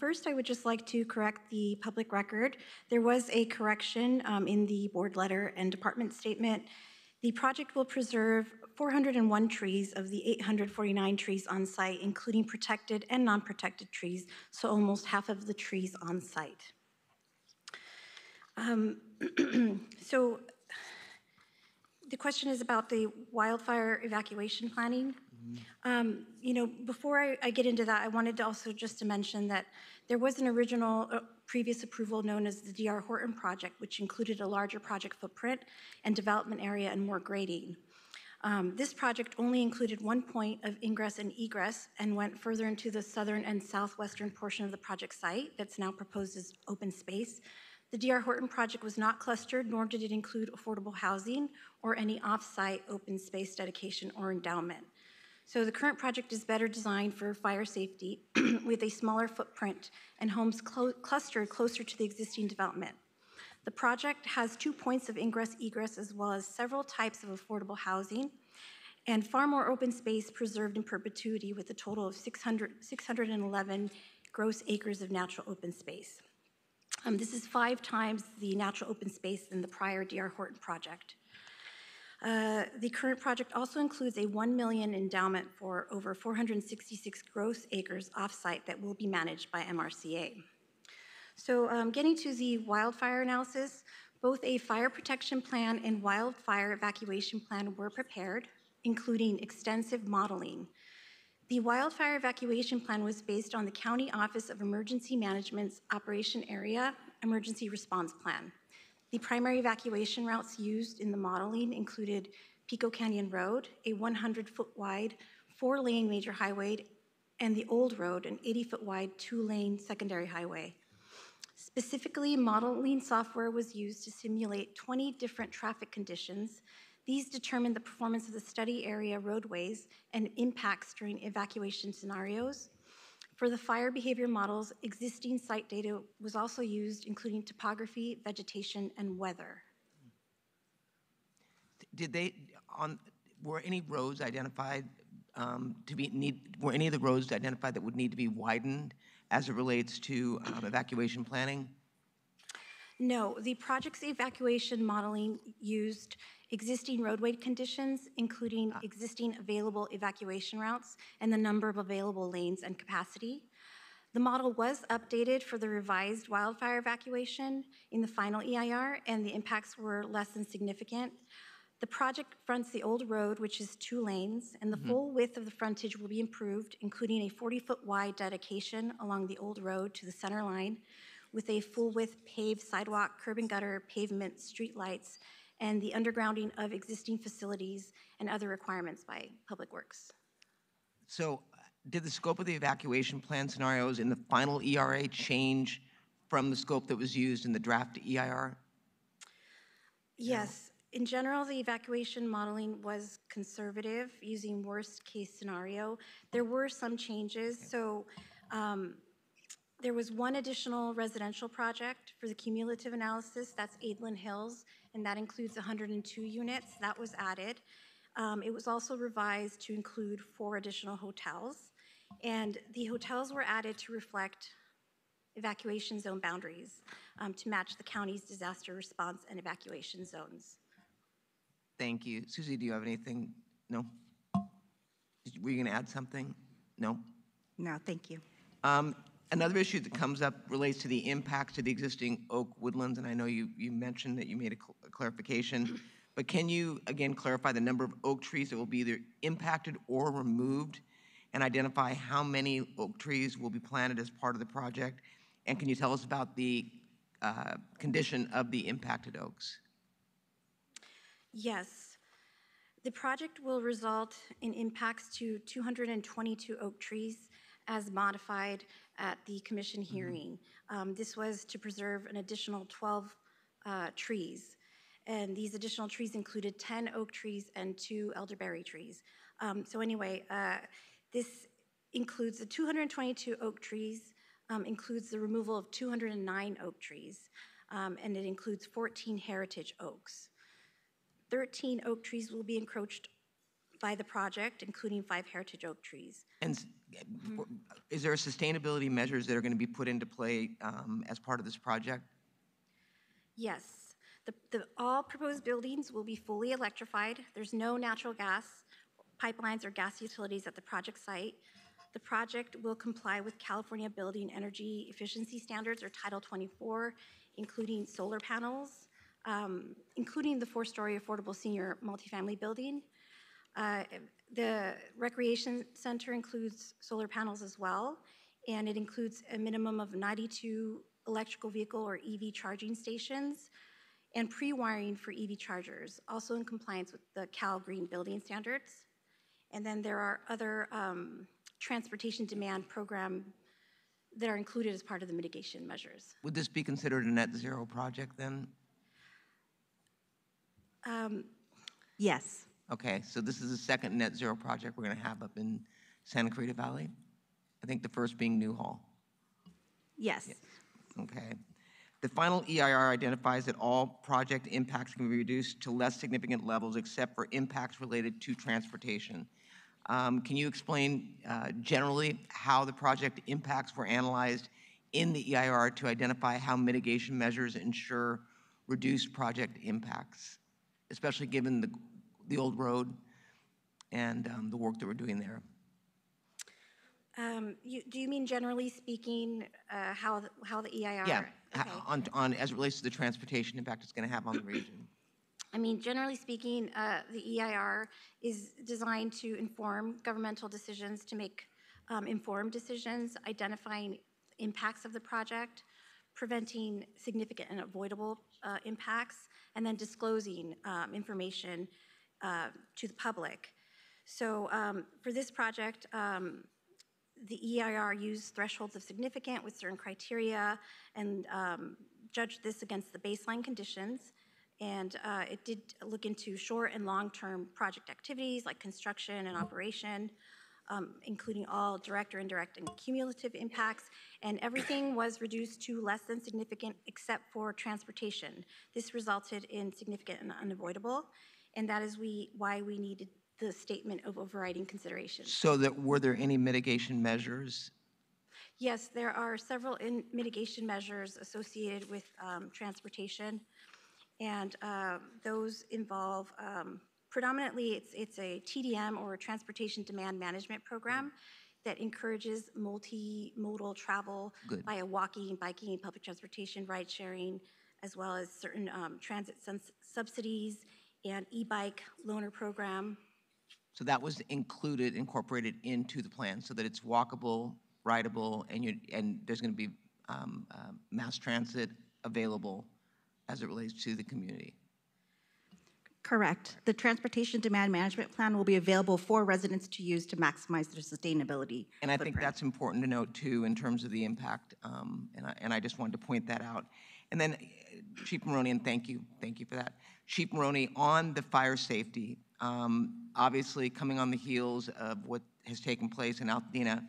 First, I would just like to correct the public record. There was a correction in the board letter and department statement. The project will preserve 401 trees of the 849 trees on site, including protected and non-protected trees, so almost half of the trees on site. So the question is about the wildfire evacuation planning. You know, before I get into that, I wanted to also just to mention that there was an original previous approval known as the D.R. Horton project, which included a larger project footprint and development area and more grading. This project only included 1 point of ingress and egress and went further into the southern and southwestern portion of the project site that's now proposed as open space. The D.R. Horton project was not clustered, nor did it include affordable housing or any off-site open space dedication or endowment. So the current project is better designed for fire safety with a smaller footprint and homes clustered closer to the existing development. The project has 2 points of ingress-egress as well as several types of affordable housing and far more open space preserved in perpetuity with a total of 611 gross acres of natural open space. This is 5 times the natural open space in the prior D.R. Horton project. The current project also includes a $1 million endowment for over 466 gross acres off-site that will be managed by MRCA. So getting to the wildfire analysis, both a fire protection plan and wildfire evacuation plan were prepared, including extensive modeling. The wildfire evacuation plan was based on the County Office of Emergency Management's Operation Area Emergency Response Plan. The primary evacuation routes used in the modeling included Pico Canyon Road, a 100-foot wide, 4-lane major highway, and the Old Road, an 80-foot wide, 2-lane secondary highway. Specifically, modeling software was used to simulate 20 different traffic conditions. These determined the performance of the study area roadways and impacts during evacuation scenarios. For the fire behavior models, existing site data was also used, including topography, vegetation, and weather. Were any roads identified were any of the roads identified that would need to be widened as it relates to evacuation planning? No, the project's evacuation modeling used existing roadway conditions, including existing available evacuation routes and the number of available lanes and capacity. The model was updated for the revised wildfire evacuation in the final EIR, and the impacts were less than significant. The project fronts the old road, which is 2 lanes, and the full width of the frontage will be improved, including a 40-foot wide dedication along the old road to the center line, with a full-width paved sidewalk, curb and gutter, pavement, street lights, and the undergrounding of existing facilities and other requirements by Public Works. So did the scope of the evacuation plan scenarios in the final ERA change from the scope that was used in the draft EIR? Yes. In general, the evacuation modeling was conservative, using worst-case scenario. There were some changes. Okay. So there was 1 additional residential project for the cumulative analysis. That's Aidland Hills, and that includes 102 units. That was added. It was also revised to include 4 additional hotels, and the hotels were added to reflect evacuation zone boundaries to match the county's disaster response and evacuation zones. Thank you. Susie, do you have anything? No? Were you going to add something? No? No, thank you. Another issue that comes up relates to the impact to the existing oak woodlands, and I know you mentioned that you made a clarification, but can you again clarify the number of oak trees that will be either impacted or removed, and identify how many oak trees will be planted as part of the project? And can you tell us about the condition of the impacted oaks? Yes. The project will result in impacts to 222 oak trees as modified at the commission hearing. This was to preserve an additional 12 trees. And these additional trees included 10 oak trees and 2 elderberry trees. So anyway, this includes the 222 oak trees, includes the removal of 209 oak trees, and it includes 14 heritage oaks. 13 oak trees will be encroached by the project, including 5 heritage oak trees. And is there sustainability measures that are going to be put into play as part of this project? Yes. All proposed buildings will be fully electrified. There's no natural gas pipelines or gas utilities at the project site. The project will comply with California Building Energy Efficiency Standards, or Title 24, including solar panels, including the 4-story affordable senior multifamily building. The recreation center includes solar panels as well, and it includes a minimum of 92 electrical vehicle or EV charging stations and pre-wiring for EV chargers, also in compliance with the Cal Green Building Standards. And then there are other transportation demand program that are included as part of the mitigation measures. Would this be considered a net zero project then? Yes. Okay, so this is the second net zero project we're going to have up in Santa Clarita Valley? I think the first being Newhall. Yes. Okay. The final EIR identifies that all project impacts can be reduced to less significant levels except for impacts related to transportation. Can you explain generally how the project impacts were analyzed in the EIR to identify how mitigation measures ensure reduced project impacts, especially given the old road and the work that we're doing there? Do you mean generally speaking how the EIR? Yeah, okay. on as it relates to the transportation impact it's going to have on the region. I mean, generally speaking, the EIR is designed to inform governmental decisions, to make informed decisions, identifying impacts of the project, preventing significant and avoidable impacts, and then disclosing information to the public. So for this project, the EIR used thresholds of significant with certain criteria and judged this against the baseline conditions. And it did look into short and long-term project activities like construction and operation, including all direct or indirect and cumulative impacts. And everything was reduced to less than significant except for transportation. This resulted in significant and unavoidable. And that is why we needed the statement of overriding considerations. So were there any mitigation measures? Yes, there are several mitigation measures associated with transportation. And those involve, predominantly it's a TDM, or a Transportation Demand Management Program, that encourages multimodal travel via walking, biking, public transportation, ride sharing, as well as certain transit subsidies and e-bike loaner program. So that was incorporated into the plan so that it's walkable, rideable, and there's going to be mass transit available as it relates to the community. Correct. The Transportation Demand Management Plan will be available for residents to use to maximize their sustainability. And I think that's important to note too in terms of the impact, and I just wanted to point that out. And then Chief Maroney, and thank you for that. Chief Maroney, on the fire safety, obviously coming on the heels of what has taken place in Altadena,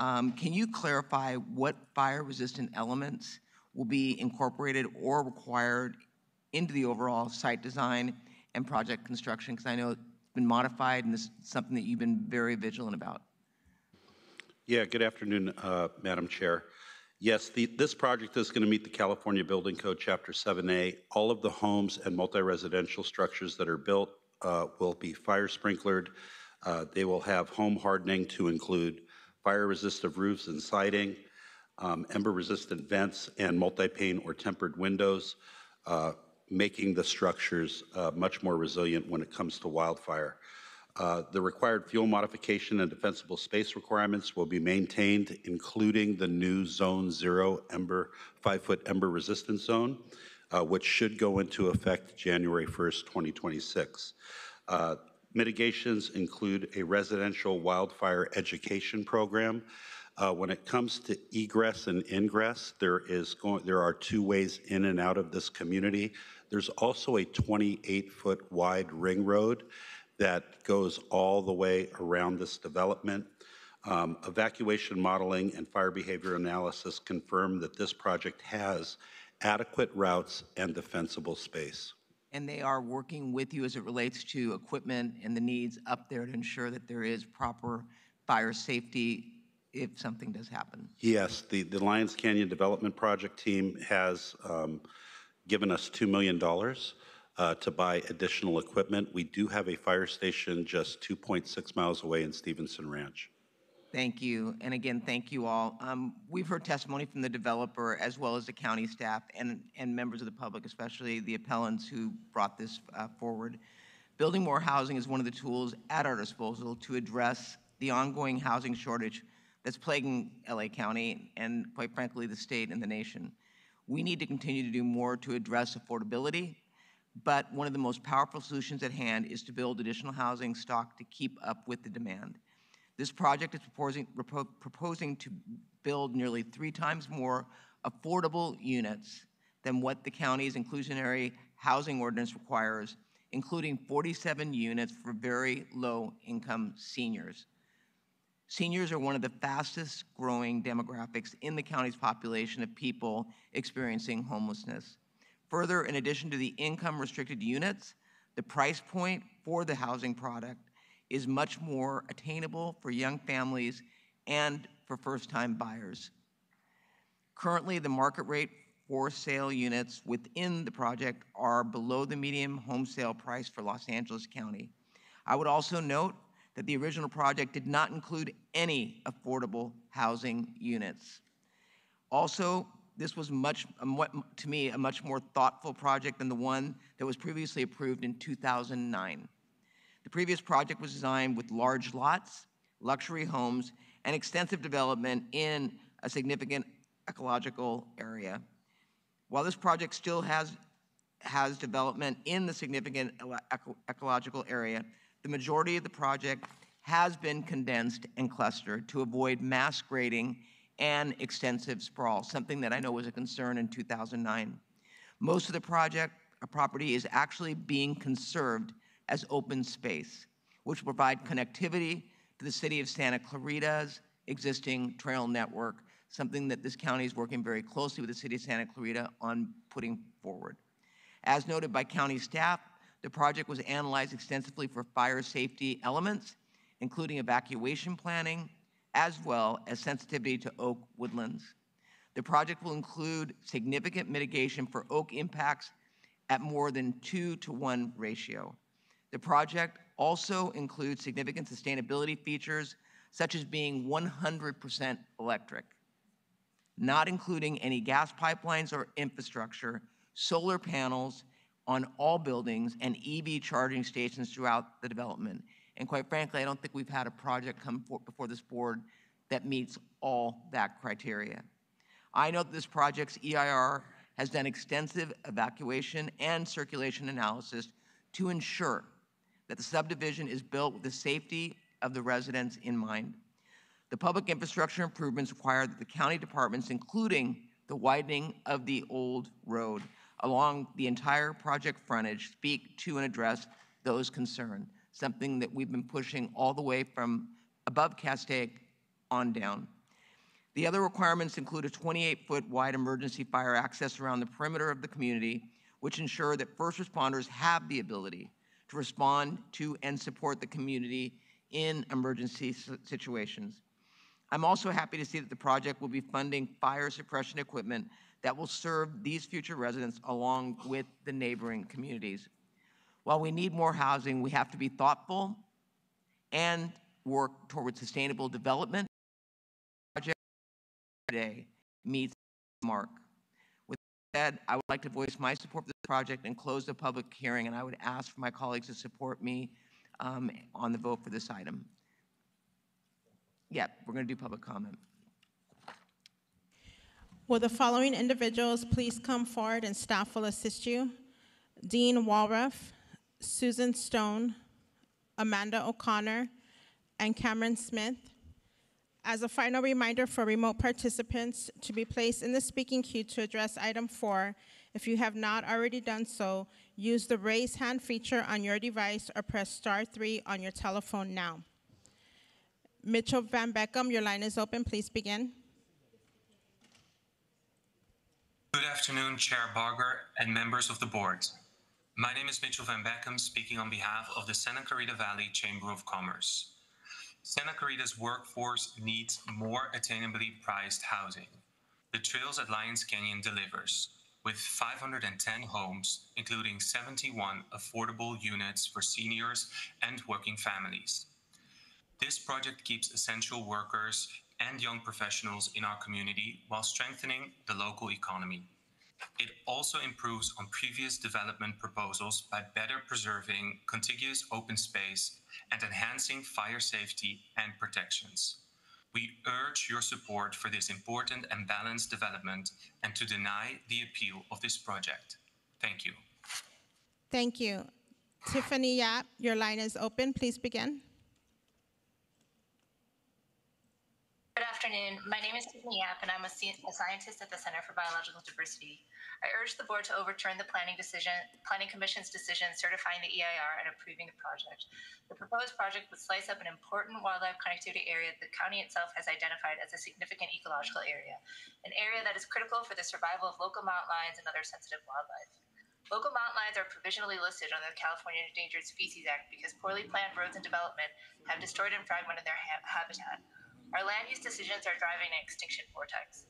can you clarify what fire-resistant elements will be incorporated or required into the overall site design and project construction? Because I know it's been modified and this is something that you've been very vigilant about. Yeah, good afternoon, Madam Chair. Yes, this project is going to meet the California Building Code Chapter 7A. All of the homes and multi-residential structures that are built will be fire sprinklered. They will have home hardening to include fire-resistive roofs and siding. ember-resistant vents, and multi-pane or tempered windows, making the structures much more resilient when it comes to wildfire. The required fuel modification and defensible space requirements will be maintained, including the new Zone 0 ember, 5-foot ember resistance zone, which should go into effect January 1st, 2026. Mitigations include a residential wildfire education program. When it comes to egress and ingress, there are 2 ways in and out of this community. There's also a 28-foot wide ring road that goes all the way around this development. Evacuation modeling and fire behavior analysis confirm that this project has adequate routes and defensible space. And they are working with you as it relates to equipment and the needs up there to ensure that there is proper fire safety if something does happen. Yes, the Lions Canyon Development Project team has given us $2 million to buy additional equipment. We do have a fire station just 2.6 miles away in Stevenson Ranch. Thank you. And again, thank you all. We've heard testimony from the developer as well as the county staff and members of the public, especially the appellants who brought this forward. Building more housing is one of the tools at our disposal to address the ongoing housing shortage that's plaguing LA County and, quite frankly, the state and the nation. We need to continue to do more to address affordability, but one of the most powerful solutions at hand is to build additional housing stock to keep up with the demand. This project is proposing to build nearly 3 times more affordable units than what the county's inclusionary housing ordinance requires, including 47 units for very low-income seniors. Seniors are one of the fastest growing demographics in the county's population of people experiencing homelessness. Further, in addition to the income-restricted units, the price point for the housing product is much more attainable for young families and for first-time buyers. Currently, the market rate for sale units within the project are below the median home sale price for Los Angeles County. I would also note that the original project did not include any affordable housing units. Also, this was to me, a much more thoughtful project than the one that was previously approved in 2009. The previous project was designed with large lots, luxury homes, and extensive development in a significant ecological area. While this project still has development in the significant ecological area, the majority of the project has been condensed and clustered to avoid mass grading and extensive sprawl, something that I know was a concern in 2009. Most of the property is actually being conserved as open space, which will provide connectivity to the city of Santa Clarita's existing trail network, something that this county is working very closely with the city of Santa Clarita on putting forward. As noted by county staff, the project was analyzed extensively for fire safety elements, including evacuation planning, as well as sensitivity to oak woodlands. The project will include significant mitigation for oak impacts at more than 2-to-1 ratio. The project also includes significant sustainability features, such as being 100% electric, not including any gas pipelines or infrastructure, solar panels on all buildings, and EV charging stations throughout the development. And quite frankly, I don't think we've had a project come before this board that meets all that criteria. I know that this project's EIR has done extensive evacuation and circulation analysis to ensure that the subdivision is built with the safety of the residents in mind. The public infrastructure improvements require that the county departments, including the widening of the old road along the entire project frontage, speak to and address those concerns, something that we've been pushing all the way from above Castaic on down. The other requirements include a 28-foot wide emergency fire access around the perimeter of the community, which ensure that first responders have the ability to respond to and support the community in emergency situations. I'm also happy to see that the project will be funding fire suppression equipment that will serve these future residents along with the neighboring communities. While we need more housing, we have to be thoughtful and work towards sustainable development. Project today meets the mark. With that said, I would like to voice my support for this project and close the public hearing, and I would ask for my colleagues to support me on the vote for this item. Yeah, we're going to do public comment. Will the following individuals please come forward and staff will assist you? Dean Walruff, Susan Stone, Amanda O'Connor, and Cameron Smith. As a final reminder for remote participants to be placed in the speaking queue to address item 4, if you have not already done so, use the raise hand feature on your device or press star 3 on your telephone now. Mitchell Van Beckham, your line is open. Please begin. Good afternoon, Chair Barger and members of the board. My name is Mitchell Van Beckham, speaking on behalf of the Santa Clarita Valley Chamber of Commerce. Santa Clarita's workforce needs more attainably priced housing. The Trails at Lions Canyon delivers, with 510 homes, including 71 affordable units for seniors and working families. This project keeps essential workers and young professionals in our community while strengthening the local economy. It also improves on previous development proposals by better preserving contiguous open space and enhancing fire safety and protections. We urge your support for this important and balanced development and to deny the appeal of this project. Thank you. Thank you. Tiffany Yap, your line is open. Please begin. Good afternoon. My name is Tiffany Yap, and I'm a scientist at the Center for Biological Diversity. I urge the board to overturn the Planning Commission's decision certifying the EIR and approving the project. The proposed project would slice up an important wildlife connectivity area the county itself has identified as a significant ecological area, an area that is critical for the survival of local mountain lions and other sensitive wildlife. Local mountain lions are provisionally listed under the California Endangered Species Act because poorly planned roads and development have destroyed and fragmented their habitat. Our land use decisions are driving an extinction vortex.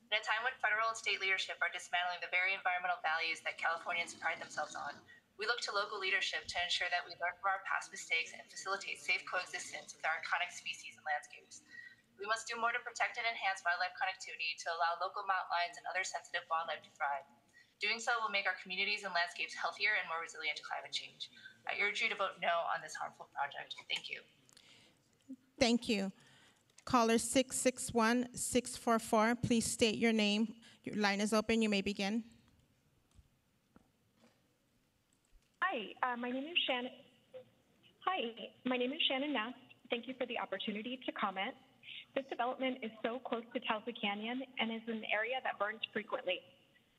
In a time when federal and state leadership are dismantling the very environmental values that Californians pride themselves on, we look to local leadership to ensure that we learn from our past mistakes and facilitate safe coexistence with our iconic species and landscapes. We must do more to protect and enhance wildlife connectivity to allow local mountain lions and other sensitive wildlife to thrive. Doing so will make our communities and landscapes healthier and more resilient to climate change. I urge you to vote no on this harmful project. Thank you. Thank you. Caller 661-644, please state your name. Your line is open. You may begin. Hi, my name is Shannon. Nast. Thank you for the opportunity to comment. This development is so close to Tulsa Canyon and is an area that burns frequently.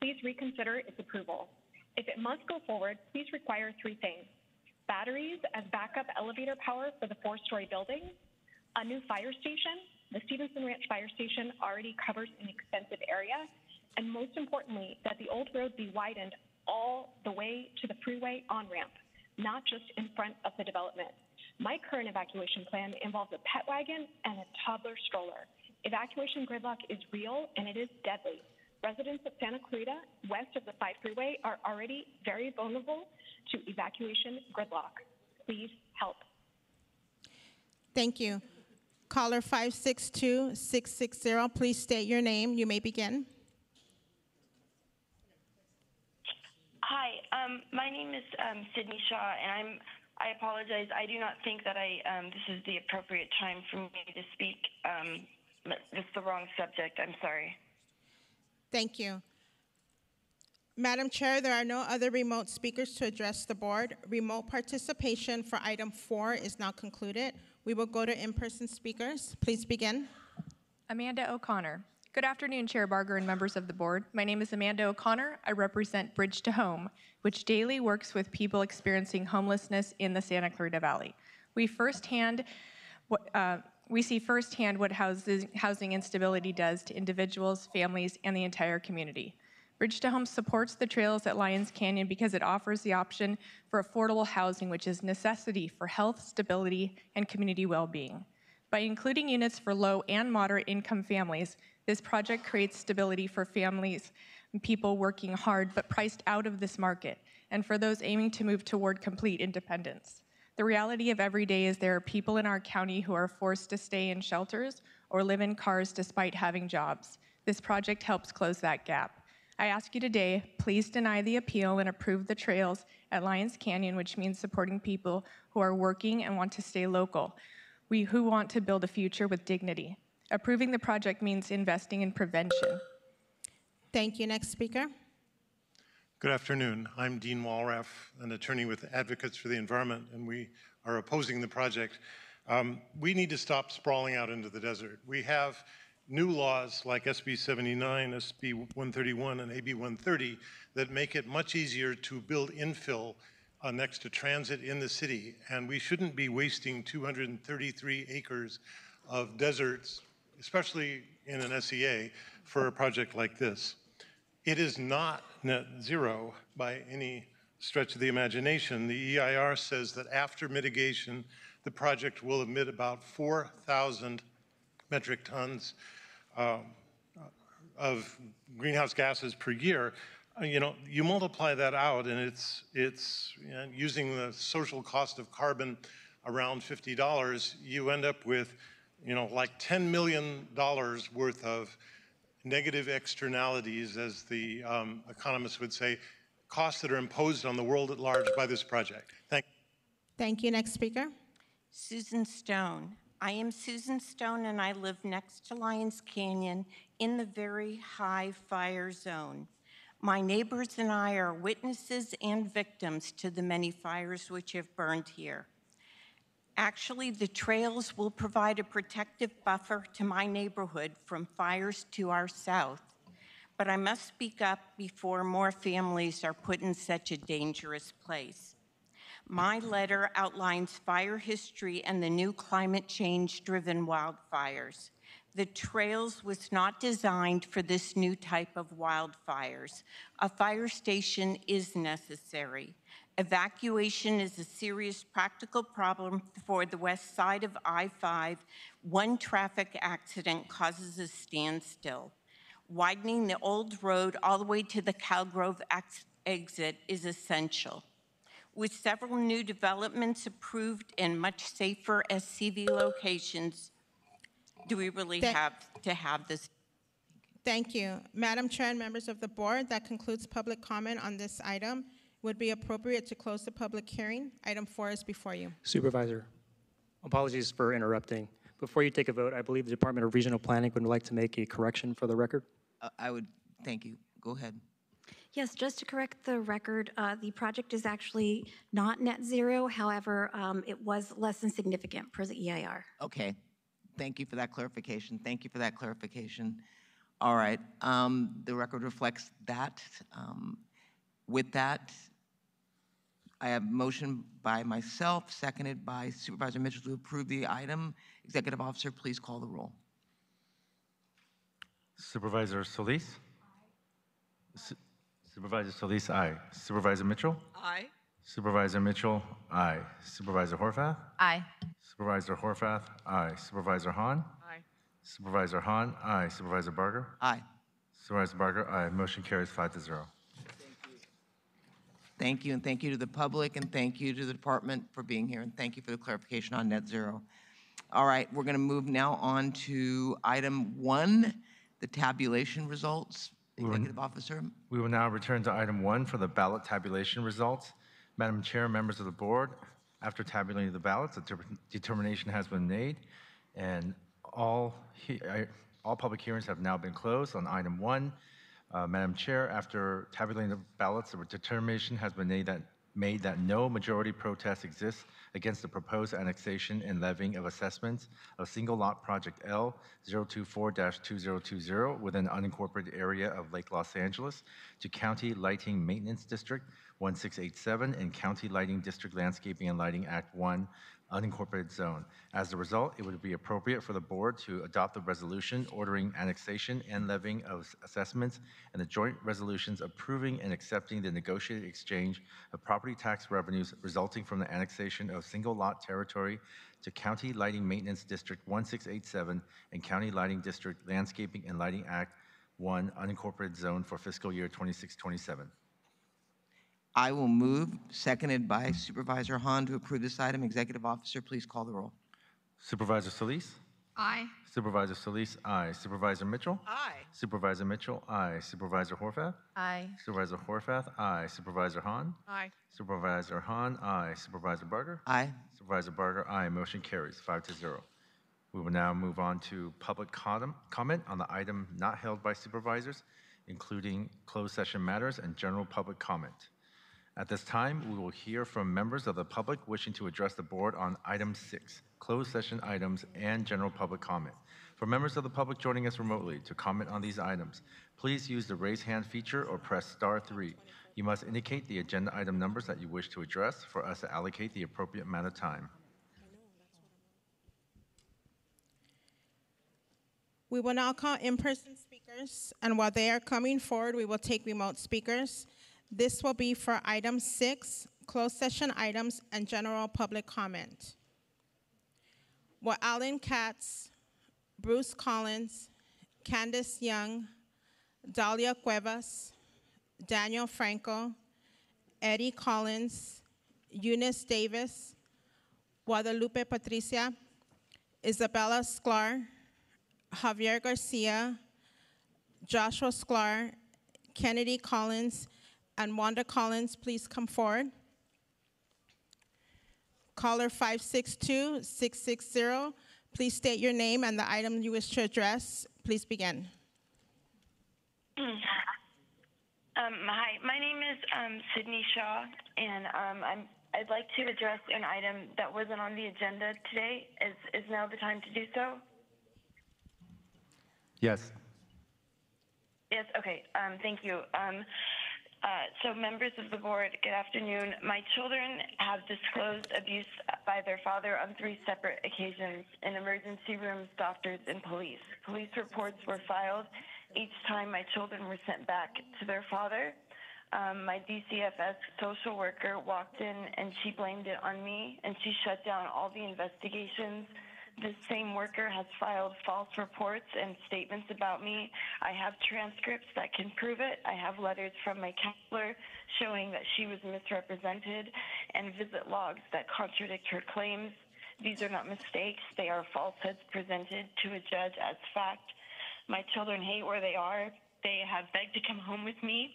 Please reconsider its approval. If it must go forward, please require 3 things: batteries as backup elevator power for the 4-story building, a new fire station. The Stevenson Ranch Fire Station already covers an extensive area, and most importantly, that the old road be widened all the way to the freeway on-ramp, not just in front of the development. My current evacuation plan involves a pet wagon and a toddler stroller. Evacuation gridlock is real, and it is deadly. Residents of Santa Clarita, west of the 5 freeway, are already very vulnerable to evacuation gridlock. Please help. Thank you. Caller 562-660, please state your name. You may begin. Hi, my name is Sydney Shaw, and I apologize. I do not think that this is the appropriate time for me to speak. It's the wrong subject. I'm sorry. Thank you. Madam Chair, there are no other remote speakers to address the board. Remote participation for item 4 is now concluded. We will go to in-person speakers. Please begin. Amanda O'Connor. Good afternoon, Chair Barger and members of the board. My name is Amanda O'Connor. I represent Bridge to Home, which daily works with people experiencing homelessness in the Santa Clarita Valley. We see firsthand what housing instability does to individuals, families, and the entire community. Bridge to Home supports the Trails at Lions Canyon because it offers the option for affordable housing, which is a necessity for health, stability, and community well-being. By including units for low and moderate income families, this project creates stability for families and people working hard but priced out of this market, and for those aiming to move toward complete independence. The reality of every day is there are people in our county who are forced to stay in shelters or live in cars despite having jobs. This project helps close that gap. I ask you today, please deny the appeal and approve the trails at Lyons Canyon, which means supporting people who are working and want to stay local, who want to build a future with dignity. Approving the project means investing in prevention. Thank you. Next speaker. Good afternoon. I'm Dean Walraff, an attorney with Advocates for the Environment, and we are opposing the project. We need to stop sprawling out into the desert. We have new laws like SB 79, SB 131, and AB 130 that make it much easier to build infill next to transit in the city, and we shouldn't be wasting 233 acres of deserts, especially in an SEA, for a project like this. It is not net zero by any stretch of the imagination. The EIR says that after mitigation, the project will emit about 4,000 metric tons of greenhouse gases per year. You know, you multiply that out, and it's using the social cost of carbon around $50, you end up with, you know, like $10 million worth of negative externalities, as the economists would say, costs that are imposed on the world at large by this project. Thank you. Next speaker. Susan Stone. I am Susan Stone, and I live next to Lyons Canyon in the very high fire zone. My neighbors and I are witnesses and victims to the many fires which have burned here. Actually, the trails will provide a protective buffer to my neighborhood from fires to our south. But I must speak up before more families are put in such a dangerous place. My letter outlines fire history and the new climate change-driven wildfires. The trails was not designed for this new type of wildfires. A fire station is necessary. Evacuation is a serious practical problem for the west side of I-5. One traffic accident causes a standstill. Widening the old road all the way to the Calgrove exit is essential. With several new developments approved and much safer SCV locations, do we really have to have this? Thank you. Madam Chair and members of the board, that concludes public comment on this item. Would be appropriate to close the public hearing. Item 4 is before you. Supervisor, apologies for interrupting. Before you take a vote, I believe the Department of Regional Planning would like to make a correction for the record. I would, thank you. Go ahead. Yes, just to correct the record, the project is actually not net zero. However, it was less than significant per the EIR. Okay. Thank you for that clarification. Thank you for that clarification. All right. The record reflects that. With that, I have motion by myself, seconded by Supervisor Mitchell to approve the item. Executive Officer, please call the roll. Supervisor Solis? Supervisor Solis, aye. Supervisor Mitchell? Aye. Supervisor Mitchell, aye. Supervisor Horvath? Aye. Supervisor Horvath, aye. Supervisor Hahn? Aye. Supervisor Hahn, aye. Supervisor Barger? Aye. Supervisor Barger, aye. Motion carries 5-0. Thank you, and thank you to the public, and thank you to the department for being here, and thank you for the clarification on net zero. All right, we're going to move now on to item 1, the tabulation results. Executive Officer. We will now return to item 1 for the ballot tabulation results. Madam Chair, members of the board, after tabulating the ballots, a determination has been made, and all public hearings have now been closed on item 1. Madam Chair, after tabulating the ballots, a determination has been made that no majority protest exists against the proposed annexation and levying of assessments of single lot project L 024-2020 within an unincorporated area of Lake Los Angeles to County Lighting Maintenance District 1687 and County Lighting District Landscaping and Lighting Act 1 unincorporated zone. As a result, it would be appropriate for the board to adopt the resolution ordering annexation and levying of assessments and the joint resolutions approving and accepting the negotiated exchange of property tax revenues resulting from the annexation of single lot territory to County Lighting Maintenance District 1687 and County Lighting District Landscaping and Lighting Act 1 unincorporated zone for fiscal year 26-27. I will move, seconded by Supervisor Hahn, to approve this item. Executive Officer, please call the roll. Supervisor Solis? Aye. Supervisor Solis, aye. Supervisor Mitchell? Aye. Supervisor Mitchell, aye. Supervisor Horvath? Aye. Supervisor Horvath, aye. Supervisor Hahn? Aye. Supervisor Hahn, aye. Supervisor Barger? Aye. Supervisor Barger, aye. Motion carries 5-0. We will now move on to public comment on the item not held by supervisors, including closed session matters and general public comment. At this time, we will hear from members of the public wishing to address the board on item 6, closed session items and general public comment. For members of the public joining us remotely to comment on these items, please use the raise hand feature or press *3. You must indicate the agenda item numbers that you wish to address for us to allocate the appropriate amount of time. We will now call in-person speakers, and while they are coming forward, we will take remote speakers. This will be for item 6, closed session items and general public comment. Will Alan Katz, Bruce Collins, Candace Young, Dalia Cuevas, Daniel Franco, Eddie Collins, Eunice Davis, Guadalupe Patricia, Isabella Sklar, Javier Garcia, Joshua Sklar, Kennedy Collins, and Wanda Collins, please come forward. Caller 562-660, please state your name and the item you wish to address. Please begin. Hi, my name is Sydney Shaw, and I'd like to address an item that wasn't on the agenda today. Is now the time to do so? Yes. Yes, okay, thank you. So members of the board, good afternoon. My children have disclosed abuse by their father on 3 separate occasions in emergency rooms, doctors, and police. Police reports were filed each time my children were sent back to their father. My DCFS social worker walked in and she blamed it on me, and she shut down all the investigations. This same worker has filed false reports and statements about me. I have transcripts that can prove it. I have letters from my counselor showing that she was misrepresented and visit logs that contradict her claims. These are not mistakes. They are falsehoods presented to a judge as fact. My children hate where they are. They have begged to come home with me,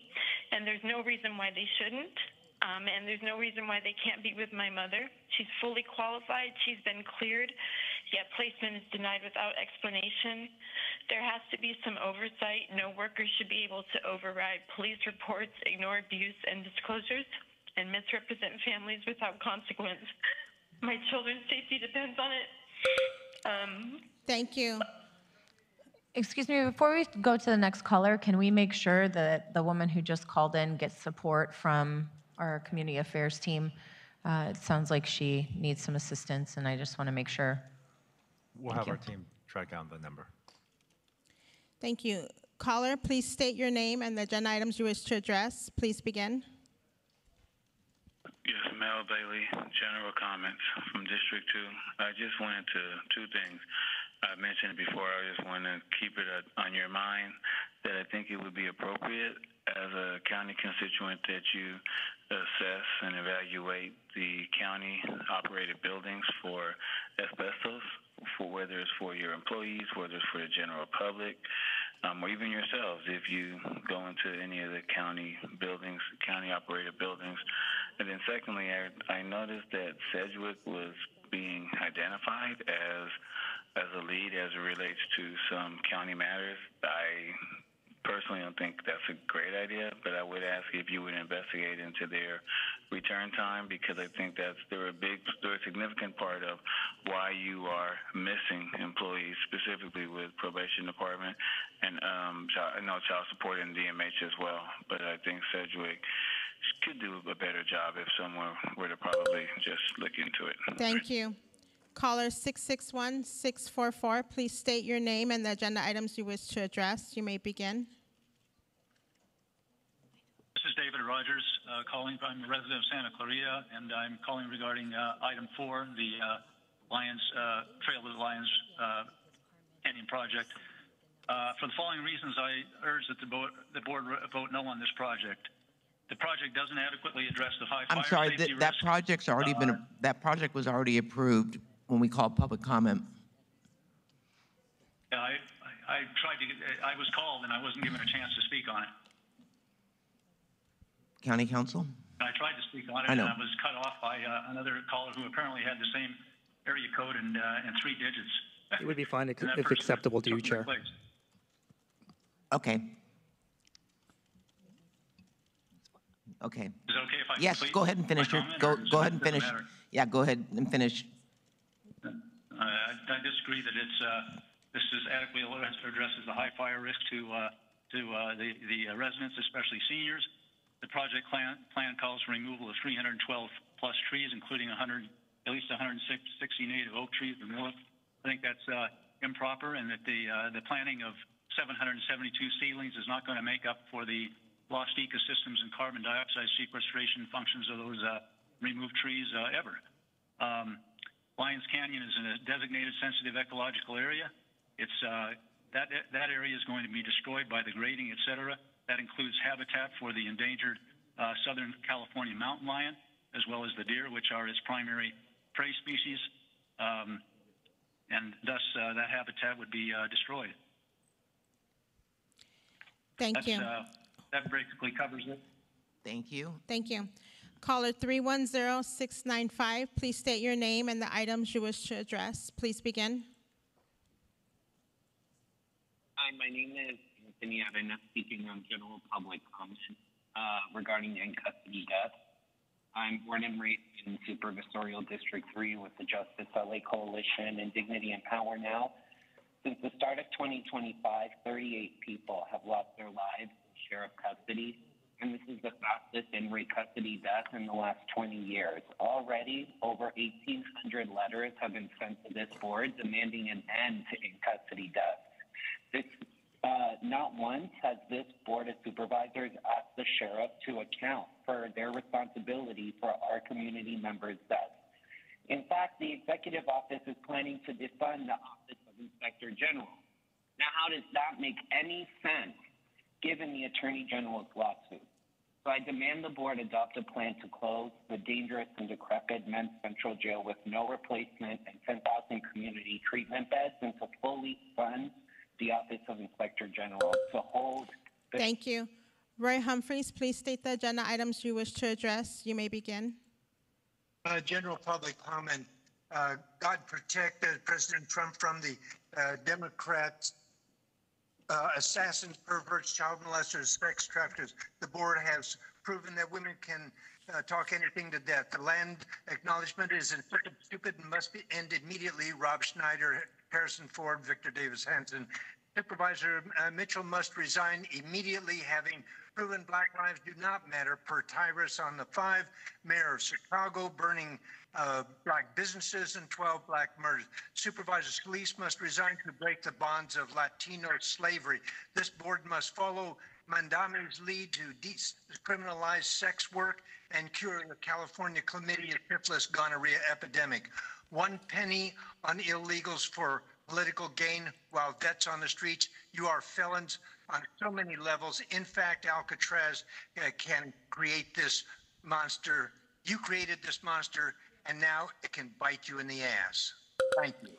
and there's no reason why they shouldn't. And there's no reason why they can't be with my mother. She's fully qualified. She's been cleared, yet placement is denied without explanation. There has to be some oversight. No worker should be able to override police reports, ignore abuse and disclosures, and misrepresent families without consequence. My children's safety depends on it. Thank you. Excuse me, before we go to the next caller, can we make sure that the woman who just called in gets support from our community affairs team? It sounds like she needs some assistance, and I just want to make sure. We'll have our team track down the number. Thank you. Caller, please state your name and the agenda items you wish to address. Please begin. Yes, Mel Bailey, general comments from District 2. I just wanted to, 2 things. I mentioned it before, I just want to keep it on your mind that I think it would be appropriate as a county constituent that you assess and evaluate the county-operated buildings for asbestos, for whether it's for your employees, whether it's for the general public, or even yourselves if you go into any of the county buildings, county-operated buildings. And then secondly, I noticed that Sedgwick was being identified as a lead as it relates to some county matters. I personally don't think that's a great idea, but I would ask if you would investigate into their return time, because I think they're a significant part of why you are missing employees, specifically with probation department and I know child support and DMH as well. But I think Sedgwick could do a better job if someone were to probably just look into it. Thank you. Caller 661-644, please state your name and the agenda items you wish to address. You may begin. This is David Rogers calling. I'm a resident of Santa Clarita, and I'm calling regarding item 4, the Trail of the Lions Canyon project. For the following reasons, I urge that the board vote no on this project. The project doesn't adequately address the high fire safety that project's already been, that project was already approved when we called public comment. I tried to get, I was called and I wasn't given a chance to speak on it. County Council? I tried to speak on it, I know. and I was cut off by another caller who apparently had the same area code and 3 digits. It would be fine if And that if person acceptable to you, took their Chair. place. Okay. Okay. Is it okay if I Yes, complete go ahead and finish my your, comment, go or go ahead and doesn't finish. matter? Yeah, go ahead and finish. I disagree that this is adequately addresses the high fire risk to the residents, especially seniors. The project plan calls for removal of 312 plus trees, including at least 160 native oak trees or more. I think that's improper, and that the planting of 772 seedlings is not going to make up for the lost ecosystems and carbon dioxide sequestration functions of those removed trees ever. Lyons Canyon is in a designated sensitive ecological area. It's that area is going to be destroyed by the grading, et cetera. That includes habitat for the endangered Southern California mountain lion, as well as the deer, which are its primary prey species. And thus, that habitat would be destroyed. Thank you. That basically covers it. Thank you. Thank you. Caller 310-695, please state your name and the items you wish to address. Please begin. Hi, my name is Anthony Arena, speaking on general public comment regarding in-custody deaths. I'm born and raised in Supervisorial District 3 with the Justice LA Coalition and Dignity and Power Now. Since the start of 2025, 38 people have lost their lives in sheriff custody, and this is the fastest in-rate custody death in the last 20 years. Already, over 1,800 letters have been sent to this board demanding an end to in-custody deaths. Not once has this Board of Supervisors asked the sheriff to account for their responsibility for our community members' deaths. In fact, the executive office is planning to defund the Office of Inspector General. Now, how does that make any sense given the Attorney General's lawsuit? So I demand the board adopt a plan to close the dangerous and decrepit men's central jail with no replacement and 10,000 community treatment beds, and to fully fund the Office of Inspector General to hold. Thank you. Roy Humphreys, please state the agenda items you wish to address. You may begin. General public comment. God protect President Trump from the Democrats, assassins, perverts, child molesters, sex traffickers. The board has proven that women can talk anything to death. The land acknowledgement is stupid and must be end immediately. Rob Schneider, Harrison Ford, Victor Davis Hanson. Supervisor Mitchell must resign immediately, having proven Black lives do not matter per Tyrus on the 5. Mayor of Chicago burning Black businesses and 12 Black murders. Supervisor Scalise must resign to break the bonds of Latino slavery. This board must follow Mandami's lead to decriminalize sex work and cure the California chlamydia, syphilis, gonorrhea epidemic. 1 penny on illegals for political gain while vets on the streets. You are felons on so many levels. In fact, Alcatraz can create this monster. You created this monster, and now it can bite you in the ass. Thank you.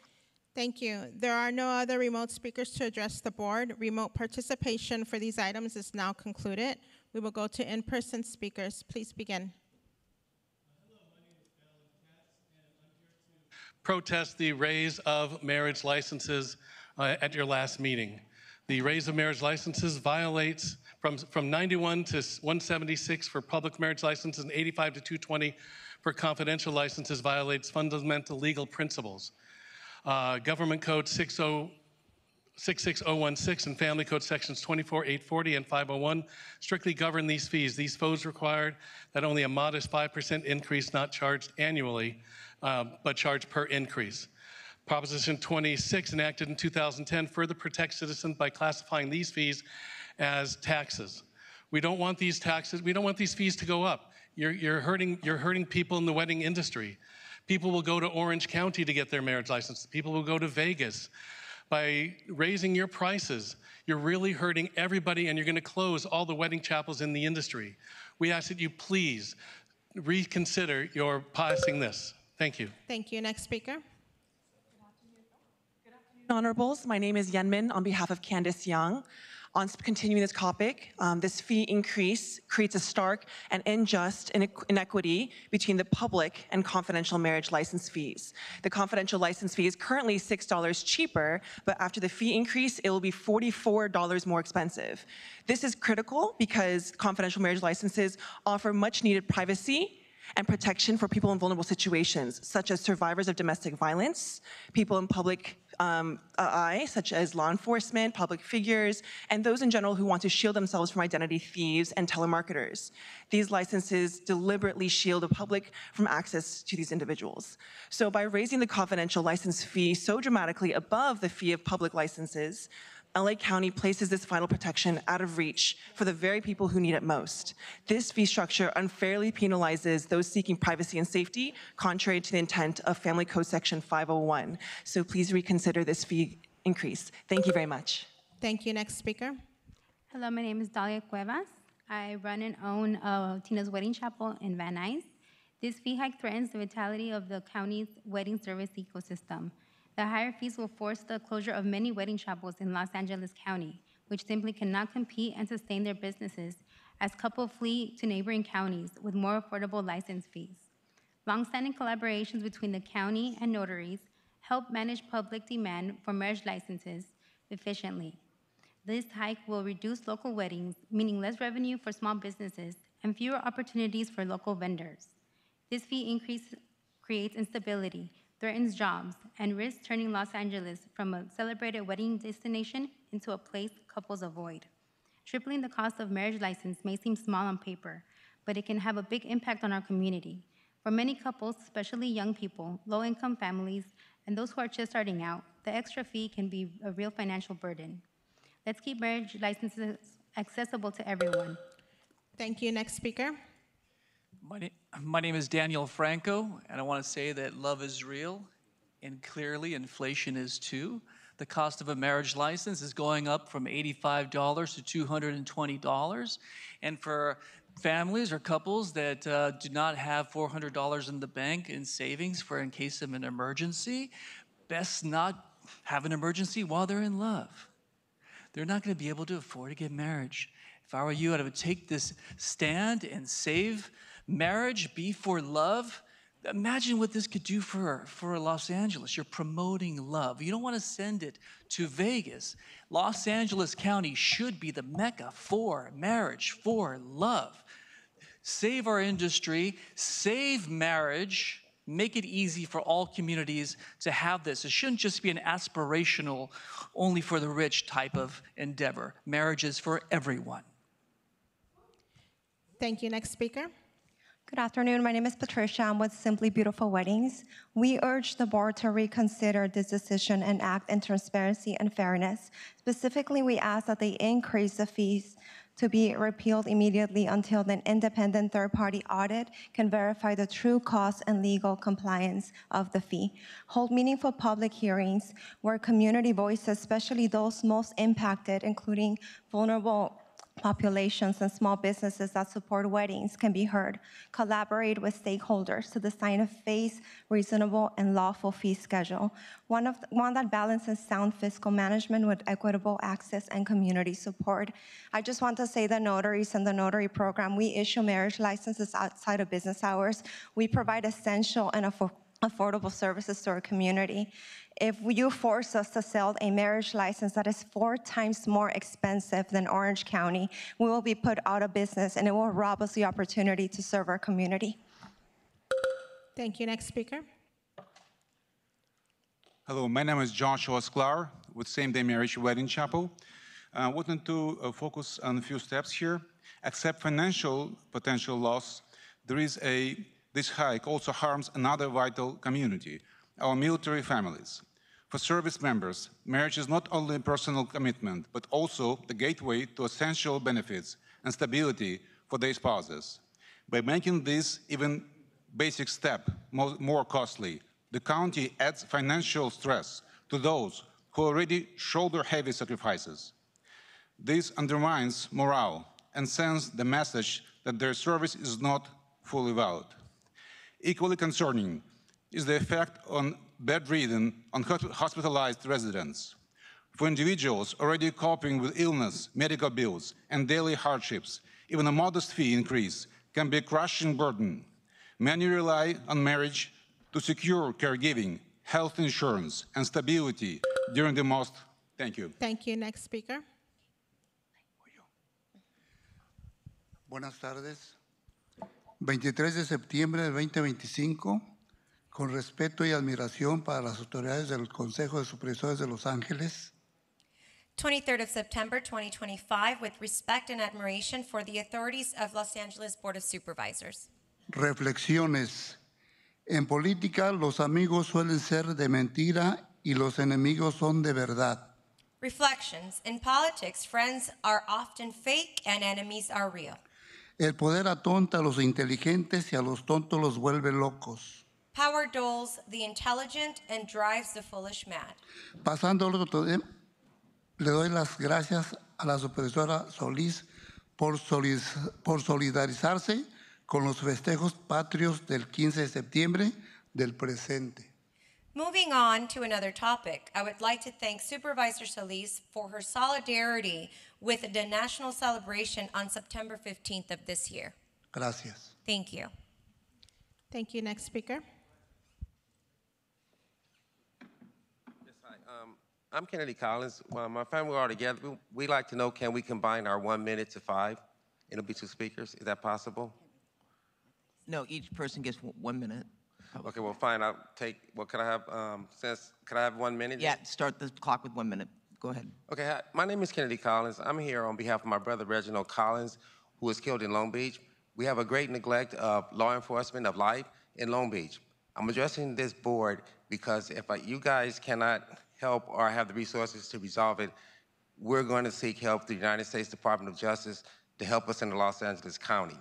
Thank you. There are no other remote speakers to address the board. Remote participation for these items is now concluded. We will go to in-person speakers. Please begin. Protest the raise of marriage licenses at your last meeting. The raise of marriage licenses violates from 91 to 176 for public marriage licenses and 85 to 220 for confidential licenses violates fundamental legal principles. Government Code 66016 and Family Code Sections 24840 and 501 strictly govern these fees. These fees required that only a modest 5% increase not charged annually, but charged per increase. Proposition 26, enacted in 2010, further protects citizens by classifying these fees as taxes. We don't want these taxes, we don't want these fees to go up. You're hurting people in the wedding industry. People will go to Orange County to get their marriage license. People will go to Vegas. By raising your prices, you're really hurting everybody, and you're going to close all the wedding chapels in the industry. We ask that you please reconsider your passing this. Thank you. Thank you. Next speaker. Honorables, my name is Yenmin on behalf of Candace Young. On continuing this topic, this fee increase creates a stark and unjust inequity between the public and confidential marriage license fees. The confidential license fee is currently $6 cheaper, but after the fee increase, it will be $44 more expensive. This is critical because confidential marriage licenses offer much needed privacy and protection for people in vulnerable situations, such as survivors of domestic violence, people in public eye, such as law enforcement, public figures, and those in general who want to shield themselves from identity thieves and telemarketers. These licenses deliberately shield the public from access to these individuals. So by raising the confidential license fee so dramatically above the fee of public licenses, LA County places this vital protection out of reach for the very people who need it most. This fee structure unfairly penalizes those seeking privacy and safety, contrary to the intent of Family Code Section 501. So please reconsider this fee increase. Thank you very much. Thank you. Next speaker. Hello, my name is Dalia Cuevas. I run and own Tina's Wedding Chapel in Van Nuys. This fee hike threatens the vitality of the county's wedding service ecosystem. The higher fees will force the closure of many wedding chapels in Los Angeles County, which simply cannot compete and sustain their businesses as couples flee to neighboring counties with more affordable license fees. Long-standing collaborations between the county and notaries help manage public demand for marriage licenses efficiently. This hike will reduce local weddings, meaning less revenue for small businesses and fewer opportunities for local vendors. This fee increase creates instability, threatens jobs, and risks turning Los Angeles from a celebrated wedding destination into a place couples avoid. Tripling the cost of marriage license may seem small on paper, but it can have a big impact on our community. For many couples, especially young people, low-income families, and those who are just starting out, the extra fee can be a real financial burden. Let's keep marriage licenses accessible to everyone. Thank you. Next speaker. My name is Daniel Franco, and I want to say that love is real, and clearly inflation is too. The cost of a marriage license is going up from $85 to $220, and for families or couples that do not have $400 in the bank in savings for in case of an emergency, best not have an emergency while they're in love. They're not going to be able to afford to get married. If I were you, I would take this stand and save marriage, be for love. Imagine what this could do for Los Angeles. You're promoting love. You don't want to send it to Vegas. Los Angeles County should be the mecca for marriage, for love. Save our industry, save marriage, make it easy for all communities to have this. It shouldn't just be an aspirational, only for the rich type of endeavor. Marriage is for everyone. Thank you. Next speaker. Good afternoon. My name is Patricia. I'm with Simply Beautiful Weddings. We urge the board to reconsider this decision and act in transparency and fairness. Specifically, we ask that they increase the fees to be repealed immediately until an independent third-party audit can verify the true cost and legal compliance of the fee. Hold meaningful public hearings where community voices, especially those most impacted, including vulnerable populations and small businesses that support weddings, can be heard. Collaborate with stakeholders to design a phased, reasonable, and lawful fee schedule, one that balances sound fiscal management with equitable access and community support. I just want to say the notaries and the notary program, we issue marriage licenses outside of business hours. We provide essential and affordable services to our community. If you force us to sell a marriage license that is 4 times more expensive than Orange County, we will be put out of business, and it will rob us the opportunity to serve our community. Thank you. Next speaker. Hello, my name is Joshua Sklar with Same Day Marriage Wedding Chapel. I wanted to focus on a few steps here. Except financial potential loss, this hike also harms another vital community, our military families. For service members, marriage is not only a personal commitment, but also the gateway to essential benefits and stability for their spouses. By making this even basic step more costly, the county adds financial stress to those who already shoulder heavy sacrifices. This undermines morale and sends the message that their service is not fully valid. Equally concerning is the effect on bedridden, and hospitalized residents. For individuals already coping with illness, medical bills, and daily hardships, even a modest fee increase can be a crushing burden. Many rely on marriage to secure caregiving, health insurance, and stability during the most. Thank you. Thank you. Next speaker. Buenas tardes. 23 de septiembre del 2025, con respeto y admiración para las autoridades del Consejo de Supervisores de Los Ángeles. 23rd of September 2025, with respect and admiration for the authorities of Los Angeles Board of Supervisors. Reflexiones. En política, los amigos suelen ser de mentira y los enemigos son de verdad. Reflections. In politics, friends are often fake and enemies are real. El poder atonta a los inteligentes y a los tontos los vuelve locos. Power dulls the intelligent and drives the foolish mad. Pasando al otro tema, le doy las gracias a la supervisora Solís por solidarizarse con los festejos patrios del 15 de septiembre del presente. Moving on to another topic, I would like to thank Supervisor Solis for her solidarity with the national celebration on September 15th of this year. Gracias. Thank you. Thank you. Next speaker. I'm Kennedy Collins. Well, my family, we're all together. We'd like to know, can we combine our 1 minute to 5? It'll be 2 speakers. Is that possible? No, each person gets 1 minute. Okay, well, fine. I'll take, well, could I have, could I have 1 minute? Yeah, start the clock with 1 minute. Go ahead. Okay, hi, my name is Kennedy Collins. I'm here on behalf of my brother Reginald Collins, who was killed in Long Beach. We have a great neglect of law enforcement of life in Long Beach. I'm addressing this board because if you guys cannot help or have the resources to resolve it, we're going to seek help through the United States Department of Justice to help us in the Los Angeles County.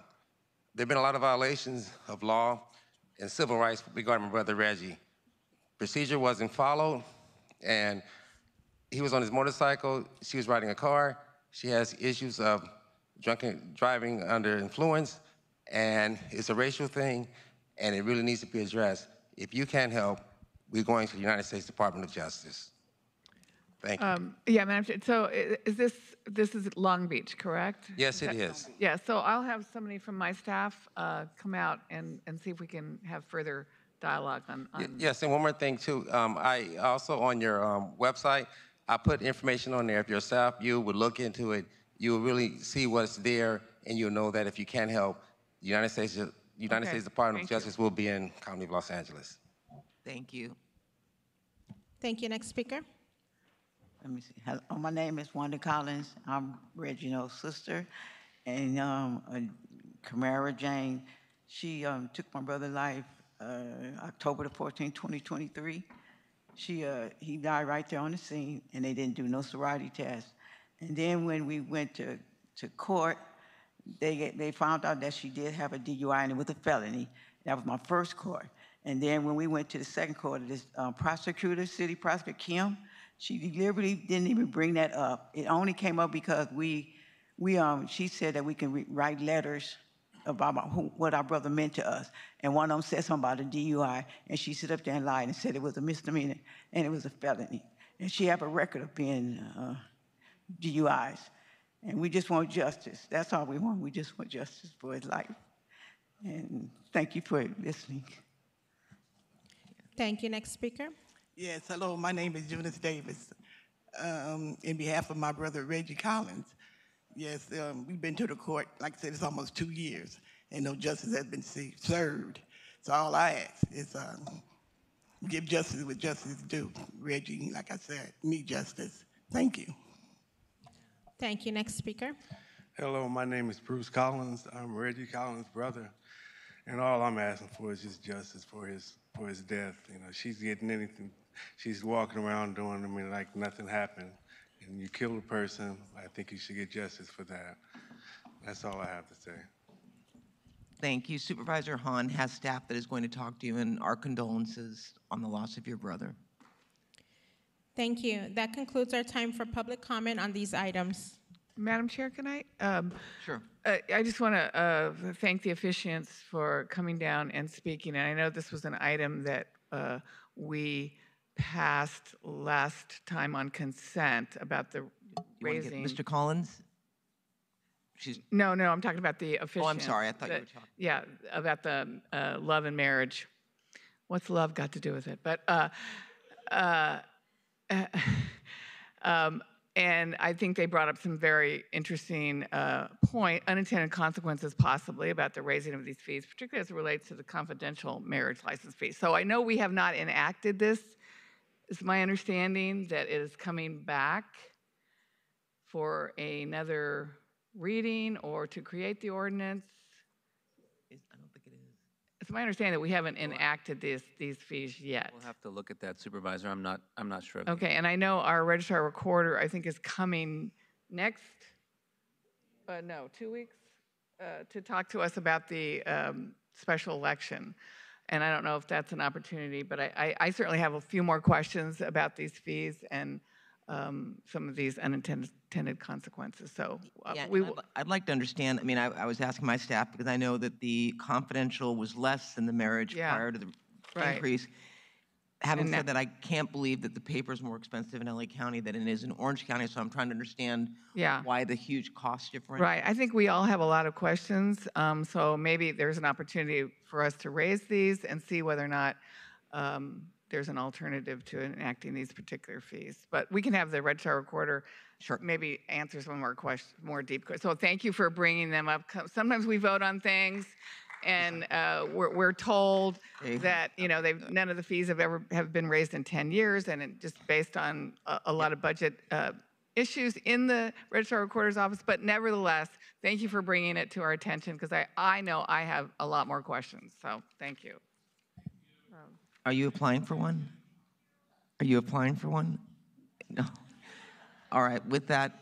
There have been a lot of violations of law and civil rights regarding my brother Reggie. Procedure wasn't followed, and he was on his motorcycle, she was riding a car. She has issues of driving under influence, and it's a racial thing, and it really needs to be addressed. If you can't help, we're going to the United States Department of Justice. Thank you. Yeah, Madam Chair, so is this is Long Beach, correct? Yes, it is. Yeah, so I'll have somebody from my staff come out and see if we can have further dialogue on. Yes, and one more thing too. I also on your website, I put information on there. If your staff, you would look into it, you will really see what's there, and you'll know that if you can't help, the United States Department of Justice will be in County of Los Angeles. Thank you. Thank you. Next speaker. Let me see. Hello, my name is Wanda Collins. I'm Reginald's sister. And Camara Jane, she took my brother's life October the 14th, 2023. He died right there on the scene, and they didn't do no sobriety test. And then when we went to court, they found out that she did have a DUI and it was a felony. That was my first court. And then when we went to the second court, this prosecutor, city prosecutor Kim, she deliberately didn't even bring that up. It only came up because she said that we can write letters about what our brother meant to us. And one of them said something about a DUI, and she stood up there and lied and said it was a misdemeanor and it was a felony. And she have a record of being DUIs. And we just want justice. That's all we want. We just want justice for his life. And thank you for listening. Thank you. Next speaker. Yes, hello, my name is Eunice Davis. In behalf of my brother Reggie Collins, yes, we've been to the court, like I said, it's almost 2 years, and no justice has been served. So all I ask is give justice what justice is due. Reggie, like I said, need justice. Thank you. Thank you. Next speaker. Hello, my name is Bruce Collins. I'm Reggie Collins' brother, and all I'm asking for is just justice for his death. You know, she's getting anything. She's walking around doing, like nothing happened. And you kill a person, I think you should get justice for that. That's all I have to say. Thank you. Supervisor Hahn has staff that is going to talk to you, and our condolences on the loss of your brother. Thank you. That concludes our time for public comment on these items. Madam Chair, can I? Sure. I just want to thank the officiants for coming down and speaking. And I know this was an item that we passed last time on consent about the You wanna get raising. Mr. Collins? No, I'm talking about the officiant. Oh, I'm sorry, I thought you were talking. Yeah, about the love and marriage. What's love got to do with it? But, and I think they brought up some very interesting unintended consequences possibly about the raising of these fees, particularly as it relates to the confidential marriage license fees. So I know we have not enacted this. It's my understanding that it is coming back for another reading or to create the ordinance. I don't think it is. It's my understanding that we haven't enacted these fees yet. We'll have to look at that, Supervisor. I'm not sure. Of Okay, and I know our registrar recorder, I think, is coming next, 2 weeks, to talk to us about the special election. And I don't know if that's an opportunity, but I certainly have a few more questions about these fees and some of these unintended consequences. So Yeah, I'd like to understand, I mean, I was asking my staff because I know that the confidential was less than the marriage prior to the increase. Having said that, I can't believe that the paper is more expensive in LA County than it is in Orange County, so I'm trying to understand why the huge cost difference. Right, I think we all have a lot of questions, so maybe there's an opportunity for us to raise these and see whether or not there's an alternative to enacting these particular fees. But we can have the registrar recorder maybe answer some more questions, more deep questions. So thank you for bringing them up. Sometimes we vote on things and we're told that none of the fees have been raised in 10 years, and it just based on a lot of budget issues in the registrar recorder's office. But nevertheless, thank you for bringing it to our attention, because I know I have a lot more questions. So thank you. Are you applying for one? Are you applying for one? No. All right, with that.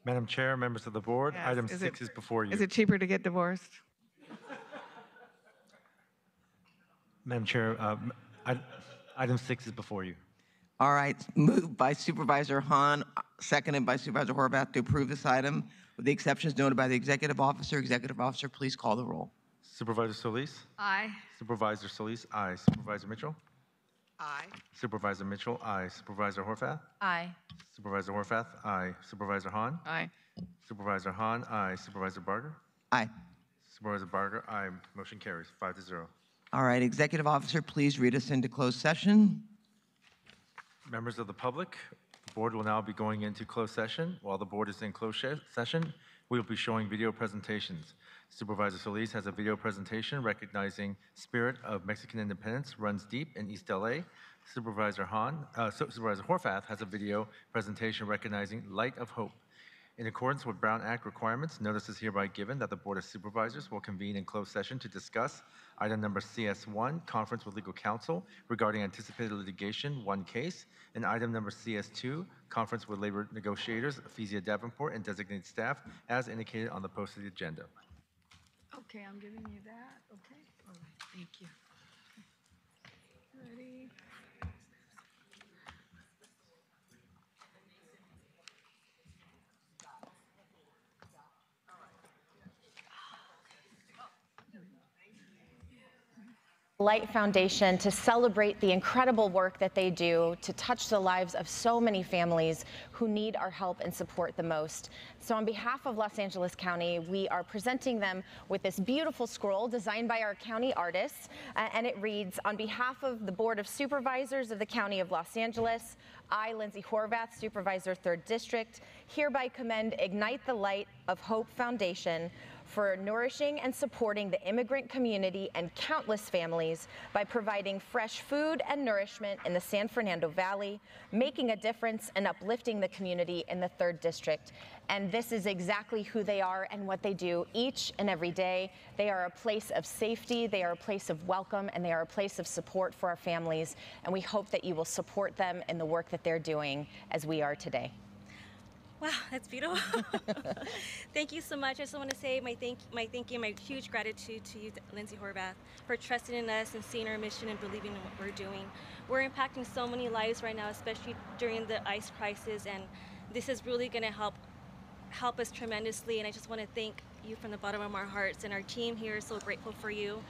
Madam Chair, members of the board, item 6 is before you. Is it cheaper to get divorced? Madam Chair, item 6 is before you. All right, moved by Supervisor Hahn, seconded by Supervisor Horvath to approve this item, with the exceptions noted by the executive officer. Executive officer, please call the roll. Supervisor Solis? Aye. Supervisor Solis, aye. Supervisor Mitchell? Aye. Supervisor Mitchell, aye. Supervisor Horvath? Aye. Supervisor Horvath, aye. Supervisor Hahn? Aye. Supervisor Hahn, aye. Supervisor Barger? Aye. Supervisor Barger, aye. Motion carries 5-0. All right, executive officer, please read us into closed session. Members of the public, the board will now be going into closed session. While the board is in closed session, we will be showing video presentations. Supervisor Solis has a video presentation recognizing Spirit of Mexican Independence Runs Deep in East LA. Supervisor Horvath has a video presentation recognizing Light of Hope. In accordance with Brown Act requirements, notice is hereby given that the Board of Supervisors will convene in closed session to discuss item number CS1, conference with legal counsel regarding anticipated litigation, one case, and item number CS2, conference with labor negotiators, Ephesia Davenport, and designated staff, as indicated on the posted agenda. Okay, I'm giving you that. Okay. All right. Thank you. Ready? Light Foundation to celebrate the incredible work that they do to touch the lives of so many families who need our help and support the most. So on behalf of Los Angeles County, we are presenting them with this beautiful scroll designed by our county artists, and it reads, on behalf of the Board of Supervisors of the County of Los Angeles, I, Lindsay Horvath, Supervisor 3rd District, hereby commend Ignite the Light of Hope Foundation for nourishing and supporting the immigrant community and countless families by providing fresh food and nourishment in the San Fernando Valley, making a difference and uplifting the community in the 3rd District. And this is exactly who they are and what they do each and every day. They are a place of safety, they are a place of welcome, and they are a place of support for our families. And we hope that you will support them in the work that they're doing as we are today. Wow, that's beautiful. Thank you so much. I just want to say my thank you, my huge gratitude to you, Lindsay Horvath, for trusting in us and seeing our mission and believing in what we're doing. We're impacting so many lives right now, especially during the ICE crisis, and this is really going to help us tremendously. And I just want to thank you from the bottom of our hearts, and our team here is so grateful for you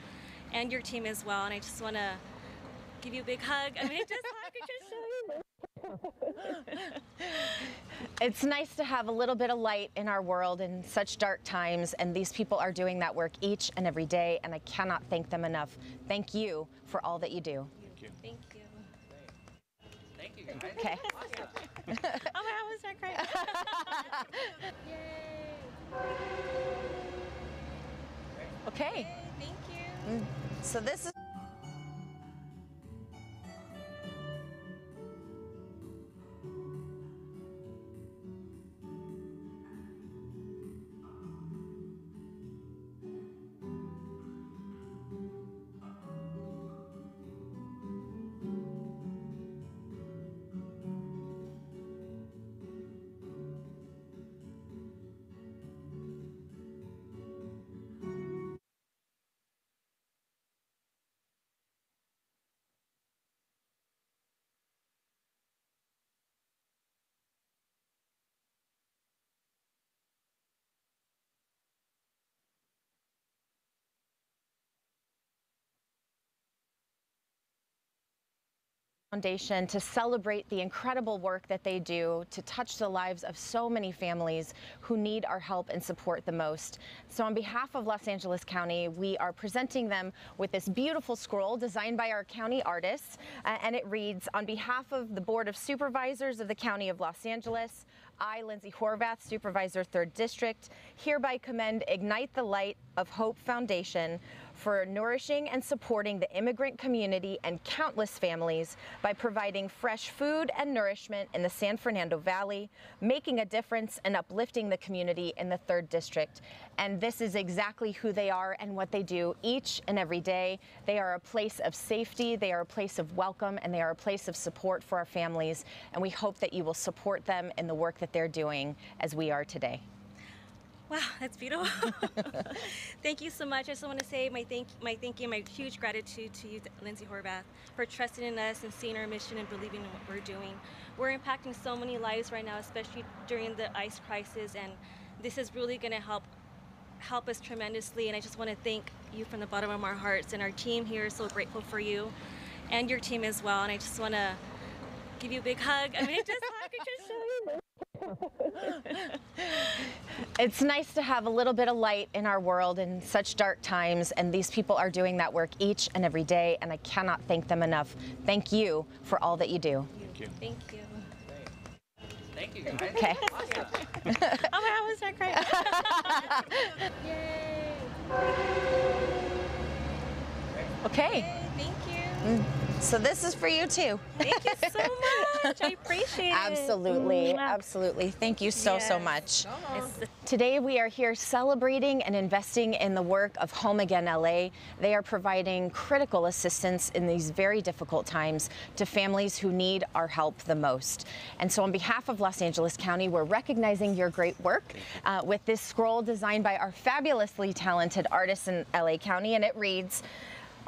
and your team as well. And I just want to give you a big hug. I mean, I could just show you. It's nice to have a little bit of light in our world in such dark times, and these people are doing that work each and every day, and I cannot thank them enough. Thank you for all that you do. Thank you. Thank you. Thank you, guys. Okay. Oh my God, I'm gonna start crying. Yay. Okay. Yay, thank you. So this is Foundation to celebrate the incredible work that they do to touch the lives of so many families who need our help and support the most. So on behalf of Los Angeles County, we are presenting them with this beautiful scroll designed by our county artists, and it reads, "On behalf of the Board of Supervisors of the County of Los Angeles, I, Lindsay Horvath, Supervisor 3rd District, hereby commend Ignite the Light of Hope Foundation for nourishing and supporting the immigrant community and countless families by providing fresh food and nourishment in the San Fernando Valley, making a difference and uplifting the community in the 3rd District." And this is exactly who they are and what they do each and every day. They are a place of safety, they are a place of welcome, and they are a place of support for our families. And we hope that you will support them in the work that they're doing as we are today. Wow, that's beautiful. Thank you so much. I just want to say my huge gratitude to you, Lindsay Horvath, for trusting in us and seeing our mission and believing in what we're doing. We're impacting so many lives right now, especially during the ICE crisis, and this is really going to help us tremendously. And I just want to thank you from the bottom of our hearts, and our team here is so grateful for you and your team as well. And I just want to give you a big hug. I mean, I could just show you. It's nice to have a little bit of light in our world in such dark times, and these people are doing that work each and every day, and I cannot thank them enough. Thank you for all that you do. Thank you. Thank you. Thank you, guys. Okay. Oh my God, I'm gonna start crying. Yay. Okay. Yay, thank you. So this is for you too. Thank you so much. I appreciate it. Absolutely, absolutely. Thank you so much. Today we are here celebrating and investing in the work of Home Again LA. They are providing critical assistance in these very difficult times to families who need our help the most. And so on behalf of Los Angeles County, we're recognizing your great work with this scroll designed by our fabulously talented artists in LA County, and it reads,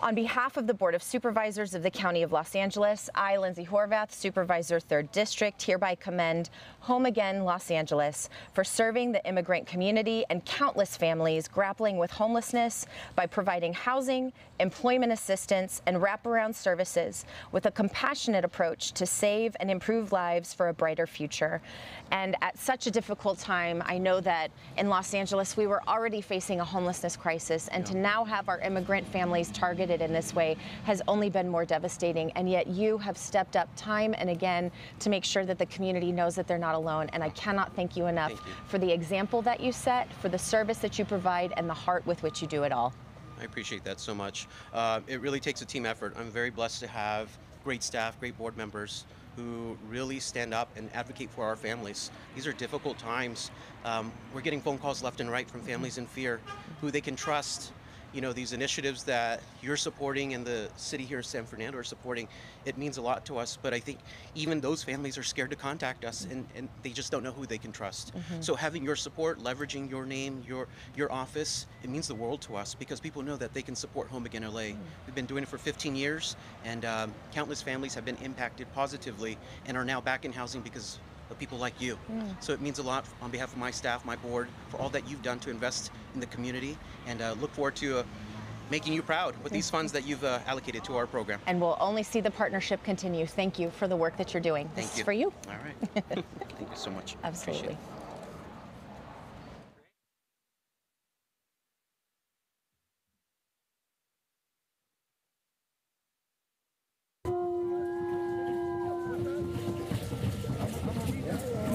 "On behalf of the Board of Supervisors of the County of Los Angeles, I, Lindsay Horvath, Supervisor 3rd District, hereby commend Home Again Los Angeles for serving the immigrant community and countless families grappling with homelessness by providing housing, employment assistance, and wraparound services with a compassionate approach to save and improve lives for a brighter future." And at such a difficult time, I know that in Los Angeles, we were already facing a homelessness crisis, and to now have our immigrant families targeted in this way has only been more devastating. And yet you have stepped up time and again to make sure that the community knows that they're not alone. And I cannot thank you enough for the example that you set, for the service that you provide, and the heart with which you do it all. I appreciate that so much. It really takes a team effort. I'm very blessed to have great staff, great board members who really stand up and advocate for our families. These are difficult times. We're getting phone calls left and right from families in fear, who they can trust. You know, these initiatives that you're supporting and the city here in San Fernando are supporting, it means a lot to us. But I think even those families are scared to contact us, and they just don't know who they can trust. So having your support, leveraging your name, your office, it means the world to us, because people know that they can support Home Again LA. We've been doing it for 15 years, and countless families have been impacted positively and are now back in housing because of people like you. So it means a lot on behalf of my staff, my board, for all that you've done to invest in the community, and look forward to making you proud with these funds that you've allocated to our program. And we'll only see the partnership continue. Thank you for the work that you're doing. Thank This you. is for you. All right. Thank you so much. Absolutely. Appreciate it.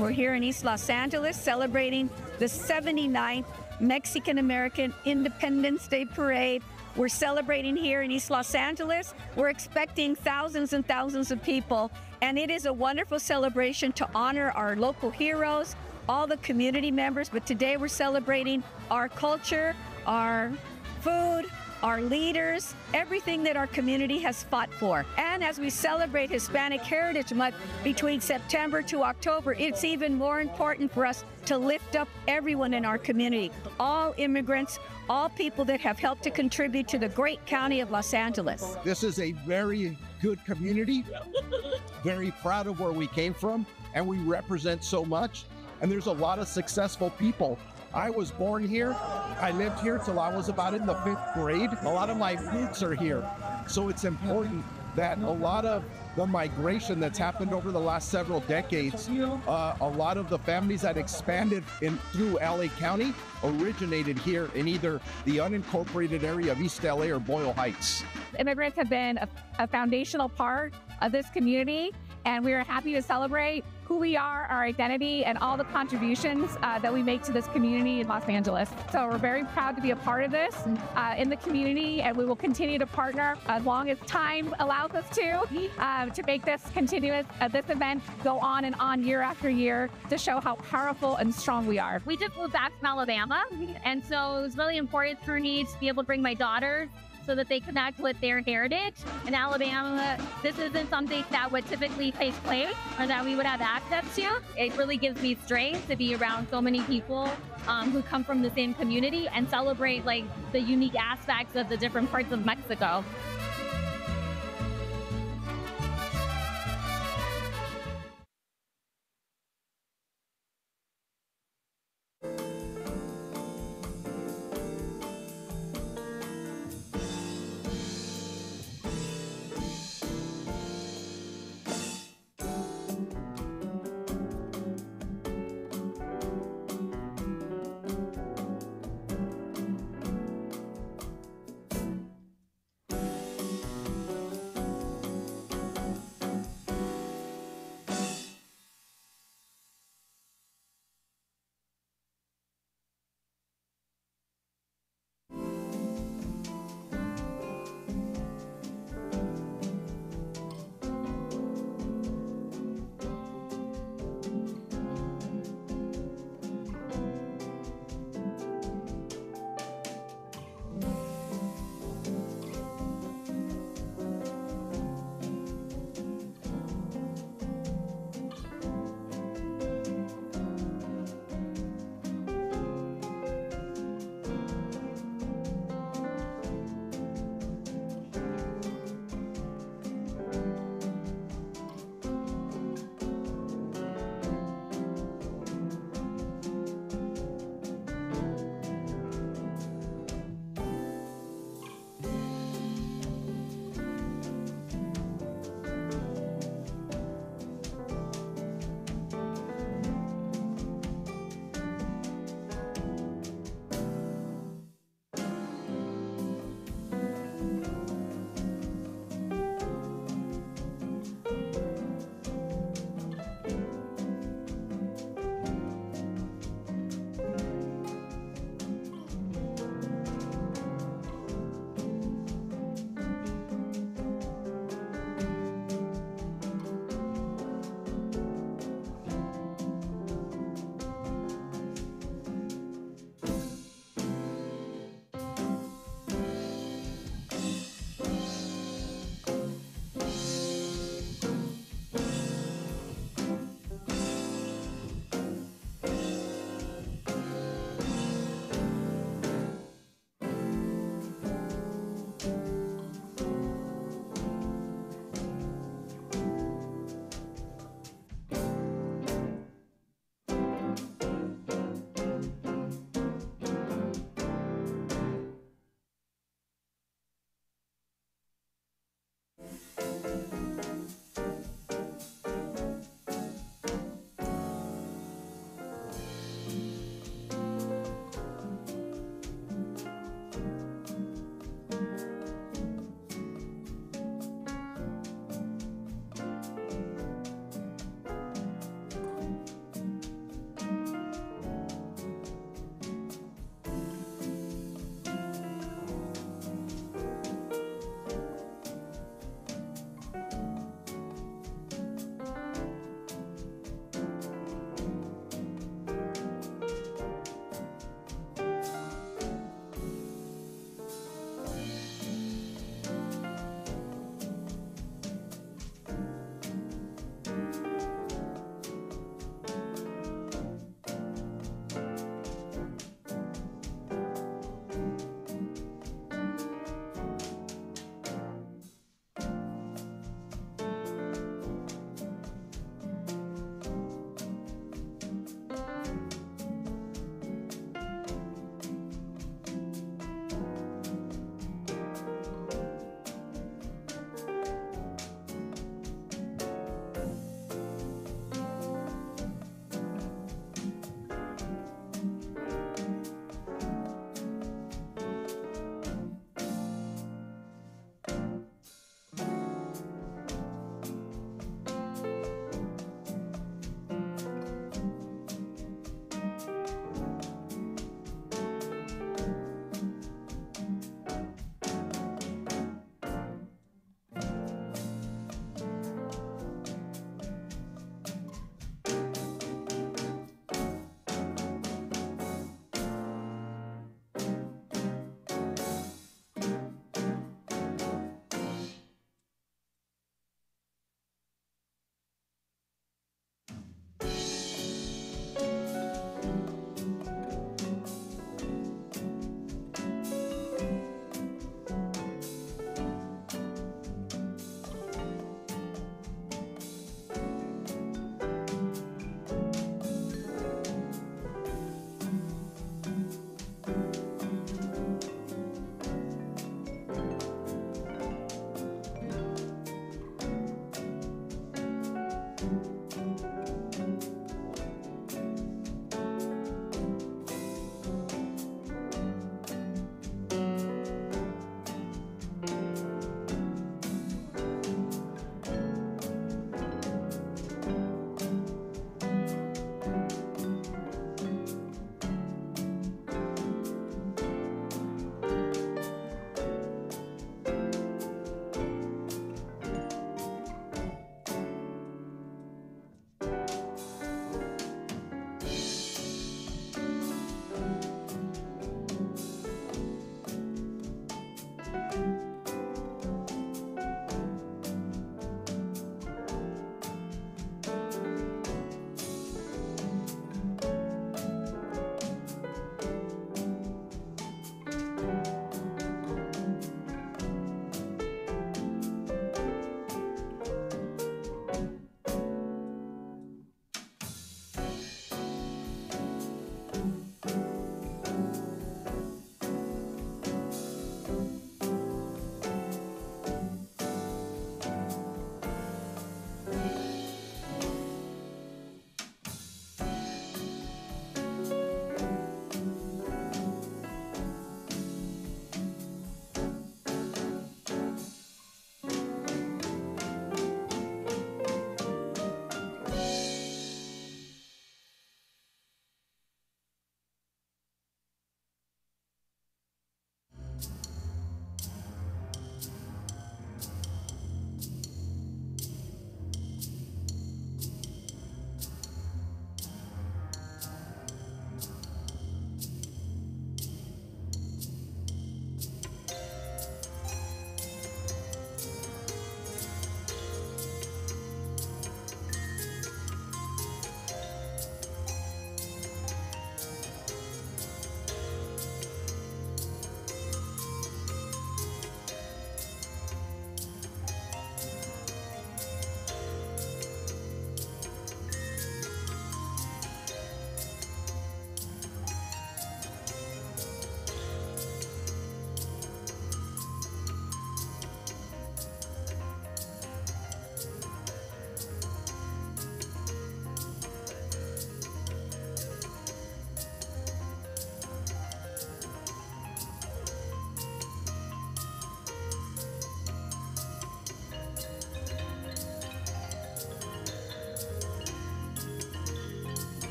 We're here in East Los Angeles celebrating the 79th Mexican-American Independence Day Parade. We're celebrating here in East Los Angeles. We're expecting thousands and thousands of people, and it is a wonderful celebration to honor our local heroes, all the community members, but today we're celebrating our culture, our food, our leaders, everything that our community has fought for. And as we celebrate Hispanic Heritage Month between September to October, it's even more important for us to lift up everyone in our community, all immigrants, all people that have helped to contribute to the great county of Los Angeles. This is a very good community, very proud of where we came from, and we represent so much. And there's a lot of successful people. I was born here. I lived here till I was about in the 5th grade. A lot of my roots are here. So it's important that a lot of the migration that's happened over the last several decades, a lot of the families that expanded through LA County originated here in either the unincorporated area of East LA or Boyle Heights. Immigrants have been a foundational part of this community, and we are happy to celebrate who we are, our identity, and all the contributions that we make to this community in Los Angeles. So we're very proud to be a part of this in the community, and we will continue to partner as long as time allows us to make this continuous, this event go on and on year after year to show how powerful and strong we are. We just moved back from Alabama, and so it was really important for me to be able to bring my daughters so that they connect with their heritage. In Alabama, this isn't something that would typically take place or that we would have access to. It really gives me strength to be around so many people who come from the same community and celebrate like the unique aspects of the different parts of Mexico.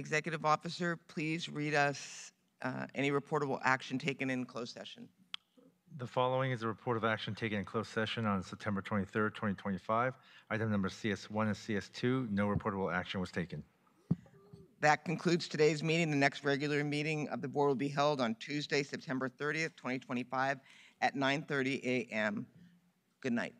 Executive Officer, please read us any reportable action taken in closed session. The following is a report of action taken in closed session on September 23rd, 2025. Item number CS1 and CS2, no reportable action was taken. That concludes today's meeting. The next regular meeting of the board will be held on Tuesday, September 30th, 2025 at 9:30 a.m. Good night.